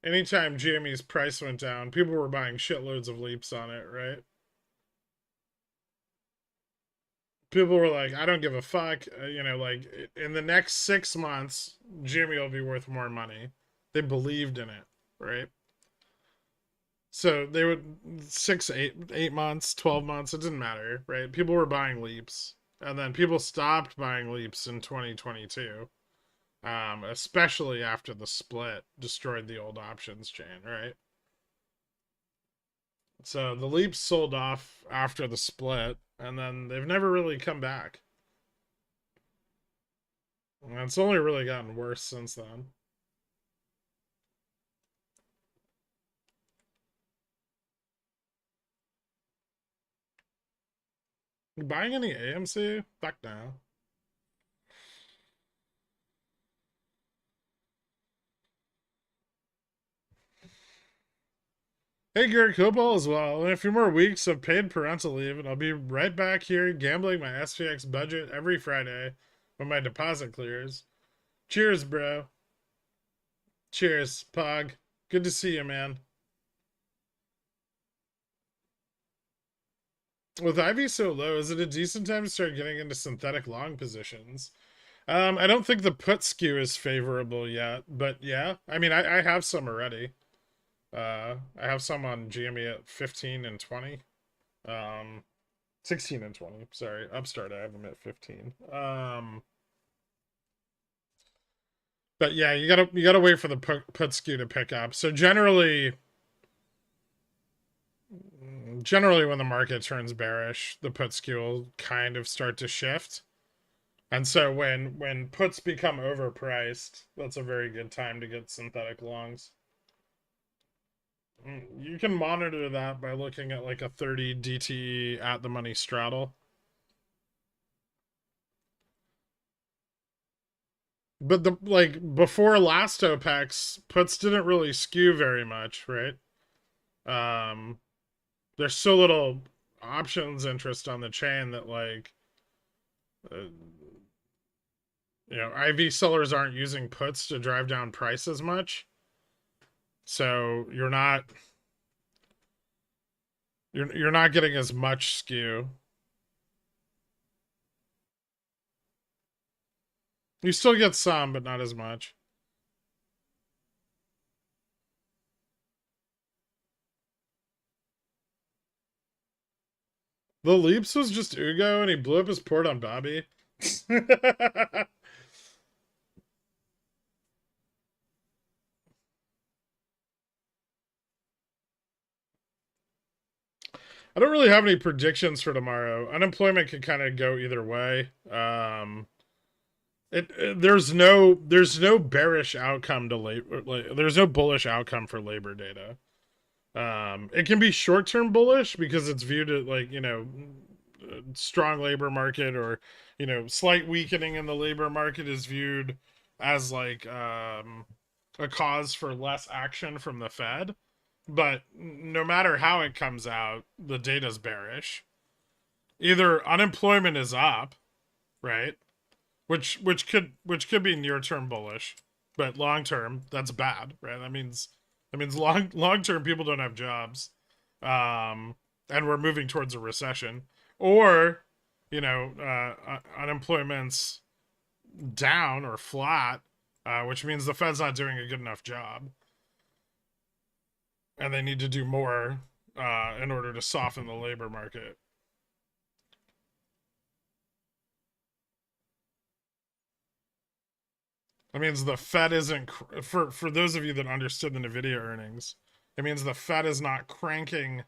Speaker 1: anytime GME's price went down, people were buying shitloads of leaps on it, right? People were like, I don't give a fuck. You know, like in the next 6 months, GME will be worth more money. They believed in it, right? So they would 8 months, 12 months, it didn't matter, right? People were buying leaps. And then people stopped buying leaps in 2022. Especially after the split destroyed the old options chain, right? So the leaps sold off after the split, and then they've never really come back. And it's only really gotten worse since then. You buying any AMC? Fuck no. Hey, Garrett Cobalt as well. In a few more weeks of paid parental leave, and I'll be right back here gambling my SPX budget every Friday when my deposit clears. Cheers, bro. Cheers, Pog. Good to see you, man. With Ivy so low, is it a decent time to start getting into synthetic long positions? I don't think the put skew is favorable yet, but yeah. I mean, I have some already. I have some on GME at 15 and 20. 16 and 20. Sorry, Upstart, I have them at 15. But yeah, you gotta wait for the put skew to pick up. So generally when the market turns bearish, the put skew will kind of start to shift. And so when puts become overpriced, that's a very good time to get synthetic longs. You can monitor that by looking at like a 30 DTE at the money straddle. But the like before last OPEX, puts didn't really skew very much, right? There's so little options interest on the chain that like you know, IV sellers aren't using puts to drive down price as much. So you're not getting as much skew. You still get some, but not as much. The Leaps was just Ugo and he blew up his port on Bobby. I don't really have any predictions for tomorrow. Unemployment could kind of go either way. There's no bearish outcome to labor. There's no bullish outcome for labor data. It can be short term bullish because it's viewed as like, you know, strong labor market, or, you know, slight weakening in the labor market is viewed as like a cause for less action from the Fed. But no matter how it comes out, the data's bearish. Either unemployment is up, right? Which could be near term bullish, but long term that's bad, right? That means long term people don't have jobs, and we're moving towards a recession, or, you know, unemployment's down or flat, which means the Fed's not doing a good enough job, and they need to do more in order to soften the labor market. It means the Fed isn't, for those of you that understood the NVIDIA earnings, it means the Fed is not cranking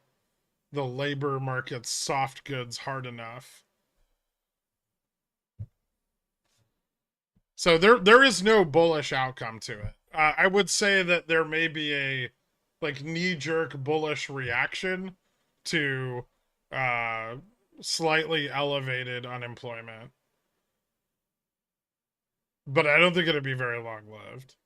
Speaker 1: the labor market's soft goods hard enough. So there is no bullish outcome to it. I would say that there may be a like knee-jerk bullish reaction to slightly elevated unemployment, but I don't think it'd be very long-lived.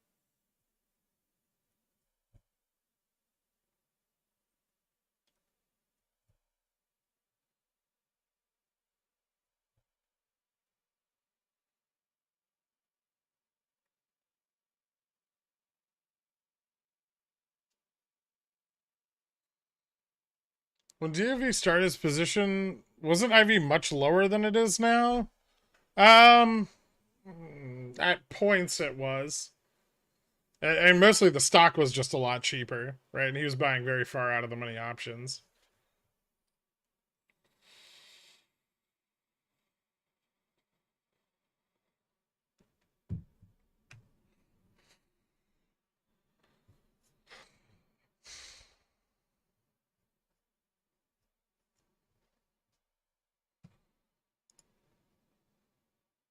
Speaker 1: When DFV started his position, wasn't IV much lower than it is now? At points it was. And mostly the stock was just a lot cheaper, right? And he was buying very far out of the money options.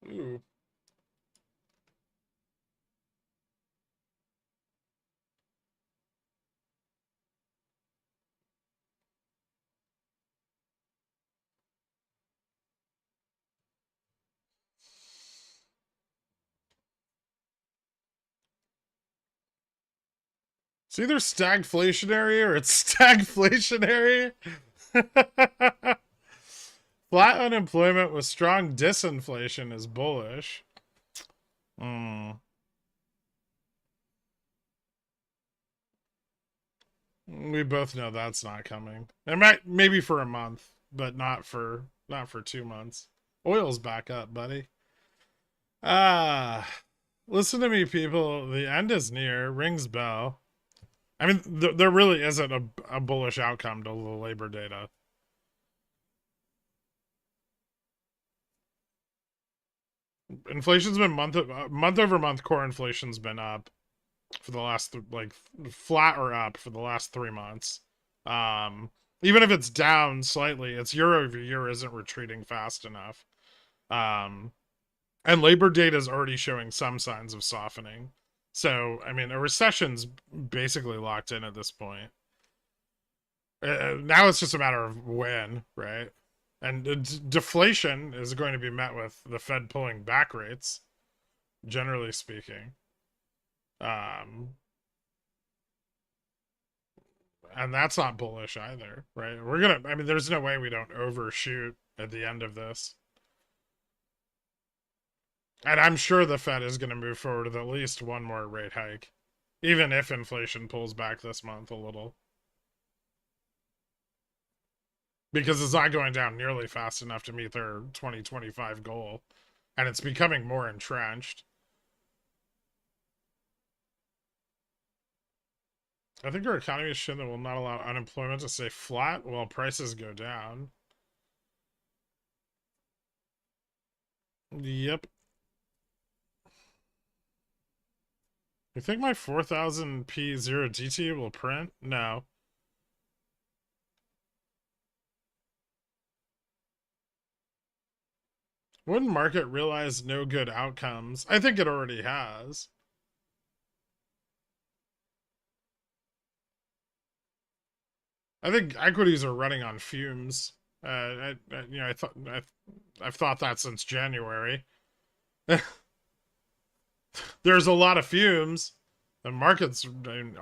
Speaker 1: Ooh. It's either stagflationary or it's stagflationary. Flat unemployment with strong disinflation is bullish. We both know that's not coming. It might, maybe for a month, but not for 2 months. Oil's back up, buddy. Listen to me, people. The end is near. Rings bell. I mean, there really isn't a bullish outcome to the labor data. Inflation's been month over month. Core inflation's been up for the last like flat or up for the last 3 months. Even if it's down slightly, it's year over year isn't retreating fast enough. And labor data is already showing some signs of softening. So, I mean, a recession's basically locked in at this point. Now it's just a matter of when, right? And deflation is going to be met with the Fed pulling back rates, generally speaking. And that's not bullish either, right? I mean, there's no way we don't overshoot at the end of this. And I'm sure the Fed is going to move forward with at least one more rate hike, even if inflation pulls back this month a little. Because it's not going down nearly fast enough to meet their 2025 goal. And it's becoming more entrenched. I think our economy is shit that will not allow unemployment to stay flat while prices go down. Yep. You think my 4000p0 DT will print? No. Wouldn't market realize no good outcomes? I think it already has. I think equities are running on fumes. I've thought that since January. There's a lot of fumes. The markets,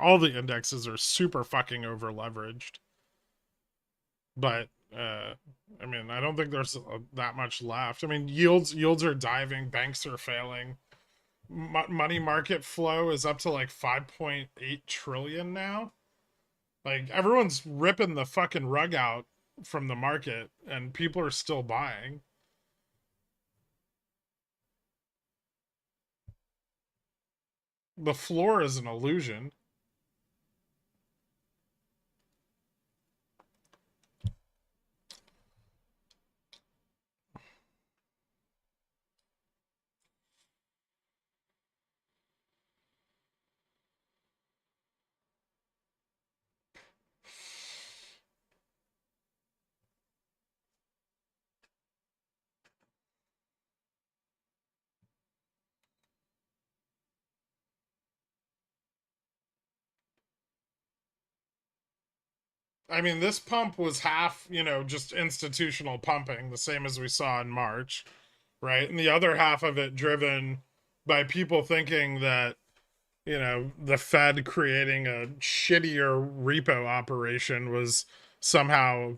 Speaker 1: all the indexes are super fucking over leveraged. But I mean, I don't think there's that much left. I mean, yields are diving, banks are failing. Money market flow is up to like 5.8 trillion now. Like everyone's ripping the fucking rug out from the market, and people are still buying. The floor is an illusion. I mean, this pump was half, just institutional pumping, the same as we saw in March, right? And the other half of it driven by people thinking that, the Fed creating a shittier repo operation was somehow,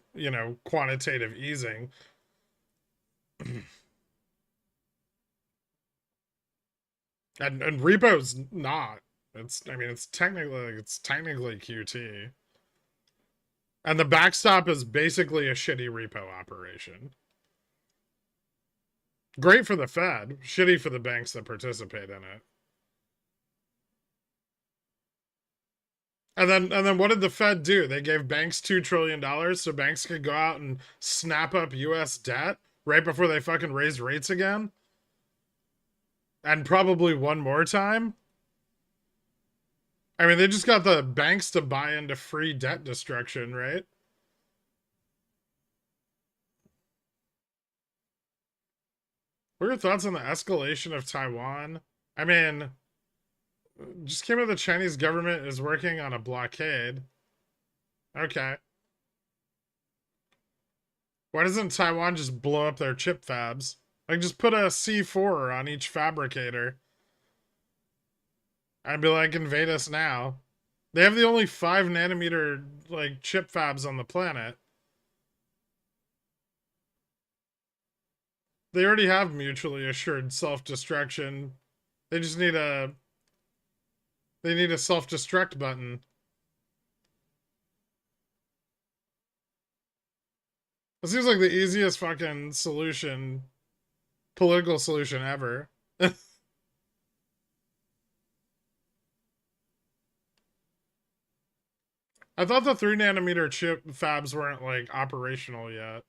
Speaker 1: quantitative easing. And repo's not. It's technically QT. And the backstop is basically a shitty repo operation. Great for the Fed, shitty for the banks that participate in it. And then what did the Fed do? They gave banks $2 trillion so banks could go out and snap up US debt right before they fucking raised rates again. And probably one more time. I mean, they just got the banks to buy into free debt destruction, right? What are your thoughts on the escalation of Taiwan? I mean, just came out the Chinese government is working on a blockade. Okay. Why doesn't Taiwan just blow up their chip fabs? Like, just put a C4 on each fabricator. I'd be like, invade us now. They have the only 5 nanometer, like, chip fabs on the planet. They already have mutually assured self-destruction. They just need a... They need a self-destruct button. It seems like the easiest fucking solution, political solution ever. I thought the 3 nanometer chip fabs weren't like operational yet.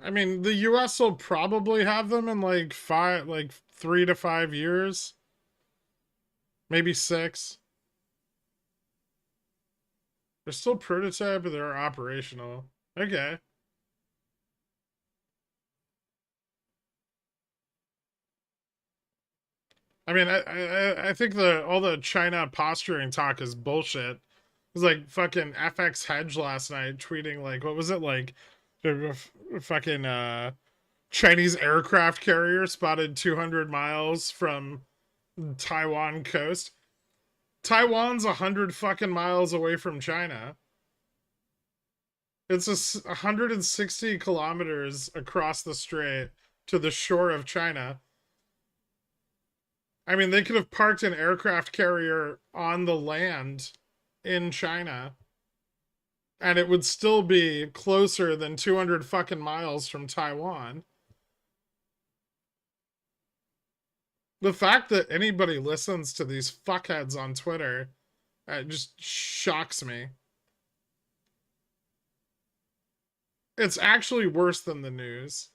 Speaker 1: I mean, the US will probably have them in like 3 to 5 years. Maybe 6. They're still prototype, but they're operational. Okay. I mean, I think all the China posturing talk is bullshit. It was like fucking FX Hedge last night tweeting like, what was it like? Fucking Chinese aircraft carrier spotted 200 miles from Taiwan coast. Taiwan's 100 fucking miles away from China. It's 160 kilometers across the strait to the shore of China. I mean, they could have parked an aircraft carrier on the land in China, and it would still be closer than 200 fucking miles from Taiwan. The fact that anybody listens to these fuckheads on Twitter just shocks me. It's actually worse than the news.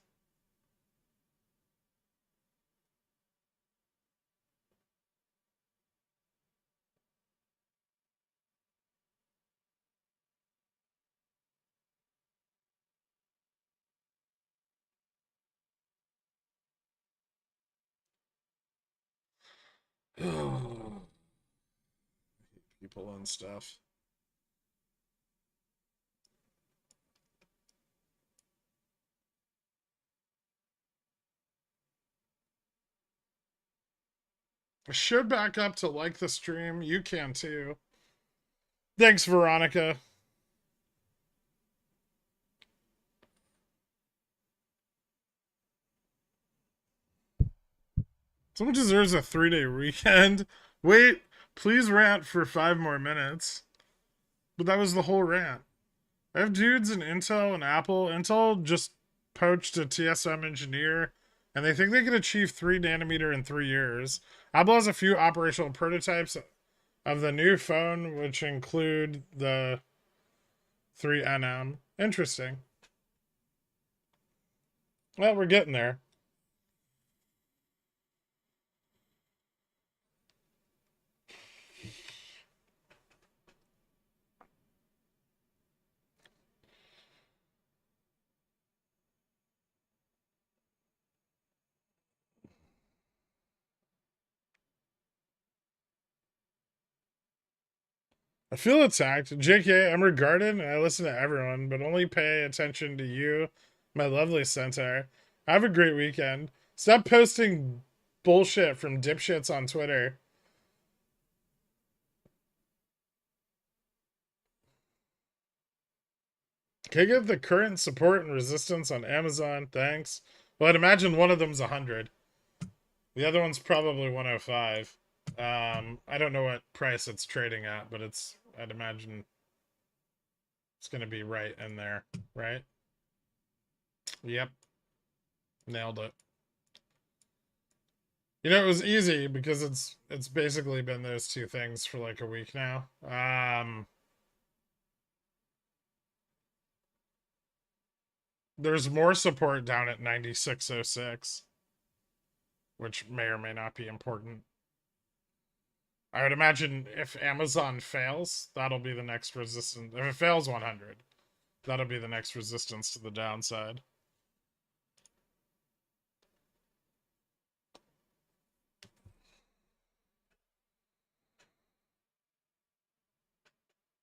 Speaker 1: People and stuff. I should back up to like the stream. You can too. Thanks, Veronica. Someone deserves a 3-day weekend. Wait, please rant for 5 more minutes. But that was the whole rant. I have dudes in Intel and Apple. Intel just poached a TSM engineer, and they think they can achieve 3 nanometer in 3 years. Apple has a few operational prototypes of the new phone, which include the 3NM. Interesting. Well, we're getting there. I feel attacked. JK, I'm regarded and I listen to everyone, but only pay attention to you, my lovely centaur. Have a great weekend. Stop posting bullshit from dipshits on Twitter. Can I get the current support and resistance on Amazon? Thanks. Well, I'd imagine one of them's 100. The other one's probably 105. I don't know what price it's trading at, but I'd imagine it's going to be right in there, right? Yep. Nailed it. You know, it was easy because it's basically been those two things for like a week now. There's more support down at 9606, which may or may not be important. I would imagine if Amazon fails, that'll be the next resistance. If it fails 100, that'll be the next resistance to the downside.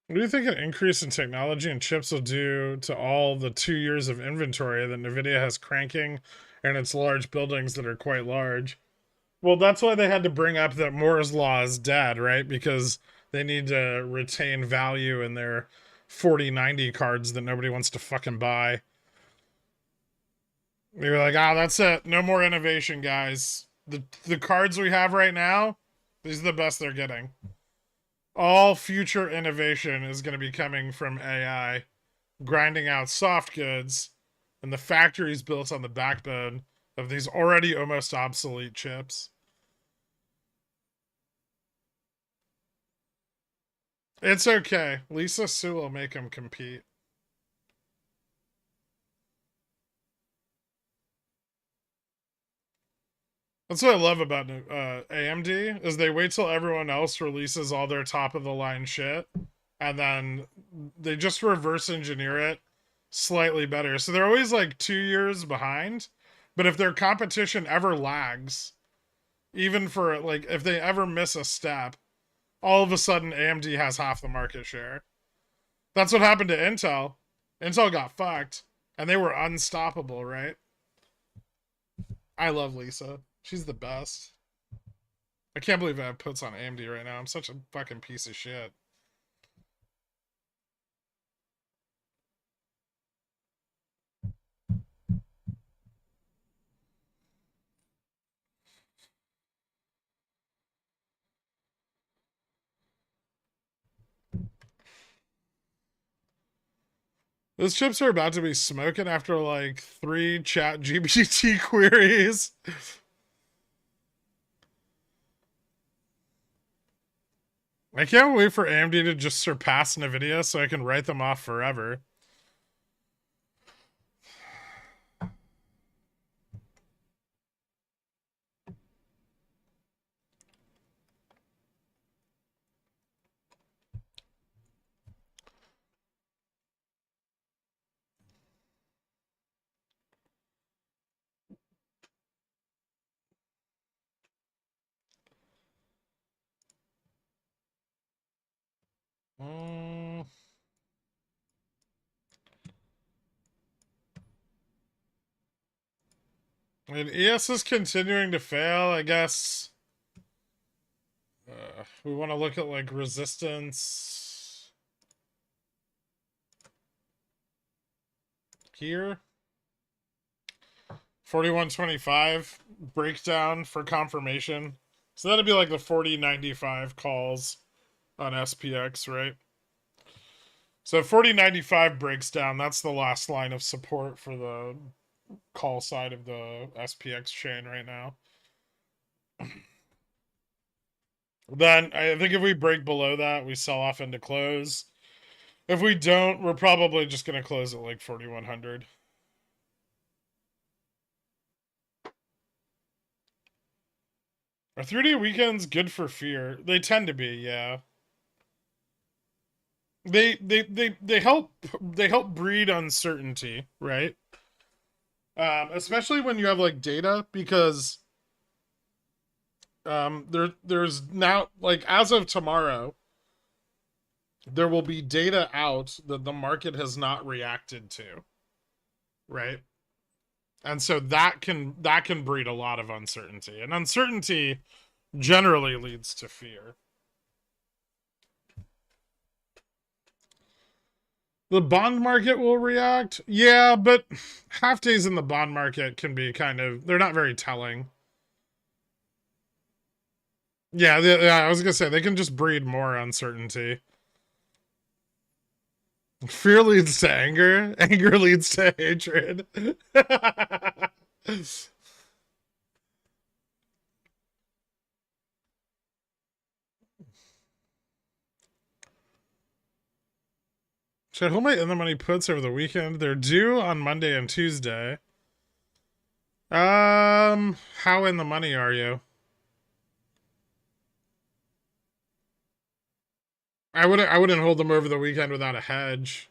Speaker 1: What do you think an increase in technology and chips will do to all the 2 years of inventory that NVIDIA has cranking in its large buildings that are quite large? Well, that's why they had to bring up that Moore's Law is dead, right? Because they need to retain value in their 4090 cards that nobody wants to fucking buy. They were like, that's it. No more innovation, guys. The cards we have right now, these are the best they're getting. All future innovation is going to be coming from AI, grinding out soft goods, and the factories built on the backbone of these already almost obsolete chips. It's okay. Lisa Sue will make them compete. That's what I love about AMD is they wait till everyone else releases all their top of the line shit, and then they just reverse engineer it slightly better. So they're always like 2 years behind, but if their competition ever lags, even for like if they ever miss a step, all of a sudden AMD has half the market share. That's what happened to Intel. Intel got fucked, and they were unstoppable, right? I love Lisa. She's the best. I can't believe I have puts on AMD right now. I'm such a fucking piece of shit. Those chips are about to be smoking after like 3 chat GPT queries. I can't wait for AMD to just surpass NVIDIA so I can write them off forever. And ES is continuing to fail, I guess. We want to look at like resistance here. 41.25 breakdown for confirmation. So that'd be like the 40.95 calls on SPX, right? So 40.95 breaks down. That's the last line of support for the call side of the SPX chain right now. Then I think if we break below that, we sell off into close. If we don't, we're probably just going to close at like 4,100. Are 3-day weekends good for fear? They tend to be, yeah. They help breed uncertainty, right? Especially when you have like data, because there's now, like, as of tomorrow, there will be data out that the market has not reacted to, right? And so that can breed a lot of uncertainty, and uncertainty generally leads to fear. The bond market will react, yeah, but half days in the bond market can be kind of, they're not very telling. Yeah, I was gonna say they can just breed more uncertainty. Fear leads to anger. Anger leads to hatred. Should I hold my in the money puts over the weekend? They're due on Monday and Tuesday. How in the money are you? I wouldn't hold them over the weekend without a hedge.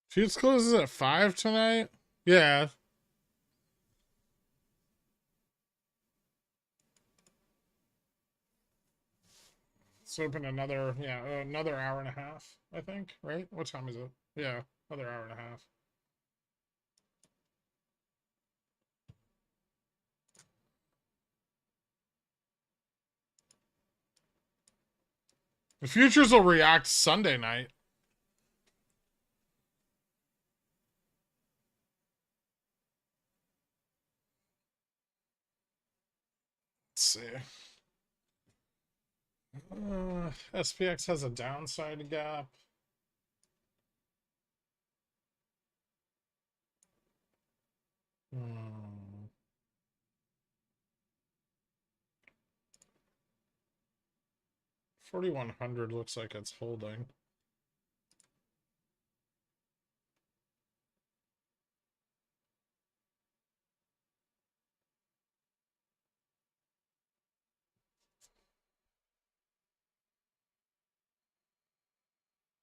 Speaker 1: Fuse closes at 5 tonight? Yeah. It's open another, another hour and a half, I think, right? What time is it? Yeah, another hour and a half. The futures will react Sunday night. Let's see. SPX has a downside gap. Hmm. 4,100 looks like it's holding.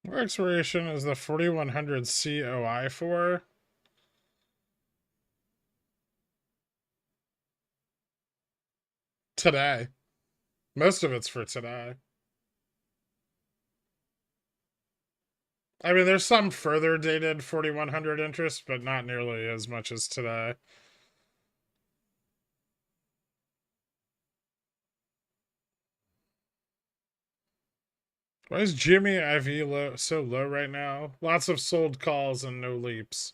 Speaker 1: What expiration is the 4100 COI for? Today. Most of it's for today. I mean, there's some further dated 4100 interest, but not nearly as much as today. Why is Jimmy IV so low right now? Lots of sold calls and no leaps.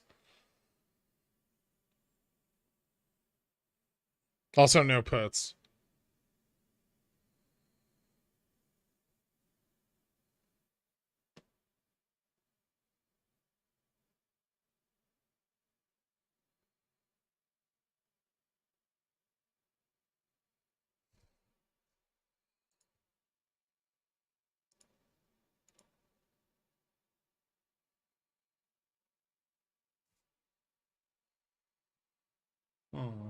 Speaker 1: Also, no puts. Hmm.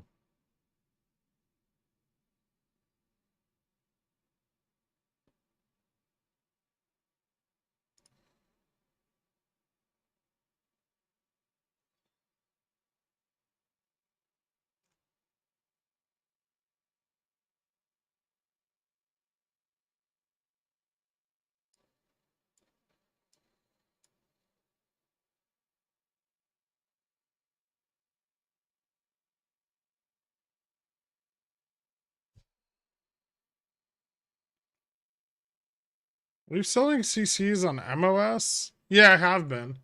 Speaker 1: Are you selling CCs on MOS? Yeah, I have been.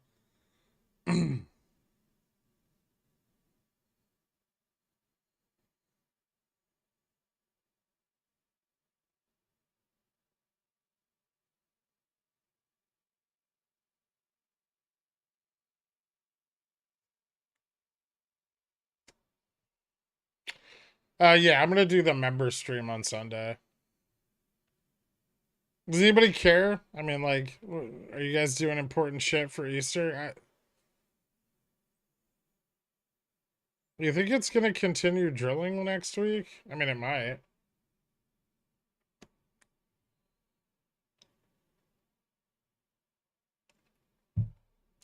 Speaker 1: Yeah, I'm gonna do the member stream on Sunday. Does anybody care? I mean, like, are you guys doing important shit for Easter? You think it's gonna continue drilling next week? I mean, it might.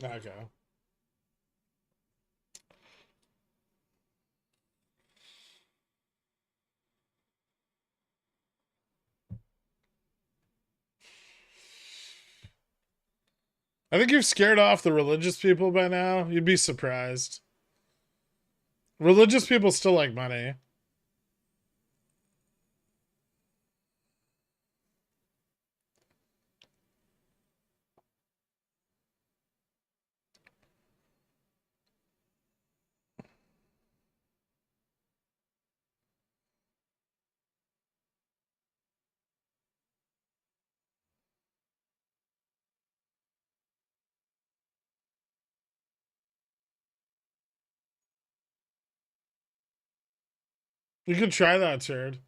Speaker 1: Okay. I think you've scared off the religious people by now. You'd be surprised. Religious people still like money. You could try that, turd.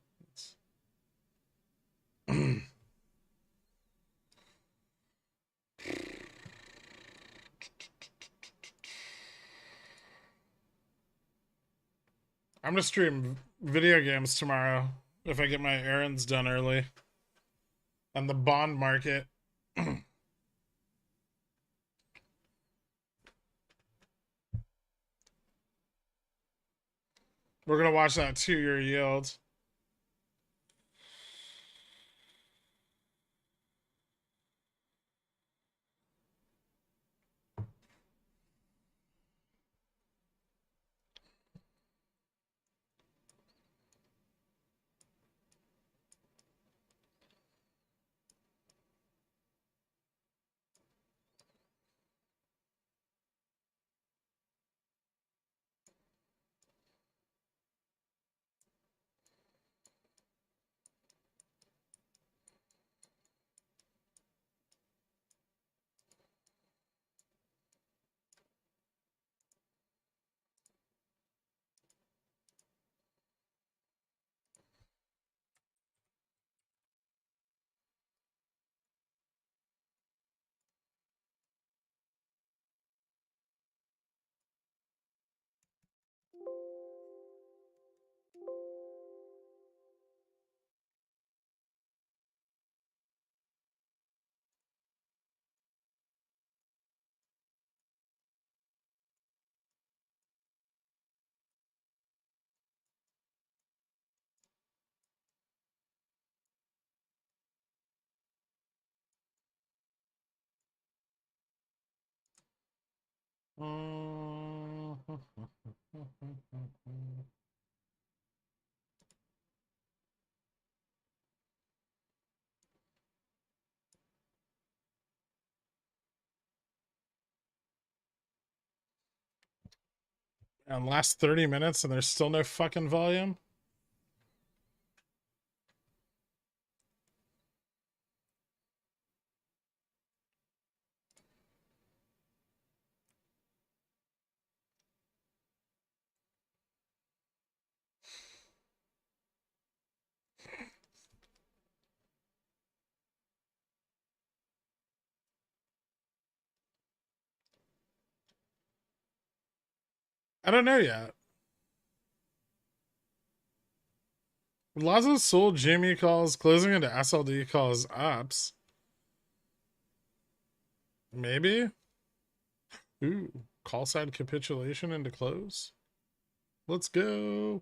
Speaker 1: I'm gonna stream video games tomorrow if I get my errands done early. And the bond market. We're gonna watch that 2-year yield. And last 30 minutes and there's still no fucking volume? I don't know yet. Lots of sold Jimmy calls, closing into SLD calls ups. Maybe? Ooh, call side capitulation into close. Let's go.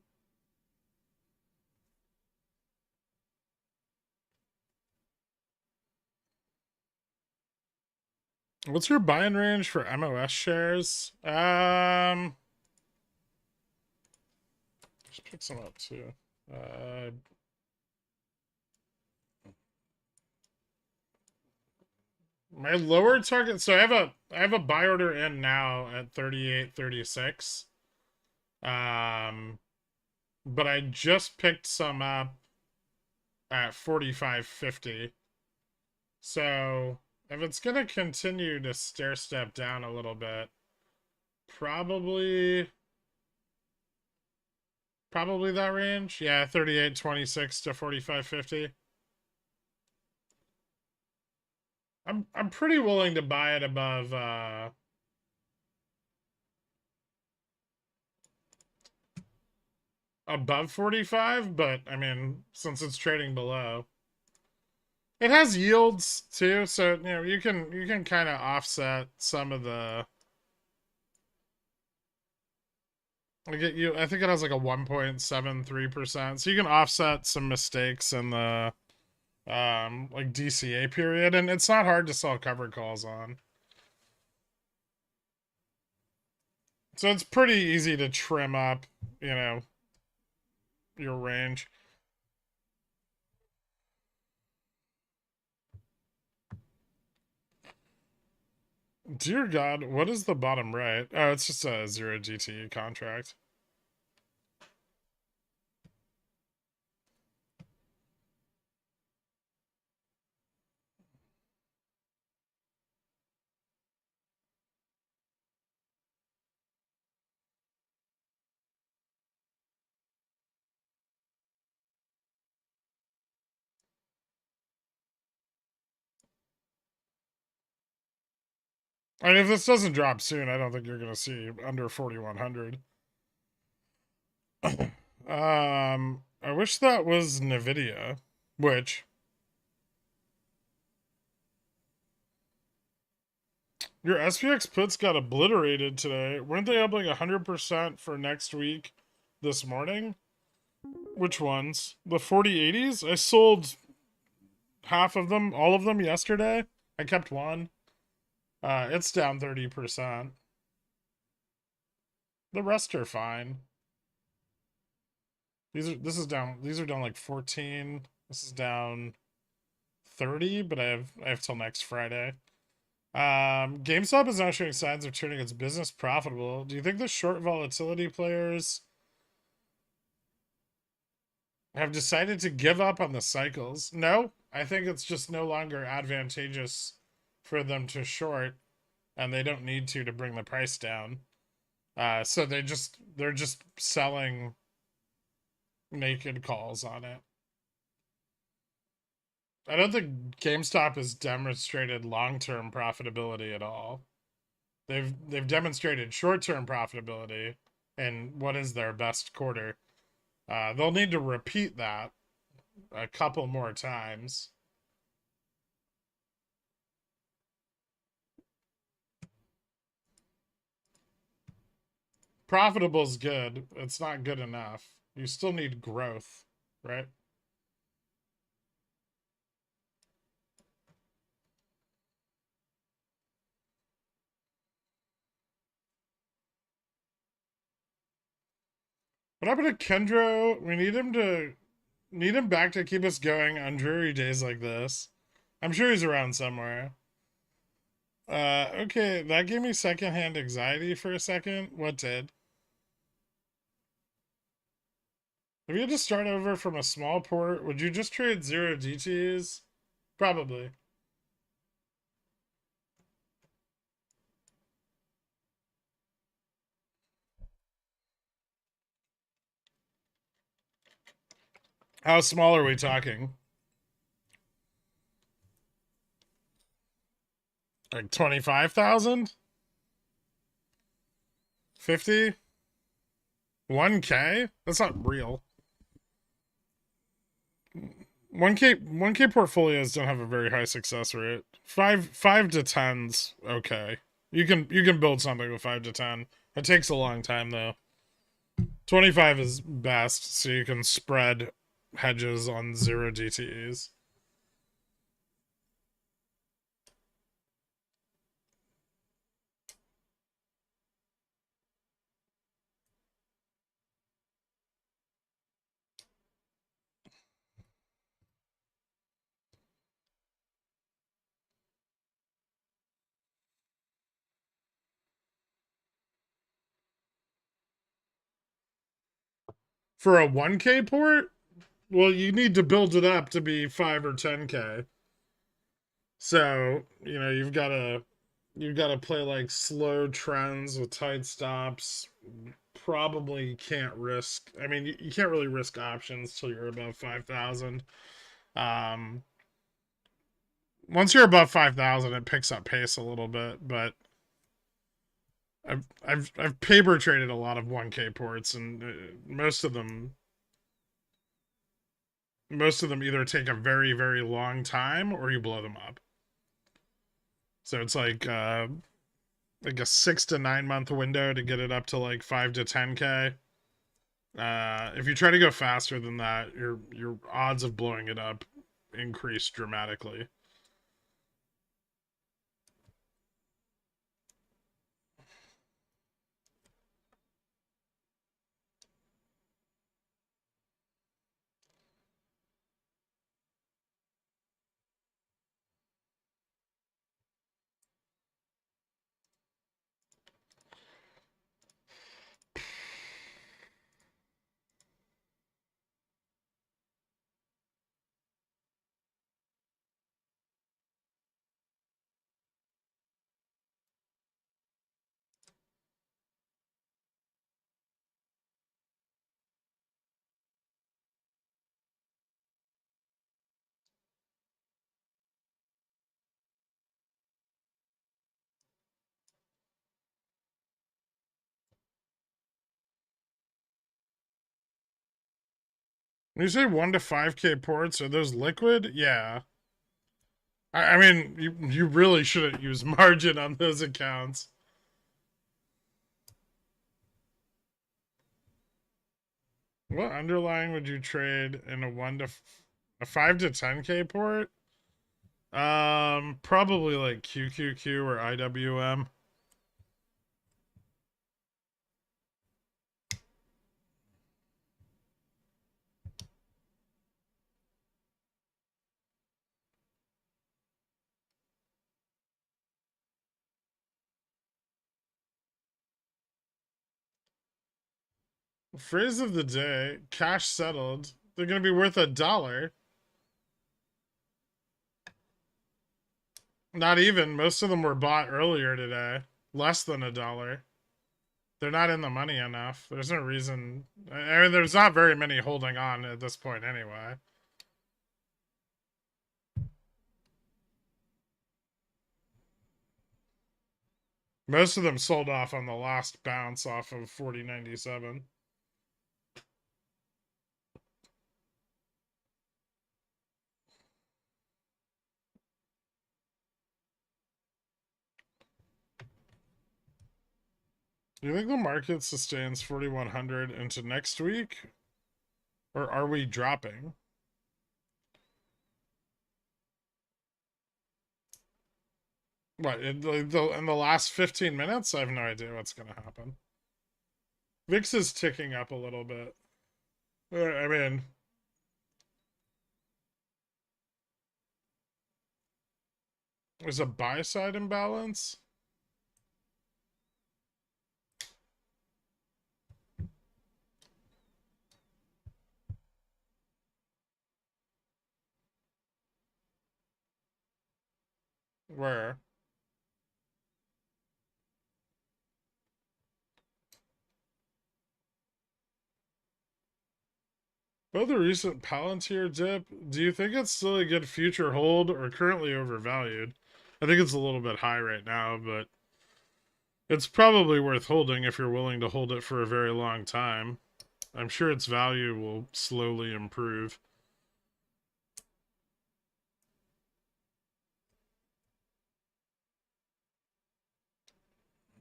Speaker 1: What's your buying range for MOS shares? Just pick some up too. My lower target, so I have a buy order in now at 38.36. But I just picked some up at 45.50. So if it's gonna continue to stair step down a little bit, probably that range. Yeah, 38.26 to 45.50. I'm pretty willing to buy it above 45, but I mean, since it's trading below. It has yields too, so you know you can kind of offset some of the. I think it has like a 1.73%, so you can offset some mistakes in the like DCA period, and it's not hard to sell covered calls on. So it's pretty easy to trim up, you know, your range. Dear God, what is the bottom right? Oh, it's just a 0 DTE contract. I mean, if this doesn't drop soon, I don't think you're going to see under 4,100. I wish that was NVIDIA, which your SPX puts got obliterated today. Weren't they up like 100% for next week this morning? Which ones? The 4080s? I sold half of them, all of them yesterday. I kept one. It's down 30%. The rest are fine. These are down like 14. This is down 30, but I have till next Friday. GameStop is now showing signs of turning its business profitable. Do you think the short volatility players have decided to give up on the cycles? No, I think it's just no longer advantageous for them to short, and they don't need to bring the price down. So they're just selling naked calls on it. I don't think GameStop has demonstrated long-term profitability at all. They've demonstrated short-term profitability in what is their best quarter. They'll need to repeat that a couple more times. Profitable is good. It's not good enough. You still need growth, right? What happened to Kendro? We need him back to keep us going on dreary days like this. I'm sure he's around somewhere. Okay, that gave me secondhand anxiety for a second. What did? If you had to start over from a small port, would you just trade 0 DTs? Probably. How small are we talking? Like 25,000? 50? 1K? That's not real. 1K portfolios don't have a very high success rate. 5 to 10's okay. You can build something with 5 to 10. It takes a long time though. 25 is best, so you can spread hedges on 0 DTEs. For a 1K port, well, you need to build it up to be 5 or 10K. So, you know, you've got to play like slow trends with tight stops. Probably can't risk. I mean, you can't really risk options till you're above 5,000. Um, once you're above 5,000, it picks up pace a little bit. But I've paper traded a lot of 1K ports, and most of them either take a very very long time or you blow them up. So it's like a 6 to 9 month window to get it up to like 5 to 10K. If you try to go faster than that, your odds of blowing it up increase dramatically. When you say 1 to 5K ports, are those liquid? Yeah. I mean, you really shouldn't use margin on those accounts. What underlying would you trade in a 5 to 10K port? Probably like QQQ or IWM. Phrase of the day: cash settled. They're gonna be worth $1. Not even. Most of them were bought earlier today. Less than $1. They're not in the money enough. There's no reason. I mean, there's not very many holding on at this point anyway. Most of them sold off on the last bounce off of 40.97. Do you think the market sustains 4,100 into next week? Or are we dropping? What, in the last 15 minutes? I have no idea what's going to happen. VIX is ticking up a little bit. I mean, there's a buy side imbalance. Where? Both the recent Palantir dip, do you think it's still a good future hold or currently overvalued? I think it's a little bit high right now, but it's probably worth holding if you're willing to hold it for a very long time. I'm sure its value will slowly improve.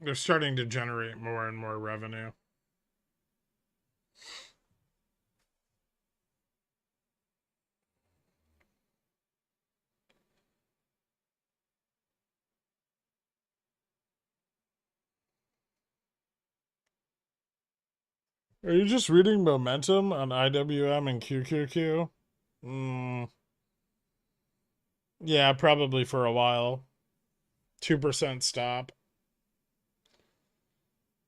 Speaker 1: They're starting to generate more and more revenue. Are you just reading momentum on IWM and QQQ? Yeah, probably for a while. 2% stop.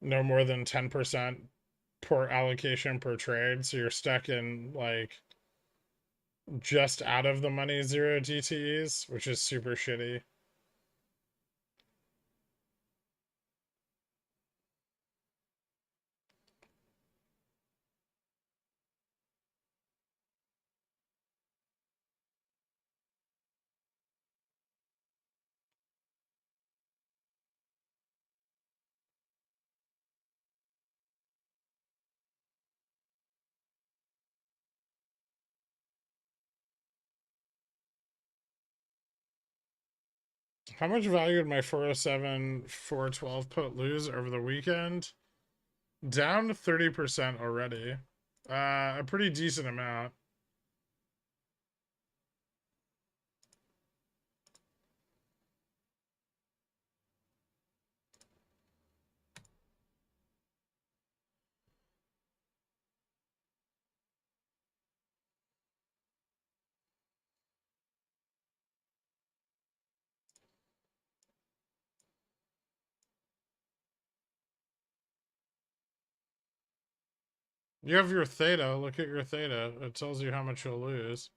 Speaker 1: No more than 10% per allocation per trade. So you're stuck in like just out of the money 0 DTEs, which is super shitty. How much value did my 407 412 put lose over the weekend? Down 30% already. A pretty decent amount. You have your theta. Look at your theta. It tells you how much you'll lose.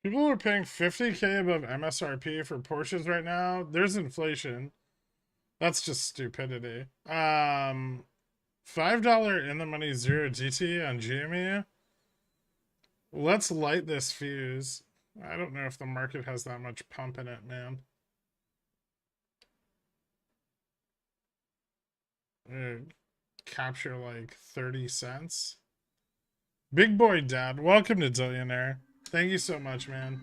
Speaker 1: People are paying 50K above MSRP for Porsches right now. There's inflation. That's just stupidity. $5 in the money 0 GT on GME. Let's light this fuse. I don't know if the market has that much pump in it, man. Capture like 30 cents. Big boy dad, welcome to Zillionaire. Thank you so much, man.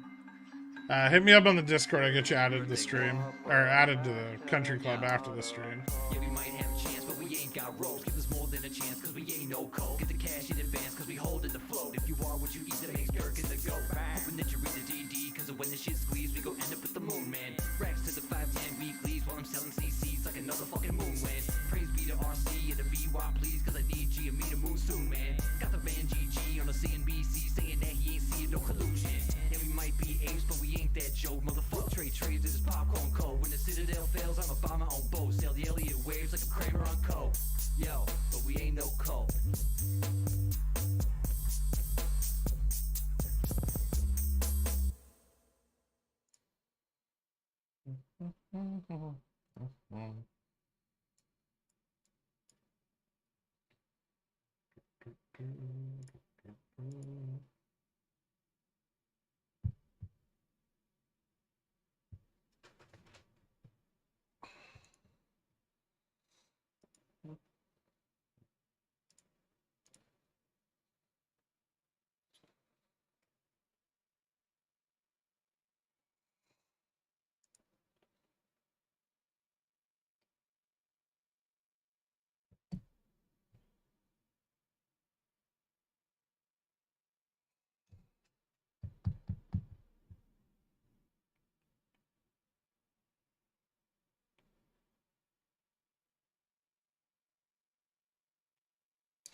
Speaker 1: Hit me up on the Discord. I get you added to the stream, or added to the country club after the stream.
Speaker 4: Yeah, we might have a chance, but we ain't got rolls. Give us more than a chance, cause we ain't no cold. Get the cash in advance, cause we hold in the float. If you are what you eat, that makes gherkin to go. Hoping that you read the DD, cause when the shit squeeze, we go end up with the moon, man. Racks to the 510 weeklies while I'm selling CCs like another fucking moon win. Praise be to RC and the VY, please, cause I need G and me to move soon, man. Got the van GG on the CNBC saying that he ain't seeing no collusion. And we might be apes, but we ain't that Joe. Motherfucker, trades this popcorn code. When the Citadel fails, I'm a bomber on boat. Sail the Elliott waves like a Kramer on coke. Yo, but we ain't no cult.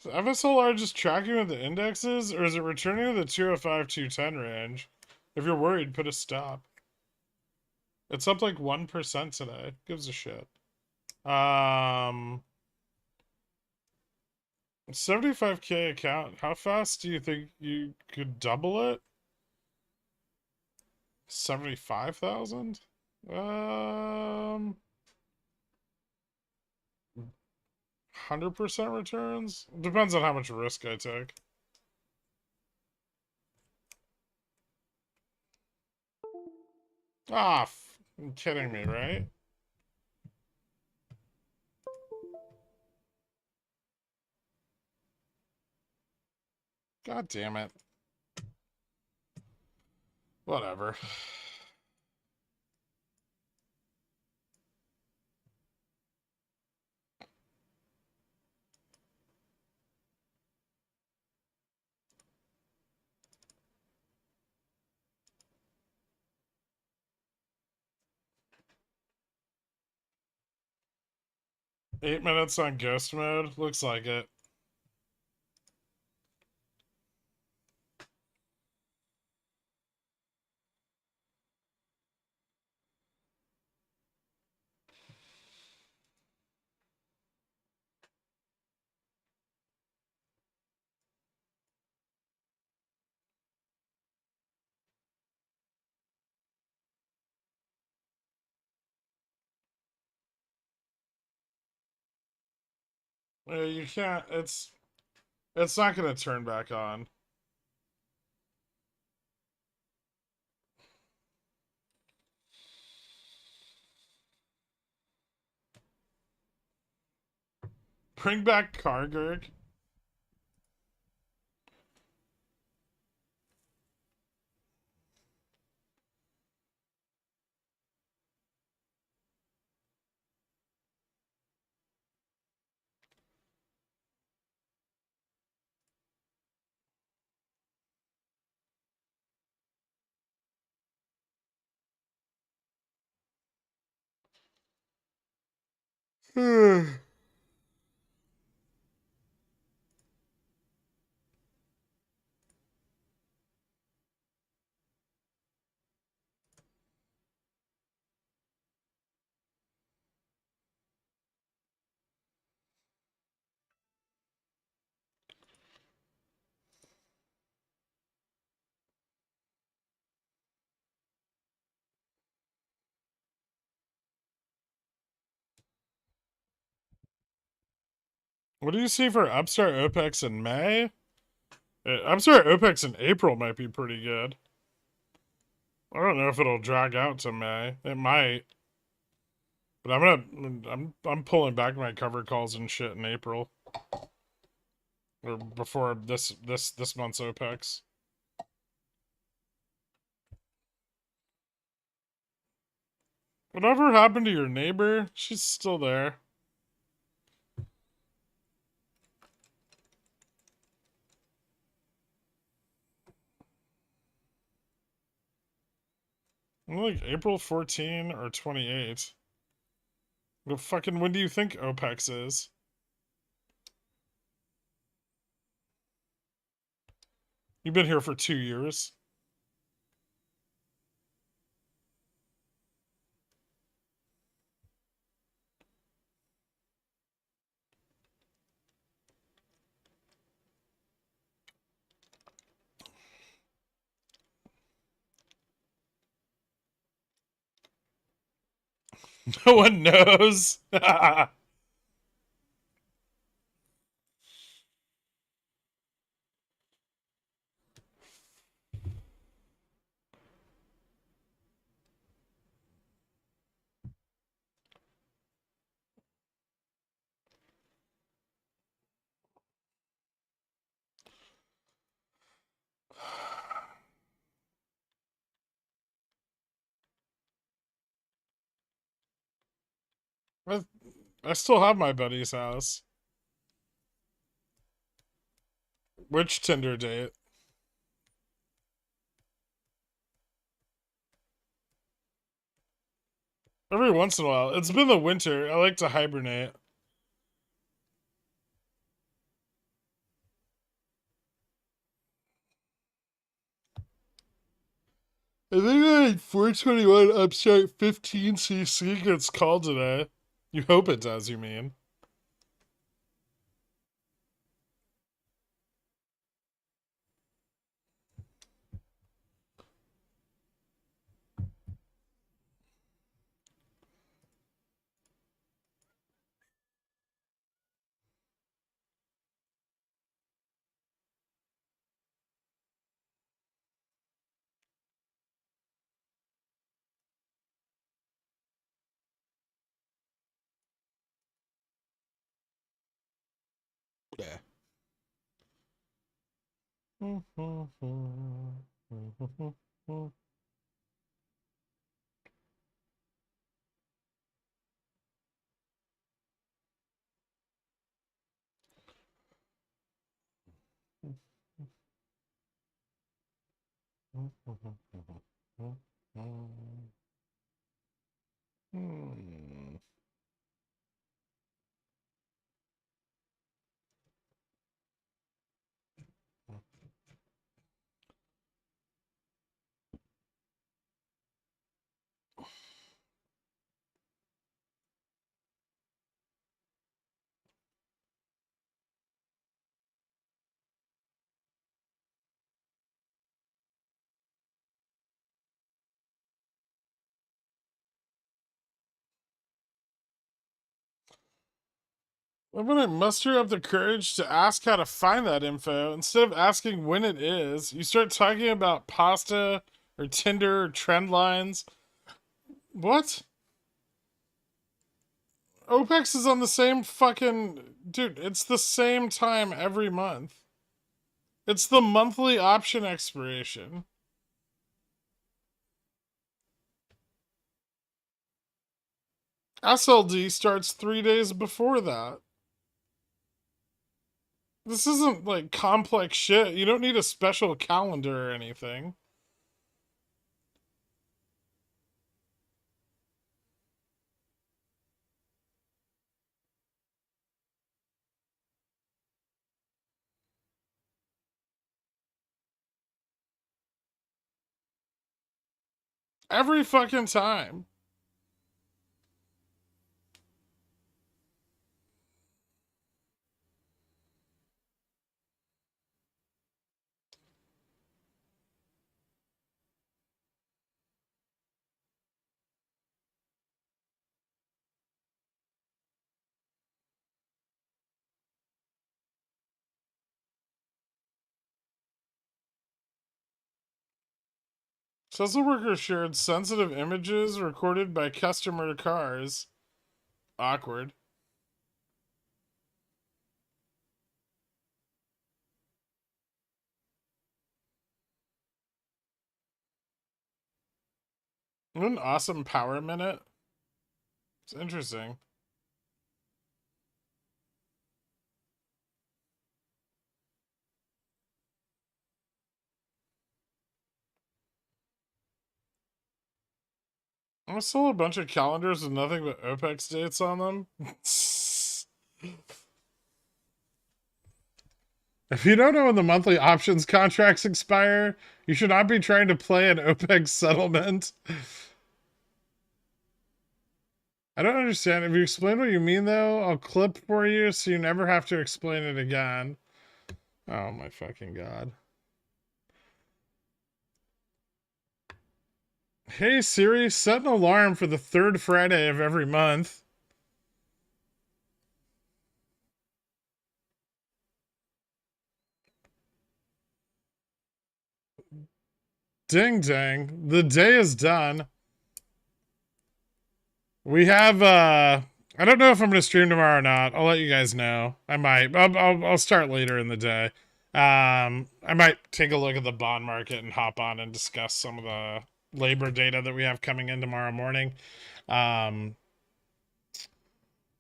Speaker 1: Is FSLR just tracking with the indexes, or is it returning to the 205, 210 range? If you're worried, put a stop. It's up like 1% today. Gives a shit. 75K account. How fast do you think you could double it? 75,000? 100% returns? Depends on how much risk I take. Ah, you're kidding me, right? God damn it. Whatever. Eight minutes on ghost mode? Looks like it. You can't, it's not gonna turn back on. Bring back Kargurk. What do you see for Upstart OPEX in May? Upstart OPEX in April might be pretty good. I don't know if it'll drag out to May. It might. But I'm pulling back my cover calls and shit in April. Or before this month's OPEX. Whatever happened to your neighbor? She's still there. Like April 14 or 28. Well, fucking when do you think OPEX is? You've been here for 2 years. No one knows. I still have my buddy's house. Which Tinder date? Every once in a while. It's been the winter. I like to hibernate. I think like 421 Upstart 15cc gets called today. You hope it does, you mean? Yeah. I'm gonna muster up the courage to ask how to find that info instead of asking when it is. You start talking about pasta or Tinder or trend lines. What? OPEX is on the same fucking... Dude, it's the same time every month. It's the monthly option expiration. SLD starts 3 days before that. This isn't like complex shit. You don't need a special calendar or anything. Every fucking time. Tesla worker shared sensitive images recorded by customer cars. Awkward. What an awesome power minute. It's interesting. I saw a bunch of calendars with nothing but OPEX dates on them. If you don't know when the monthly options contracts expire, you should not be trying to play an OPEX settlement. I don't understand. If you explain what you mean, though, I'll clip for you so you never have to explain it again. Oh my fucking god. Hey Siri, set an alarm for the third Friday of every month. Ding ding. The day is done. We have I don't know if I'm gonna stream tomorrow or not. I'll let you guys know. I might. I'll start later in the day. I might take a look at the bond market and hop on and discuss some of the labor data that we have coming in tomorrow morning.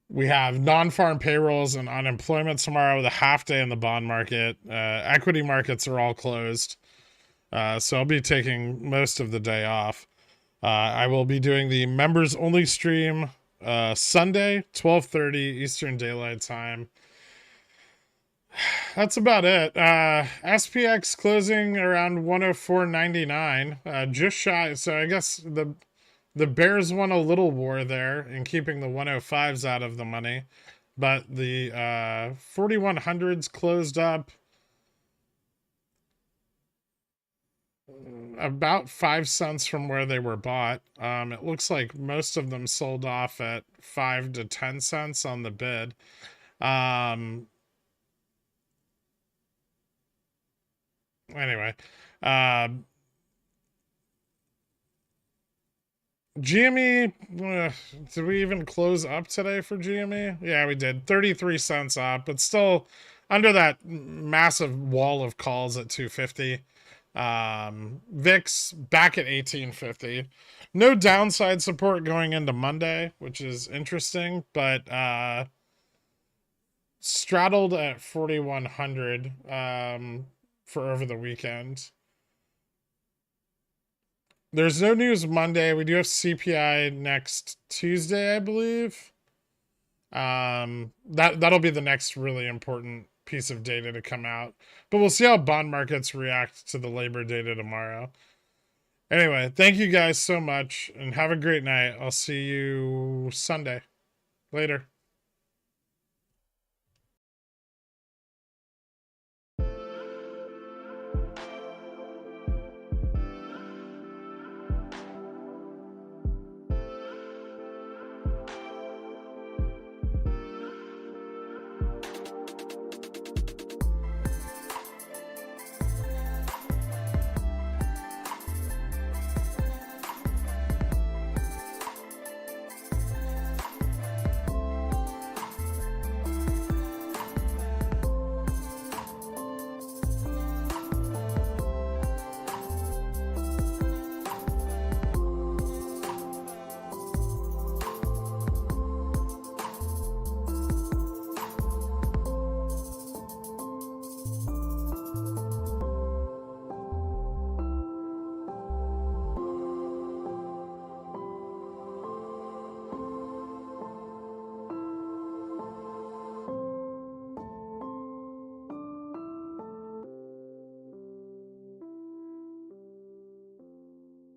Speaker 1: We have non-farm payrolls and unemployment tomorrow with a half day in the bond market. Equity markets are all closed. So I'll be taking most of the day off. I will be doing the members only stream Sunday, 12:30 Eastern Daylight Time. That's about it. SPX closing around 104.99, just shy. So I guess the Bears won a little war there in keeping the 105s out of the money, but the 4100s closed up about 5 cents from where they were bought. It looks like most of them sold off at 5 to 10 cents on the bid. Anyway, GME, did we even close up today for GME? Yeah, we did. 33 cents up, but still under that massive wall of calls at 250. VIX back at 1850. No downside support going into Monday, which is interesting, but straddled at 4100 for over the weekend. There's no news Monday. We do have CPI next Tuesday, I believe. That'll be the next really important piece of data to come out. But we'll see how bond markets react to the labor data tomorrow. Anyway, thank you guys so much and have a great night. I'll see you Sunday. Later.